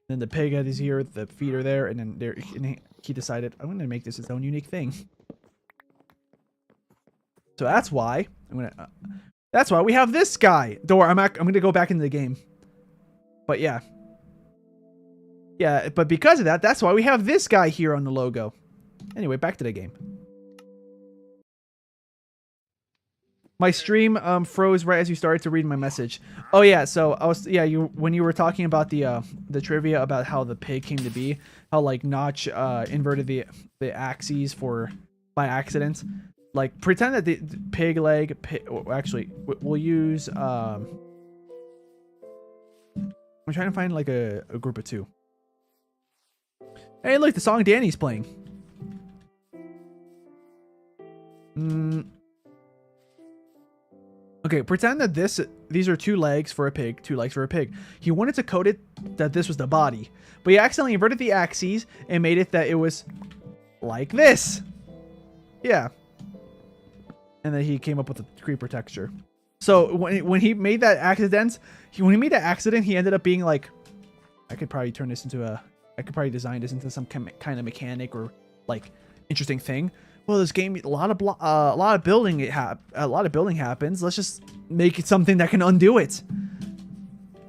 Then the pig head is here, the feet are there, and then he decided, I'm going to make this his own unique thing. So that's why that's why we have this guy. Don't worry, I'm going to go back into the game. But yeah. Yeah, but because of that, that's why we have this guy here on the logo. Anyway, back to the game. My stream froze right as you started to read my message. Oh yeah, so I was when you were talking about the trivia about how the pig came to be, how like Notch inverted the axes by accident. Like, pretend that the pig leg actually we'll use I'm trying to find like a group of two. Hey, look, the song Danny's playing. Okay, pretend that these are two legs for a pig, two legs for a pig. He wanted to code it that this was the body, but he accidentally inverted the axes and made it that it was like this. Yeah. And then he came up with the creeper texture. So when he made that accident, he ended up being like, I could probably design this into some kind of mechanic or like interesting thing. Well, this game, a lot of building happens. Let's just make it something that can undo it.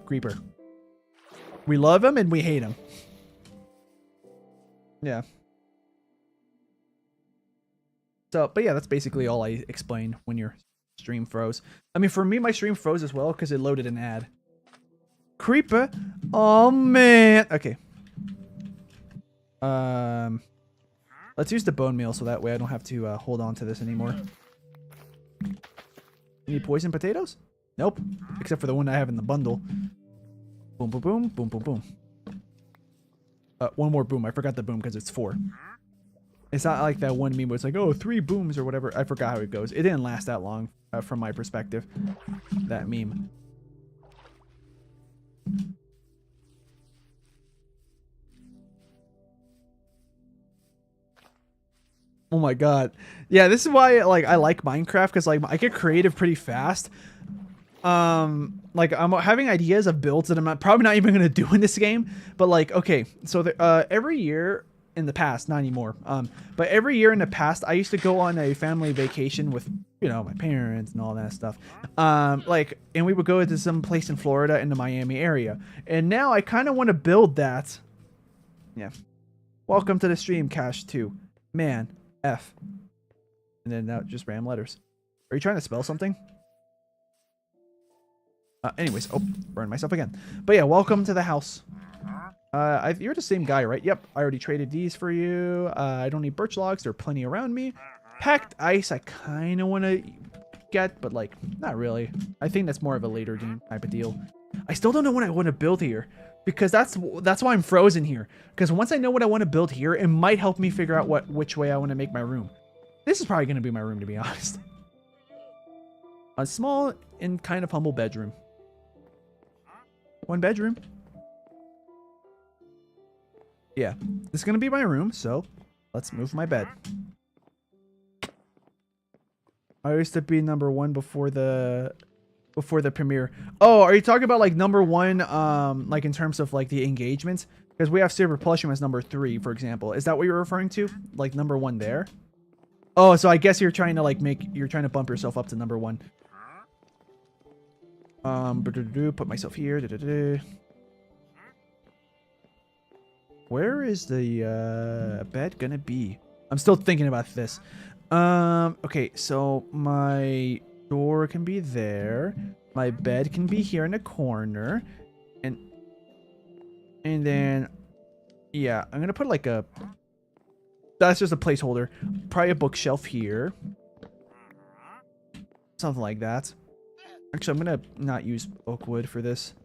Creeper. We love him and we hate him. Yeah. So, but yeah, that's basically all I explained when your stream froze. I mean, for me, my stream froze as well because it loaded an ad. Creeper. Oh man. Okay. Let's use the bone meal so that way I don't have to hold on to this anymore. Any poison potatoes? Nope. Except for the one I have in the bundle. Boom, boom, boom, boom, boom, boom. One more boom. I forgot the boom because it's 4. It's not like that one meme where it's like, oh, 3 booms or whatever. I forgot how it goes. It didn't last that long from my perspective. That meme. Oh my god. Yeah, this is why like I like Minecraft, because like I get creative pretty fast. Like I'm having ideas of builds that I'm probably not even gonna do in this game. But like, okay, so every year in the past, not anymore. But every year in the past, I used to go on a family vacation with, you know, my parents and all that stuff. Like, and we would go to some place in Florida in the Miami area. And now I kind of want to build that. Yeah. Welcome to the stream, Cash 2. Man, F. And then now just random letters. Are you trying to spell something? Anyways, oh, burned myself again. But yeah, welcome to the house. You're the same guy, right? Yep, I already traded these for you. I don't need birch logs. There are plenty around me. Packed ice, I kind of want to get, but like, not really. I think that's more of a later game type of deal. I still don't know what I want to build here, because that's why I'm frozen here. Because once I know what I want to build here, it might help me figure out which way I want to make my room. This is probably going to be my room, to be honest. A small and kind of humble bedroom. One bedroom. Yeah, this is gonna be my room, so let's move my bed. I used to be number 1 before the premiere. Oh, are you talking about like number 1, like in terms of like the engagements? Because we have Silver Plushum as number 3, for example. Is that what you're referring to? Like number 1 there? Oh, so I guess you're trying to like you're trying to bump yourself up to number 1. Put myself here. Where is the bed gonna be? I'm still thinking about this. Okay, so my door can be there. My bed can be here in the corner. And then yeah, I'm gonna put like a, that's just a placeholder. Probably a bookshelf here. Something like that. Actually, I'm gonna not use oak wood for this.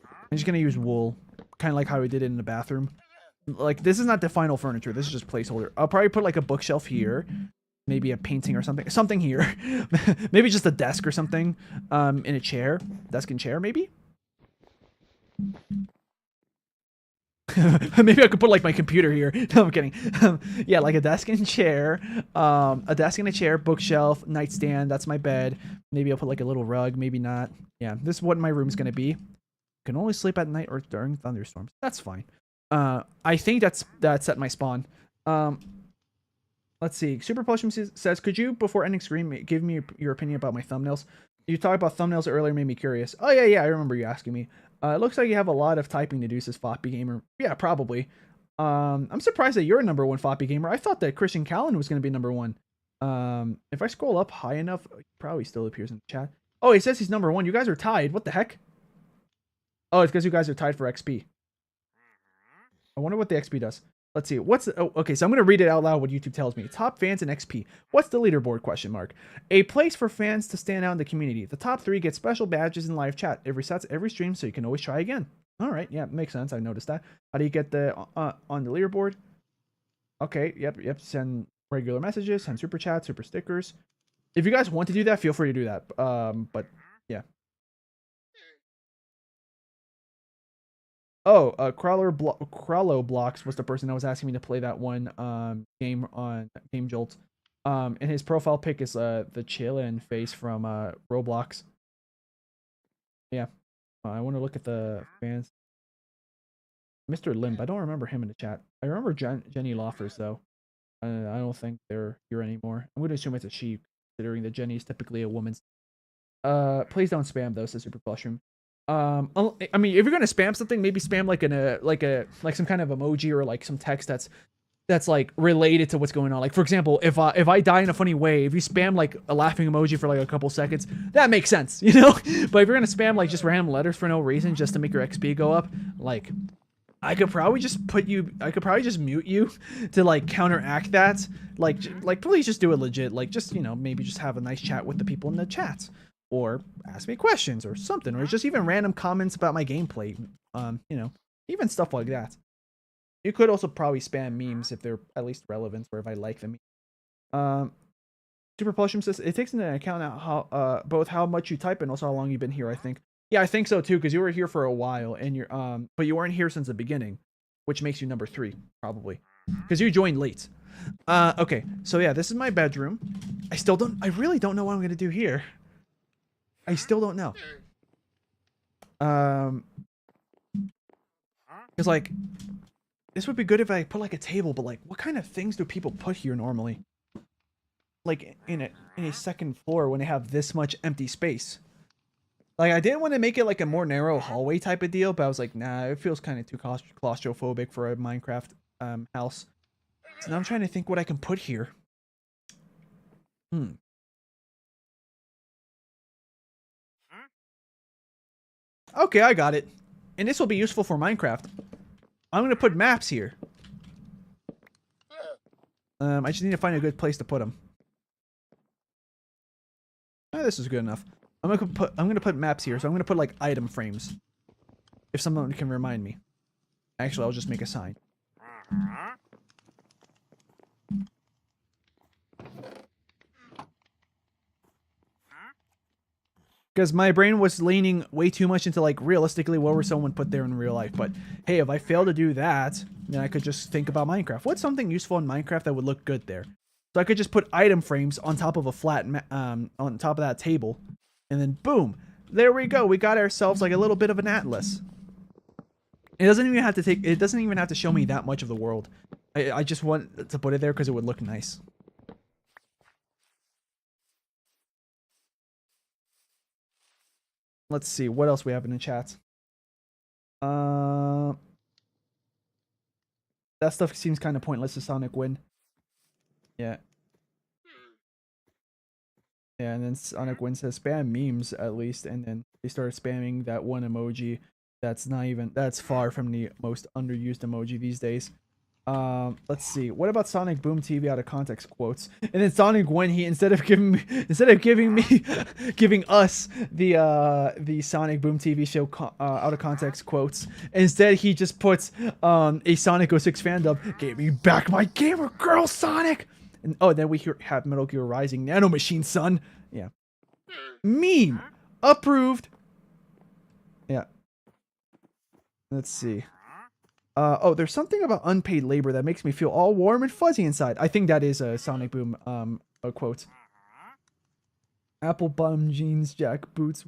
I'm just gonna use wool. Kind of like how we did it in the bathroom. Like, this is not the final furniture. This is just placeholder. I'll probably put like a bookshelf here. Maybe a painting or something. Something here. Maybe just a desk or something. In a chair. Desk and chair, maybe? Maybe I could put like my computer here. No, I'm kidding. Yeah, like a desk and chair. A desk and a chair, bookshelf, nightstand. That's my bed. Maybe I'll put like a little rug. Maybe not. Yeah, this is what my room's gonna be. Can only sleep at night or during thunderstorms. That's fine. I think that's at my spawn. Let's see. Super Potion says, could you, before ending stream, give me your opinion about my thumbnails? You talked about thumbnails earlier, made me curious. Oh yeah, I remember you asking me. It looks like you have a lot of typing to do, says Floppy Gamer. Yeah, probably. I'm surprised that you're number 1 Floppy Gamer. I thought that Christian Callan was going to be number 1. If I scroll up high enough, he probably still appears in the chat. Oh, he says he's number 1. You guys are tied. What the heck? Oh, it's because you guys are tied for XP. I wonder what the XP does. Let's see. Okay, so I'm going to read it out loud what YouTube tells me. Top fans and XP. What's the leaderboard, question mark? A place for fans to stand out in the community. The top 3 get special badges in live chat. It resets every stream, so you can always try again. All right, yeah, makes sense. I noticed that. How do you get the on the leaderboard? Okay, yep. Send regular messages, send super chats, super stickers. If you guys want to do that, feel free to do that. But yeah. Oh, Crollo Blocks was the person that was asking me to play that one game on Game Jolt. And his profile pic is the chillin' face from Roblox. Yeah. I want to look at the fans. Mr. Limp, I don't remember him in the chat. I remember Jenny Loffers though. I don't think they're here anymore. I'm gonna assume it's a she, considering that Jenny is typically a woman's. Please don't spam though, says Super Mushroom. I mean, if you're gonna spam something, maybe spam like some kind of emoji or like some text that's like related to what's going on. Like, for example, if I die in a funny way, if you spam like a laughing emoji for like a couple seconds, that makes sense, you know. But if you're gonna spam like just random letters for no reason just to make your XP go up, like, I could probably just mute you to like counteract that. Like please just do it legit. Like, just, you know, maybe just have a nice chat with the people in the chat. Or ask me questions or something, or just even random comments about my gameplay. You know, even stuff like that. You could also probably spam memes if they're at least relevant, or if I like them. Super Plushum says it takes into account how both how much you type and also how long you've been here. I think. Yeah, I think so too, because you were here for a while, and you're but you weren't here since the beginning, which makes you number 3 probably, because you joined late. Okay, so yeah, this is my bedroom. I really don't know what I'm gonna do here. I still don't know. Because like, this would be good if I put like a table, but like, what kind of things do people put here normally? Like in a second floor when they have this much empty space. Like I didn't want to make it like a more narrow hallway type of deal, but I was like, nah, it feels kind of too claustrophobic for a Minecraft house. So now I'm trying to think what I can put here. Okay, I got it. And this will be useful for Minecraft. I'm gonna put maps here. I just need to find a good place to put them. This is good enough. I'm gonna put maps here, so I'm gonna put like item frames. If someone can remind me. Actually, I'll just make a sign. Because my brain was leaning way too much into like realistically what would someone put there in real life. But hey, if I fail to do that, then I could just think about Minecraft. What's something useful in Minecraft that would look good there? So I could just put item frames on top of a flat, on top of that table. And then boom, there we go. We got ourselves like a little bit of an atlas. It doesn't even have to show me that much of the world. I just want to put it there because it would look nice. Let's see what else we have in the chat. That stuff seems kind of pointless to Sonic win. Yeah. Yeah, and then Sonic Win says spam memes at least, and then they started spamming that one emoji that's far from the most underused emoji these days. Let's see. What about Sonic Boom TV out of context quotes? And then Sonic Win, he instead of giving us the Sonic Boom TV show out of context quotes, instead he just puts a Sonic 06 fan dub, "Give me back my gamer girl, Sonic." And oh, then we have Metal Gear Rising Nano Machine, son. Yeah. Meme. Approved. Yeah. Let's see. Oh, there's something about unpaid labor that makes me feel all warm and fuzzy inside. I think that is a Sonic Boom a quote. Apple bum jeans, Jack boots.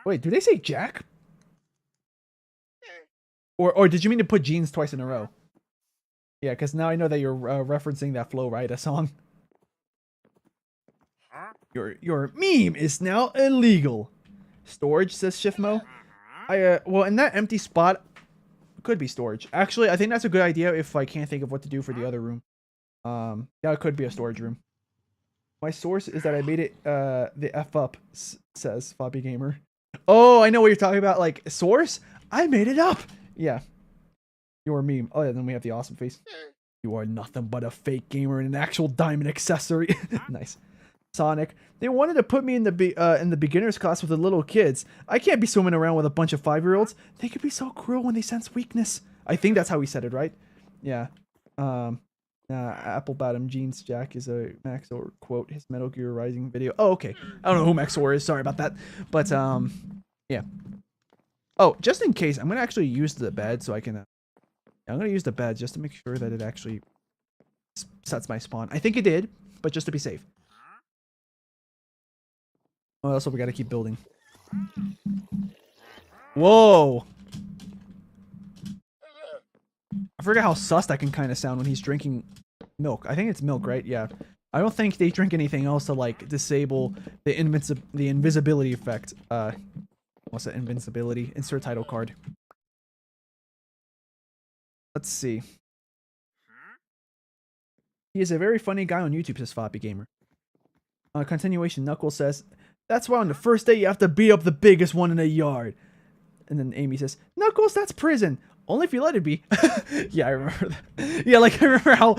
Wait, do they say Jack? Or did you mean to put jeans twice in a row? Yeah, because now I know that you're referencing that Flo Rida song. Your meme is now illegal. Storage, says Shiftmo. Well, in that empty spot, could be storage. Actually, I think that's a good idea if I can't think of what to do for the other room. Yeah, it could be a storage room. My source is that I made it the F up, says Floppy Gamer. Oh, I know what you're talking about. Like, source? I made it up. Yeah. Your meme. Oh, yeah, then we have the awesome face. You are nothing but a fake gamer and an actual diamond accessory. Nice. Sonic. They wanted to put me in the beginner's class with the little kids. I can't be swimming around with a bunch of 5-year-olds. They could be so cruel when they sense weakness. I think that's how he said it, right? Yeah. Apple Bottom Jeans Jack is a Maxor quote. His Metal Gear Rising video. Oh, okay. I don't know who Maxor is. Sorry about that. But yeah. Oh, just in case, I'm gonna actually use the bed so I can. I'm gonna use the bed just to make sure that it actually sets my spawn. I think it did, but just to be safe. Oh, that's what we gotta keep building. Whoa! I forget how sus that can kind of sound when he's drinking milk. I think it's milk, right? Yeah. I don't think they drink anything else to like disable the invisibility effect. What's that? Invincibility. Insert title card. Let's see. He is a very funny guy on YouTube, says Floppy Gamer. Continuation, Knuckles says, that's why on the first day you have to beat up the biggest one in the yard. And then Amy says, Knuckles, that's prison. Only if you let it be. Yeah, I remember that. Yeah, like I remember how,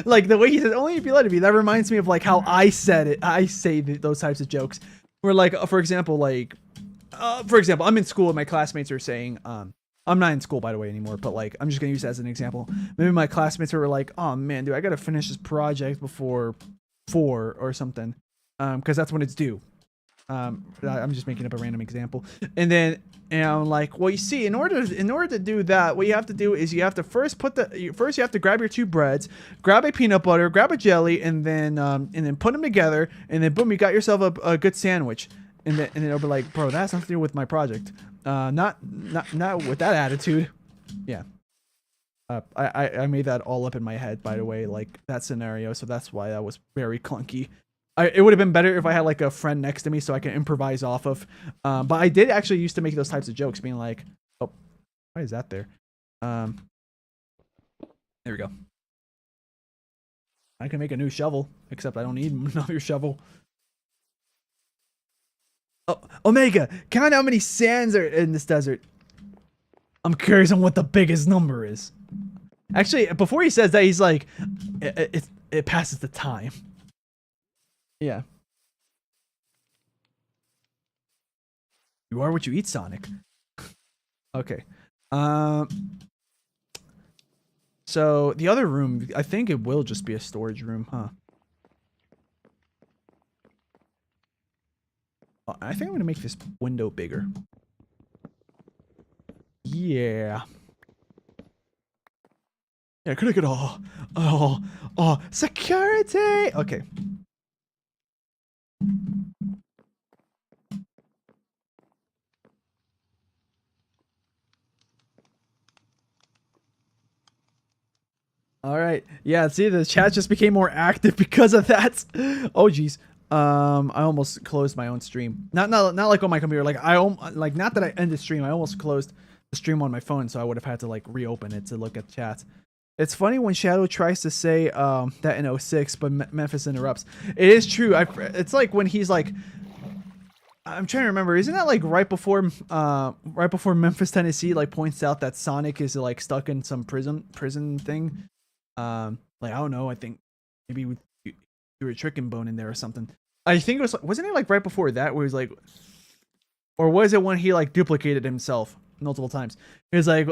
like the way he said, only if you let it be. That reminds me of like how I said it. I say those types of jokes. Where like, for example, I'm in school and my classmates are saying, I'm not in school, by the way, anymore, but like, I'm just gonna use that as an example. Maybe my classmates were like, oh man, dude, I gotta finish this project before 4 or something. Because that's when it's due. I'm just making up a random example. And then And I'm like, well, you see, in order to do that, what you have to do is you have to first you have to grab your 2 breads, grab a peanut butter, grab a jelly, and then put them together, and then boom, you got yourself a good sandwich. And then it'll be like, bro, that has nothing to do with my project. Not with that attitude. Yeah. I made that all up in my head, by the way, like that scenario. So that's why that was very clunky. It would have been better if I had like a friend next to me so I can improvise off of. But I did actually used to make those types of jokes, being like, oh, why is that there? There we go. I can make a new shovel, except I don't need another shovel. Oh, Omega, count how many sands are in this desert. I'm curious on what the biggest number is. Actually, before he says that, he's like, it passes the time. Yeah. You are what you eat, Sonic. Okay. So the other room, I think it will just be a storage room, huh? I think I'm gonna make this window bigger. Yeah. Yeah, could I get security? Okay. All right. Yeah, see, the chat just became more active because of that. Oh, geez. I almost closed my own stream. Not like on my computer. Like not that I ended the stream. I almost closed the stream on my phone, so I would have had to like reopen it to look at chat. It's funny when Shadow tries to say that in 06, but Memphis interrupts. It is true. It's like when he's like, I'm trying to remember. Isn't that like right before Memphis, Tennessee, like points out that Sonic is like stuck in some prison thing? Like I don't know. I think maybe we threw a chicken bone in there or something. I think it wasn't it like right before that where he's like, or was it when he like duplicated himself multiple times? He was like,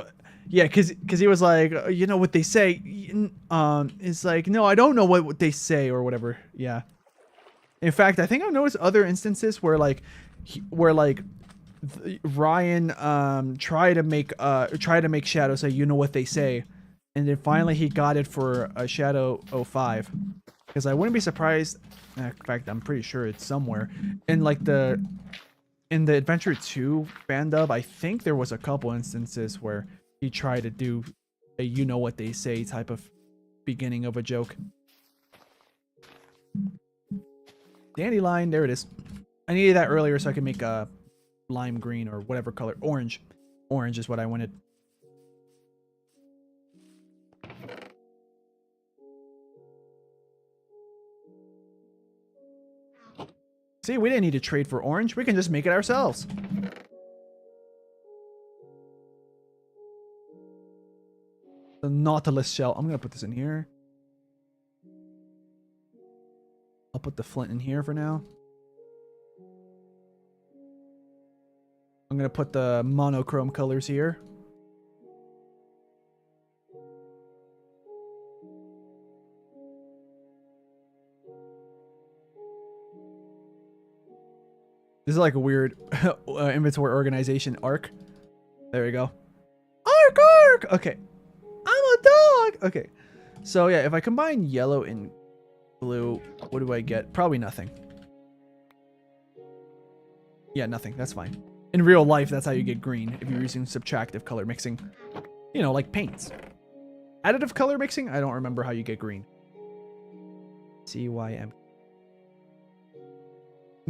yeah, because he was like, you know what they say? It's like, no, I don't know what they say or whatever. Yeah. In fact, I think I've noticed other instances where like, Ryan tried to make Shadow say, you know what they say, and then finally he got it for a Shadow 05. Because I wouldn't be surprised. In fact, I'm pretty sure it's somewhere in like in the Adventure 2 fan dub. I think there was a couple instances where he tried to do a you know what they say type of beginning of a joke. Dandelion, there it is. I needed that earlier so I could make a lime green or whatever color. Orange. Orange is what I wanted. See, we didn't need to trade for orange. We can just make it ourselves. The Nautilus shell. I'm going to put this in here. I'll put the flint in here for now. I'm going to put the monochrome colors here. This is like a weird inventory organization arc. There we go. Arc! Okay. I'm a dog! Okay. So yeah, if I combine yellow and blue, what do I get? Probably nothing. Yeah, nothing. That's fine. In real life, that's how you get green, if you're using subtractive color mixing. You know, like paints. Additive color mixing? I don't remember how you get green. CYM.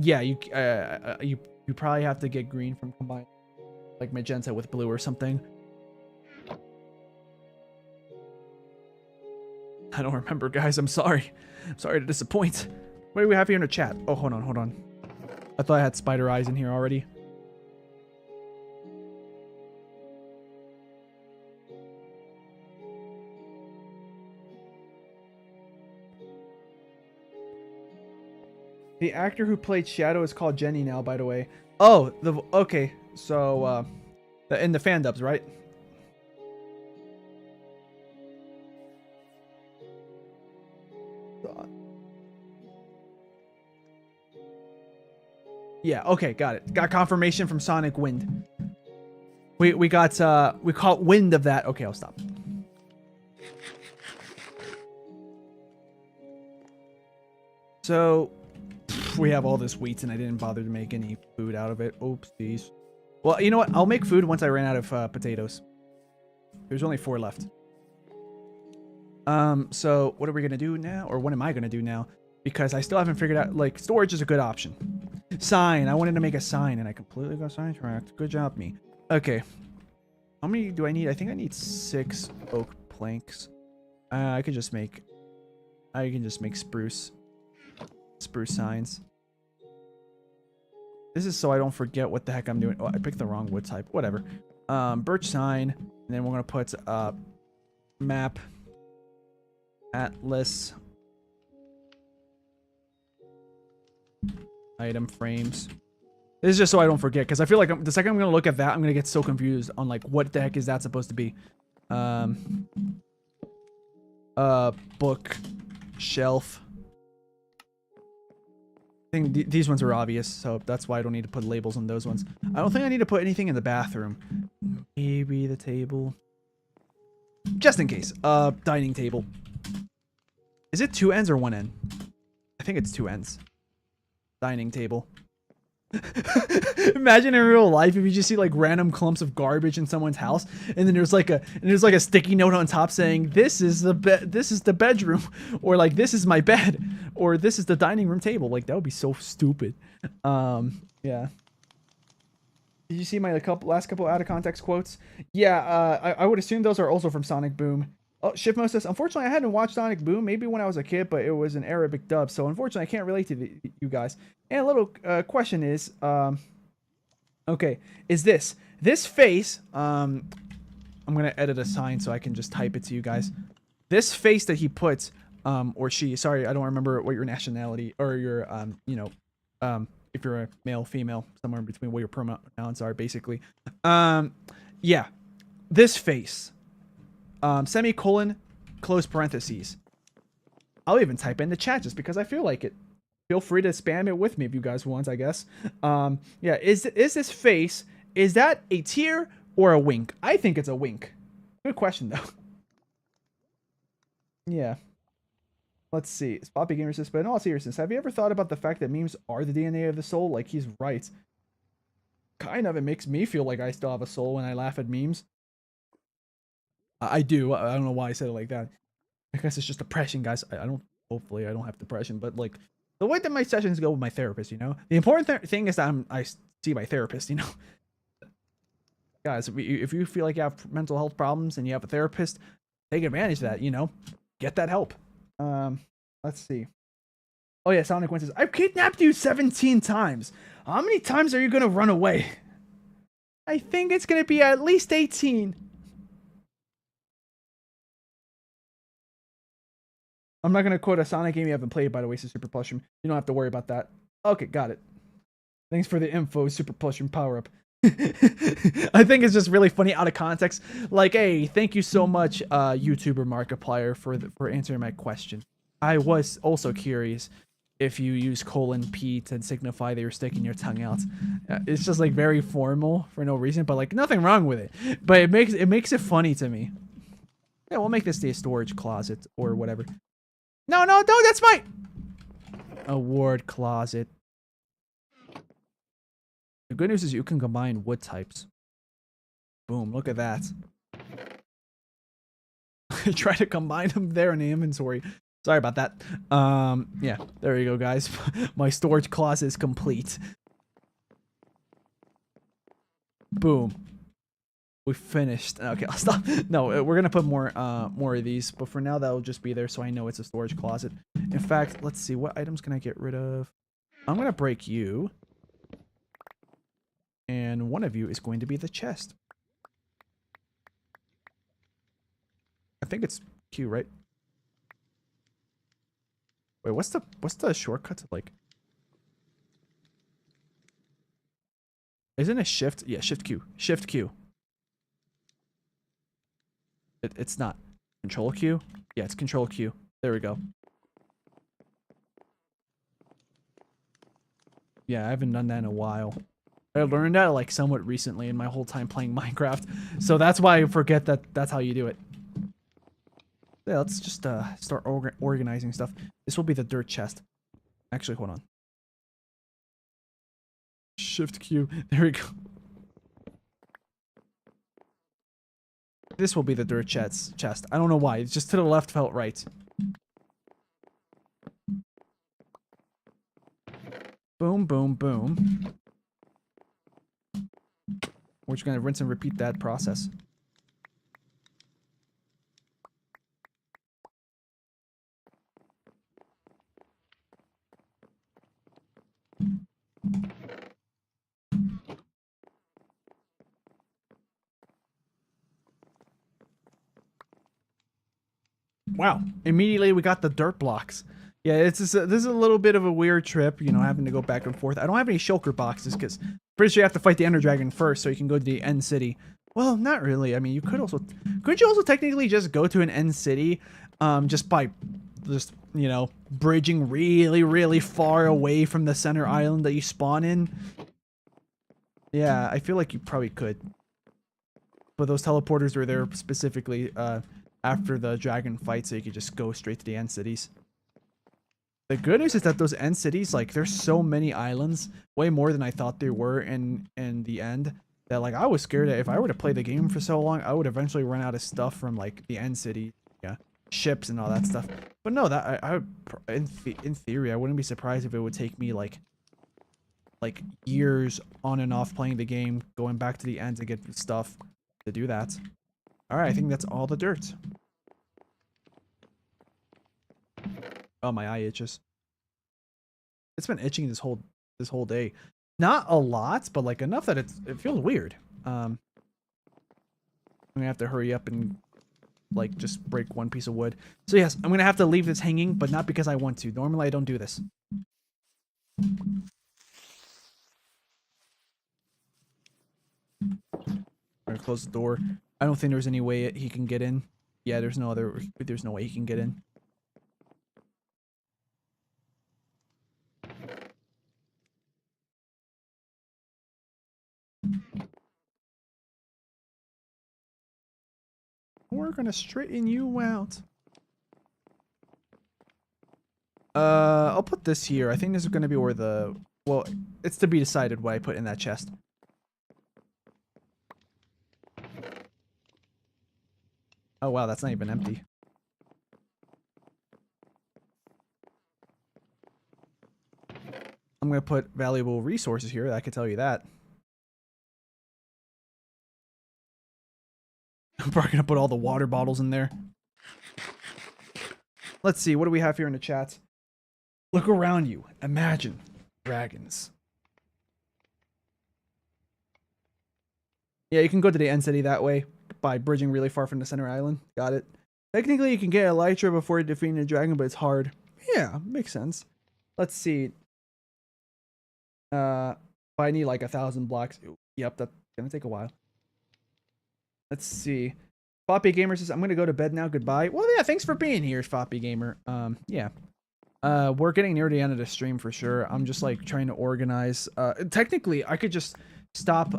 Yeah, you probably have to get green from combine, like magenta with blue or something. I don't remember, guys. I'm sorry. I'm sorry to disappoint. What do we have here in the chat? Oh, hold on. I thought I had spider eyes in here already. The actor who played Shadow is called Jenny now, by the way. Oh, okay. So, in the fan dubs, right? Yeah, okay, got it. Got confirmation from Sonic Wind. We caught wind of that. Okay, I'll stop. So we have all this wheat and I didn't bother to make any food out of it. Oopsies. Well, you know what? I'll make food once I ran out of potatoes. There's only 4 left. So what are we gonna do now? Or what am I gonna do now? Because I still haven't figured out, like, storage is a good option. Sign. I wanted to make a sign and I completely got sidetracked. Good job, me. Okay. How many do I need? I think I need 6 oak planks. I can just make spruce signs. This is so I don't forget what the heck I'm doing. Oh, I picked the wrong wood type. Whatever. Birch sign. And then we're gonna put map, atlas, item frames. This is just so I don't forget, because I feel like the second I'm gonna look at that, I'm gonna get so confused on like what the heck is that supposed to be. Book, shelf. I think these ones are obvious, so that's why I don't need to put labels on those ones. I don't think I need to put anything in the bathroom. Maybe the table. Just in case. Dining table. Is it 2 ends or 1 end? I think it's 2 ends. Dining table. Imagine in real life if you just see like random clumps of garbage in someone's house, and then there's like a sticky note on top saying this is the bedroom, or like this is my bed, or this is the dining room table. Like that would be so stupid. Yeah. Did you see my last couple out of context quotes? Yeah, I would assume those are also from Sonic Boom. Oh, Shiftmo says, unfortunately, I hadn't watched Sonic Boom, maybe when I was a kid, but it was an Arabic dub, so unfortunately, I can't relate to you guys. And a little question is, okay, is this face, I'm going to edit a sign so I can just type it to you guys. This face that he puts, or she, sorry, I don't remember what your nationality, or your, you know, if you're a male, female, somewhere in between what your pronouns are, basically. Yeah, this face. Semicolon, close parentheses. I'll even type in the chat just because I feel like it. Feel free to spam it with me if you guys want, I guess. Yeah, is this face, is that a tear or a wink? I think it's a wink. Good question, though. Yeah. Let's see. Poppy Gamer says, but in all seriousness, have you ever thought about the fact that memes are the DNA of the soul? Like, he's right. Kind of. It makes me feel like I still have a soul when I laugh at memes. I do. I don't know why I said it like that. I guess it's just depression, guys. Hopefully I don't have depression, but like the way that my sessions go with my therapist, you know, the important thing is that I see my therapist, you know. Guys, if you feel like you have mental health problems and you have a therapist, take advantage of that, you know, get that help. Let's see. Oh yeah, Sonic Win says, I've kidnapped you 17 times. How many times are you going to run away? I think it's going to be at least 18. I'm not going to quote a Sonic game you haven't played, by the way, so Super Plushroom. You don't have to worry about that. Okay, got it. Thanks for the info, Super Plushroom power-up. I think it's just really funny out of context. Like, hey, thank you so much, YouTuber Markiplier, for answering my question. I was also curious if you use :P to signify that you're sticking your tongue out. It's just like very formal for no reason, but like nothing wrong with it. But it makes it funny to me. Yeah, we'll make this the storage closet or whatever. No, that's my award closet. The good news is you can combine wood types. Boom, look at that. Try to combine them there in the inventory. Sorry about that. Yeah, there you go, guys. My storage closet is complete. Boom. We finished. Okay, I'll stop. No, we're gonna put more of these, but for now that'll just be there so I know it's a storage closet. In fact, let's see, what items can I get rid of? I'm gonna break you. And one of you is going to be the chest. I think it's Q, right? Wait, what's the shortcut to like? Isn't it shift? Yeah, shift Q. Shift Q. It's not. Control Q? Yeah, it's Control Q. There we go. Yeah, I haven't done that in a while. I learned that like somewhat recently in my whole time playing Minecraft. So that's why I forget that that's how you do it. Yeah, let's just start organizing stuff. This will be the dirt chest. Actually, hold on. Shift Q. There we go. This will be the dirt chest. I don't know why. It's just to the left felt right. Boom, boom, boom. We're just gonna rinse and repeat that process. Wow. Immediately we got the dirt blocks. Yeah, it's just this is a little bit of a weird trip, you know, having to go back and forth. I don't have any shulker boxes because pretty sure you have to fight the Ender Dragon first so you can go to the end city. Well, not really. I mean, you could also technically just go to an end city just by you know, bridging really, really far away from the center island that you spawn in. Yeah, I feel like you probably could. But those teleporters were there specifically after the dragon fight, so you could just go straight to the end cities. The good news is that those end cities, like, there's so many islands, way more than I thought there were in the end, that, like, I was scared that if I were to play the game for so long, I would eventually run out of stuff from, like, the end city, yeah, ships and all that stuff. But no, that I in theory, I wouldn't be surprised if it would take me, like years on and off playing the game, going back to the end to get stuff to do that. Alright, I think that's all the dirt. Oh, my eye itches. It's been itching this whole day. Not a lot, but like enough that it feels weird. I'm gonna have to hurry up and like just break one piece of wood. So yes, I'm gonna have to leave this hanging, but not because I want to. Normally I don't do this. I'm gonna close the door. I don't think there's any way he can get in. Yeah, there's no way he can get in. We're gonna straighten you out. I'll put this here. I think this is gonna be where the... Well, it's to be decided what I put in that chest. Oh wow, that's not even empty. I'm gonna put valuable resources here, I can tell you that. I'm probably gonna put all the water bottles in there. Let's see, what do we have here in the chat? Look around you. Imagine dragons. Yeah, you can go to the end city that way by bridging really far from the center island. Got it. Technically, you can get Elytra before defeating the dragon, but it's hard. Yeah, makes sense. Let's see. But I need like 1,000 blocks. Yep, that's gonna take a while. Let's see. Foppy Gamer says, I'm gonna go to bed now. Goodbye. Well, yeah, thanks for being here, Foppy Gamer. Yeah. We're getting near the end of the stream for sure. I'm just like trying to organize. Technically, I could just stop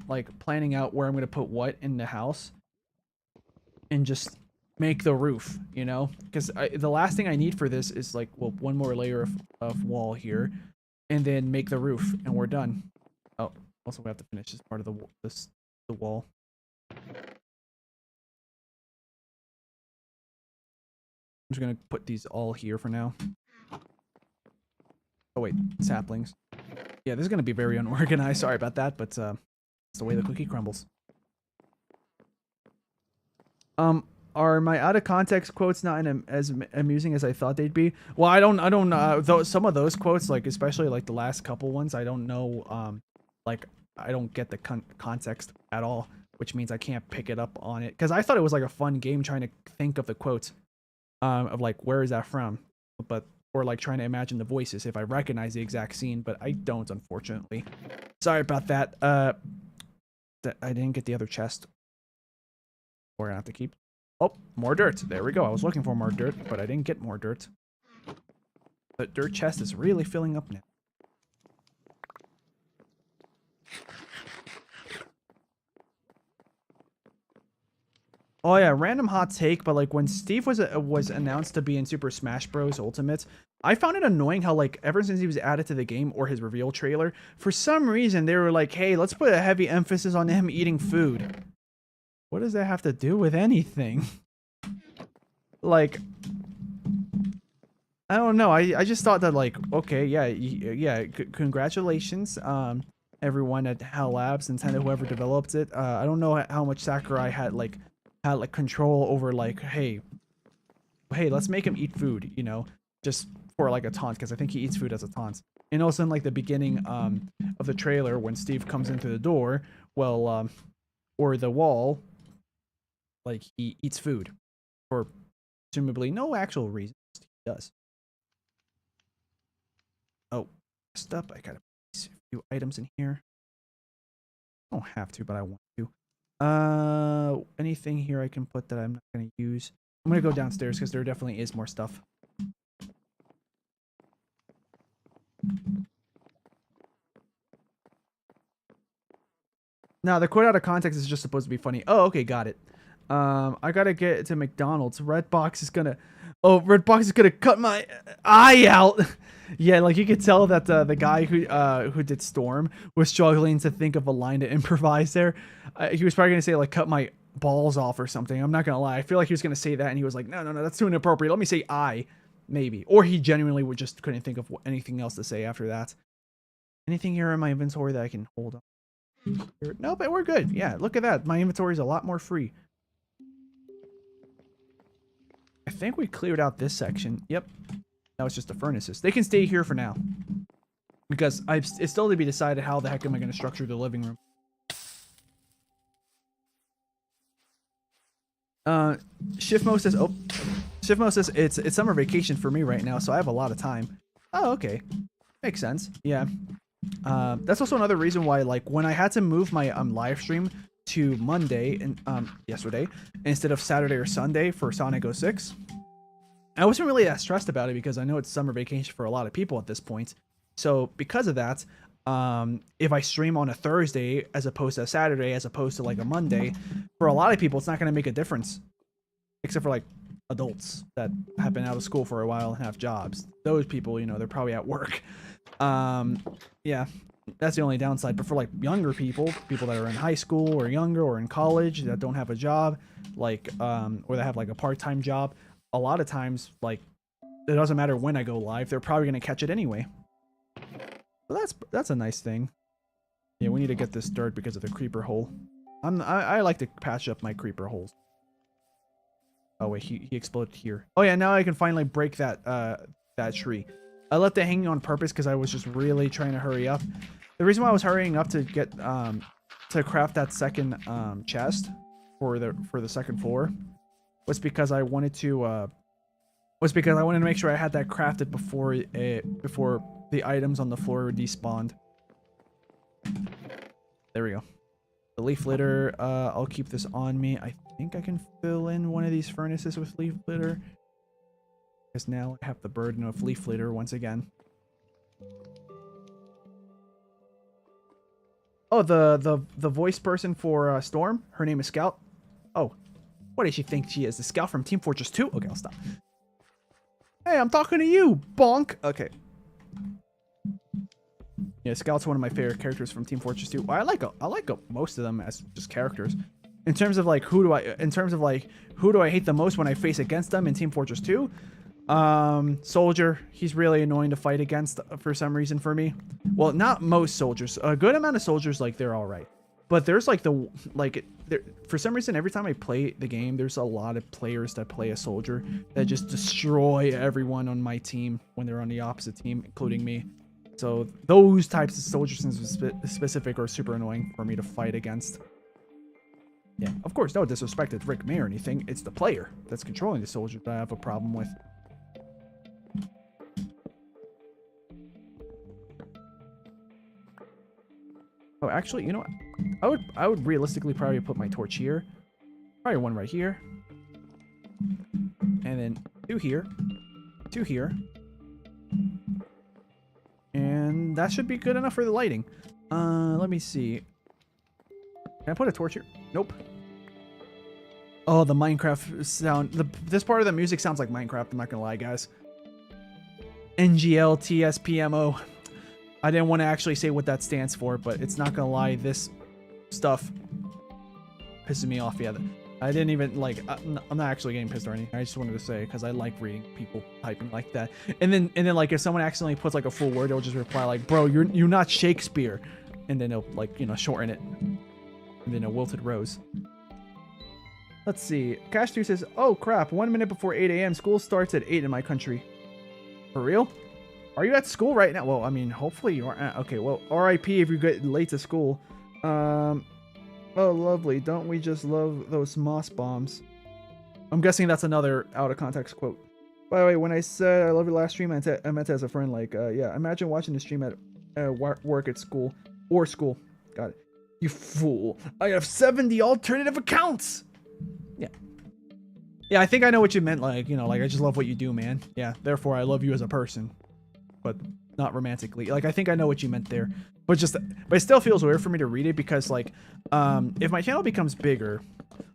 like planning out where I'm gonna put what in the house and just make the roof, you know? Because the last thing I need for this is like, well, one more layer of wall here, and then make the roof, and we're done. Oh, also we have to finish this part of the wall. I'm just gonna put these all here for now. Oh wait, saplings. Yeah, this is gonna be very unorganized. Sorry about that, but it's the way the cookie crumbles. Are my out of context quotes not as amusing as I thought they'd be? Well, I don't though some of those quotes, like especially like the last couple ones, I don't know. Like I don't get the context at all, which means I can't pick it up on it because I thought it was like a fun game trying to think of the quotes, of like where is that from, but or like trying to imagine the voices if I recognize the exact scene, but I don't, unfortunately. Sorry about that. I didn't get the other chest. We're gonna have to keep. Oh, more dirt. There we go. I was looking for more dirt, but I didn't get more dirt. The dirt chest is really filling up now. Oh yeah, random hot take, but like when Steve was announced to be in Super Smash Bros. Ultimate, I found it annoying how like ever since he was added to the game or his reveal trailer, for some reason they were like, hey, let's put a heavy emphasis on him eating food. What does that have to do with anything? Like, I don't know. I just thought that like, okay, yeah, congratulations, everyone at HAL Labs, Nintendo, whoever developed it. I don't know how much Sakurai had like control over like, hey, let's make him eat food, you know, just for like a taunt, because I think he eats food as a taunt. And also in like the beginning of the trailer when Steve comes into the door, well, or the wall, like he eats food for presumably no actual reason. He does. Oh, messed up. I gotta put a few items in here. I don't have to, but I want to. Anything here I can put that I'm not gonna use? I'm gonna go downstairs because there definitely is more stuff. Now the quote out of context is just supposed to be funny. Oh, okay, got it. I gotta get to McDonald's. Redbox is gonna cut my eye out. Yeah, like you could tell that the guy who did Storm was struggling to think of a line to improvise there. He was probably gonna say like cut my balls off or something. I'm not gonna lie. I feel like he was gonna say that, and he was like, no, that's too inappropriate. Let me say I, maybe, or he genuinely would just couldn't think of anything else to say after that. Anything here in my inventory that I can hold on? No, but we're good. Yeah, look at that. My inventory is a lot more free. I think we cleared out this section. Yep. Now it's just the furnaces. They can stay here for now. Because it's still to be decided how the heck am I going to structure the living room. Shiftmo says, Shiftmo says it's summer vacation for me right now, so I have a lot of time. Oh, okay. Makes sense. Yeah. That's also another reason why, like, when I had to move my live stream to Monday and yesterday instead of Saturday or Sunday for Sonic 06, I wasn't really that stressed about it because I know it's summer vacation for a lot of people at this point. So because of that, if I stream on a Thursday as opposed to a Saturday as opposed to like a Monday, for a lot of people it's not going to make a difference, except for like adults that have been out of school for a while and have jobs. Those people, you know, they're probably at work. Yeah, that's the only downside. But for like younger people that are in high school or younger or in college that don't have a job, like or that have like a part-time job, a lot of times like it doesn't matter when I go live, they're probably going to catch it anyway. So that's a nice thing. Yeah, we need to get this dirt because of the creeper hole. I like to patch up my creeper holes. Oh wait, he exploded here. Oh yeah, now I can finally break that that tree. I left it hanging on purpose because I was just really trying to hurry up. The reason why I was hurrying up to get to craft that second chest for the second floor was because I wanted to make sure I had that crafted before the items on the floor were despawned. There we go. The leaf litter, I'll keep this on me. I think I can fill in one of these furnaces with leaf litter. Because now I have the burden of leaf litter once again. Oh, the voice person for Storm, her name is Scout. Oh, what does she think she is? The Scout from Team Fortress 2? Okay, I'll stop. Hey, I'm talking to you, bonk. Okay. Yeah, Scout's one of my favorite characters from Team Fortress 2. I like most of them as just characters. In terms of like who do I hate the most when I face against them in Team Fortress 2? Soldier, he's really annoying to fight against for some reason for me. Well, not most soldiers. A good amount of soldiers, like, they're all right. But there's like for some reason every time I play the game, there's a lot of players that play a soldier that just destroy everyone on my team when they're on the opposite team, including me. So those types of soldiers in specific are super annoying for me to fight against. Yeah, of course, no disrespect to Rick May or anything. It's the player that's controlling the soldier that I have a problem with. Oh, actually, you know what? I would realistically probably put my torch here. Probably one right here. And then two here. Two here. And that should be good enough for the lighting. Let me see. Can I put a torch here? Nope. Oh, the Minecraft sound. This part of the music sounds like Minecraft. I'm not gonna lie, guys. NGLTSPMO. I didn't want to actually say what that stands for, but it's not gonna lie. This stuff pisses me off. Yeah, I didn't even like. I'm not actually getting pissed or anything. I just wanted to say because I like reading people typing like that. And then like if someone accidentally puts like a full word, they'll just reply like, "Bro, you're not Shakespeare," and then they'll like shorten it. And then a wilted rose. Let's see. Cash2 says, "Oh crap! 1 minute before 8 a.m. School starts at 8 in my country." For real? Are you at school right now? Well, I mean, hopefully you aren't. Okay, well, R.I.P. if you get late to school. Oh, lovely. Don't we just love those moss bombs? I'm guessing that's another out of context quote. By the way, when I said I love your last stream, I meant as a friend. Like, yeah, imagine watching the stream at work at school or school. Got it. You fool! I have 70 alternative accounts. Yeah. Yeah, I think I know what you meant. Like, like I just love what you do, man. Yeah. Therefore, I love you as a person, but not romantically. Like, I think I know what you meant there. But it still feels weird for me to read it because, like, if my channel becomes bigger,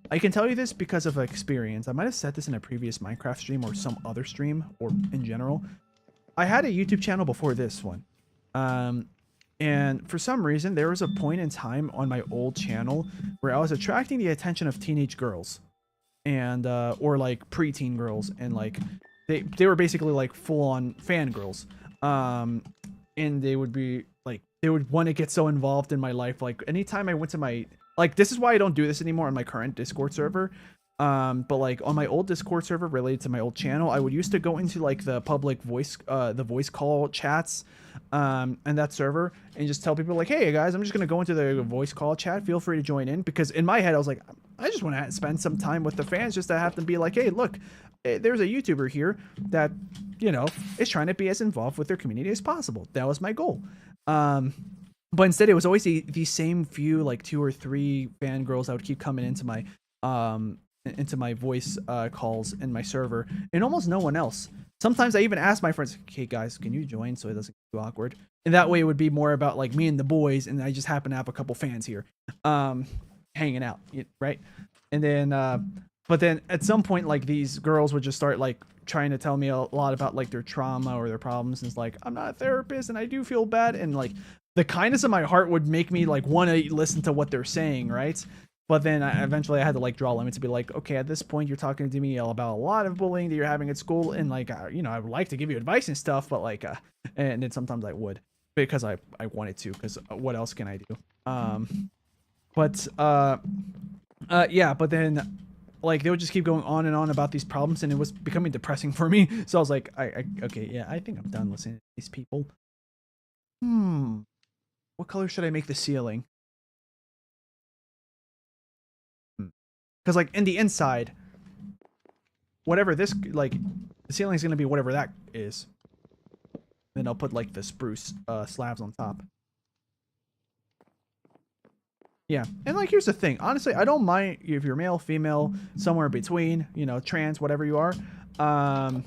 I can tell you this because of experience. I might have said this in a previous Minecraft stream or some other stream or in general. I had a YouTube channel before this one. And for some reason, there was a point in time on my old channel where I was attracting the attention of teenage girls and, or like preteen girls. And like, they were basically like full on fangirls. And they would be like, they would want to get so involved in my life. Like anytime I went to my, like, this is why I don't do this anymore on my current Discord server. But like on my old Discord server related to my old channel, I would used to go into like the public voice, the voice call chats, and that server and just tell people like, hey guys, I'm just going to go into the voice call chat. Feel free to join in. Because in my head, I was like, I just want to spend some time with the fans just to have them be like, hey, look, there's a YouTuber here that, is trying to be as involved with their community as possible. That was my goal. But instead it was always the same few, like 2 or 3 fangirls that would keep coming into my voice calls in my server, and almost no one else. Sometimes I even ask my friends, "Okay, guys, can you join so it doesn't get too awkward?" And that way it would be more about like me and the boys, and I just happen to have a couple fans here, hanging out, right? And then, but then at some point, like these girls would just start like trying to tell me a lot about like their trauma or their problems, and it's like, I'm not a therapist, and I do feel bad, and like the kindness of my heart would make me like want to listen to what they're saying, right? But then eventually I had to like draw limits to be like, okay, at this point you're talking to me about a lot of bullying that you're having at school, and like, I would like to give you advice and stuff, but like, and then sometimes I would because I wanted to, because what else can I do? Yeah, but then like they would just keep going on and on about these problems, and it was becoming depressing for me. So I was like, okay, yeah, I think I'm done listening to these people. What color should I make the ceiling? Because like in the inside, whatever this, like the ceiling is going to be whatever that is. Then I'll put like the spruce slabs on top. Yeah, and like here's the thing. Honestly, I don't mind if you're male, female, somewhere in between, trans, whatever you are. How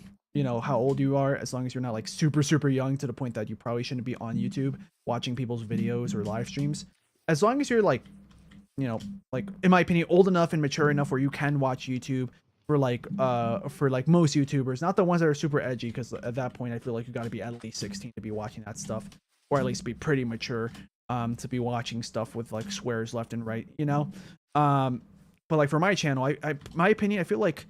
old you are, as long as you're not like super young to the point that you probably shouldn't be on YouTube watching people's videos or live streams. As long as you're like, like in my opinion, old enough and mature enough where you can watch YouTube for like most YouTubers, not the ones that are super edgy, because at that point I feel like you got to be at least 16 to be watching that stuff, or at least be pretty mature to be watching stuff with like swears left and right, but like for my channel, my opinion, I feel like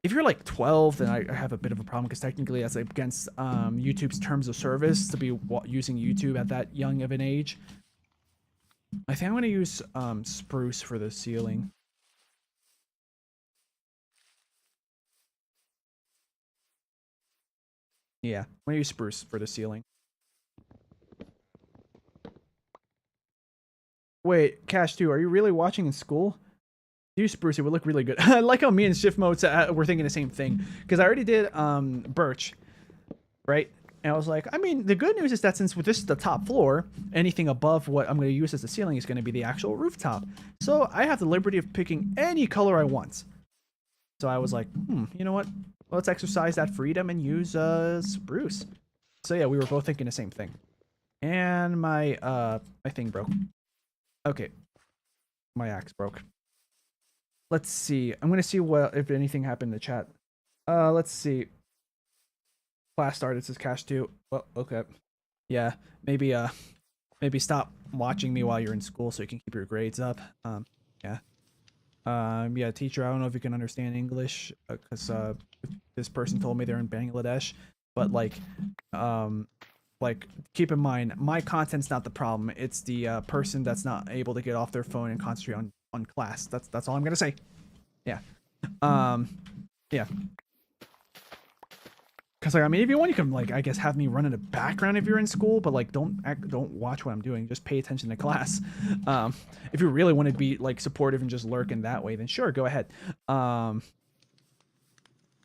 if you're like 12, then I have a bit of a problem, because technically that's against YouTube's terms of service to be using YouTube at that young of an age. I think I'm going to use spruce for the ceiling. Yeah, I'm going to use spruce for the ceiling. Wait, Cash2, are you really watching in school? Use spruce, it would look really good. I like how me and Shift Mode were thinking the same thing, because I already did birch, right? And I was like, I mean, the good news is that since this is the top floor, anything above what I'm going to use as the ceiling is going to be the actual rooftop. So I have the liberty of picking any color I want. So I was like, you know what? Let's exercise that freedom and use spruce. So yeah, we were both thinking the same thing. And my thing broke. Okay. My axe broke. Let's see. I'm gonna see what if anything happened in the chat. Let's see. Class started, says Cash 2. Well, okay. Yeah, maybe stop watching me while you're in school so you can keep your grades up. Yeah. Yeah, teacher, I don't know if you can understand English, because this person told me they're in Bangladesh, but like keep in mind, my content's not the problem. It's the person that's not able to get off their phone and concentrate on class. That's all I'm gonna say. Yeah. Yeah. Because like, I mean, if you want, you can like, I guess, have me run in the background if you're in school, but like, don't watch what I'm doing. Just pay attention to class. If you really want to be like supportive and just lurk in that way, then sure, go ahead.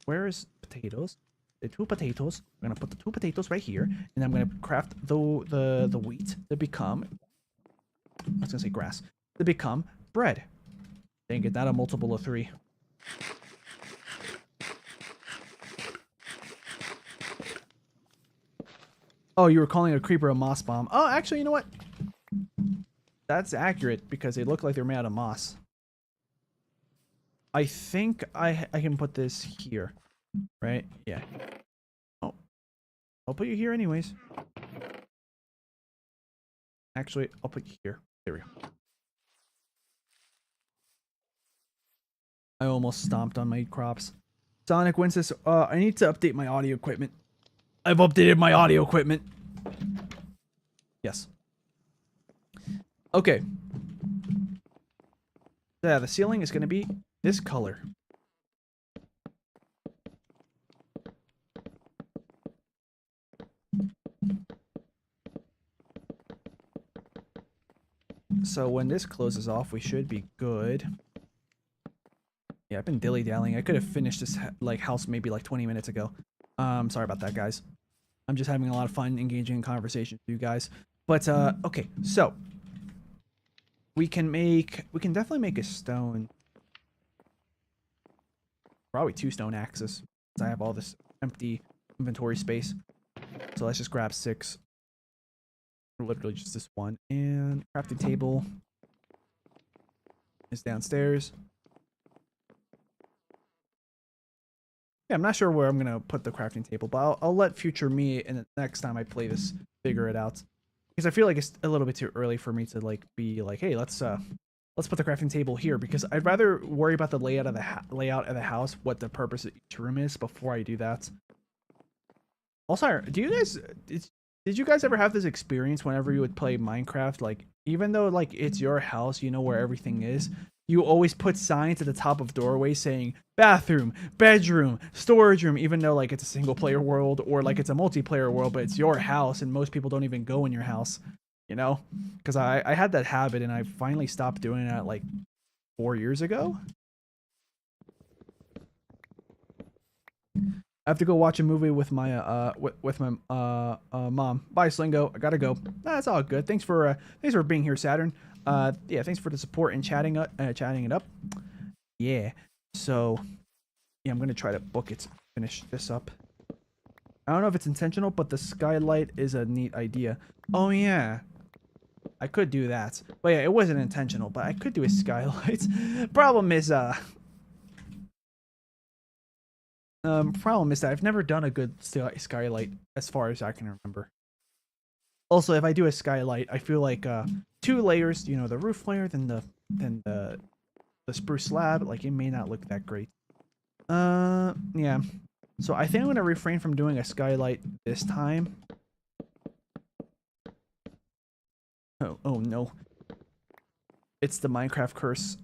Where is potatoes? The 2 potatoes. I'm gonna put the 2 potatoes right here, and I'm gonna craft the wheat to become. I was gonna say grass to become bread. Dang it, not a multiple of 3. Oh, you were calling a creeper a moss bomb. Oh, actually, you know what? That's accurate because they look like they're made out of moss. I think I can put this here, right? Yeah. Oh, I'll put you here anyways. Actually, I'll put you here. There we go. I almost stomped on my crops. Sonic Winston, I need to update my audio equipment. I've updated my audio equipment. Yes. Okay. Yeah, the ceiling is going to be this color. So when this closes off, we should be good. Yeah, I've been dilly-dallying. I could have finished this like house maybe like 20 minutes ago. Sorry about that, guys. I'm just having a lot of fun engaging in conversation with you guys. But okay, so we can definitely make a stone. Probably 2 stone axes. I have all this empty inventory space. So let's just grab 6. Literally just this one. And crafting table is downstairs. Yeah, I'm not sure where I'm gonna put the crafting table, but I'll let future me and the next time I play this figure it out. Because I feel like it's a little bit too early for me to like be like, hey, let's put the crafting table here, because I'd rather worry about the layout of the house, what the purpose of each room is before I do that. Also, do you guys did you guys ever have this experience whenever you would play Minecraft? Like, even though like it's your house, you know where everything is, you always put signs at the top of doorways saying bathroom, bedroom, storage room, even though like it's a single player world or like it's a multiplayer world, but it's your house and most people don't even go in your house, you know? Because I had that habit and I finally stopped doing that like 4 years ago. I have to go watch a movie with my mom. Bye, Slingo. I gotta go. That's all good. Thanks for being here, Saturn. Yeah, thanks for the support and chatting it up. Yeah. So, yeah, I'm gonna try to book it. Finish this up. I don't know if it's intentional, but the skylight is a neat idea. Oh yeah, I could do that. But yeah, it wasn't intentional, but I could do a skylight. Problem is that I've never done a good skylight as far as I can remember. Also, if I do a skylight, I feel like 2 layers, you know, the roof layer, then the spruce slab, like it may not look that great. Yeah. So I think I'm gonna refrain from doing a skylight this time. Oh no. It's the Minecraft curse.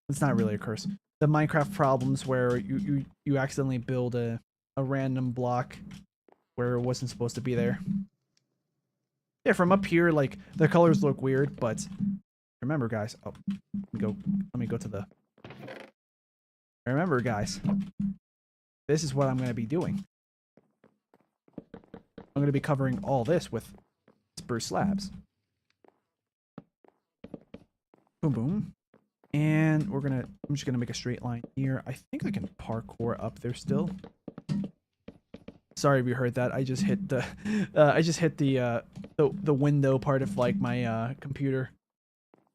It's not really a curse. The Minecraft problems where you accidentally build a random block where it wasn't supposed to be there. Yeah, from up here, like the colors look weird, but remember, guys. Oh, let me go to the. Remember, guys. This is what I'm going to be doing. I'm going to be covering all this with spruce slabs. Boom, boom. And I'm just gonna make a straight line here. I think I can parkour up there still. Sorry if you heard that. I just hit the the window part of like my computer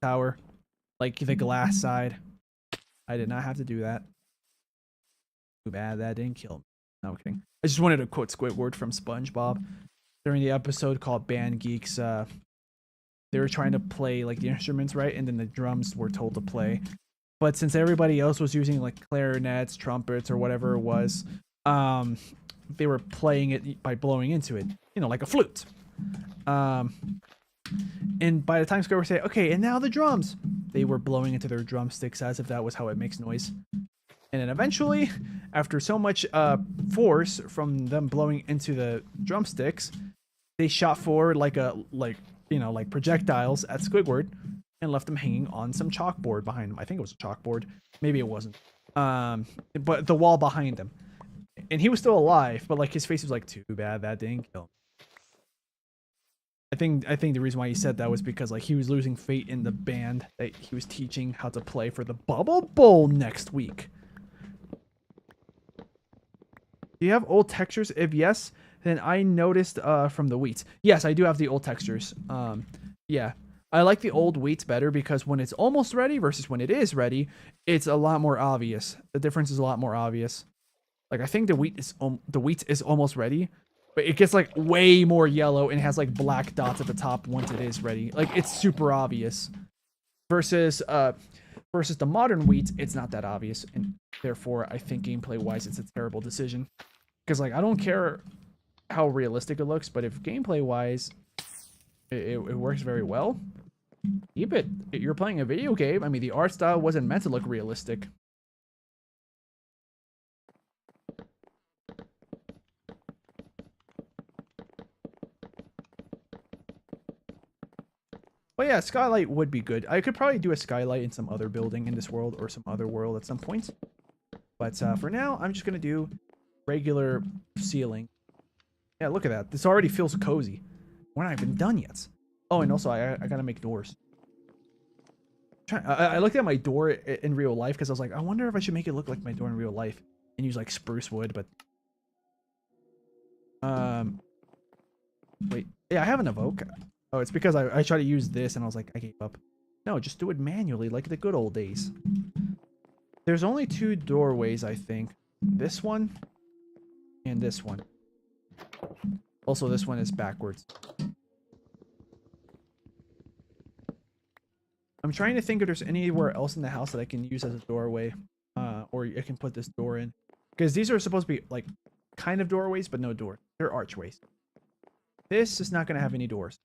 tower, like the glass side. I did not have to do that. Too bad that didn't kill me. No, I'm kidding. I just wanted to quote Squidward from SpongeBob during the episode called Band Geeks. They were trying to play like the instruments, right? And then the drums were told to play. But since everybody else was using like clarinets, trumpets, or whatever it was, they were playing it by blowing into it, you know, like a flute. And by the time Squidward said, okay, and now the drums, they were blowing into their drumsticks as if that was how it makes noise. And then eventually, after so much force from them blowing into the drumsticks, they shot forward like projectiles at Squidward and left him hanging on some chalkboard behind him. I think it was a chalkboard. Maybe it wasn't. But the wall behind him. And he was still alive, but like his face was like, too bad that didn't kill him. I think the reason why he said that was because like he was losing faith in the band that he was teaching how to play for the Bubble Bowl next week. Do you have old textures? If yes, then I noticed from the wheats. Yes, I do have the old textures. Yeah. I like the old wheats better because when it's almost ready versus when it is ready, it's a lot more obvious. The difference is a lot more obvious. Like I think the wheat is almost ready, but it gets like way more yellow and has like black dots at the top once it is ready. Like it's super obvious. Versus the modern wheat, it's not that obvious, and therefore I think gameplay wise it's a terrible decision. Because like I don't care how realistic it looks, but if gameplay wise it works very well, keep it. You're playing a video game. I mean, the art style wasn't meant to look realistic. Well, yeah, skylight would be good. I could probably do a skylight in some other building in this world or some other world at some point. But for now, I'm just going to do regular ceiling. Yeah, look at that. This already feels cozy. We're not even done yet. Oh, and also, I got to make doors. I looked at my door in real life because I was like, I wonder if I should make it look like my door in real life and use like spruce wood, but wait, yeah, I have an evoke. Oh, it's because I tried to use this and I was like, I gave up. No, just do it manually like the good old days. There's only 2 doorways, I think. This one and this one. Also, this one is backwards. I'm trying to think if there's anywhere else in the house that I can use as a doorway, or I can put this door in, because these are supposed to be like kind of doorways, but no door. They're archways. This is not going to have any doors.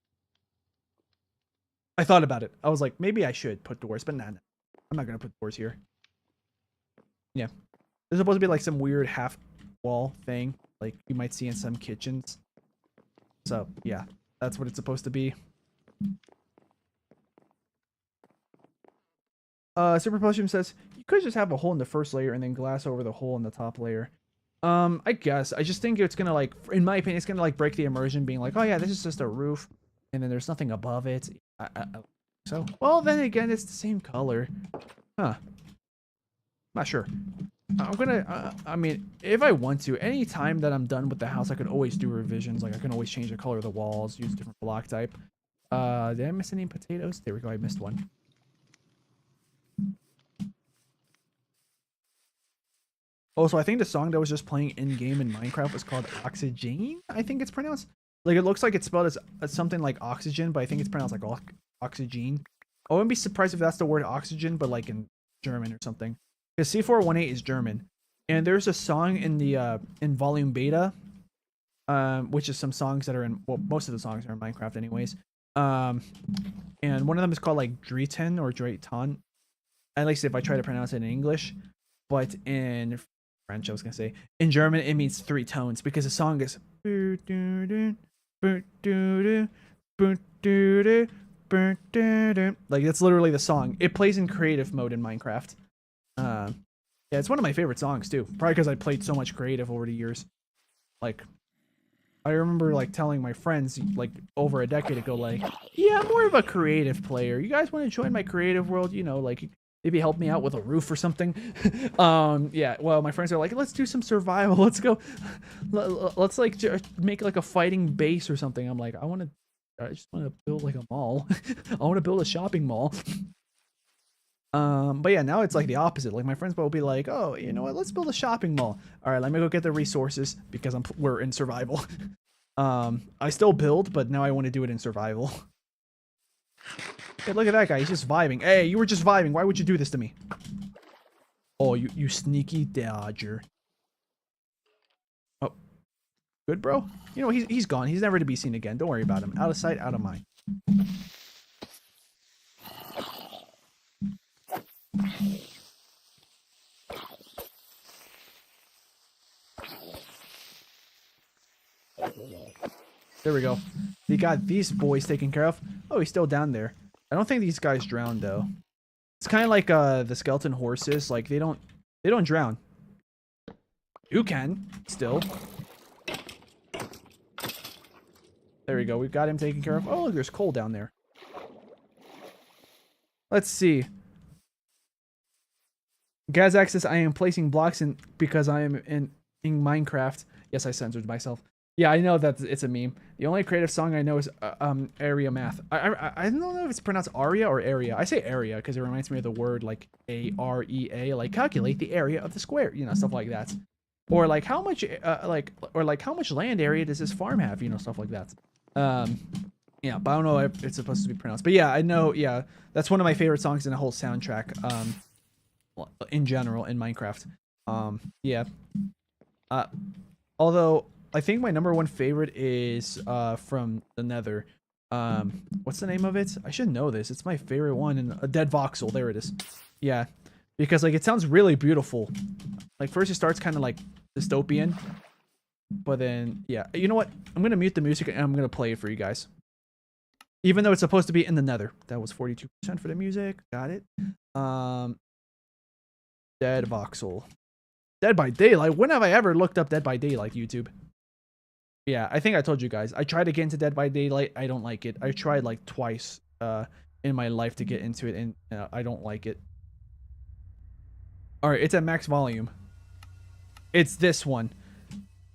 I thought about it. I was like, maybe I should put doors, but nah, I'm not going to put doors here. Yeah. There's supposed to be like some weird half wall thing, like you might see in some kitchens. So yeah, that's what it's supposed to be. Super Potion says you could just have a hole in the first layer and then glass over the hole in the top layer. I guess I just think it's gonna, like, in my opinion, it's gonna like break the immersion, being like, oh yeah, this is just a roof and then there's nothing above it. So well, then again, it's the same color. Huh, not sure. I'm gonna I mean, if I want to, any time that I'm done with the house, I could always do revisions. Like I can always change the color of the walls, use a different block type. Did I miss any potatoes? There we go, I missed one. Also, I think the song that was just playing in-game in Minecraft was called Oxygen, I think it's pronounced. Like, it looks like it's spelled as something like oxygen, but I think it's pronounced like oxygen. I wouldn't be surprised if that's the word oxygen, but like in German or something. Because C418 is German. And there's a song in the in volume beta, which is some songs that are in, well, most of the songs are in Minecraft anyways. And one of them is called like Drehten or Drehten. At least if I try to pronounce it in English. But in French, I was gonna say, in German it means 3 tones, because the song is like, that's literally the song. It plays in creative mode in Minecraft. Yeah, it's one of my favorite songs too, probably because I played so much creative over the years. Like, I remember like telling my friends like over a decade ago, like, yeah, I'm more of a creative player, you guys want to join my creative world, you know, like maybe help me out with a roof or something. Yeah, well, my friends are like, let's do some survival, let's go, let's like make like a fighting base or something. I'm like, I just want to build like a mall. I want to build a shopping mall. But yeah, now it's like the opposite. Like my friends will be like, "Oh, you know what? Let's build a shopping mall. All right, let me go get the resources because we're in survival." I still build, but now I want to do it in survival. Hey, look at that guy. He's just vibing. Hey, you were just vibing. Why would you do this to me? Oh, you sneaky dodger. Oh, good, bro. You know, he's gone. He's never to be seen again. Don't worry about him. Out of sight, out of mind. There we go. We got these boys taken care of. Oh, he's still down there. I don't think these guys drowned though. It's kind of like the skeleton horses. Like they don't drown. You can still. There we go. We've got him taken care of. Oh, look, there's coal down there. Let's see. Gaz access. I am placing blocks in because I am in Minecraft. Yes, I censored myself. Yeah, I know that it's a meme. The only creative song I know is Area Math. I don't know if it's pronounced Aria or Area. I say Area because it reminds me of the word like AREA, like calculate the area of the square, you know, stuff like that. Or like how much how much land area does this farm have, you know, stuff like that. Yeah, but I don't know if it's supposed to be pronounced. But yeah, I know, yeah, that's one of my favorite songs in the whole soundtrack. In general in Minecraft. Yeah. Although I think my #1 favorite is from the Nether. What's the name of it? I should know this. It's my favorite one in a Dead Voxel. There it is. Yeah, because like it sounds really beautiful. Like first it starts kind of like dystopian, but then yeah, you know what? I'm gonna mute the music and I'm gonna play it for you guys. Even though it's supposed to be in the Nether. That was 42% for the music. Got it. Dead Voxel. Dead by Daylight. When have I ever looked up Dead by Daylight, YouTube? Yeah, I think I told you guys. I tried to get into Dead by Daylight. I don't like it. I tried like twice in my life to get into it, and I don't like it. All right, it's at max volume. It's this one.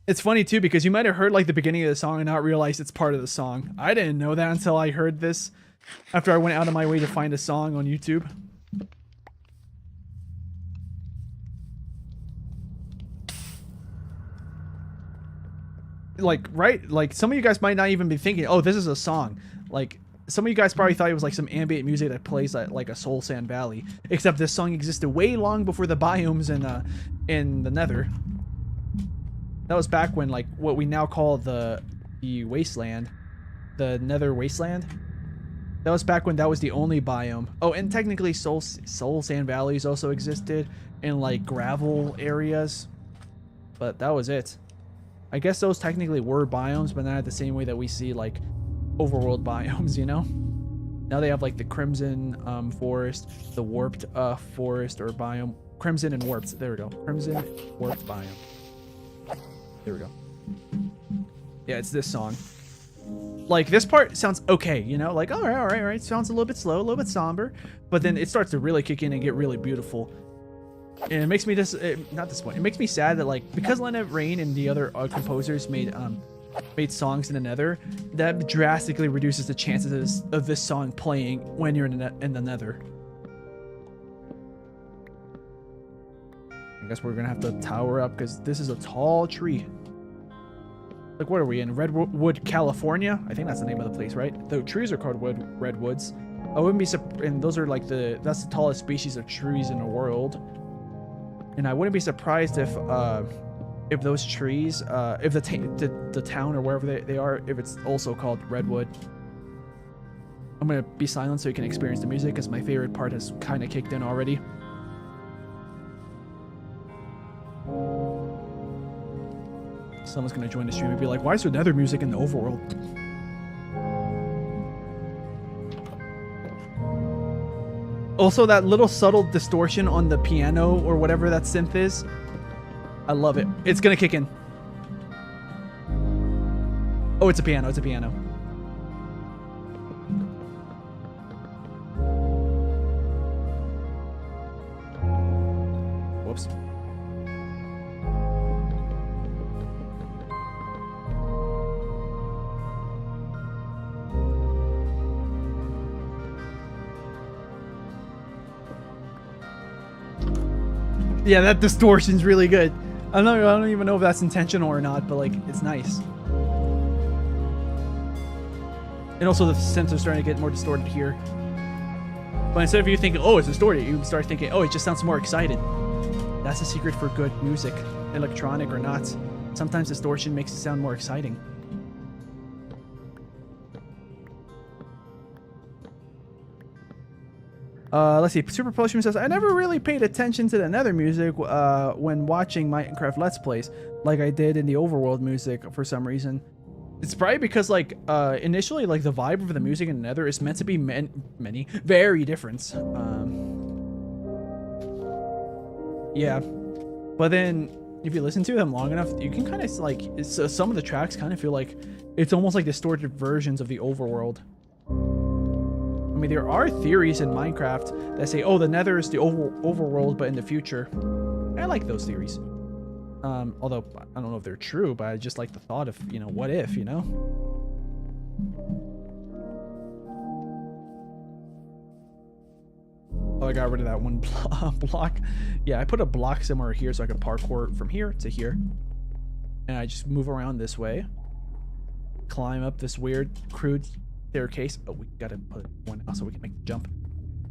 It's funny too because you might have heard like the beginning of the song and not realize it's part of the song. I didn't know that until I heard this after I went out of my way to find a song on YouTube. Like, right? Like, some of you guys might not even be thinking, oh, this is a song. Like, some of you guys probably thought it was like some ambient music that plays at like a Soul Sand Valley. Except this song existed way long before the biomes in the Nether. That was back when, like, what we now call the wasteland. The Nether Wasteland. That was back when that was the only biome. Oh, and technically Soul Sand Valleys also existed in, like, gravel areas. But that was it. I guess those technically were biomes, but not the same way that we see, like, overworld biomes, you know? Now they have, like, the Crimson Forest, the Warped Forest or biome. Crimson and Warped. There we go. Crimson Warped biome. There we go. Yeah, it's this song. Like, this part sounds okay, you know? Like, all right. Sounds a little bit slow, a little bit somber. But then it starts to really kick in and get really beautiful. And it makes me not disappointed. It makes me sad that, like, because Lena Rain and the other composers made songs in the Nether, that drastically reduces the chances of this song playing when you're in the Nether. I guess we're gonna have to tower up because this is a tall tree. Like, what are we in? Redwood, California? I think that's the name of the place, right? The trees are called redwoods. I wouldn't be and those are like that's the tallest species of trees in the world. And I wouldn't be surprised if those trees, if the town or wherever they are, if it's also called Redwood. I'm gonna be silent so you can experience the music because my favorite part has kind of kicked in already. Someone's gonna join the stream and be like, why is there Nether music in the overworld? Also, that little subtle distortion on the piano or whatever that synth is, I love it. It's gonna kick in. Oh, it's a piano. It's a piano. Whoops. Yeah, that distortion's really good. I don't even know if that's intentional or not, but like, it's nice. And also the synths are starting to get more distorted here. But instead of you thinking, oh, it's distorted, you start thinking, oh, it just sounds more excited. That's the secret for good music, electronic or not. Sometimes distortion makes it sound more exciting. Let's see. Super Potion says, I never really paid attention to the Nether music when watching Minecraft Let's Plays, like I did in the Overworld music for some reason. It's probably because, like, initially, like, the vibe of the music in Nether is meant to be very different. Yeah. But then, if you listen to them long enough, you can kind of, like, some of the tracks kind of feel like it's almost like distorted versions of the Overworld. I mean, there are theories in Minecraft that say, oh, the Nether is the overworld, but in the future. I like those theories. Although, I don't know if they're true, but I just like the thought of, you know, what if, you know? Oh, I got rid of that one block. Yeah, I put a block somewhere here so I can parkour from here to here. And I just move around this way. Climb up this weird, crude staircase. Oh, we gotta put one out so we can make the jump.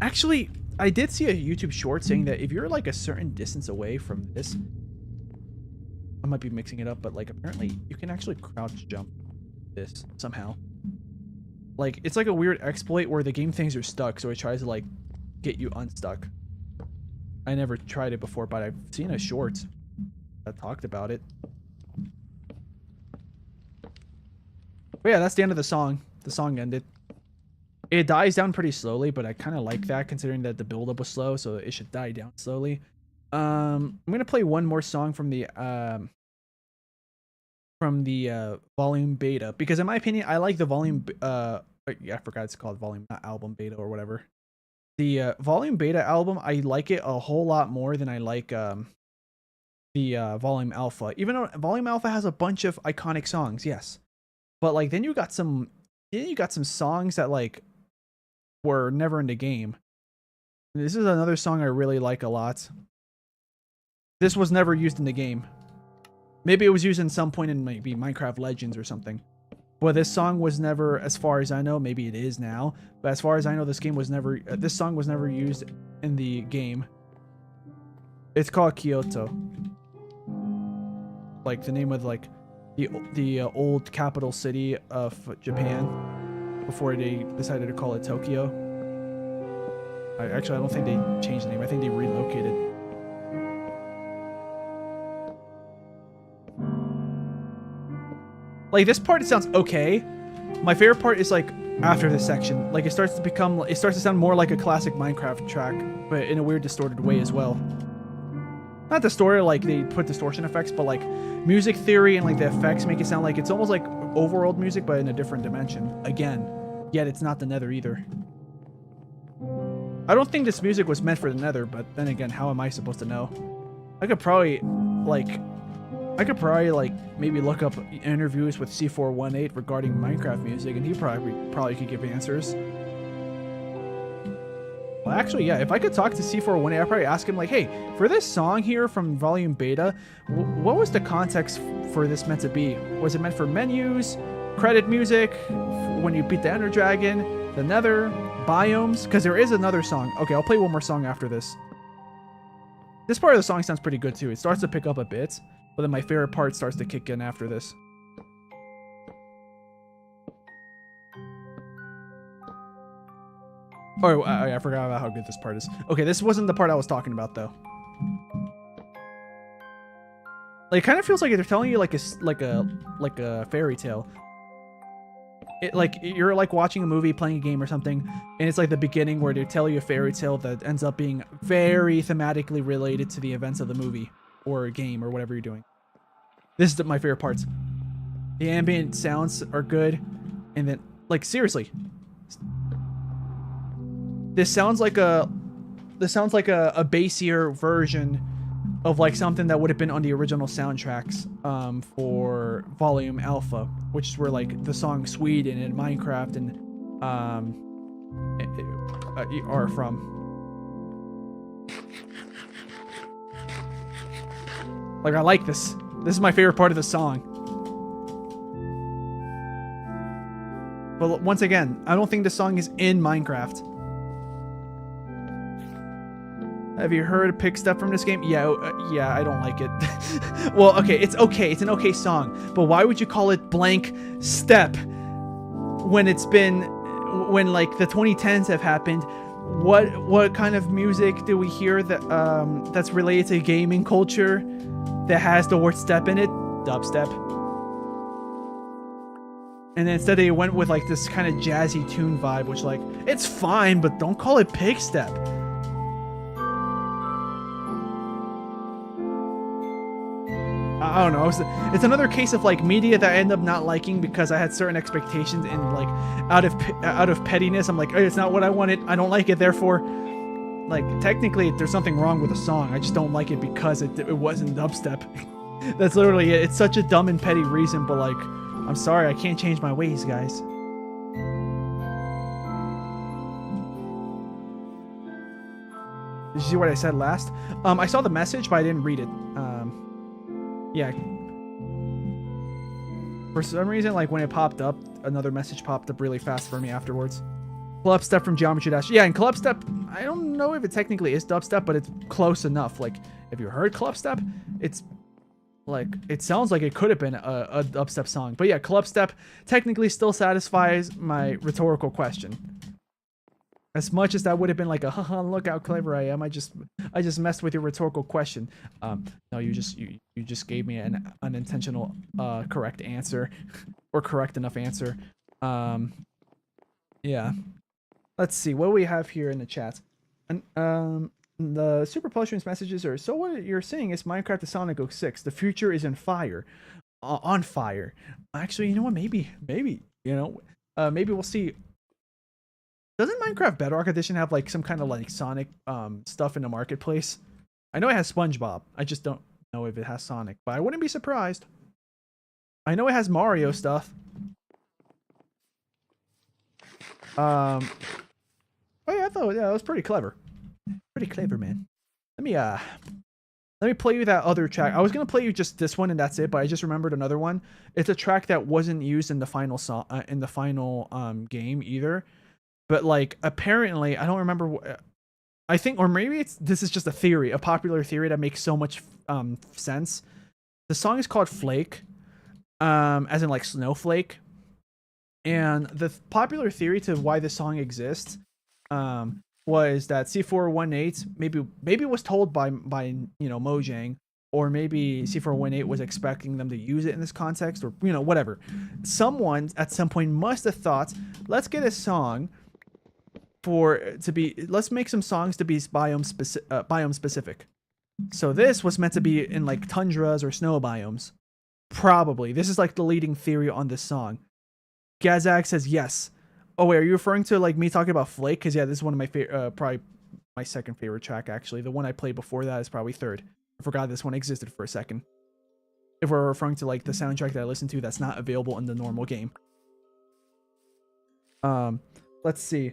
Actually, I did see a YouTube short saying that if you're like a certain distance away from this, I might be mixing it up, but like apparently you can actually crouch jump this somehow. Like it's like a weird exploit where the game thinks you're stuck, so it tries to like get you unstuck. I never tried it before, but I've seen a short that talked about it. But yeah, that's the end of the song. The song ended. It dies down pretty slowly, but I kind of like that considering that the buildup was slow, so it should die down slowly. I'm gonna play one more song from the volume beta because in my opinion, I like the volume. Yeah, I forgot it's called volume, not album beta or whatever. The volume beta album, I like it a whole lot more than I like the volume alpha. Even though volume alpha has a bunch of iconic songs, yes, but like then you got some songs that like were never in the game. This is another song I really like a lot. This was never used in the game. Maybe it was used in some point in maybe Minecraft Legends or something. But this song was never, as far as I know, maybe it is now, but as far as I know, this song was never used in the game. It's called Kyoto. Like the name of like the old capital city of Japan before they decided to call it Tokyo. Actually, I don't think they changed the name. I think they relocated. Like this part, it sounds okay. My favorite part is like after this section. Like it starts to sound more like a classic Minecraft track, but in a weird distorted way as well. Not distorted like they put distortion effects, but like music theory and like the effects make it sound like it's almost like overworld music, but in a different dimension. Again, yet it's not the Nether either. I don't think this music was meant for the Nether, but then again, how am I supposed to know? I could probably maybe look up interviews with C418 regarding Minecraft music, and he probably could give answers. Well, actually, yeah, if I could talk to C418, I'd probably ask him like, hey, for this song here from Volume Beta, what was the context for this meant to be? Was it meant for menus, credit music, when you beat the Ender Dragon, the Nether, biomes? Because there is another song. Okay, I'll play one more song after this. This part of the song sounds pretty good too. It starts to pick up a bit, but then my favorite part starts to kick in after this. Oh, I forgot about how good this part is. Okay, this wasn't the part I was talking about though. Like, it kind of feels like they're telling you like a fairy tale. Like you're like watching a movie, playing a game or something, and it's like the beginning where they tell you a fairy tale that ends up being very thematically related to the events of the movie or game or whatever you're doing. This is my favorite parts. The ambient sounds are good, and then like seriously, this sounds like a bassier version of like something that would have been on the original soundtracks for Volume Alpha, which is where like the song Sweden and Minecraft and are from. Like, I like this. This is my favorite part of the song. But once again, I don't think the song is in Minecraft. Have you heard Pick Step from this game? Yeah, yeah, I don't like it. Well, okay, it's okay. It's an okay song. But why would you call it blank step when it's been, when like the 2010s have happened? What kind of music do we hear that that's related to gaming culture that has the word step in it? Dubstep. And then instead they went with like this kind of jazzy tune vibe, which like, it's fine, but don't call it pig step. I don't know. It's another case of like media that I end up not liking because I had certain expectations and like out of pettiness, I'm like, hey, it's not what I wanted. I don't like it. Therefore, like technically there's something wrong with the song. I just don't like it because it wasn't dubstep. That's literally it. It's such a dumb and petty reason, but like, I'm sorry, I can't change my ways, guys. Did you see what I said last? I saw the message, but I didn't read it. Yeah. For some reason, like when it popped up, another message popped up really fast for me afterwards. Club Step from Geometry Dash. Yeah, and Club Step, I don't know if it technically is dubstep, but it's close enough. Like, if you heard Club Step, it's like, it sounds like it could have been a dubstep song. But yeah, Club Step technically still satisfies my rhetorical question. As much as that would have been like a haha, look how clever I am. I just messed with your rhetorical question. No, you just gave me an unintentional correct answer or correct enough answer. Yeah. Let's see what we have here in the chat. And the Super Potions messages are, so what you're saying is Minecraft is Sonic 06. The future is in fire. On fire. Actually, you know what? Maybe, you know, maybe we'll see. Doesn't Minecraft Bedrock Edition have like some kind of like Sonic stuff in the marketplace? I know it has SpongeBob. I just don't know if it has Sonic, but I wouldn't be surprised. I know it has Mario stuff. Oh yeah, I thought that was pretty clever. Pretty clever, man. Let me play you that other track. I was gonna play you just this one and that's it, but I just remembered another one. It's a track that wasn't used in the final song in the final game either. But like apparently, I don't remember. I think, or maybe this is just a theory, a popular theory that makes so much sense. The song is called Flake, as in like snowflake. And the popular theory to why this song exists was that C418 maybe was told by you know Mojang, or maybe C418 was expecting them to use it in this context, or you know whatever. Someone at some point must have thought, let's get a song let's make some songs to be biome specific. So this was meant to be in like tundras or snow biomes. Probably. This is like the leading theory on this song. Gazag says yes. Oh wait, are you referring to like me talking about Flake? Because yeah, this is one of my favorite, probably my second favorite track actually. The one I played before that is probably third. I forgot this one existed for a second. If we're referring to like the soundtrack that I listened to that's not available in the normal game. Let's see.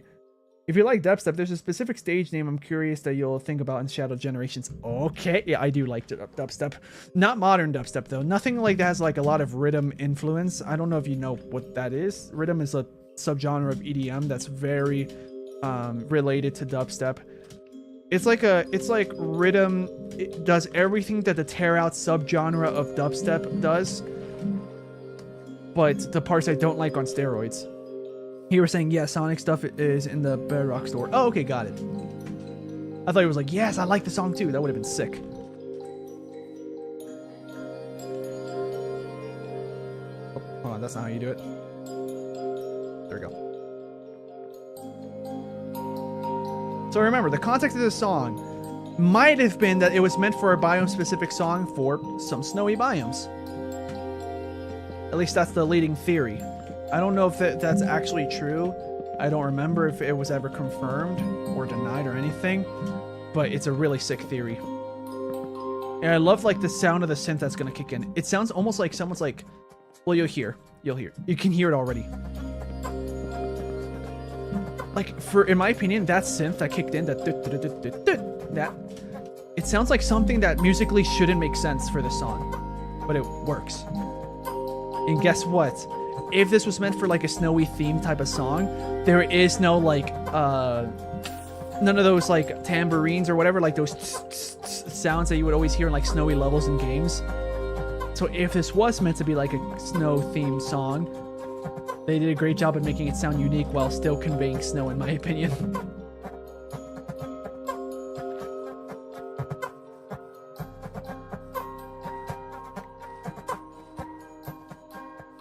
If you like dubstep, there's a specific stage name I'm curious that you'll think about in Shadow Generations. Okay, yeah, I do like dubstep. Not modern dubstep, though. Nothing like that has like a lot of rhythm influence. I don't know if you know what that is. Rhythm is a subgenre of EDM that's very related to dubstep. It's like rhythm. It does everything that the tear out subgenre of dubstep does, but the parts I don't like on steroids. You were saying, yeah, Sonic stuff is in the Bedrock store. Oh, okay, got it. I thought it was like, yes, I like the song too. That would have been sick. Oh, hold on, that's not how you do it. There we go. So remember, the context of this song might have been that it was meant for a biome-specific song for some snowy biomes. At least that's the leading theory. I don't know if that's actually true. I don't remember if it was ever confirmed or denied or anything, but it's a really sick theory. And I love like the sound of the synth that's gonna kick in. It sounds almost like someone's like, well, you'll hear. You can hear it already. Like in my opinion, that synth that kicked in, that It sounds like something that musically shouldn't make sense for the song, but it works. And guess what? If this was meant for like a snowy theme type of song, there is no like none of those like tambourines or whatever, like those sounds that you would always hear in like snowy levels in games. So if this was meant to be like a snow themed song, they did a great job at making it sound unique while still conveying snow, in my opinion.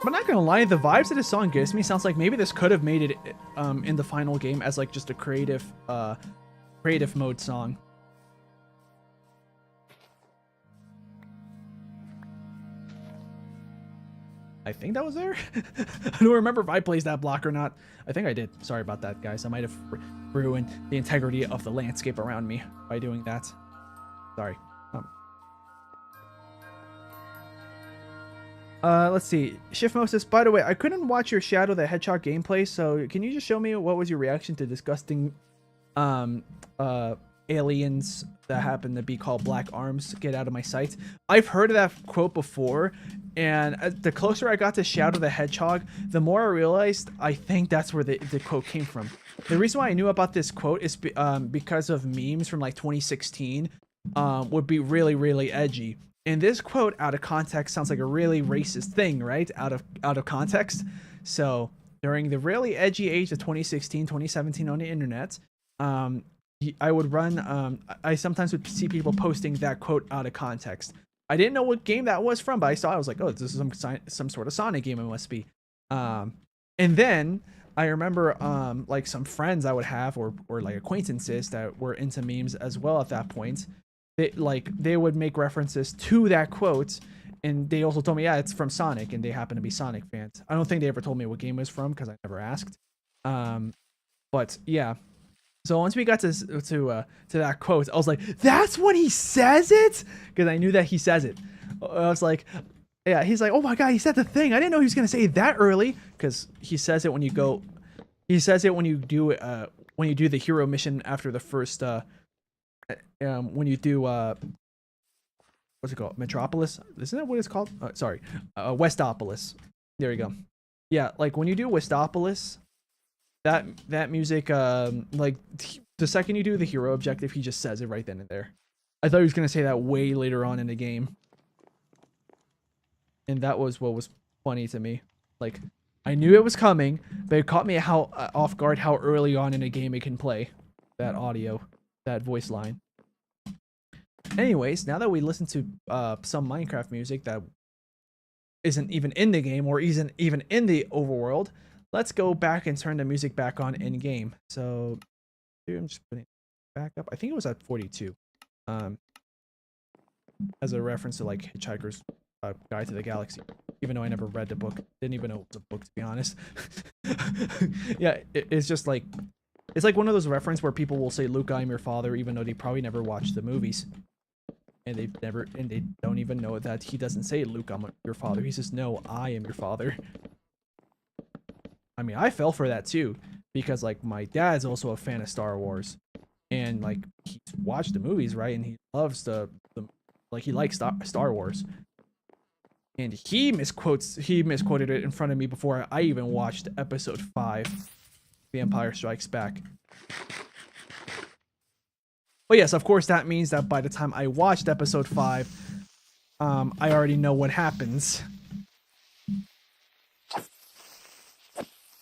But not gonna lie, the vibes that this song gives me sounds like maybe this could have made it in the final game as like just a creative mode song. I think that was there. I don't remember if I placed that block or not. I think I did. Sorry about that, guys. I might have ruined the integrity of the landscape around me by doing that. Sorry. Let's see. Shift Moses, by the way, I couldn't watch your Shadow the Hedgehog gameplay, so can you just show me what was your reaction to disgusting aliens that happen to be called Black Arms? Get out of my sight. I've heard of that quote before, and the closer I got to Shadow the Hedgehog, the more I realized I think that's where the quote came from. The reason why I knew about this quote is because of memes from like 2016 would be really, really edgy. And this quote out of context sounds like a really racist thing, right? Out of context. So during the really edgy age of 2016, 2017 on the internet, I would run, I sometimes would see people posting that quote out of context. I didn't know what game that was from, but I saw it, I was like, oh, this is some sort of Sonic game, it must be. And then I remember like some friends I would have or like acquaintances that were into memes as well at that point. They would make references to that quote, and they also told me, yeah, it's from Sonic, and they happen to be Sonic fans. I don't think they ever told me what game it was from because I never asked. But yeah. So once we got to that quote, I was like, that's when he says it? Because I knew that he says it. I was like, yeah, he's like, oh my god, he said the thing. I didn't know he was gonna say it that early, because he says it when you go. He says it when you do the hero mission after the first when you do what's it called? Metropolis? Isn't that what it's called? Sorry. Westopolis. There you go. Yeah, like when you do Westopolis, that music, like the second you do the hero objective, he just says it right then and there. I thought he was gonna say that way later on in the game. And that was what was funny to me. Like, I knew it was coming, but it caught me off guard how early on in a game it can play that audio, that voice line. Anyways, now that we listen to some Minecraft music that isn't even in the game or isn't even in the overworld, let's go back and turn the music back on in game. So I'm just putting it back up. I think it was at 42. As a reference to like Hitchhiker's Guide to the Galaxy, even though I never read the book. Didn't even know it was a book, to be honest. Yeah, it's just like, it's like one of those references where people will say, Luke, I'm your father, even though they probably never watched the movies. And they don't even know that he doesn't say, Luke, I'm your father. He says, no, I am your father. I mean, I fell for that too, because like my dad's also a fan of Star Wars, and like he's watched the movies, right? And he loves he likes Star Wars. And he misquoted it in front of me before I even watched episode 5, The Empire Strikes Back. But yes, of course, that means that by the time I watched episode 5, I already know what happens.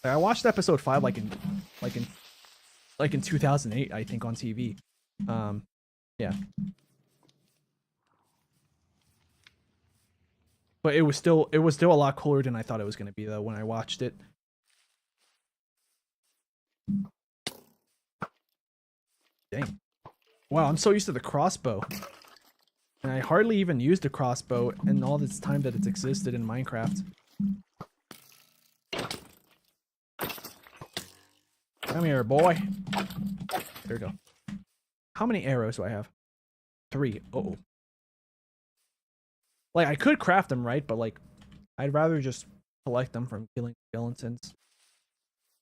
I watched episode 5 like in 2008, I think, on TV. Yeah. But it was still a lot cooler than I thought it was going to be, though, when I watched it. Dang. Wow, I'm so used to the crossbow. And I hardly even used the crossbow in all this time that it's existed in Minecraft. Come here, boy. There we go. How many arrows do I have? 3. Uh-oh. Like, I could craft them, right? But, like, I'd rather just collect them from killing skeletons.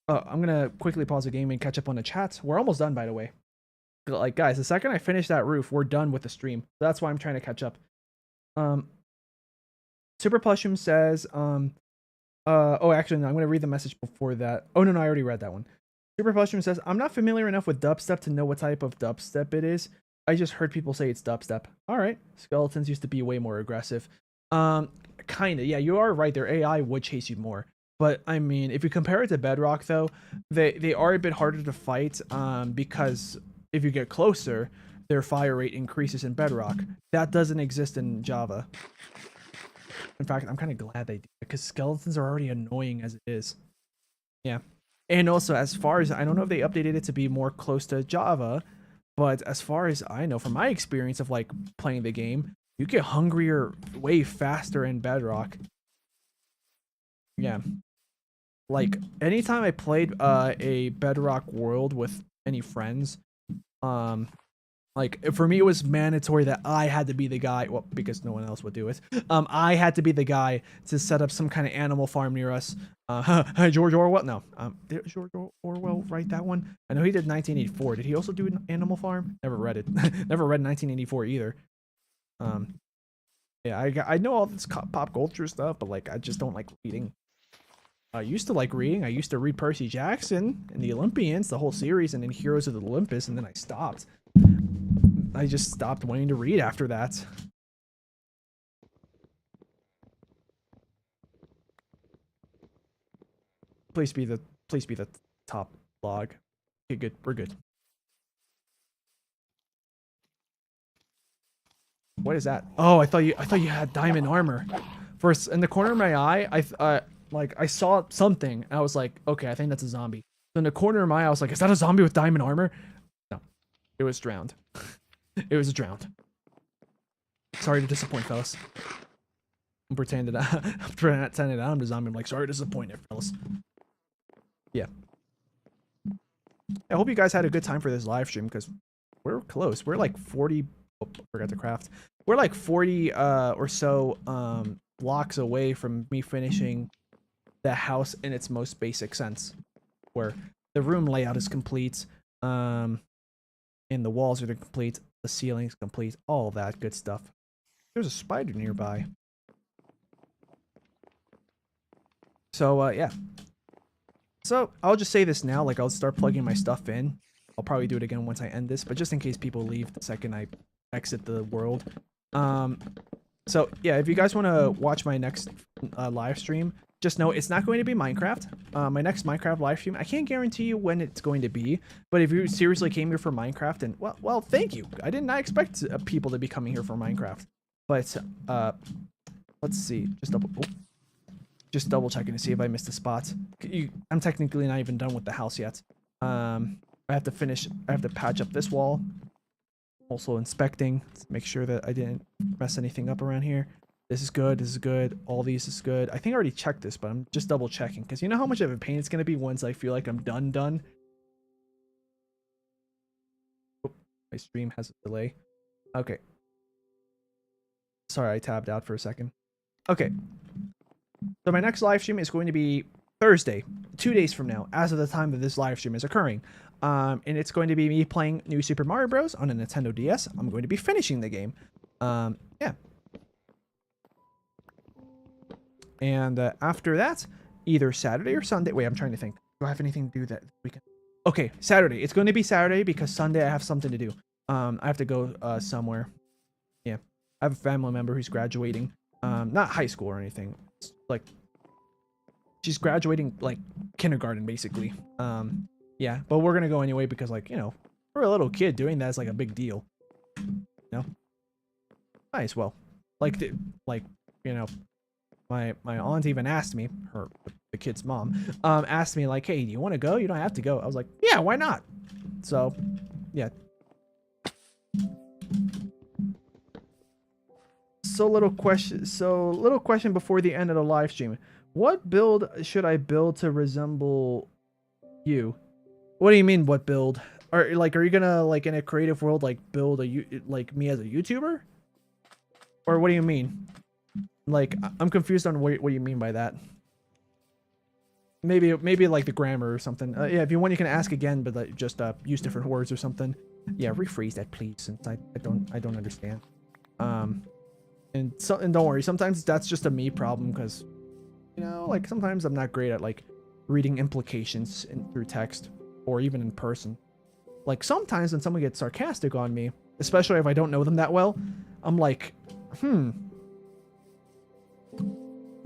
I'm gonna quickly pause the game and catch up on the chat. We're almost done, by the way. like, guys, the second I finish that roof, we're done with the stream. That's why I'm trying to catch up. Super Plushum says, oh, actually, no, I'm going to read the message before that. Oh, no, I already read that one. Super Plushum says, I'm not familiar enough with dubstep to know what type of dubstep it is. I just heard people say it's dubstep. All right. Skeletons used to be way more aggressive. Kind of. Yeah, you are right. Their AI would chase you more. But, I mean, if you compare it to Bedrock, though, they are a bit harder to fight because if you get closer, their fire rate increases in Bedrock. That doesn't exist in Java. In fact, I'm kind of glad they do, because skeletons are already annoying as it is. Yeah. And also, as far as, I don't know if they updated it to be more close to Java, but as far as I know, from my experience of, like, playing the game, you get hungrier way faster in Bedrock. Yeah. Like, anytime I played a Bedrock world with any friends, like, for me, it was mandatory that I had to be the guy, well, because no one else would do it. I had to be the guy to set up some kind of animal farm near us. George Orwell? No. Did George Orwell write that one? I know he did 1984. Did he also do an Animal Farm? Never read it. Never read 1984 either. Yeah, I know all this pop culture stuff, but, like, I just don't like reading. I used to like reading. I used to read Percy Jackson and the Olympians, the whole series, and then Heroes of the Olympus, and then I stopped. I just stopped wanting to read after that. Please be the top log. Okay, good. We're good. What is that? Oh, I thought you had diamond armor. First, in the corner of my eye, I saw something. And I was like, okay, I think that's a zombie. So in the corner of my eye, I was like, is that a zombie with diamond armor? No, it was drowned. It was drowned. Sorry to disappoint, fellas. I'm pretending that I'm the zombie. I'm like, sorry to disappoint you, fellas. Yeah. I hope you guys had a good time for this live stream, because we're close. We're like 40. Oh, forgot to craft. We're like 40 or so blocks away from me finishing the house in its most basic sense, where the room layout is complete, and the walls are complete, the ceiling's complete, all that good stuff. There's a spider nearby. So yeah. So I'll just say this now, like, I'll start plugging my stuff in. I'll probably do it again once I end this, but just in case people leave the second I exit the world. So yeah, if you guys want to watch my next live stream, just know it's not going to be Minecraft. My next Minecraft live stream, I can't guarantee you when it's going to be, but if you seriously came here for Minecraft, and well, thank you. I did not expect people to be coming here for Minecraft. But let's see, just double checking to see if I missed a spot. I'm technically not even done with the house yet. I have to patch up this wall. Also inspecting to make sure that I didn't mess anything up around here. This is good. This is good. All these is good. I think I already checked this, but I'm just double checking, because you know how much of a pain it's going to be once I feel like I'm done. Oh, my stream has a delay. Okay. Sorry, I tabbed out for a second. Okay. So my next live stream is going to be Thursday, 2 days from now, as of the time that this live stream is occurring. And it's going to be me playing New Super Mario Bros. On a Nintendo DS. I'm going to be finishing the game. Yeah. And after that, either Saturday or Sunday. Wait, I'm trying to think. Do I have anything to do that weekend? Okay, Saturday. It's going to be Saturday because Sunday I have something to do. I have to go somewhere. Yeah. I have a family member who's graduating. Not high school or anything. It's like, she's graduating like kindergarten, basically. Yeah, but we're gonna go anyway because, like, you know, for a little kid, doing that is like a big deal. You know? Might as well. Like, you know, my aunt even asked me, the kid's mom, asked me, like, hey, do you want to go? You don't have to go. I was like, yeah, why not? So, yeah. Little question before the end of the live stream. What build should I build to resemble you? What do you mean, what build? Are you gonna, like, in a creative world, like, build like me as a YouTuber? Or what do you mean? Like, I'm confused on what you mean by that. Maybe like the grammar or something. Yeah, if you want, you can ask again, but like, just use different words or something. Yeah, rephrase that, please, since I don't understand. And don't worry, sometimes that's just a me problem, because, you know, like, sometimes I'm not great at, like, reading implications through text, or even in person. Like, sometimes when someone gets sarcastic on me, especially if I don't know them that well, I'm like, were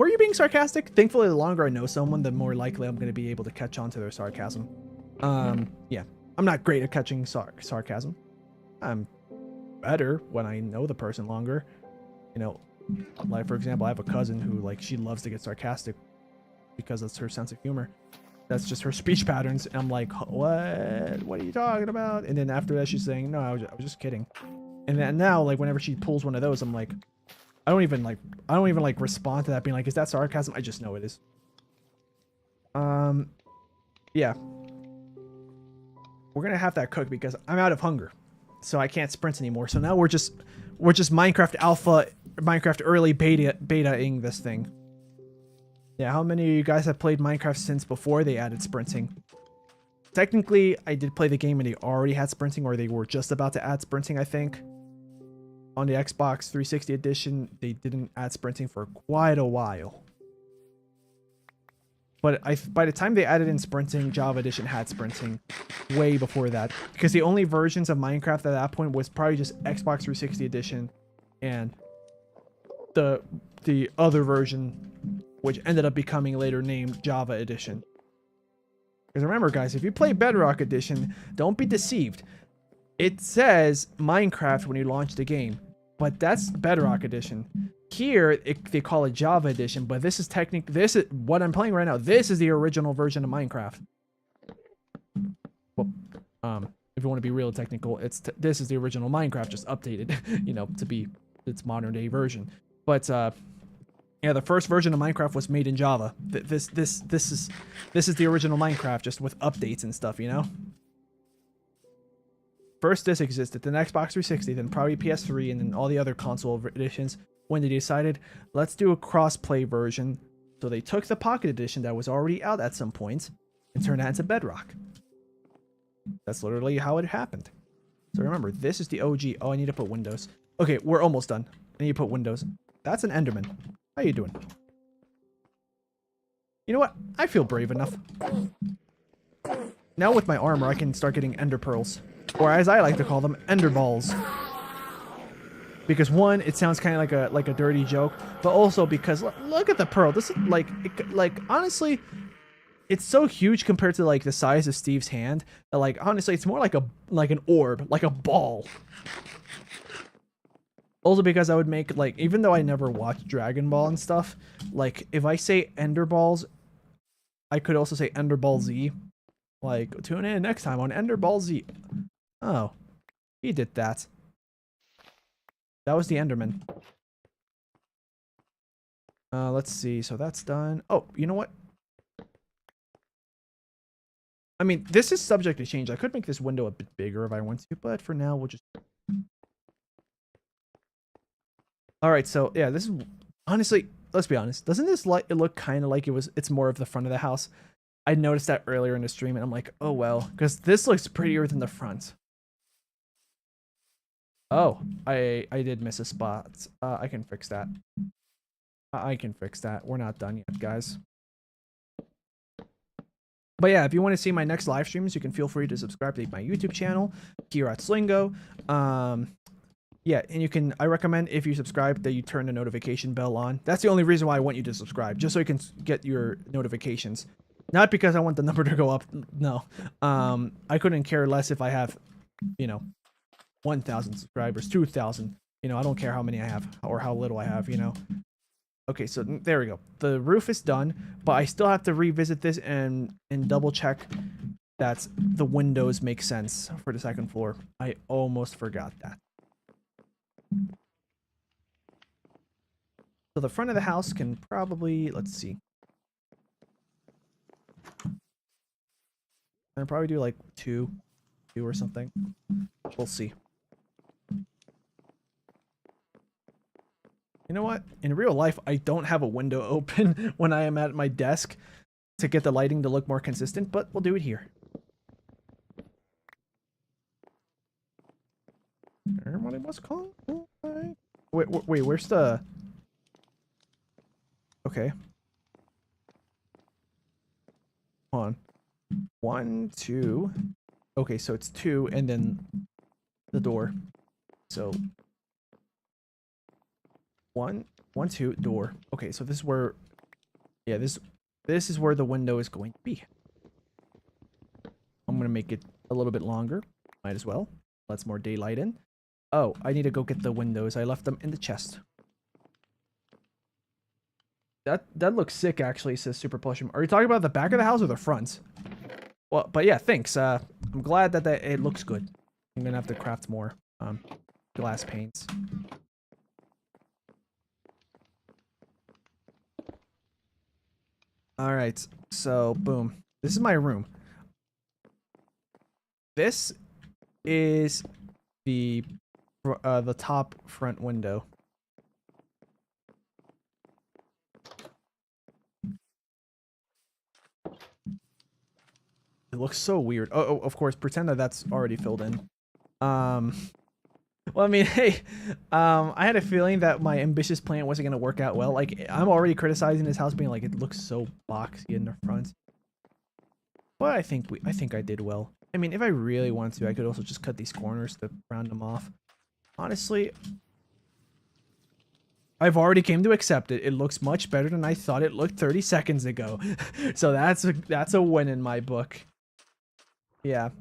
you being sarcastic? Thankfully, the longer I know someone, the more likely I'm going to be able to catch on to their sarcasm. Yeah, I'm not great at catching sarcasm. I'm better when I know the person longer. You know, like, for example, I have a cousin who, like, she loves to get sarcastic because that's her sense of humor. That's just her speech patterns. And I'm like, what are you talking about? And then after that, she's saying, no, I was just kidding. And then now, like, whenever she pulls one of those, I'm like, I don't even like respond to that being like, is that sarcasm? I just know it is. Yeah. We're gonna have that cook because I'm out of hunger. So I can't sprint anymore. So now we're just Minecraft alpha, Minecraft early beta-ing this thing. Yeah, how many of you guys have played Minecraft since before they added sprinting? Technically, I did play the game and they already had sprinting, or they were just about to add sprinting, I think. On the Xbox 360 edition, they didn't add sprinting for quite a while. But by the time they added in sprinting, Java Edition had sprinting way before that. Because the only versions of Minecraft at that point was probably just Xbox 360 edition and the other version, which ended up becoming later named Java Edition. Because remember, guys, if you play Bedrock Edition, don't be deceived. It says Minecraft when you launch the game, but that's Bedrock Edition. Here, they call it Java Edition, but this is what I'm playing right now. This is the original version of Minecraft. Well, if you want to be real technical, this is the original Minecraft, just updated, you know, to be its modern day version. But yeah, the first version of Minecraft was made in Java. This is the original Minecraft, just with updates and stuff, you know. First, this existed, then Xbox 360, then probably PS3, and then all the other console editions. When they decided, let's do a cross-play version, so they took the Pocket Edition that was already out at some point and turned that into Bedrock. That's literally how it happened. So remember, this is the OG. Oh, I need to put Windows. Okay, we're almost done. I need to put Windows. That's an Enderman. How you doing? You know what? I feel brave enough. Now with my armor, I can start getting Ender Pearls. Or as I like to call them, Ender Balls. Because one, it sounds kind of like a dirty joke, but also because look at the pearl. This is like honestly, it's so huge compared to like the size of Steve's hand that, like, honestly, it's more like an orb, like a ball. Also because I would make, like, even though I never watched Dragon Ball and stuff, like, if I say Ender Balls, I could also say Ender Ball Z. Like, tune in next time on Ender Ball Z. Oh, he did that. That was the Enderman. Let's see. So that's done. Oh, you know what? I mean, this is subject to change. I could make this window a bit bigger if I want to, but for now, we'll just... Alright, so, yeah, this is... Honestly, let's be honest. Doesn't this it look kind of like it's more of the front of the house? I noticed that earlier in the stream, and I'm like, oh, well. Because this looks prettier than the front. Oh, I did miss a spot. I can fix that. I can fix that. We're not done yet, guys. But yeah, if you want to see my next live streams, you can feel free to subscribe to my YouTube channel here at Slingo. Yeah, and I recommend if you subscribe that you turn the notification bell on. That's the only reason why I want you to subscribe, just so you can get your notifications. Not because I want the number to go up. No. I couldn't care less if I have, you know, 1,000 subscribers, 2,000. You know, I don't care how many I have or how little I have, you know. Okay, so there we go. The roof is done, but I still have to revisit this and double check that the windows make sense for the second floor. I almost forgot that. So the front of the house can probably, let's see. I'll probably do like two or something. We'll see. You know what? In real life, I don't have a window open when I am at my desk to get the lighting to look more consistent, but we'll do it here. was calling. Wait, where's the? Okay. Hold on. 1, 2. Okay, so it's 2, and then the door. So 1, 1, 2, door. Okay, so this is where. Yeah, this is where the window is going to be. I'm gonna make it a little bit longer. Might as well. Let's more daylight in. Oh, I need to go get the windows. I left them in the chest. That looks sick, actually, says Super Plushum. Are you talking about the back of the house or the front? Well, but yeah, thanks. I'm glad that it looks good. I'm gonna have to craft more glass panes. All right, so boom. This is my room. This is the top front window. It looks so weird. Oh, of course, pretend that that's already filled in. Well, I mean, hey, I had a feeling that my ambitious plan wasn't gonna work out well. Like, I'm already criticizing this house, being like, it looks so boxy in the front. But I think I did well. I mean, if I really wanted to, I could also just cut these corners to round them off. Honestly, I've already came to accept it. It looks much better than I thought it looked 30 seconds ago. So that's a win in my book. Yeah.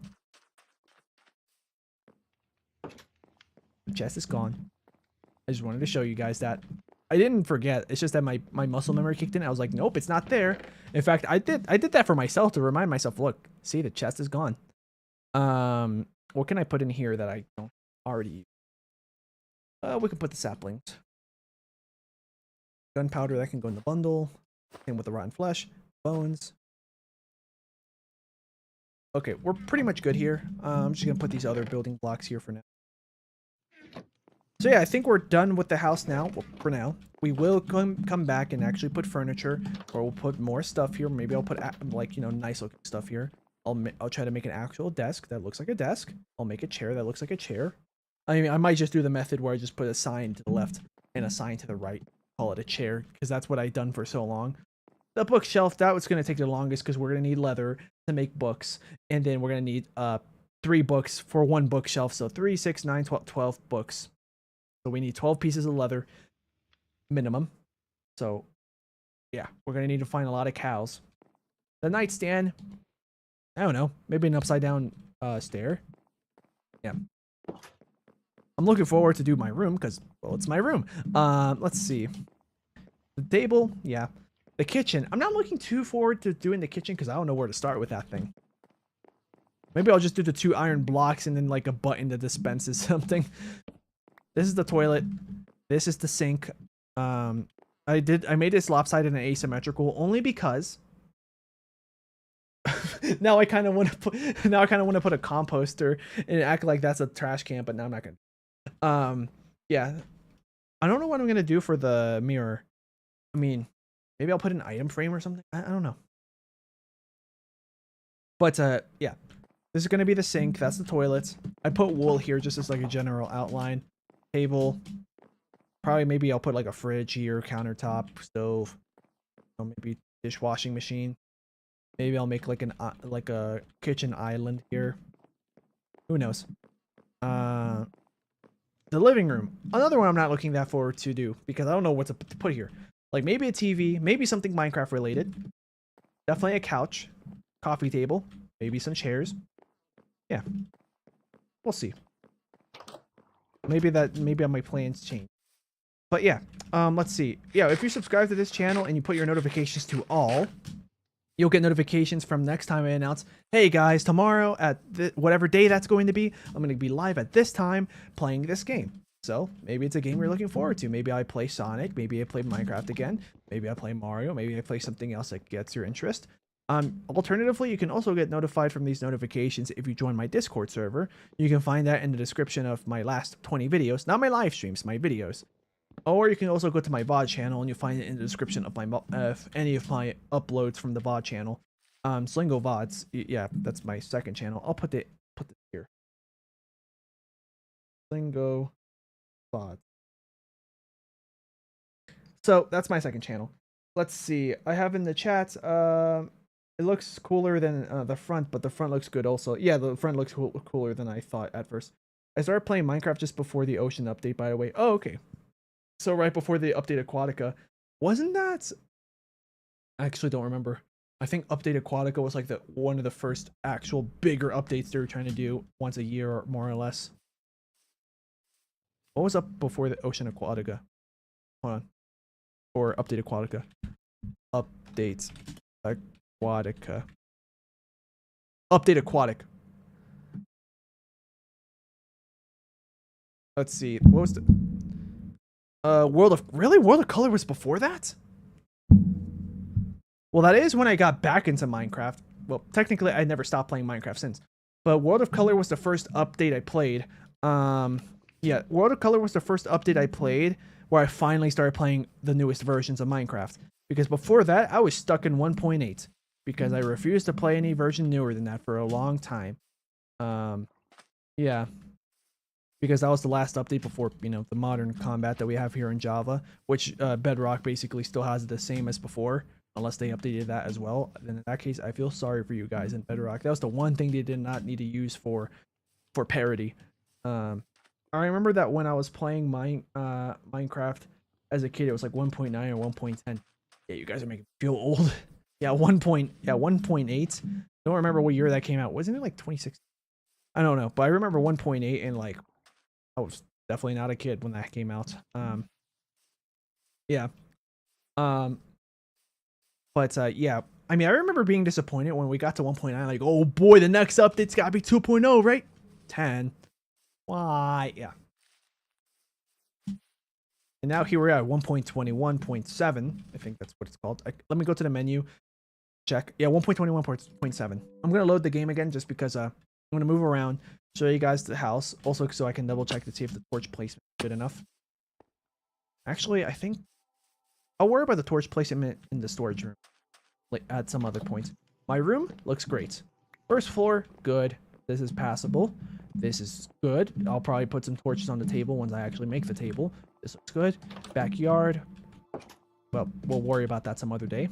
The chest is gone. I just wanted to show you guys that. I didn't forget. It's just that my muscle memory kicked in. I was like, nope, it's not there. In fact, I did that for myself to remind myself, look, see, the chest is gone. What can I put in here that I don't already use? We can put the saplings. Gunpowder, that can go in the bundle. Same with the rotten flesh. Bones. Okay, we're pretty much good here. I'm just gonna put these other building blocks here for now. So yeah, I think we're done with the house now. Well, for now, we will come back and actually put furniture, or we'll put more stuff here. Maybe I'll put like, you know, nice looking stuff here. I'll try to make an actual desk that looks like a desk. I'll make a chair that looks like a chair. I mean, I might just do the method where I just put a sign to the left and a sign to the right. Call it a chair, because that's what I've done for so long. The bookshelf, that was going to take the longest because we're going to need leather to make books, and then we're going to need 3 books for 1 bookshelf. So 3, 6, 9, 12 books. So we need 12 pieces of leather minimum. So yeah, we're going to need to find a lot of cows. The nightstand, I don't know, maybe an upside down stair. Yeah. I'm looking forward to do my room because, well, it's my room. Let's see. The table, yeah. The kitchen. I'm not looking too forward to doing the kitchen because I don't know where to start with that thing. Maybe I'll just do the 2 iron blocks and then like a button that dispenses something. This is the toilet. This is the sink. I made this lopsided and asymmetrical only because now I kind of want to put a composter and act like that's a trash can, but now I'm not gonna. Yeah. I don't know what I'm gonna do for the mirror. I mean, maybe I'll put an item frame or something. I don't know. But yeah. This is gonna be the sink. That's the toilet. I put wool here just as like a general outline. Table. Probably maybe I'll put like a fridge here, countertop, stove. Maybe dishwashing machine. Maybe I'll make like a kitchen island here. Who knows? The living room. Another one I'm not looking that forward to do because I don't know what to put here. Like maybe a TV, maybe something Minecraft related. Definitely a couch, coffee table, maybe some chairs. Yeah. We'll see. Maybe my plans change. But yeah, let's see. Yeah, if you subscribe to this channel and you put your notifications to all, you'll get notifications from next time I announce, hey guys, tomorrow at whatever day that's going to be, I'm going to be live at this time playing this game. So maybe it's a game you're looking forward to. Maybe I play Sonic. Maybe I play Minecraft again. Maybe I play Mario. Maybe I play something else that gets your interest. Alternatively, you can also get notified from these notifications if you join my Discord server. You can find that in the description of my last 20 videos. Not my live streams, my videos. Or you can also go to my VOD channel and you'll find it in the description of my any of my uploads from the VOD channel. SleengoVODS, yeah, that's my second channel. I'll put it here. Slingo VOD. So that's my second channel. Let's see. I have in the chat. It looks cooler than the front, but the front looks good also. Yeah, the front looks cooler than I thought at first. I started playing Minecraft just before the ocean update, by the way. Oh, okay. So right before the update Aquatica. Wasn't that? I actually don't remember. I think Update Aquatica was like one of the first actual bigger updates they were trying to do once a year or more or less. What was up before the Ocean Aquatica? Hold on. Or Update Aquatica. Update Aquatica. Update Aquatic. Let's see. What was the World of Color was before that? Well, that is when I got back into Minecraft. Well, technically, I never stopped playing Minecraft since. But World of Color was the first update I played. Yeah, World of Color was the first update I played where I finally started playing the newest versions of Minecraft. Because before that, I was stuck in 1.8. Because I refused to play any version newer than that for a long time. Yeah. Because that was the last update before, you know, the modern combat that we have here in Java. Which Bedrock basically still has the same as before. Unless they updated that as well. Then in that case, I feel sorry for you guys in Bedrock. That was the one thing they did not need to use for parity. I remember that when I was playing Minecraft as a kid, it was like 1.9 or 1.10. Yeah, you guys are making me feel old. Yeah, 1.8. Don't remember what year that came out. Wasn't it like 2016? I don't know, but I remember 1.8 and like I was definitely not a kid when that came out. Yeah. But yeah, I mean, I remember being disappointed when we got to 1.9. Like, oh boy, the next update's gotta be 2.0, right? 10. Why? Yeah. And now here we are at 1.21.7. I think that's what it's called. Let me go to the menu. Check. Yeah, 1.21.7. I'm gonna load the game again just because I'm gonna move around, show you guys the house, also so I can double check to see if the torch placement is good enough. Actually, I think I'll worry about the torch placement in the storage room at some other point. My room looks great. First floor, good. This is passable. This is good. I'll probably put some torches on the table once I actually make the table. This looks good. Backyard. Well, we'll worry about that some other day.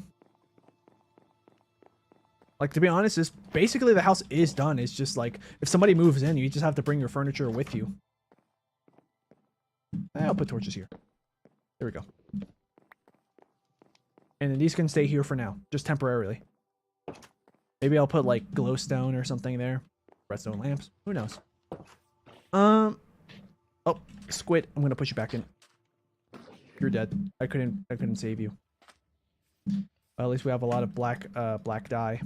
Like, to be honest, this basically the house is done. It's just like, if somebody moves in, you just have to bring your furniture with you. I'll put torches here. There we go. And then these can stay here for now, just temporarily. Maybe I'll put like glowstone or something there. Redstone lamps. Who knows? Oh, squid. I'm gonna push you back in. You're dead. I couldn't save you. Well, at least we have a lot of black dye.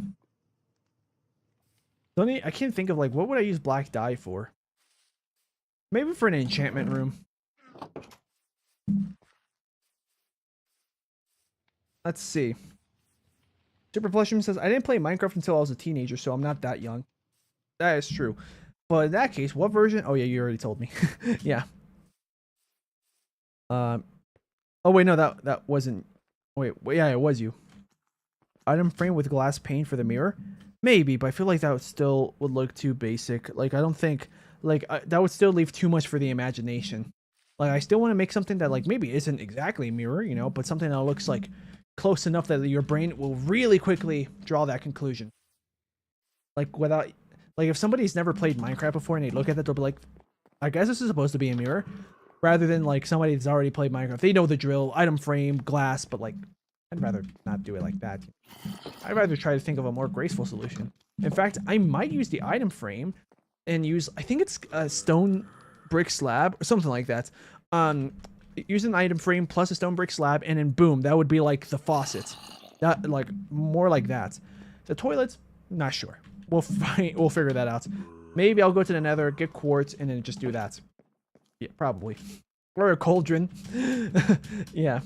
I can't think of like what would I use black dye for? Maybe for an enchantment room. Let's see. Super Plushman says, I didn't play Minecraft until I was a teenager, so I'm not that young. That is true. But in that case, what version? Oh yeah, you already told me. Yeah. Oh wait, no, that wasn't. Wait, yeah, it was you. Item frame with glass pane for the mirror? Maybe, but I feel like that would look too basic. Like, I don't think, like, that would still leave too much for the imagination. Like, I still want to make something that, like, maybe isn't exactly a mirror, you know, but something that looks, like, close enough that your brain will really quickly draw that conclusion. Like, without, like, if somebody's never played Minecraft before and they look at it, they'll be like, I guess this is supposed to be a mirror. Rather than, like, somebody that's already played Minecraft. They know the drill, item frame, glass, but, like, I'd rather not do it like that. I'd rather try to think of a more graceful solution. In fact, I might use the item frame and use, I think it's a stone brick slab or something like that. Use an item frame plus a stone brick slab, and then boom, that would be like the faucet. That, like, more like that. The toilets, not sure. We'll figure that out. Maybe I'll go to the nether, get quartz, and then just do that. Yeah, probably. Or a cauldron. Yeah.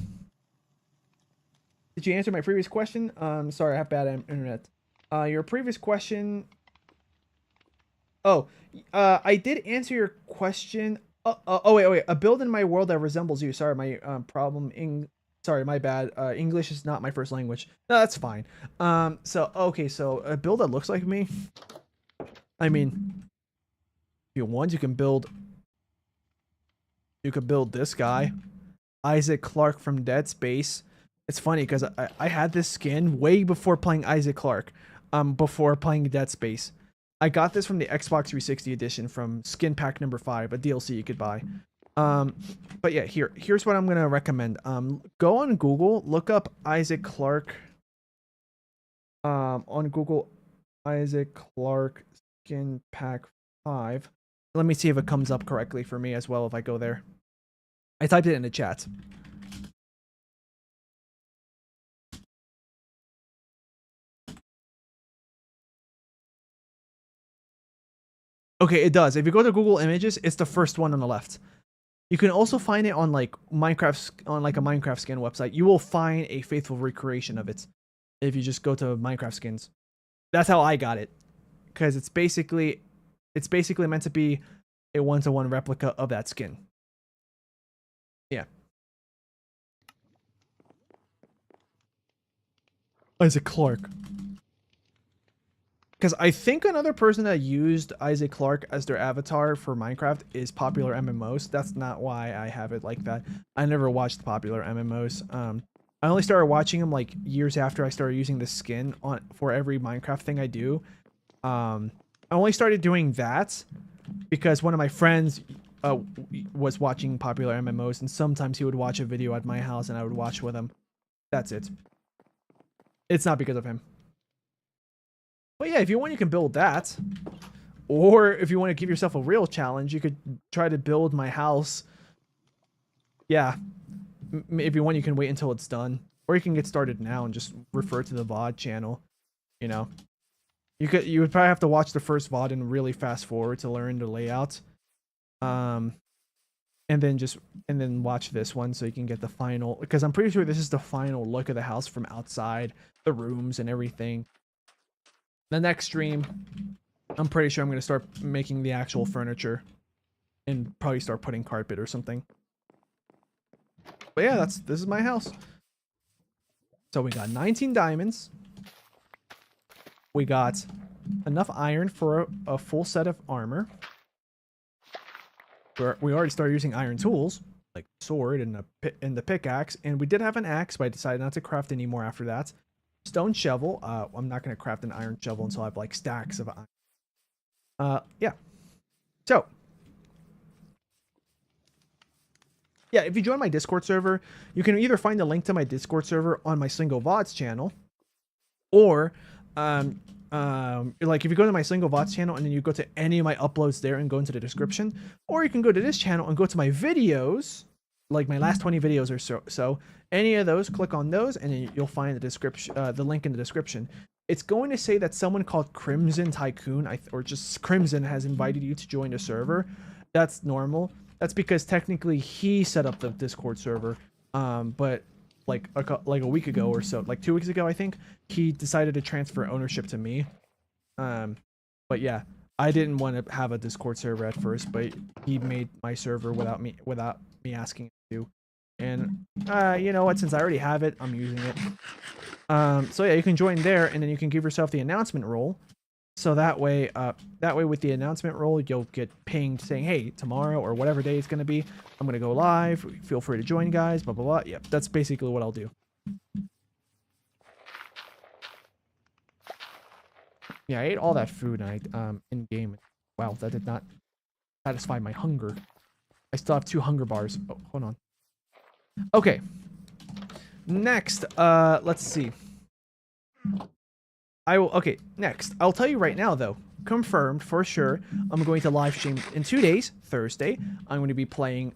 Did you answer my previous question? Sorry, I have bad internet. Your previous question. Oh, I did answer your question. Oh, wait. A build in my world that resembles you. Sorry, my sorry, my bad. English is not my first language. No, that's fine. Okay, so a build that looks like me. I mean, if you want, you can build You could build this guy, Isaac Clarke from Dead Space. It's funny because I had this skin way before playing Isaac Clarke, before playing Dead Space. I got this from the Xbox 360 edition from Skin Pack number 5, a DLC you could buy. But yeah, here's what I'm gonna recommend. Go on Google, look up Isaac Clarke. On Google, Isaac Clarke Skin Pack 5. Let me see if it comes up correctly for me as well if I go there. I typed it in the chat. Okay, it does. If you go to Google Images, it's the first one on the left. You can also find it on like Minecraft, on like a Minecraft skin website. You will find a faithful recreation of it if you just go to Minecraft skins. That's how I got it, because it's basically meant to be a one-to-one replica of that skin. Yeah. Isaac Clarke. Because I think another person that used Isaac Clarke as their avatar for Minecraft is Popular MMOs. That's not why I have it like that. I never watched Popular MMOs. I only started watching them like years after I started using the skin for every Minecraft thing I do. I only started doing that because one of my friends was watching Popular MMOs, and sometimes he would watch a video at my house and I would watch with him. That's it. It's not because of him. But yeah, if you want, you can build that. Or if you want to give yourself a real challenge, you could try to build my house. Yeah. If you want, you can wait until it's done. Or you can get started now and just refer to the VOD channel. You know. You would probably have to watch the first VOD and really fast forward to learn the layout. And then watch this one so you can get the final, because I'm pretty sure this is the final look of the house from outside, the rooms and everything. The next stream, I'm pretty sure I'm going to start making the actual furniture and probably start putting carpet or something. But yeah, this is my house. So we got 19 diamonds. We got enough iron for a full set of armor. We already started using iron tools, like sword and the pickaxe, and we did have an axe, but I decided not to craft any more after that. Stone shovel. I'm not going to craft an iron shovel until I have like stacks of iron. Yeah. So, yeah, if you join my Discord server, you can either find the link to my Discord server on my SleengoVODS channel, or like if you go to my SleengoVODS channel and then you go to any of my uploads there and go into the description, or you can go to this channel and go to my videos, like my last 20 videos or so. Any of those, click on those, and then you'll find the description, the link in the description. It's going to say that someone called Crimson Tycoon, or just Crimson, has invited you to join the server. That's normal. That's because technically he set up the Discord server. But like a week ago or so, like 2 weeks ago, I think, he decided to transfer ownership to me. But yeah, I didn't want to have a Discord server at first, but he made my server without me asking him to. And you know what, since I already have it, I'm using it. So yeah, you can join there, and then you can give yourself the announcement role. So that way with the announcement role, you'll get pinged saying, hey, tomorrow or whatever day it's going to be, I'm going to go live. Feel free to join, guys, blah, blah, blah. Yep, that's basically what I'll do. Yeah, I ate all that food in game. Wow, that did not satisfy my hunger. I still have 2 hunger bars. Oh, hold on. Okay. Next, let's see. Okay, next. I'll tell you right now, though. Confirmed, for sure, I'm going to live stream in 2 days, Thursday. I'm going to be playing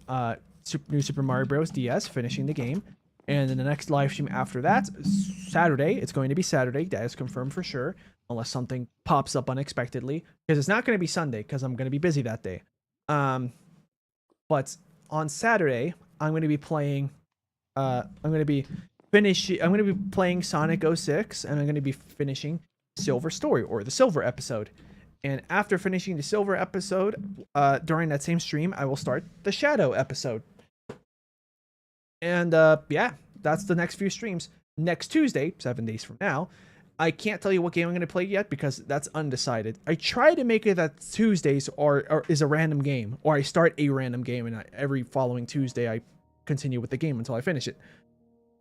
New Super Mario Bros. DS, finishing the game. And then the next live stream after that, Saturday. It's going to be Saturday. That is confirmed for sure. Unless something pops up unexpectedly. Because it's not going to be Sunday, because I'm going to be busy that day. But on Saturday, I'm going to be playing... I'm going to be playing Sonic 06, and I'm going to be finishing Silver Story, or the Silver episode. And after finishing the Silver episode, during that same stream, I will start the Shadow episode. And yeah, that's the next few streams. Next Tuesday, 7 days from now, I can't tell you what game I'm going to play yet because that's undecided. I try to make it that Tuesdays is a random game, or I start a random game, and every following Tuesday I continue with the game until I finish it.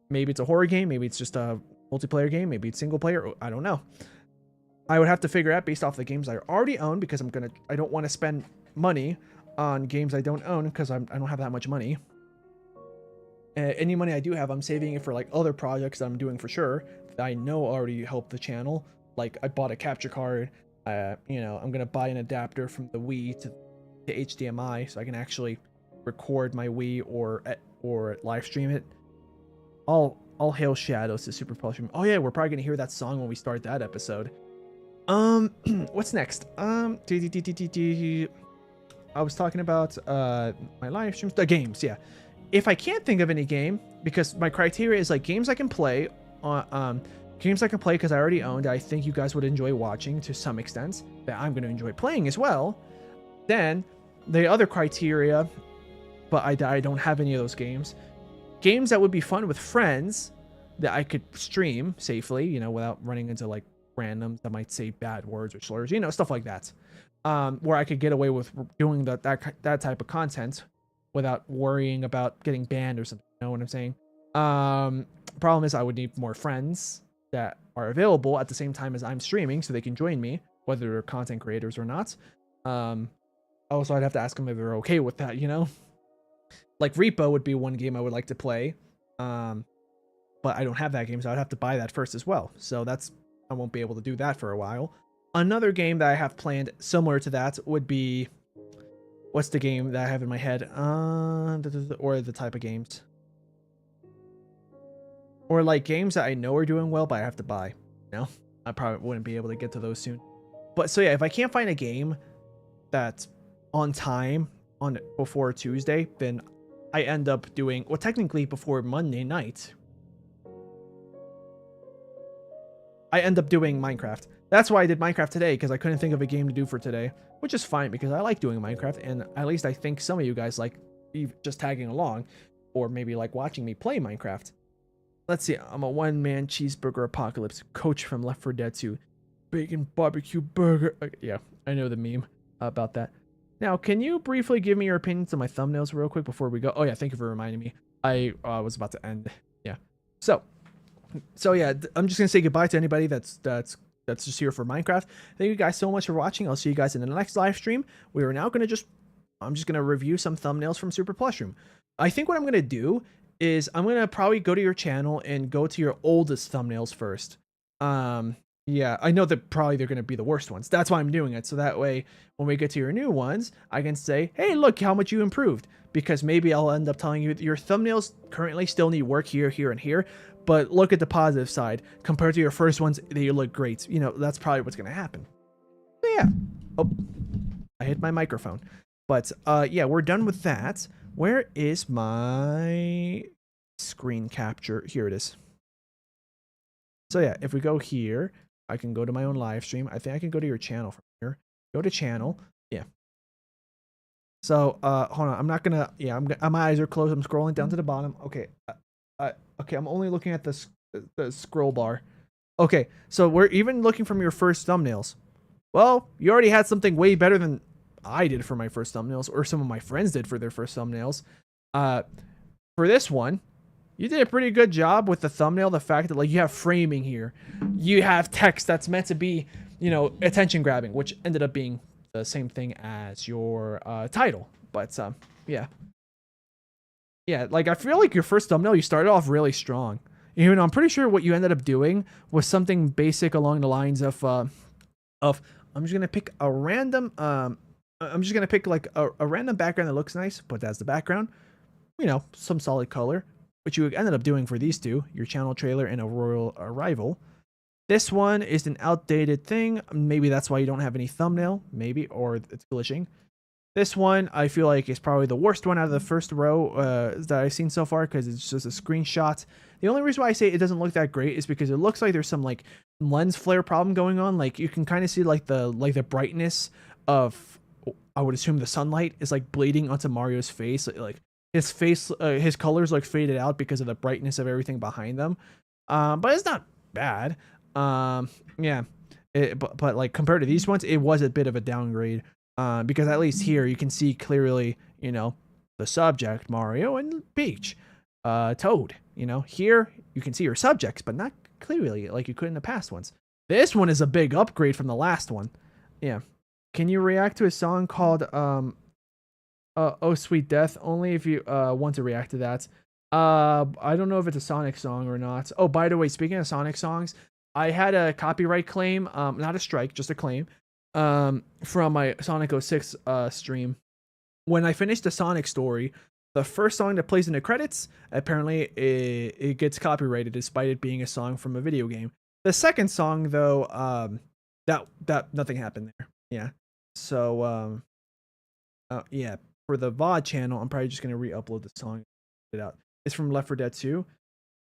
Maybe it's a horror game, maybe it's just a multiplayer game, maybe it's single player, I don't know. I would have to figure out based off the games I already own, because I don't want to spend money on games I don't own because I don't have that much money. Any money I do have, I'm saving it for like other projects that I'm doing for sure that I know already help the channel. Like I bought a capture card. You know, I'm gonna buy an adapter from the Wii to HDMI so I can actually record my Wii or live stream it. All hail Shadows to Super Plush. Oh yeah, we're probably gonna hear that song when we start that episode. What's next? I was talking about my live streams, the games, yeah. If I can't think of any game, because my criteria is like games I can play, games I can play because I already owned, I think you guys would enjoy watching to some extent, that I'm going to enjoy playing as well. Then the other criteria, but I don't have any of those games. Games that would be fun with friends that I could stream safely, you know, without running into like randoms that might say bad words or slurs, you know, stuff like that. Where I could get away with doing that type of content without worrying about getting banned or something. You know what I'm saying? Problem is I would need more friends that are available at the same time as I'm streaming so they can join me, whether they're content creators or not. Also, I'd have to ask them if they're okay with that, you know? Like Repo would be one game I would like to play. But I don't have that game, so I'd have to buy that first as well. So I won't be able to do that for a while. Another game that I have planned similar to that would be, what's the game that I have in my head? Or the type of games. Or like games that I know are doing well, but I have to buy. You know? I probably wouldn't be able to get to those soon. But so yeah, if I can't find a game that's on time before Tuesday, then I end up doing, well, technically before Monday night, I end up doing Minecraft. That's why I did Minecraft today, because I couldn't think of a game to do for today, which is fine because I like doing Minecraft, and at least I think some of you guys like just tagging along, or maybe like watching me play Minecraft. Let's see, I'm a one-man cheeseburger apocalypse, coach from Left 4 Dead 2, bacon barbecue burger. Yeah, I know the meme about that. Now, can you briefly give me your opinions on my thumbnails real quick before we go? Oh yeah, thank you for reminding me. I was about to end. Yeah. So yeah, I'm just gonna say goodbye to anybody that's just here for Minecraft. Thank you guys so much for watching. I'll see you guys in the next live stream. I'm just gonna review some thumbnails from Super Plushroom. I think what I'm gonna do is I'm gonna probably go to your channel and go to your oldest thumbnails first. Yeah, I know that probably they're gonna be the worst ones. That's why I'm doing it. So that way, when we get to your new ones, I can say, hey, look how much you improved. Because maybe I'll end up telling you your thumbnails currently still need work here, here, and here. But look at the positive side. Compared to your first ones, they look great. You know, that's probably what's gonna happen. So yeah. Oh, I hit my microphone. But yeah, we're done with that. Where is my screen capture? Here it is. So yeah, if we go here, I can go to my own live stream. I think I can go to your channel from here. Go to channel. Yeah. So hold on. I'm not gonna. Yeah, my eyes are closed. I'm scrolling down to the bottom. Okay. Okay. I'm only looking at the scroll bar. Okay. So we're even looking from your first thumbnails. Well, you already had something way better than I did for my first thumbnails, or some of my friends did for their first thumbnails. For this one, you did a pretty good job with the thumbnail. The fact that like you have framing here, you have text that's meant to be, you know, attention grabbing, which ended up being the same thing as your title. But yeah, like I feel like your first thumbnail, you started off really strong. Even though I'm pretty sure what you ended up doing was something basic along the lines of I'm just gonna pick a random I'm just gonna pick like a random background that looks nice, but that's the background. You know, some solid color, which you ended up doing for these two, your channel trailer and a royal arrival. This one is an outdated thing. Maybe that's why you don't have any thumbnail, maybe, or it's glitching. This one, I feel like, is probably the worst one out of the first row that I've seen so far, because it's just a screenshot. The only reason why I say it doesn't look that great is because it looks like there's some like lens flare problem going on. Like you can kind of see like the brightness of, I would assume, the sunlight is like bleeding onto Mario's face. Like his face, his colors like faded out because of the brightness of everything behind them. But it's not bad. Yeah, but like compared to these ones, it was a bit of a downgrade. Because at least here you can see clearly, you know, the subject Mario and Peach, Toad. You know, here you can see your subjects, but not clearly like you could in the past ones. This one is a big upgrade from the last one. Yeah. Can you react to a song called Oh Sweet Death? Only if you want to react to that. I don't know if it's a Sonic song or not. Oh, by the way, speaking of Sonic songs, I had a copyright claim, not a strike, just a claim, from my Sonic 06 stream. When I finished the Sonic story, the first song that plays in the credits, apparently it gets copyrighted despite it being a song from a video game. The second song though, that nothing happened there. Yeah. So yeah, for the VOD channel, I'm probably just gonna re-upload the song. It out. It's from Left 4 Dead 2.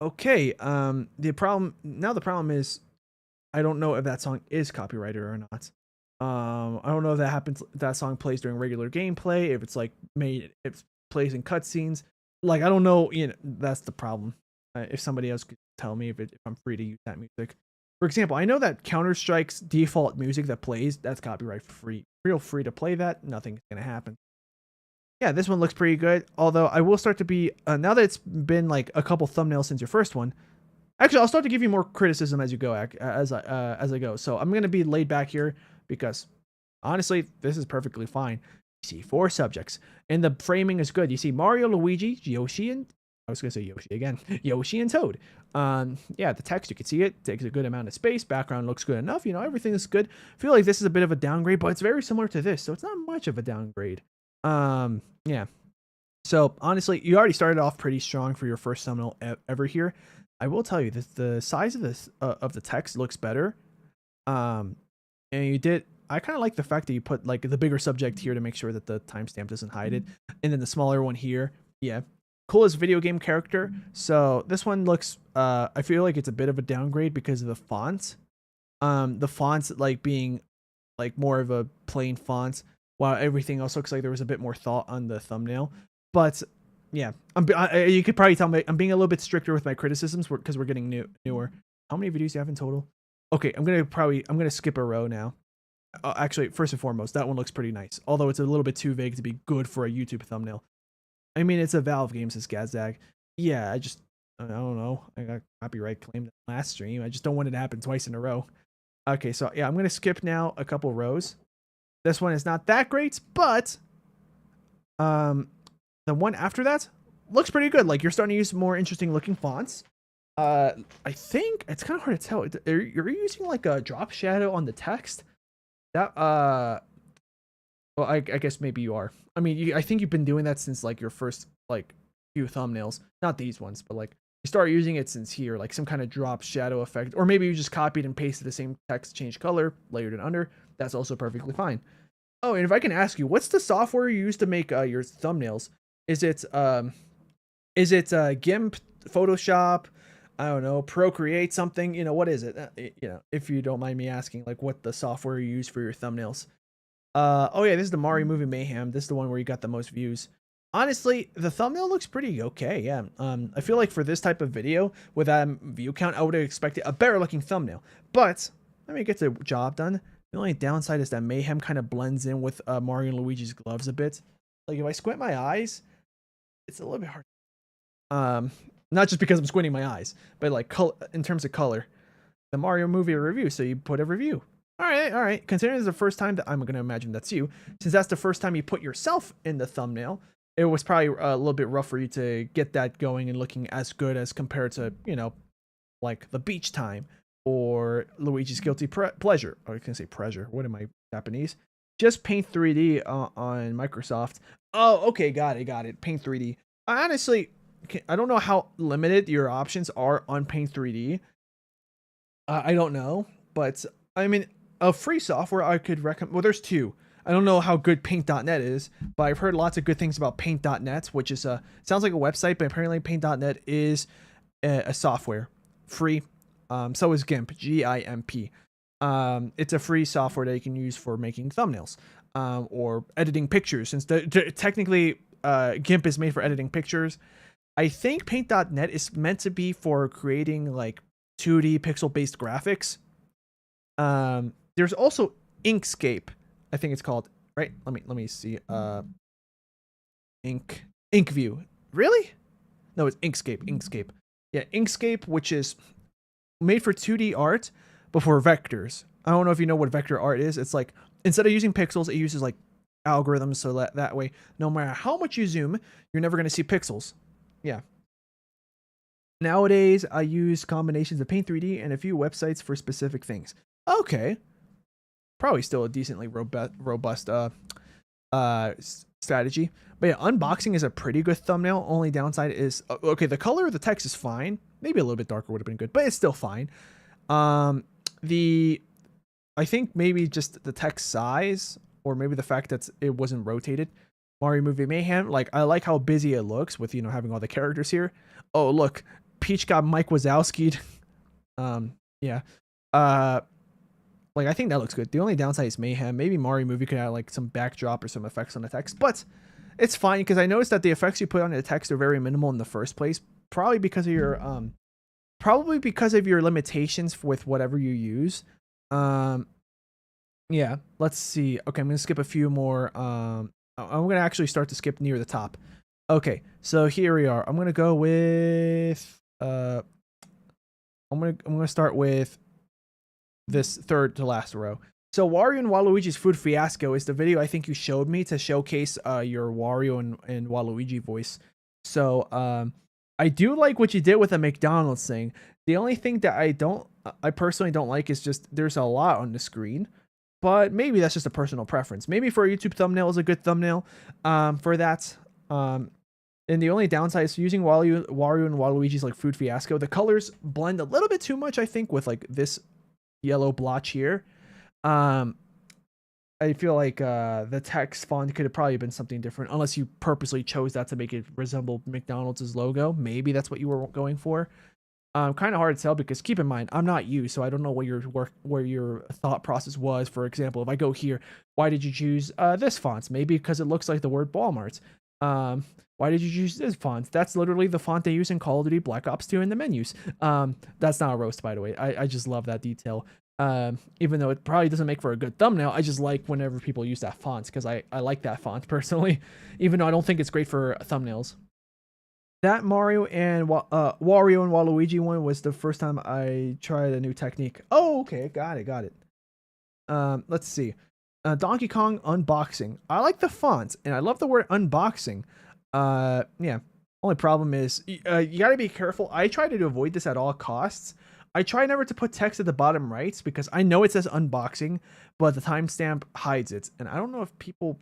Okay. The problem is I don't know if that song is copyrighted or not. I don't know if that happens. That song plays during regular gameplay. If it's like if it plays in cutscenes, like I don't know. You know, that's the problem. If somebody else could tell me if I'm free to use that music. For example, I know that Counter-Strike's default music that plays, that's copyright free. Feel free to play that. Nothing's gonna happen. Yeah, this one looks pretty good. Although I will start to be now that it's been like a couple thumbnails since your first one. Actually, I'll start to give you more criticism as you go, as I go. So I'm gonna be laid back here because honestly, this is perfectly fine. You see 4 subjects, and the framing is good. You see Mario, Luigi, Yoshi, and I was gonna say Yoshi again, Yoshi and Toad. Yeah, the text you can see it takes a good amount of space. Background looks good enough. You know, everything is good. I feel like this is a bit of a downgrade, but it's very similar to this, so it's not much of a downgrade. Yeah. So honestly, you already started off pretty strong for your first thumbnail ever here. I will tell you that the size of this of the text looks better. And you did. I kind of like the fact that you put like the bigger subject here to make sure that the timestamp doesn't hide it, and then the smaller one here. Yeah, coolest video game character. So this one looks. I feel like it's a bit of a downgrade because of the font. The fonts like being like more of a plain font, while everything else looks like there was a bit more thought on the thumbnail. But yeah, you could probably tell me I'm being a little bit stricter with my criticisms because we're getting newer. How many videos do you have in total? Okay, I'm gonna skip a row now. Actually, first and foremost, that one looks pretty nice. Although it's a little bit too vague to be good for a YouTube thumbnail. I mean, it's a Valve game, says Gazdag. Yeah, I don't know. I got copyright claimed last stream. I just don't want it to happen twice in a row. Okay, so yeah, I'm gonna skip now a couple rows. This one is not that great, but the one after that looks pretty good. Like you're starting to use more interesting looking fonts. I think it's kind of hard to tell. You're using like a drop shadow on the text. That well, I guess maybe you are. I mean, I think you've been doing that since like your first like few thumbnails. Not these ones, but like you start using it since here, like some kind of drop shadow effect, or maybe you just copied and pasted the same text, changed color, layered it under. That's also perfectly fine. Oh, and if I can ask you, what's the software you use to make your thumbnails? Is it GIMP, Photoshop? I don't know, Procreate, something? You know, what is it? You know, if you don't mind me asking, like what the software you use for your thumbnails. Oh yeah, this is the Mario Movie Mayhem. This is the one where you got the most views. Honestly, the thumbnail looks pretty okay. Yeah. I feel like for this type of video with that view count, I would have expected a better looking thumbnail. But let me get the job done. The only downside is that Mayhem kind of blends in with Mario and Luigi's gloves a bit. Like if I squint my eyes, it's a little bit hard. Not just because I'm squinting my eyes, but like in terms of color. The Mario movie review, so you put a review. All right. Considering it's the first time that I'm going to imagine that's you, since that's the first time you put yourself in the thumbnail, it was probably a little bit rough for you to get that going and looking as good as compared to, you know, like the beach time or Luigi's Guilty Pleasure. Oh, I was going to say pleasure. What am I, Japanese? Just Paint 3D on Microsoft. Oh, okay, got it. Paint 3D. Honestly, I don't know how limited your options are on Paint 3D. I don't know, but I mean, a free software I could recommend. Well, there's two. I don't know how good Paint.net is, but I've heard lots of good things about Paint.net, which is sounds like a website, but apparently Paint.net is a software, free. So is GIMP, GIMP. It's a free software that you can use for making thumbnails or editing pictures. Since technically GIMP is made for editing pictures, I think Paint.net is meant to be for creating like 2D pixel-based graphics. There's also Inkscape, I think it's called, right? Let me see. Inkview. Really? No, it's Inkscape. Yeah, Inkscape, which is made for 2D art, but for vectors. I don't know if you know what vector art is. It's like, instead of using pixels, it uses like algorithms, so that way, no matter how much you zoom, you're never going to see pixels. Yeah. Nowadays, I use combinations of Paint 3D and a few websites for specific things. Okay. Probably still a decently robust strategy. But yeah, unboxing is a pretty good thumbnail. Only downside is, okay, the color of the text is fine. Maybe a little bit darker would have been good, but it's still fine. I think maybe just the text size, or maybe the fact that it wasn't rotated. Mario Movie Mayhem, like, I like how busy it looks with, you know, having all the characters here. Oh, look, Peach got Mike Wazowski'd. Yeah. Like, I think that looks good. The only downside is Mayhem. Maybe Mario Movie could have like some backdrop or some effects on the text, but it's fine because I noticed that the effects you put on the text are very minimal in the first place, probably because of your limitations with whatever you use. Yeah, let's see. Okay, I'm gonna skip a few more. I'm gonna actually start to skip near the top. Okay, so here we are. I'm gonna go with I'm gonna start with this third to last row. So Wario and Waluigi's Food Fiasco is the video I think you showed me to showcase your Wario and Waluigi voice. So I do like what you did with the McDonald's thing. The only thing that I personally don't like is just there's a lot on the screen. But maybe that's just a personal preference. Maybe for a YouTube thumbnail is a good thumbnail for that. And the only downside is using Wario and Waluigi's like Food Fiasco. The colors blend a little bit too much, I think, with like this yellow blotch here. I feel like the text font could have probably been something different, unless you purposely chose that to make it resemble McDonald's logo. Maybe that's what you were going for. Kind of hard to tell because keep in mind, I'm not you, so I don't know what your thought process was. For example, if I go here, why did you choose this font? Maybe because it looks like the word Walmart. Why did you choose this font? That's literally the font they use in Call of Duty Black Ops 2 in the menus. That's not a roast, by the way. I just love that detail. Even though it probably doesn't make for a good thumbnail, I just like whenever people use that font because I like that font personally, even though I don't think it's great for thumbnails. That Mario and Waluigi one was the first time I tried a new technique. Oh, okay, got it. Let's see. Donkey Kong unboxing. I like the font and I love the word unboxing. Yeah. Only problem is you gotta be careful. I try to avoid this at all costs. I try never to put text at the bottom right because I know it says unboxing, but the timestamp hides it. And I don't know if people,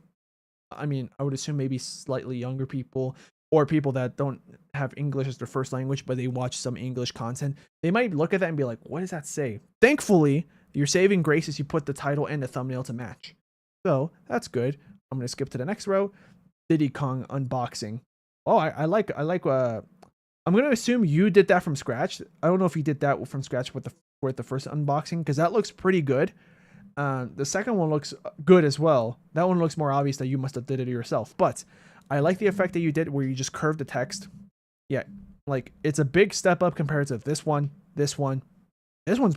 I mean, I would assume maybe slightly younger people or people that don't have English as their first language, but they watch some English content, they might look at that and be like, what does that say? Thankfully, your saving grace is you put the title and the thumbnail to match. So that's good. I'm going to skip to the next row. Diddy Kong unboxing. Oh, I like, I'm going to assume you did that from scratch. I don't know if you did that from scratch with the first unboxing, because that looks pretty good. The second one looks good as well. That one looks more obvious that you must have did it yourself, but I like the effect that you did where you just curved the text. Yeah, like it's a big step up compared to this one. This one's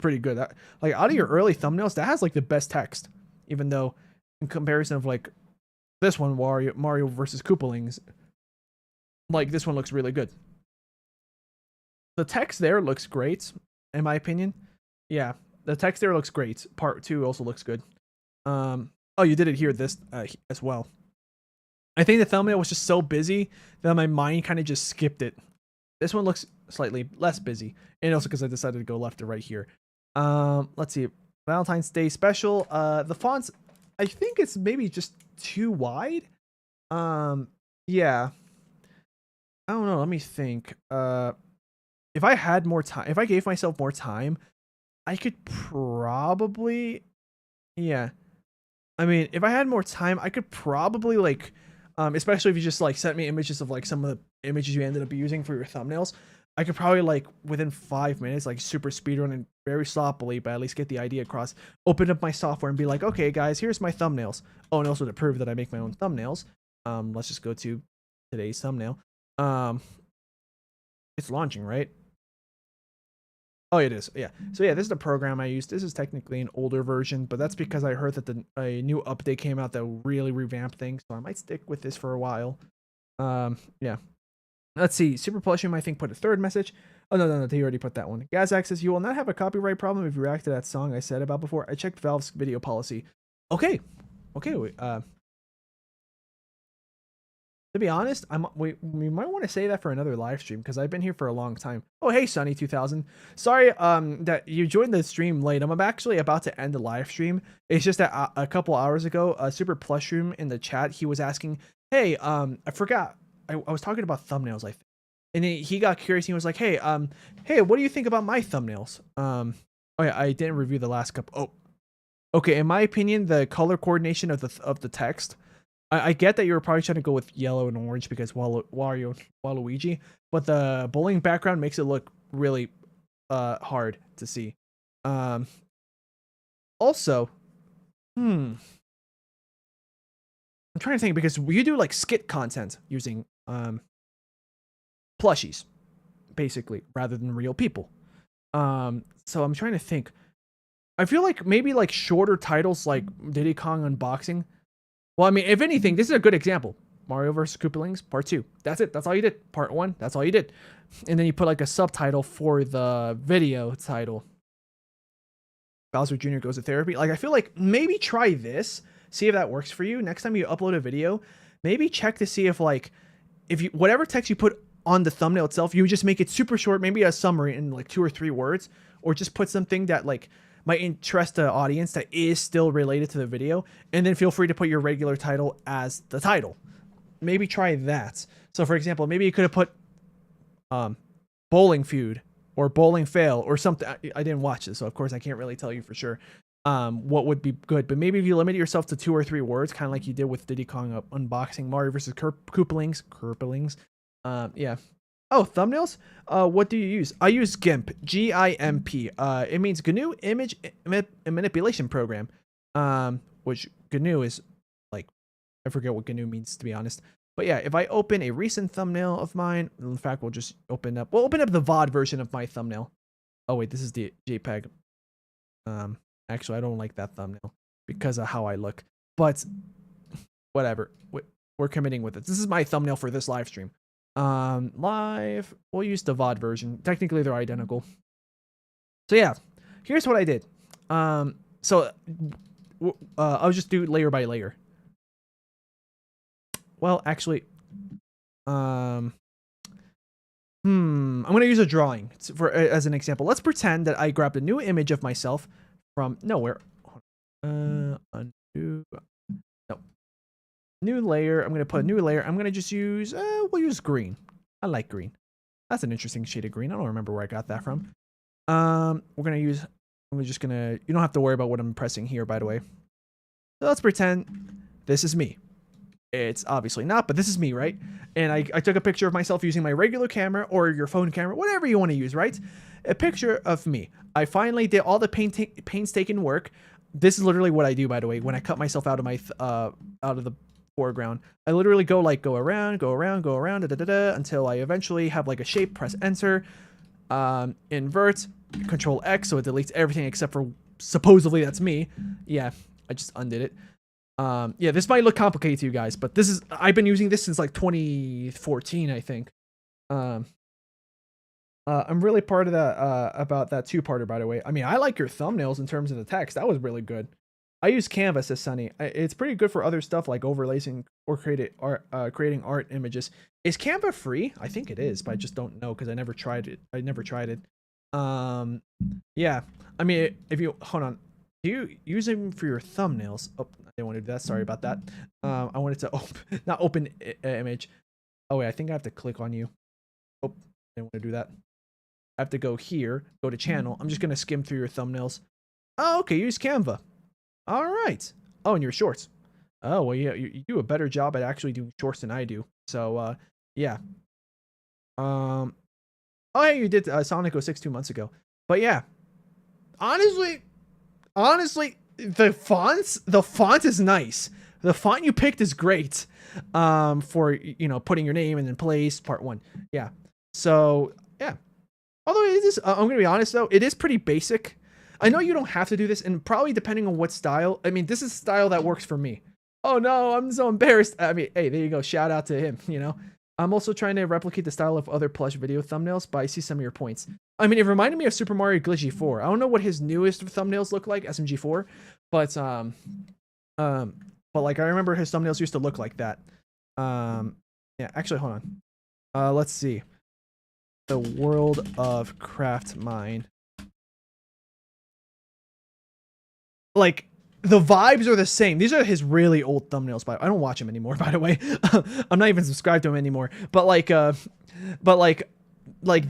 pretty good. Like out of your early thumbnails, that has like the best text, even though in comparison of like this one, Mario versus Koopalings, like this one looks really good. The text there looks great, in my opinion. Yeah, the text there looks great. Part 2 also looks good. Oh, you did it here as well. I think the thumbnail was just so busy that my mind kind of just skipped it. This one looks slightly less busy, and also because I decided to go left to right here. Let's see, Valentine's Day special. The fonts, I think it's maybe just too wide. Yeah, I don't know. Let me think. If I had more time, if I gave myself more time, I could probably, yeah. I mean, if I had more time, I could probably like, especially if you just like sent me images of like some of the images you ended up using for your thumbnails, I could probably like within 5 minutes, like super speedrun and very sloppily, but at least get the idea across, open up my software and be like, okay guys, here's my thumbnails. Oh, and also to prove that I make my own thumbnails, let's just go to today's thumbnail. It's launching, right? Oh, it is. Yeah. So yeah, this is the program I use. This is technically an older version, but that's because I heard that a new update came out that really revamped things. So I might stick with this for a while. Yeah. Let's see. Super Plushroom, I think, put a third message. Oh, no. He already put that one. Gazak says, you will not have a copyright problem if you react to that song I said about before. I checked Valve's video policy. Okay. To be honest, we might want to say that for another live stream because I've been here for a long time. Oh, hey, Sunny2000. Sorry that you joined the stream late. I'm actually about to end the live stream. It's just that a couple hours ago, Super Plushroom in the chat, he was asking, hey, I forgot. I was talking about thumbnails, I think. And he got curious. He was like, hey, what do you think about my thumbnails? Oh yeah, I didn't review the last couple. Oh, okay. In my opinion, the color coordination of the text, I get that you were probably trying to go with yellow and orange because Waluigi, but the bowling background makes it look really hard to see. Also, I'm trying to think because you do like skit content using plushies, basically, rather than real people. So I'm trying to think. I feel like maybe like shorter titles like Diddy Kong Unboxing. Well, I mean, if anything, this is a good example. Mario vs. Koopalings, Part 2. That's it. That's all you did. Part 1, that's all you did. And then you put like a subtitle for the video title. Bowser Jr. goes to therapy. Like, I feel like maybe try this. See if that works for you. Next time you upload a video, maybe check to see if like, whatever text you put on the thumbnail itself, you just make it super short, maybe a summary in like 2 or 3 words, or just put something that like might interest the audience that is still related to the video, and then feel free to put your regular title as the title. Maybe try that. So for example, maybe you could have put bowling feud or bowling fail or something. I didn't watch this, so of course I can't really tell you for sure what would be good, but maybe if you limit yourself to 2 or 3 words, kind of like you did with Diddy Kong Unboxing, Mario vs. Koopalings. Yeah. Oh, thumbnails? What do you use? I use GIMP. G-I-M-P. It means GNU Image Manipulation Program. Which GNU is like, I forget what GNU means, to be honest. But yeah, if I open a recent thumbnail of mine, in fact, we'll open up the VOD version of my thumbnail. Oh wait, this is the JPEG. Actually, I don't like that thumbnail because of how I look. But whatever. We're committing with it. This is my thumbnail for this live stream. Live, we'll use the VOD version. Technically they're identical. So yeah, here's what I did. I'll just do layer by layer. Well, actually, I'm gonna use a drawing as an example. Let's pretend that I grabbed a new image of myself from nowhere. New layer. I'm going to put a new layer. I'm going to just use, we'll use green. I like green. That's an interesting shade of green. I don't remember where I got that from. We're going to use, you don't have to worry about what I'm pressing here, by the way. So let's pretend this is me. It's obviously not, but this is me, right? And I took a picture of myself using my regular camera or your phone camera, whatever you want to use, right? A picture of me. I finally did all the painstaking work. This is literally what I do, by the way, when I cut myself out of my, out of the foreground. I literally go around, until I eventually have like a shape, press enter, invert, control X, so it deletes everything except for supposedly that's me. Yeah, I just undid it. Yeah, this might look complicated to you guys, but I've been using this since like 2014, I think. I'm really part of that, about that 2-parter, by the way. I mean, I like your thumbnails in terms of the text. That was really good. I use Canva, says Sunny. It's pretty good for other stuff like overlaying or creating art images. Is Canva free? I think it is, but I just don't know because I never tried it. Yeah. I mean, if you hold on, do you use them for your thumbnails? Oh, I didn't want to do that. Sorry about that. I wanted to not open image. Oh wait, I think I have to click on you. Oh, I didn't want to do that. I have to go here, go to channel. I'm just gonna skim through your thumbnails. Oh, okay. Use Canva. All right. Oh, and your shorts. Oh, well, yeah, you do a better job at actually doing shorts than I do. So, yeah. Oh, yeah, you did Sonic 06 2 months ago. But yeah, honestly, the font is nice. The font you picked is great. For, putting your name in place, part 1. Yeah. So, yeah. Although it is, I'm gonna be honest though, it is pretty basic. I know you don't have to do this, and probably depending on what style. I mean, this is a style that works for me. Oh no, I'm so embarrassed. I mean, hey, there you go. Shout out to him. You know, I'm also trying to replicate the style of other plush video thumbnails, but I see some of your points. I mean, it reminded me of Super Mario Glitchy 4. I don't know what his newest thumbnails look like, SMG4, but like I remember his thumbnails used to look like that. Yeah, actually, hold on. Let's see. The World of Craft Mine. Like, the vibes are the same. These are his really old thumbnails. I don't watch him anymore, by the way. I'm not even subscribed to him anymore. But like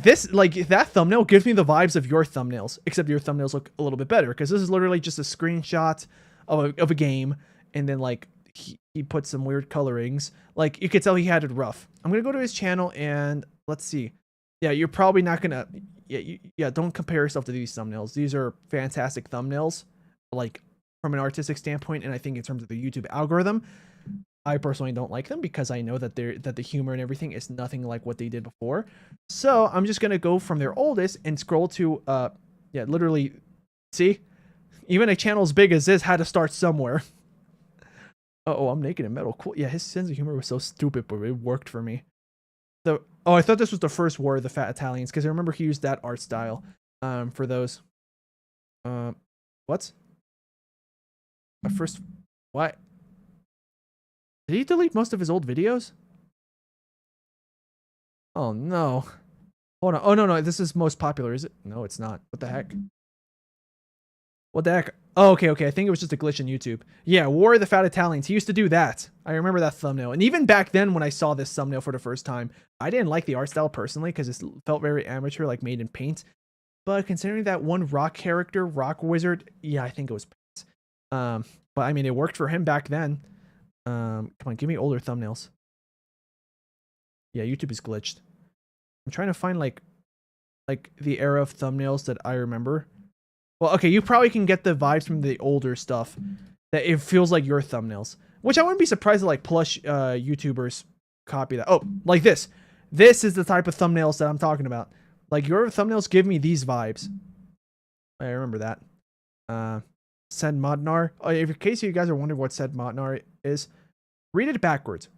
this, like that thumbnail gives me the vibes of your thumbnails, except your thumbnails look a little bit better because this is literally just a screenshot of a game, and then like he put some weird colorings. Like you could tell he had it rough. I'm gonna go to his channel and let's see. Yeah, you're probably not gonna. Yeah, don't compare yourself to these thumbnails. These are fantastic thumbnails, like from an artistic standpoint, and I think in terms of the YouTube algorithm, I personally don't like them because I know that the humor and everything is nothing like what they did before. So I'm just gonna go from their oldest and scroll to yeah, literally, see, even a channel as big as this had to start somewhere. Oh, I'm naked in metal. Cool. Yeah, his sense of humor was so stupid, but it worked for me. Oh, I thought this was the first War of the Fat Italians because I remember he used that art style for those. What? My first. What? Did he delete most of his old videos? Oh no. Hold on. Oh no, this is most popular, is it? No, it's not. What the heck? What the heck? Oh, okay. I think it was just a glitch in YouTube. Yeah, War of the Fat Italians. He used to do that. I remember that thumbnail. And even back then when I saw this thumbnail for the first time, I didn't like the art style personally because it felt very amateur, like made in paint. But considering that one rock character, Rock Wizard, yeah, I think it was paint. But I mean, it worked for him back then. Come on, give me older thumbnails. Yeah, YouTube is glitched. I'm trying to find like the era of thumbnails that I remember. Well, okay, you probably can get the vibes from the older stuff that it feels like your thumbnails, which I wouldn't be surprised that like plush YouTubers copy that. Oh, like this. This is the type of thumbnails that I'm talking about. Like your thumbnails give me these vibes. I remember that. Said Modnar. Oh, if in case you guys are wondering what Said Modnar is, read it backwards.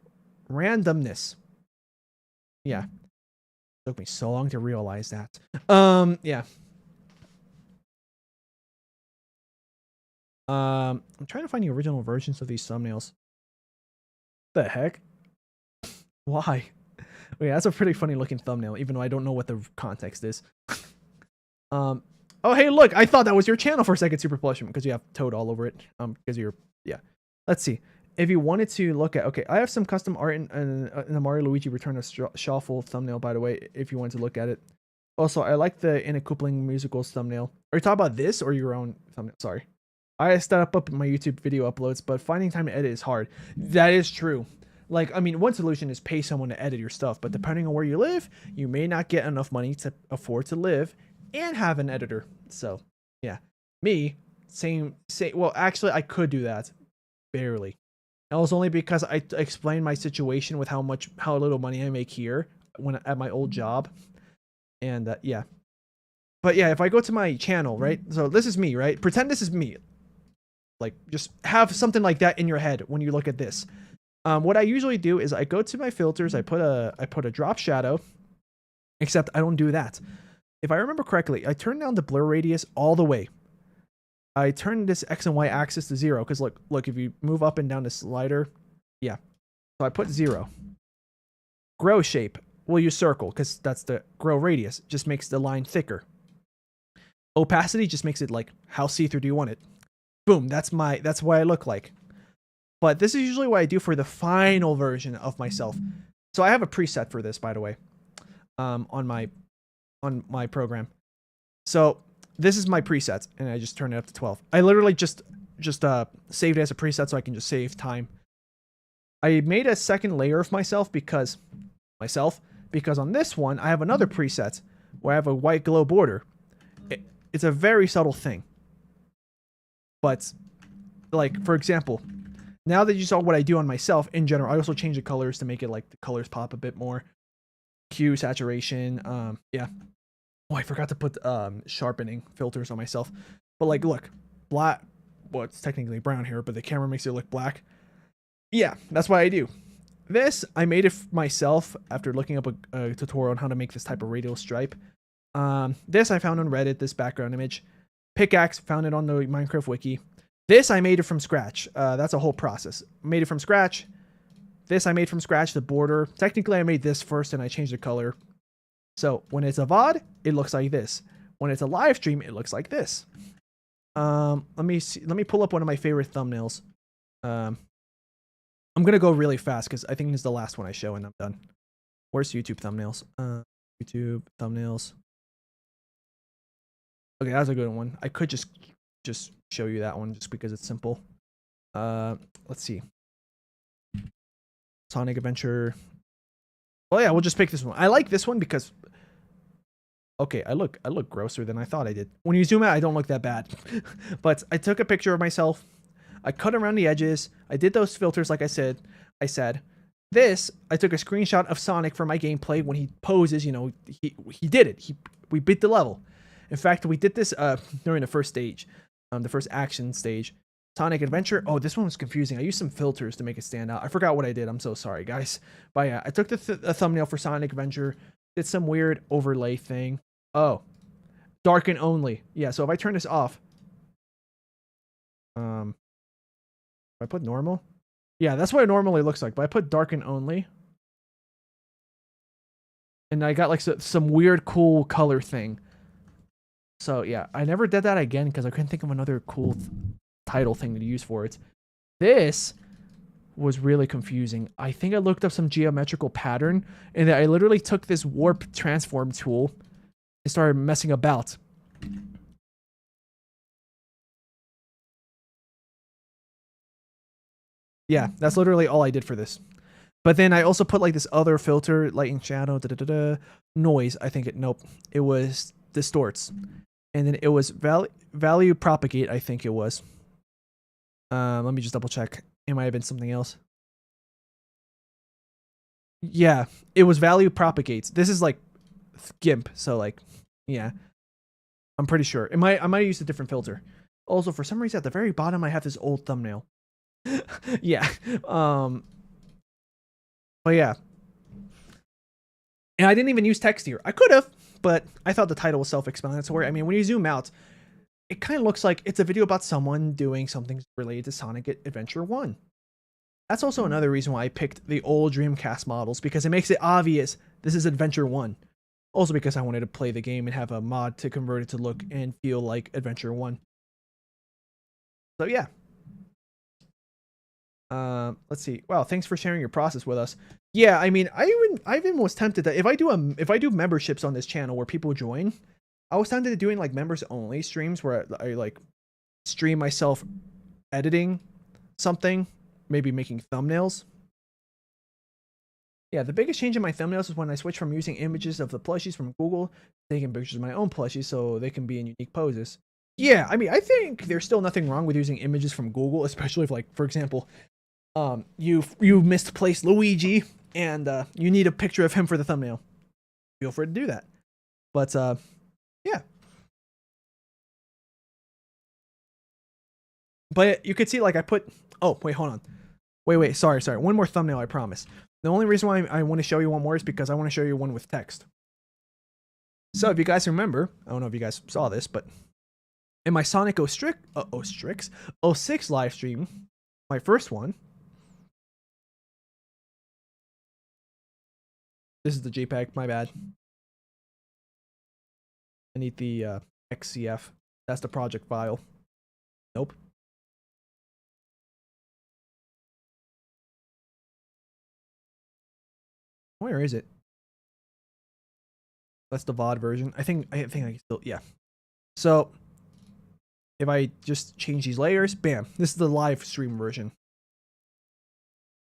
Randomness. Yeah. Took me so long to realize that. Yeah. I'm trying to find the original versions of these thumbnails. The heck? Why? Wait, that's a pretty funny looking thumbnail, even though I don't know what the context is. Oh, hey, look, I thought that was your channel for a second, Super Plush, because you have Toad all over it. Because you're, yeah. Let's see. If you wanted to look at, okay, I have some custom art in the Mario Luigi Return of Shuffle thumbnail, by the way, if you wanted to look at it. Also, I like the In a Coupling Musicals thumbnail. Are you talking about this or your own thumbnail? Sorry. I step up my YouTube video uploads, but finding time to edit is hard. That is true. Like, I mean, one solution is pay someone to edit your stuff, but depending on where you live, you may not get enough money to afford to live and have an editor. So, yeah. Me, well, actually, I could do that. Barely. That was only because I explained my situation with how little money I make here when at my old job. And, yeah. But, yeah, if I go to my channel, right? So, this is me, right? Pretend this is me. Like, just have something like that in your head when you look at this. What I usually do is I go to my filters, I put a drop shadow, except I don't do that. If I remember correctly, I turn down the blur radius all the way. I turn this X and Y axis to 0, because look, if you move up and down the slider, yeah. So I put 0. Grow shape, we'll use circle, because that's the grow radius, just makes the line thicker. Opacity just makes it like, how see-through do you want it? Boom, that's what I look like. But this is usually what I do for the final version of myself. So I have a preset for this, by the way, on my program. So this is my presets, and I just turn it up to 12. I literally just saved it as a preset so I can just save time. I made a second layer of myself because on this one I have another preset where I have a white glow border. It's a very subtle thing. But like, for example, now that you saw what I do on myself in general, I also change the colors to make it like the colors pop a bit more. Hue, saturation, yeah. Oh, I forgot to put sharpening filters on myself. But like, look, black. Well, it's technically brown here, but the camera makes it look black. Yeah, that's what I do. This, I made it myself after looking up a tutorial on how to make this type of radial stripe. This I found on Reddit, this background image. Pickaxe, found it on the Minecraft wiki. This I made it from scratch. That's a whole process. Made it from scratch. This I made from scratch, the border. Technically, I made this first and I changed the color. So when it's a VOD, it looks like this. When it's a live stream, it looks like this. Let me see. Let me pull up one of my favorite thumbnails. I'm gonna go really fast because I think this is the last one I show and I'm done. Where's YouTube thumbnails? YouTube thumbnails. Okay, that's a good one. I could just show you that one just because it's simple. Let's see. Sonic Adventure. Oh yeah, we'll just pick this one. I like this one because okay, I look grosser than I thought I did. When you zoom out, I don't look that bad. But I took a picture of myself. I cut around the edges. I did those filters like I said. This, I took a screenshot of Sonic for my gameplay when he poses, you know, he did it. We beat the level. In fact, we did this during the first stage, the first action stage. Sonic Adventure. Oh, this one was confusing. I used some filters to make it stand out. I forgot what I did. I'm so sorry, guys. But yeah, I took the thumbnail for Sonic Adventure, did some weird overlay thing. Oh, darken only. Yeah, so if I turn this off, if I put normal, yeah, that's what it normally looks like. But I put darken only, and I got like some weird cool color thing. So yeah, I never did that again because I couldn't think of another cool title thing to use for it. This was really confusing. I think I looked up some geometrical pattern, and I literally took this warp transform tool and started messing about. Yeah, that's literally all I did for this. But then I also put like this other filter, light and shadow, noise. I think nope, it was distorts. And then it was value propagate, I think it was. Let me just double check. It might have been something else. Yeah, it was value propagates. This is like GIMP, so like, yeah. I'm pretty sure. I might have used a different filter. Also, for some reason at the very bottom I have this old thumbnail. Yeah. But yeah. And I didn't even use text here. I could have, but I thought the title was self-explanatory. I mean, when you zoom out, it kind of looks like it's a video about someone doing something related to Sonic Adventure 1. That's also another reason why I picked the old Dreamcast models, because it makes it obvious this is Adventure 1. Also because I wanted to play the game and have a mod to convert it to look and feel like Adventure 1. So yeah. Let's see. Wow, thanks for sharing your process with us. Yeah, I mean, I even was tempted that if I do memberships on this channel where people join, I was tempted to doing like members only streams where I like stream myself editing something, maybe making thumbnails. Yeah, the biggest change in my thumbnails is when I switched from using images of the plushies from Google, taking pictures of my own plushies so they can be in unique poses. Yeah, I mean, I think there's still nothing wrong with using images from Google, especially if, like, for example, you misplaced Luigi and you need a picture of him for the thumbnail. Feel free to do that. But yeah. But you could see, like, I put. Oh, wait, hold on. Wait. Sorry. One more thumbnail, I promise. The only reason why I want to show you one more is because I want to show you one with text. So if you guys remember, I don't know if you guys saw this, but in my Sonic 06 live stream, my first one. This is the JPEG, my bad. I need the XCF. That's the project file. Nope. Where is it? That's the VOD version. I think I can still, yeah. So if I just change these layers, bam, this is the live stream version.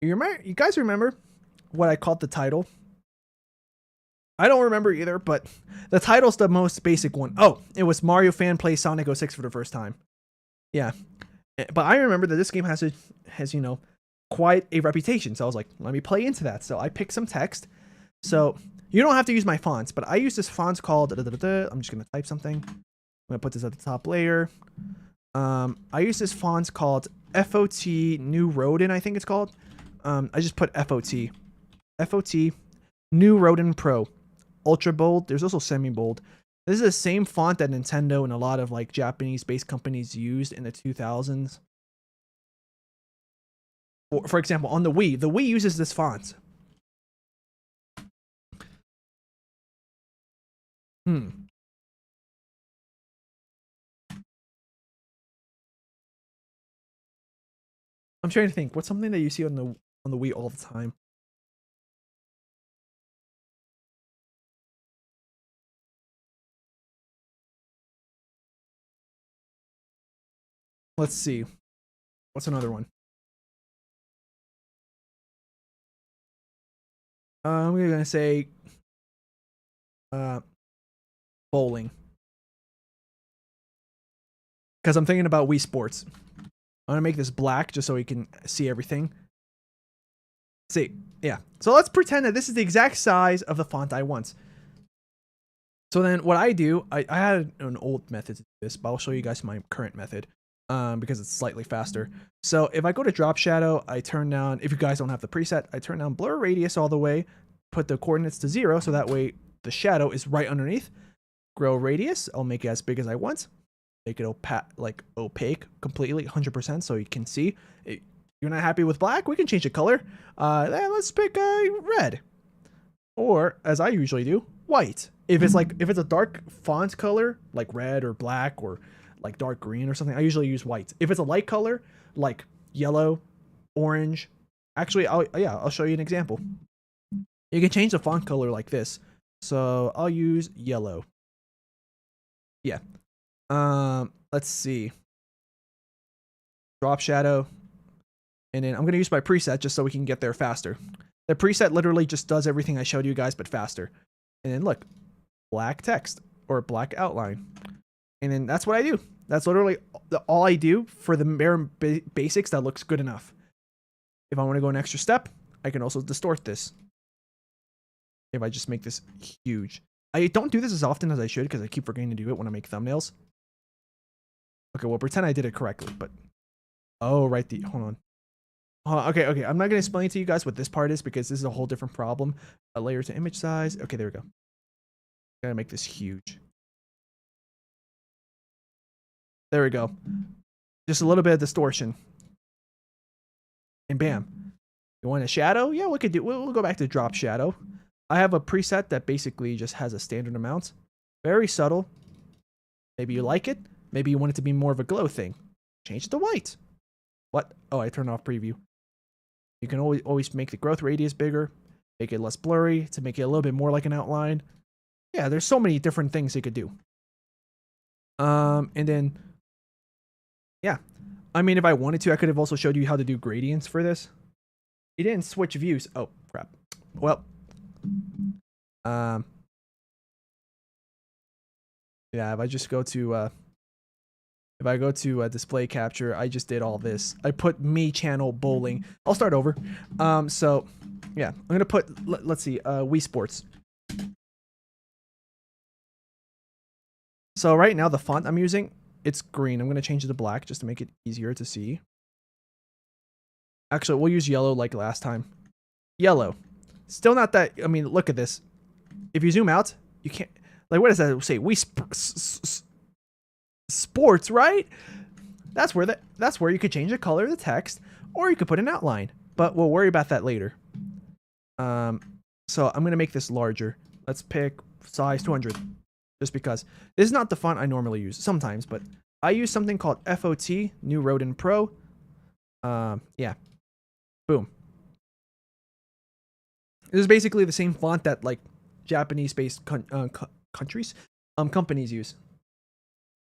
You guys remember what I called the title? I don't remember either, but the title's the most basic one. Oh, it was Mario Fan Plays Sonic 06 for the first time. Yeah. But I remember that this game has you know, quite a reputation. So I was like, let me play into that. So I picked some text. So You don't have to use my fonts, but I use this font called, I'm just going to type something. I'm going to put this at the top layer. I use this font called FOT New Rodin, I think it's called. I just put FOT. FOT New Rodin Pro. Ultra bold. There's also semi bold. This is the same font that Nintendo and a lot of like Japanese-based companies used in the 2000s. For example, on the Wii uses this font. I'm trying to think. What's something that you see on the Wii all the time? Let's see. What's another one? I'm gonna say bowling. Because I'm thinking about Wii Sports. I'm gonna make this black just so we can see everything. See, yeah. So let's pretend that this is the exact size of the font I want. So then what I do, I had an old method to do this, but I'll show you guys my current method. Because it's slightly faster. So if I go to drop shadow, I turn down, if you guys don't have the preset, I turn down blur radius all the way, put the coordinates to 0, so that way the shadow is right underneath. Grow radius, I'll make it as big as I want. Make it opaque completely, 100%, so you can see. You're not happy with black? We can change the color. Let's pick red. Or, as I usually do, white. If it's a dark font color, like red or black or like dark green or something, I usually use white. If it's a light color, like yellow, orange, actually, I'll show you an example. You can change the font color like this. So I'll use yellow. Yeah. Let's see. Drop shadow. And then I'm going to use my preset just so we can get there faster. The preset literally just does everything I showed you guys, but faster. And then look, black text or black outline. And then that's what I do. That's literally all I do for the bare basics that looks good enough. If I want to go an extra step, I can also distort this. If I just make this huge. I don't do this as often as I should because I keep forgetting to do it when I make thumbnails. Okay, well, pretend I did it correctly, but... Oh, right, hold on. Okay, I'm not going to explain to you guys what this part is because this is a whole different problem. A layer to image size. Okay, there we go. Gotta make this huge. There we go. Just a little bit of distortion. And bam. You want a shadow? Yeah, we'll go back to drop shadow. I have a preset that basically just has a standard amount. Very subtle. Maybe you like it. Maybe you want it to be more of a glow thing. Change it to white. What? Oh, I turned off preview. You can always make the growth radius bigger. Make it less blurry to make it a little bit more like an outline. Yeah, there's so many different things you could do. And then... Yeah, I mean, if I wanted to, I could have also showed you how to do gradients for this. You didn't switch views. Oh, crap. Well, yeah, if I just go to, display capture, I just did all this. I put me channel bowling. I'll start over. So, yeah, I'm going to put, let's see, Wii Sports. So right now, the font I'm using, it's green. I'm going to change it to black just to make it easier to see. Actually, we'll use yellow like last time. Yellow. Still not that... I mean, look at this. If you zoom out, you can't... Like, what does that say? Sports, right? That's where you could change the color of the text, or you could put an outline. But we'll worry about that later. So I'm going to make this larger. Let's pick size 200. Just because this is not the font I normally use sometimes, but I use something called FOT New Rodin Pro. Yeah, boom. This is basically the same font that like Japanese-based companies use.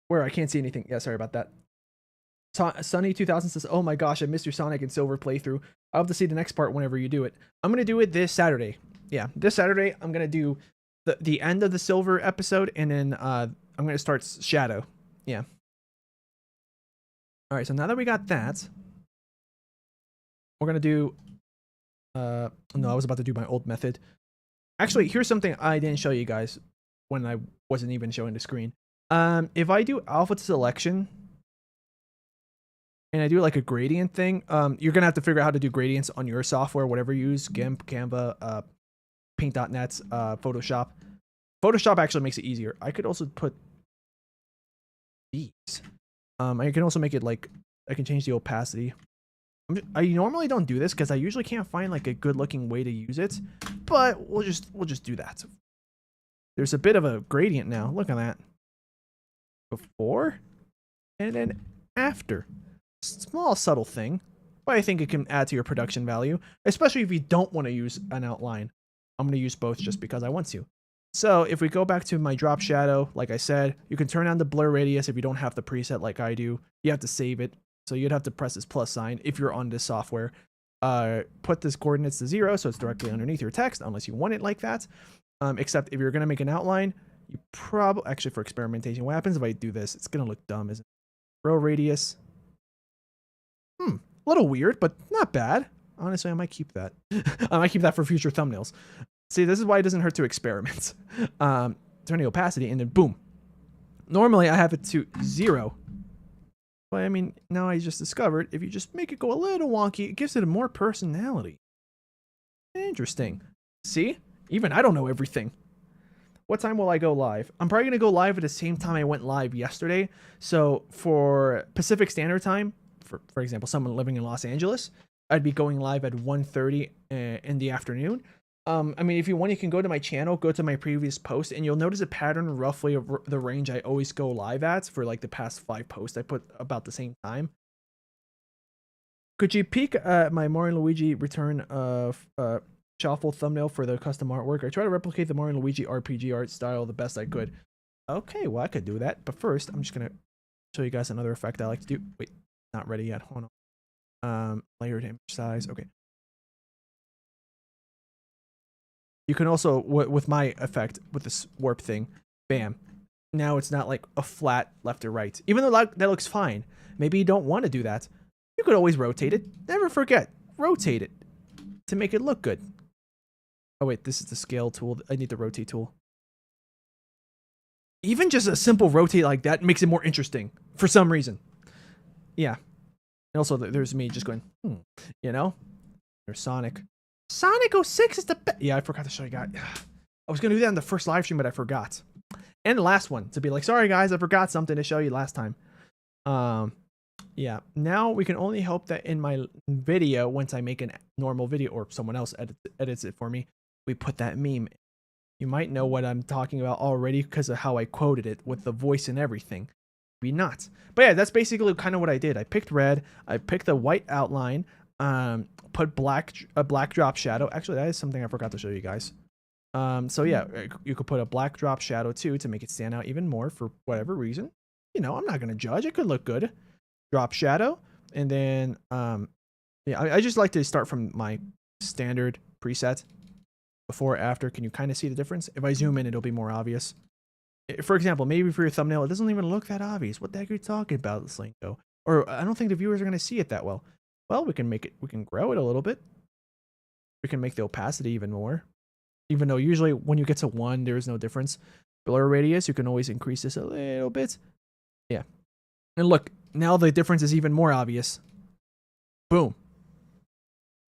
Where I can't see anything. Yeah, sorry about that. Sunny 2000 says, "Oh my gosh, I missed your Sonic and Silver playthrough. I'll have to see the next part whenever you do it." I'm gonna do it this Saturday. Yeah, this Saturday I'm gonna do the end of the Silver episode, and then I'm gonna start Shadow. Yeah. All right. So now that we got that, we're gonna do. No, I was about to do my old method. Actually, here's something I didn't show you guys when I wasn't even showing the screen. If I do alpha selection and I do like a gradient thing, you're gonna have to figure out how to do gradients on your software, whatever you use, GIMP, Canva, Paint.net, Photoshop. Photoshop actually makes it easier. I could also put these. I can also make it like, I can change the opacity. I normally don't do this because I usually can't find like a good looking way to use it, but we'll just do that. There's a bit of a gradient now. Look at that. Before and then after. Small subtle thing, but I think it can add to your production value, especially if you don't want to use an outline. I'm going to use both just because I want to. So if we go back to my drop shadow, like I said, you can turn on the blur radius if you don't have the preset like I do. You have to save it. So you'd have to press this plus sign if you're on this software. Put this coordinates to 0 so it's directly underneath your text unless you want it like that. Except if you're going to make an outline, you probably, actually for experimentation, what happens if I do this? It's going to look dumb, isn't it? Row radius. A little weird, but not bad. Honestly, I might keep that. I might keep that for future thumbnails. See, this is why it doesn't hurt to experiment. Turn the opacity and then boom. Normally I have it to 0. But I mean, now I just discovered if you just make it go a little wonky, it gives it a more personality. Interesting. See? Even I don't know everything. What time will I go live? I'm probably going to go live at the same time I went live yesterday. So for Pacific Standard Time, for example, someone living in Los Angeles, I'd be going live at 1:30 in the afternoon. I mean, if you want, you can go to my channel, go to my previous post, and you'll notice a pattern roughly of the range I always go live at for like the past 5 posts. I put about the same time. Could you peek at my Mario and Luigi Return shuffle thumbnail for the custom artwork? I try to replicate the Mario and Luigi RPG art style the best I could. Okay, well, I could do that. But first, I'm just going to show you guys another effect I like to do. Wait, not ready yet. Hold on. Layered image size. Okay. You can also, with my effect, with this warp thing, bam. Now it's not like a flat left or right. Even though that looks fine. Maybe you don't want to do that. You could always rotate it. Never forget, rotate it to make it look good. Oh wait, this is the scale tool. I need the rotate tool. Even just a simple rotate like that makes it more interesting for some reason. Yeah. And also there's me just going, you know? There's Sonic. Sonic 06 is the best. Yeah, I forgot to show you guys. I was going to do that in the first live stream, but I forgot. And the last one, to be like, sorry guys, I forgot something to show you last time. Yeah, now we can only hope that in my video, once I make a normal video, or someone else edits it for me, we put that meme. You might know what I'm talking about already because of how I quoted it with the voice and everything. Maybe not. But yeah, that's basically kind of what I did. I picked red, I picked the white outline, put a black drop shadow. Actually, that is something I forgot to show you guys. So yeah, you could put a black drop shadow too to make it stand out even more for whatever reason. You know, I'm not gonna judge. It could look good. Drop shadow, and then yeah, I just like to start from my standard preset. Before, after, can you kind of see the difference? If I zoom in, it'll be more obvious. For example, maybe for your thumbnail, it doesn't even look that obvious. What the heck are you talking about, Slingo? Or I don't think the viewers are gonna see it that well. Well, we can make it. We can grow it a little bit. We can make the opacity even more. Even though usually when you get to 1, there is no difference. Blur radius, you can always increase this a little bit. Yeah. And look, now the difference is even more obvious. Boom.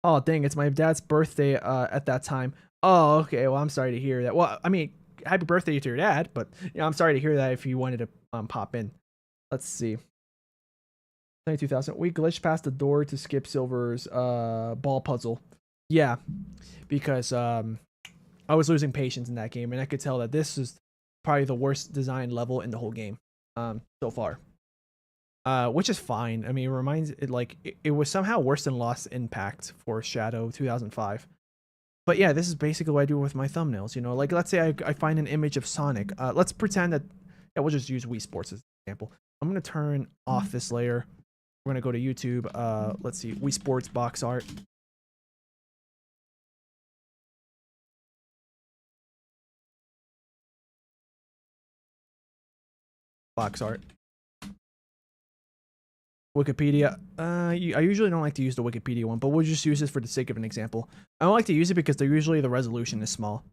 Oh, dang, it's my dad's birthday at that time. Oh, okay, well, I'm sorry to hear that. Well, I mean, happy birthday to your dad, but you know, I'm sorry to hear that if you wanted to pop in. Let's see. 22,000. We glitched past the door to skip Silver's ball puzzle. Yeah, because I was losing patience in that game, and I could tell that this is probably the worst designed level in the whole game so far. Which is fine. I mean, it reminds it like it was somehow worse than Lost Impact for Shadow 2005. But yeah, this is basically what I do with my thumbnails. You know, like let's say I find an image of Sonic. Let's pretend that, yeah, we'll just use Wii Sports as an example. I'm gonna turn off this layer. We're gonna go to YouTube. Let's see, Wii Sports box art. Box art. Wikipedia. I usually don't like to use the Wikipedia one, but we'll just use this for the sake of an example. I don't like to use it because usually the resolution is small.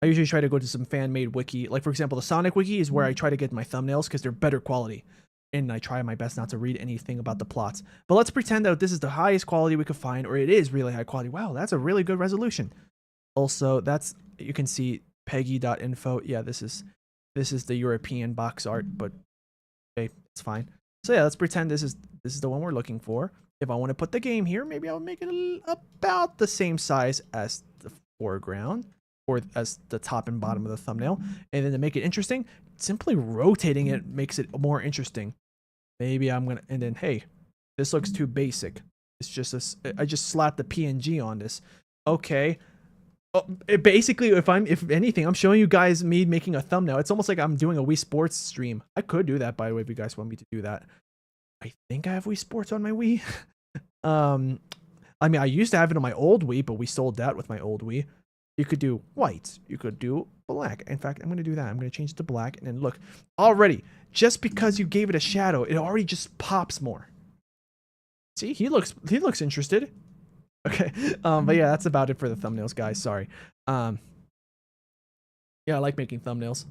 I usually try to go to some fan-made wiki. Like, for example, the Sonic wiki is where I try to get my thumbnails because they're better quality. And I try my best not to read anything about the plots. But let's pretend that this is the highest quality we could find, or it is really high quality. Wow, that's a really good resolution. Also, that's, you can see peggy.info. Yeah, this is the European box art, but okay, it's fine. So yeah, let's pretend this is the one we're looking for. If I want to put the game here, maybe I'll make it about the same size as the foreground, or as the top and bottom of the thumbnail. And then to make it interesting, simply rotating it makes it more interesting. Maybe I'm gonna, and then hey, this looks too basic. It's just I just slapped the PNG on this. Okay. Basically, if anything, I'm showing you guys me making a thumbnail. It's almost like I'm doing a Wii Sports stream. I could do that, by the way, if you guys want me to do that. I think I have Wii Sports on my Wii. I mean, I used to have it on my old Wii, but we sold that with my old Wii. You could do white. You could do black. In fact, I'm going to do that. I'm going to change it to black. And then look, already, just because you gave it a shadow, it already just pops more. See, he looks interested. Okay. But yeah, that's about it for the thumbnails, guys. Sorry. Yeah, I like making thumbnails.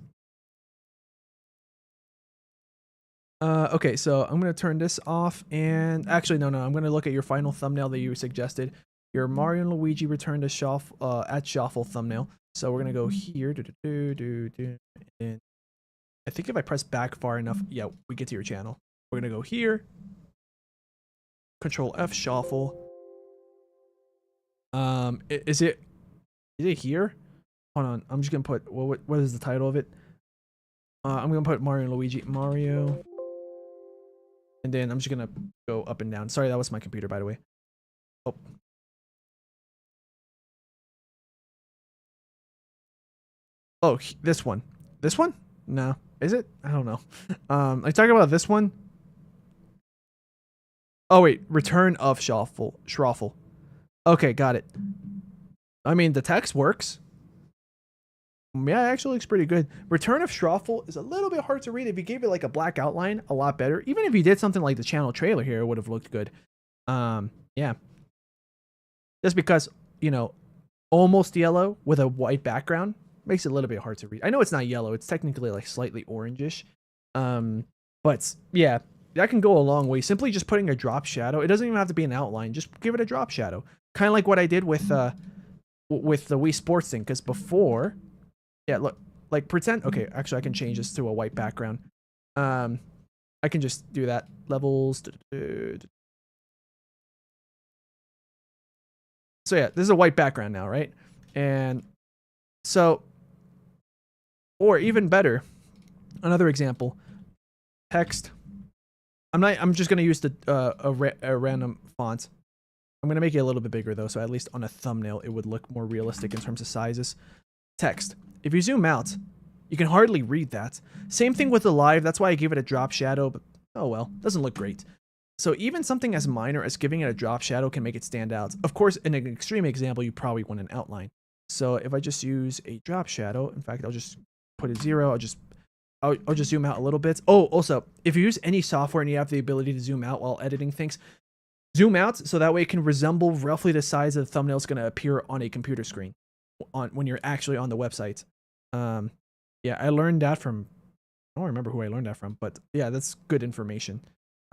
Okay, so I'm going to turn this off, and actually, no, I'm going to look at your final thumbnail that you suggested. Your Mario and Luigi Return to at Shuffle thumbnail. So we're going to go here, and I think if I press back far enough, yeah, we get to your channel. We're going to go here, Control F, Shuffle. Is it here? Hold on, I'm just going to put, what is the title of it? I'm going to put Mario and Luigi, Mario. And then I'm just going to go up and down. Sorry, that was my computer, by the way. Oh. Oh, this one. This one? No. Is it? I don't know. I talking about this one. Oh, wait. Return of Schroffle. Okay, got it. I mean, the text works. Yeah, it actually looks pretty good. Return of Schroffle is a little bit hard to read. If you gave it like a black outline, a lot better. Even if you did something like the channel trailer here, it would have looked good. Yeah. Just because, you know, almost yellow with a white background makes it a little bit hard to read. I know it's not yellow. It's technically like slightly orangish. But yeah, that can go a long way. Simply just putting a drop shadow. It doesn't even have to be an outline. Just give it a drop shadow. Kind of like what I did with the Wii Sports thing. Because before... Yeah, look, like pretend, okay, actually I can change this to a white background. I can just do that. Levels. So yeah, this is a white background now, right? And so, or even better, another example, text. I'm just going to use a random font. I'm going to make it a little bit bigger though, so at least on a thumbnail it would look more realistic in terms of sizes. Text. If you zoom out, you can hardly read that. Same thing with the live. That's why I gave it a drop shadow, but oh well, doesn't look great. So even something as minor as giving it a drop shadow can make it stand out. Of course, in an extreme example, you probably want an outline. So if I just use a drop shadow, in fact, I'll just put it 0. I'll just zoom out a little bit. Oh, also, if you use any software and you have the ability to zoom out while editing things, zoom out so that way it can resemble roughly the size of the thumbnail is going to appear on a computer screen when you're actually on the website. Yeah, I learned that from, I don't remember who I learned that from, but yeah, that's good information.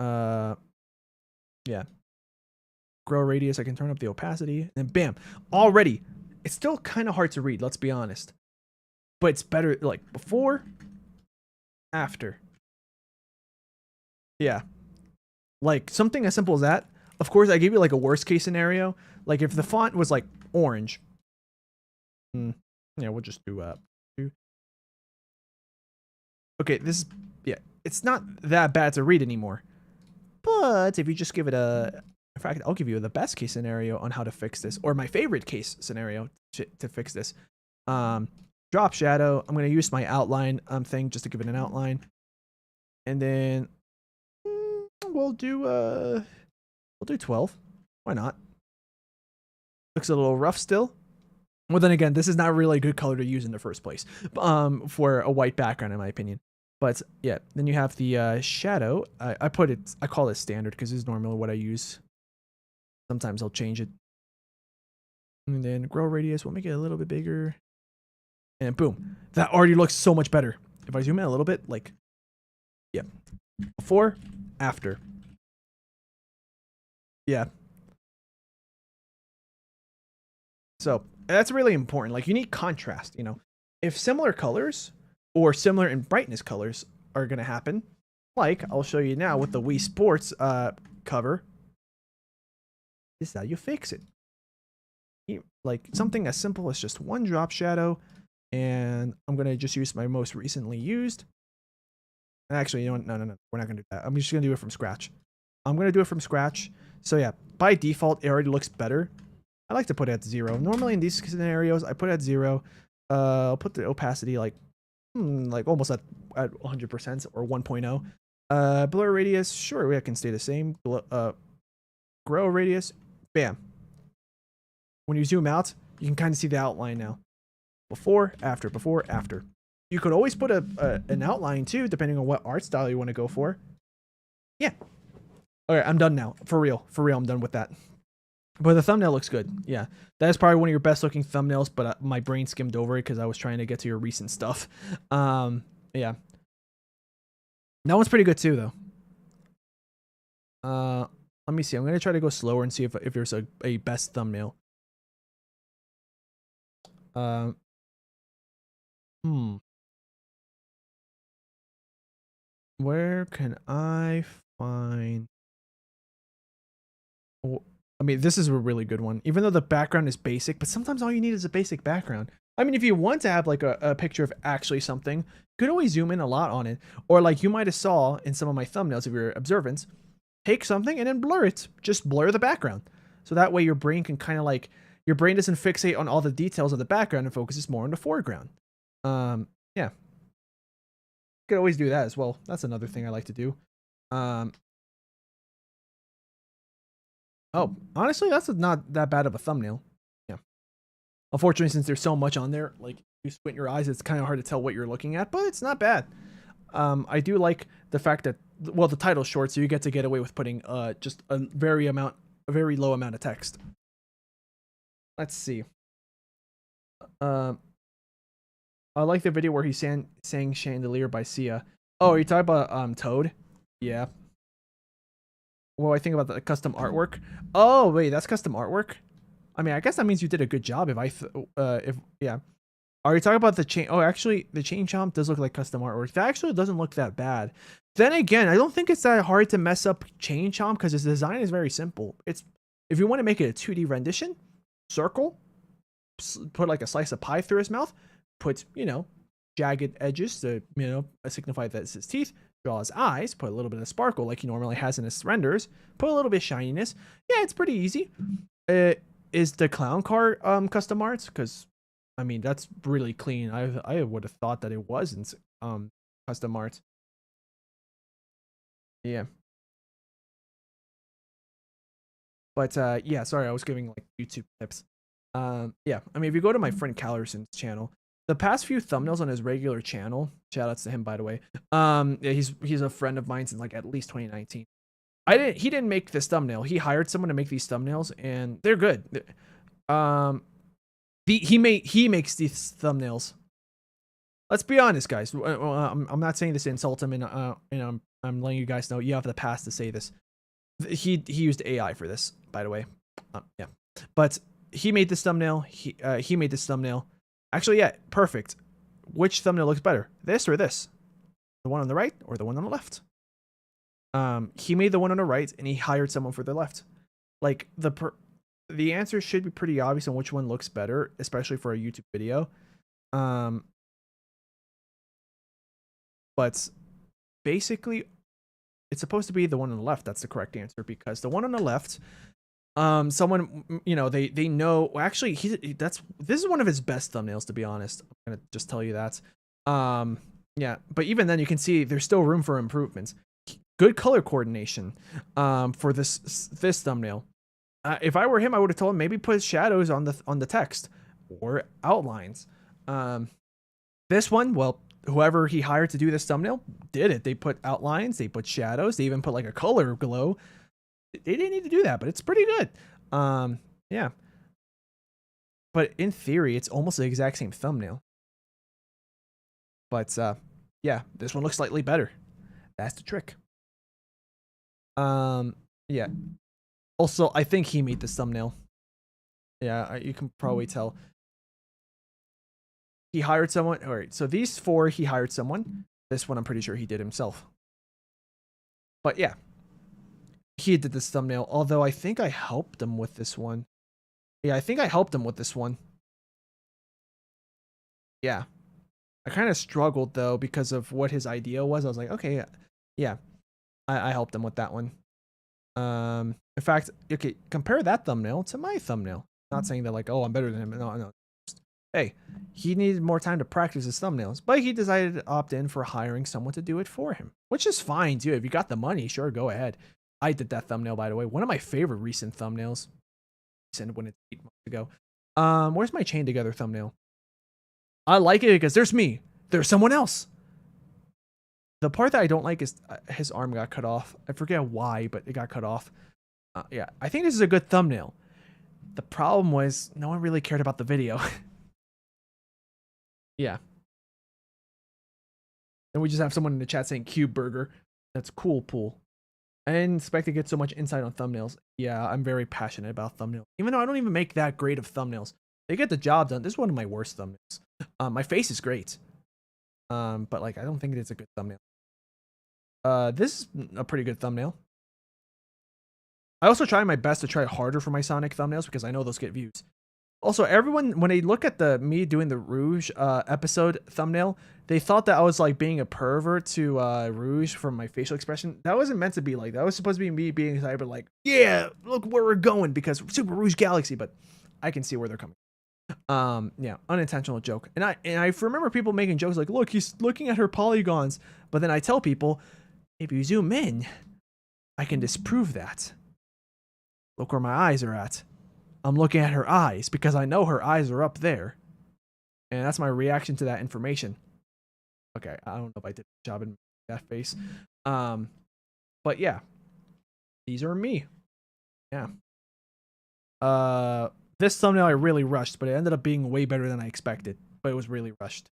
Yeah. Grow radius, I can turn up the opacity, and bam. Already, it's still kind of hard to read, let's be honest. But it's better, like, before, after. Yeah. Like, something as simple as that. Of course, I gave you, like, a worst-case scenario. Like, if the font was, like, orange. Yeah, we'll just do, okay, this is, yeah, it's not that bad to read anymore. But if you just give it in fact, I'll give you the best case scenario on how to fix this, or my favorite case scenario to fix this. Drop shadow. I'm going to use my outline thing just to give it an outline. And then we'll do 12. Why not? Looks a little rough still. Well, then again, this is not really a good color to use in the first place, for a white background, in my opinion. But yeah, then you have the shadow. I call it standard because this is normally what I use. Sometimes I'll change it. And then grow radius, we'll make it a little bit bigger. and boom, that already looks so much better. If I zoom in a little bit, like, yeah, before, after. Yeah. So that's really important. Like, you need contrast, you know. If similar colors or similar in brightness colors are going to happen, like I'll show you now with the Wii Sports cover, this is how you fix it. Like something as simple as just one drop shadow, and I'm going to just use my most recently used. Actually, you know what? No. We're not going to do that. I'm just going to do it from scratch. I'm going to do it from scratch. So yeah, by default, it already looks better. I like to put it at 0. Normally in these scenarios, I put it at 0. I'll put the opacity like almost at 100% or 1.0. Blur radius, sure, we can stay the same. Grow radius, bam. When you zoom out, you can kind of see the outline now. Before, after, before, after. You could always put an outline too, depending on what art style you want to go for. Yeah. All right, I'm done now. For real, I'm done with that. But the thumbnail looks good. Yeah, that is probably one of your best looking thumbnails, but my brain skimmed over it because I was trying to get to your recent stuff. Yeah. That one's pretty good too, though. Let me see. I'm going to try to go slower and see if there's a best thumbnail. Where can I find... I mean, this is a really good one. Even though the background is basic, but sometimes all you need is a basic background. I mean, if you want to have like a picture of actually something, you could always zoom in a lot on it. Or like you might have saw in some of my thumbnails, if you're observant, take something and then blur it. Just blur the background. So that way your brain can kind of like, your brain doesn't fixate on all the details of the background and focuses more on the foreground. Yeah. You could always do that as well. That's another thing I like to do. Oh, honestly, that's not that bad of a thumbnail. Yeah. Unfortunately, since there's so much on there, like you squint your eyes, it's kind of hard to tell what you're looking at, but it's not bad. I do like the fact that, well, the title's short, so you get away with putting just a very low amount of text. Let's see. I like the video where he sang Chandelier by Sia. Oh, are you talking about Toad? Yeah. Well, I think about the custom artwork. Oh, wait, that's custom artwork? I mean, I guess that means you did a good job yeah. Are you talking about the chain? Oh, actually, the chain chomp does look like custom artwork. That actually doesn't look that bad. Then again, I don't think it's that hard to mess up chain chomp because its design is very simple. It's, if you want to make it a 2D rendition, circle, put like a slice of pie through his mouth, put, you know, jagged edges to, you know, signify that it's his teeth. Draw his eyes, put a little bit of sparkle like he normally has in his renders, put a little bit of shininess. Yeah, it's pretty easy. Is the clown car custom art? Because I mean, that's really clean. I would have thought that it wasn't custom art. Yeah. But yeah, sorry, I was giving like YouTube tips. Yeah, I mean, if you go to my friend Callerson's channel, the past few thumbnails on his regular channel, shout outs to him, by the way. Yeah, he's a friend of mine since like at least 2019. He didn't make this thumbnail. He hired someone to make these thumbnails, and they're good. He makes these thumbnails. Let's be honest, guys. I'm not saying this to insult him, and I'm letting you guys know you have the past to say this. He used AI for this, by the way. Yeah, but he made this thumbnail. He made this thumbnail. Actually, yeah, perfect. Which thumbnail looks better, this or this? The one on the right or the one on the left? He made the one on the right, and he hired someone for the left. Like the answer should be pretty obvious on which one looks better, especially for a YouTube video. But basically, it's supposed to be the one on the left that's the correct answer, because the one on the left, someone, you know, they know, well, actually this is one of his best thumbnails, to be honest. I'm gonna just tell you that. Yeah, but even then you can see there's still room for improvements. Good color coordination for this thumbnail. If I were him, I would have told him maybe put shadows on the text or outlines. This one, well, whoever he hired to do this thumbnail did it. They put outlines, they put shadows, they even put like a color glow. They didn't need to do that, but it's pretty good. Yeah. But in theory, it's almost the exact same thumbnail. But yeah, this one looks slightly better. That's the trick. Yeah. Also, I think he made this thumbnail. Yeah, you can probably tell. He hired someone. All right, so these 4, he hired someone. This one, I'm pretty sure he did himself. But yeah, he did this thumbnail. Although I think I helped him with this one. Yeah, I think I helped him with this one. Yeah. I kind of struggled though because of what his idea was. I was like, okay, yeah, I helped him with that one. In fact, okay, compare that thumbnail to my thumbnail. Not saying that like, oh, I'm better than him. No. Hey, he needed more time to practice his thumbnails, but he decided to opt in for hiring someone to do it for him, which is fine too. If you got the money, sure, go ahead. I did that thumbnail, by the way. One of my favorite recent thumbnails. When it's 8 months ago. Where's my chain together thumbnail? I like it because there's me. There's someone else. The part that I don't like is his arm got cut off. I forget why, but it got cut off. Yeah, I think this is a good thumbnail. The problem was no one really cared about the video. Yeah. And we just have someone in the chat saying Cube Burger. That's cool, Pool. I didn't expect to get so much insight on thumbnails. Yeah, I'm very passionate about thumbnails. Even though I don't even make that great of thumbnails. They get the job done. This is one of my worst thumbnails. My face is great. But like, I don't think it's a good thumbnail. This is a pretty good thumbnail. I also try my best to try harder for my Sonic thumbnails because I know those get views. Also, everyone, when they look at me doing the Rouge episode thumbnail, they thought that I was like being a pervert to Rouge from my facial expression. That wasn't meant to be like that. That was supposed to be me being excited, like, yeah, look where we're going because Super Rouge Galaxy. But I can see where they're coming. Yeah, unintentional joke. And I remember people making jokes like, look, he's looking at her polygons. But then I tell people, if you zoom in, I can disprove that. Look where my eyes are at. I'm looking at her eyes because I know her eyes are up there. And that's my reaction to that information. Okay, I don't know if I did a job in that face. But yeah. These are me. Yeah. This thumbnail I really rushed, but it ended up being way better than I expected. But it was really rushed.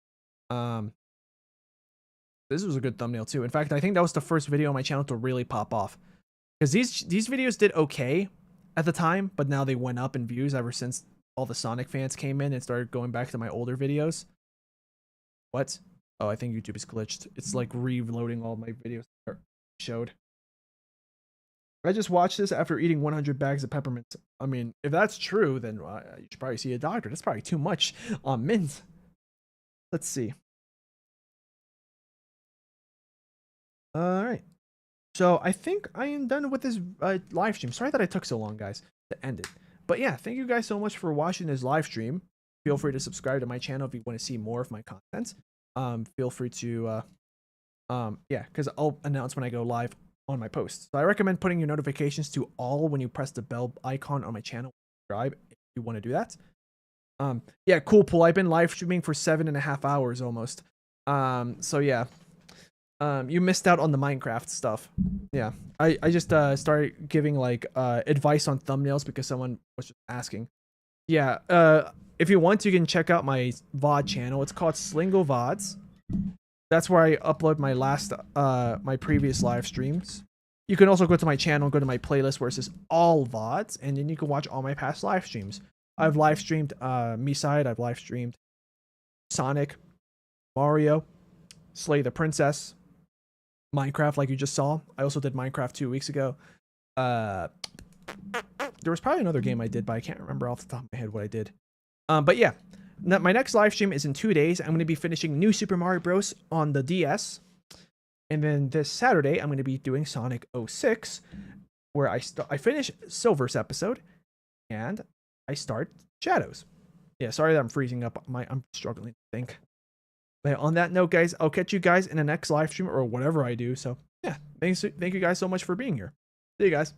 This was a good thumbnail too. In fact, I think that was the first video on my channel to really pop off. Because these videos did okay at the time, but now they went up in views ever since all the Sonic fans came in and started going back to my older videos. What? Oh, I think YouTube is glitched. It's like reloading all my videos that showed. I just watched this after eating 100 bags of peppermints. I mean, if that's true, then you should probably see a doctor. That's probably too much on mint. Let's see. All right. So I think I am done with this live stream. Sorry that I took so long, guys, to end it. But yeah, thank you guys so much for watching this live stream. Feel free to subscribe to my channel if you want to see more of my content. Feel free to, yeah, because I'll announce when I go live on my posts. So I recommend putting your notifications to all when you press the bell icon on my channel. Subscribe if you want to do that. Yeah, cool, Pool. I've been live streaming for 7.5 hours almost. So yeah. You missed out on the Minecraft stuff. Yeah, I just started giving like advice on thumbnails because someone was just asking. Yeah, if you want, you can check out my VOD channel. It's called SleengoVODS. That's where I upload my my previous live streams. You can also go to my channel, go to my playlist where it says all VODs, and then you can watch all my past live streams. I've live streamed Me-Side, I've live streamed Sonic, Mario, Slay the Princess, Minecraft, like you just saw. I also did Minecraft 2 weeks ago. There was probably another game I did, but I can't remember off the top of my head what I did. But yeah, my next live stream is in 2 days. I'm going to be finishing New Super Mario Bros. On the DS. And then this Saturday, I'm going to be doing Sonic 06, where I finish Silver's episode, and I start Shadows. Yeah, sorry that I'm freezing up. I'm struggling to think. But on that note, guys, I'll catch you guys in the next live stream or whatever I do. So yeah, thank you guys so much for being here. See you guys.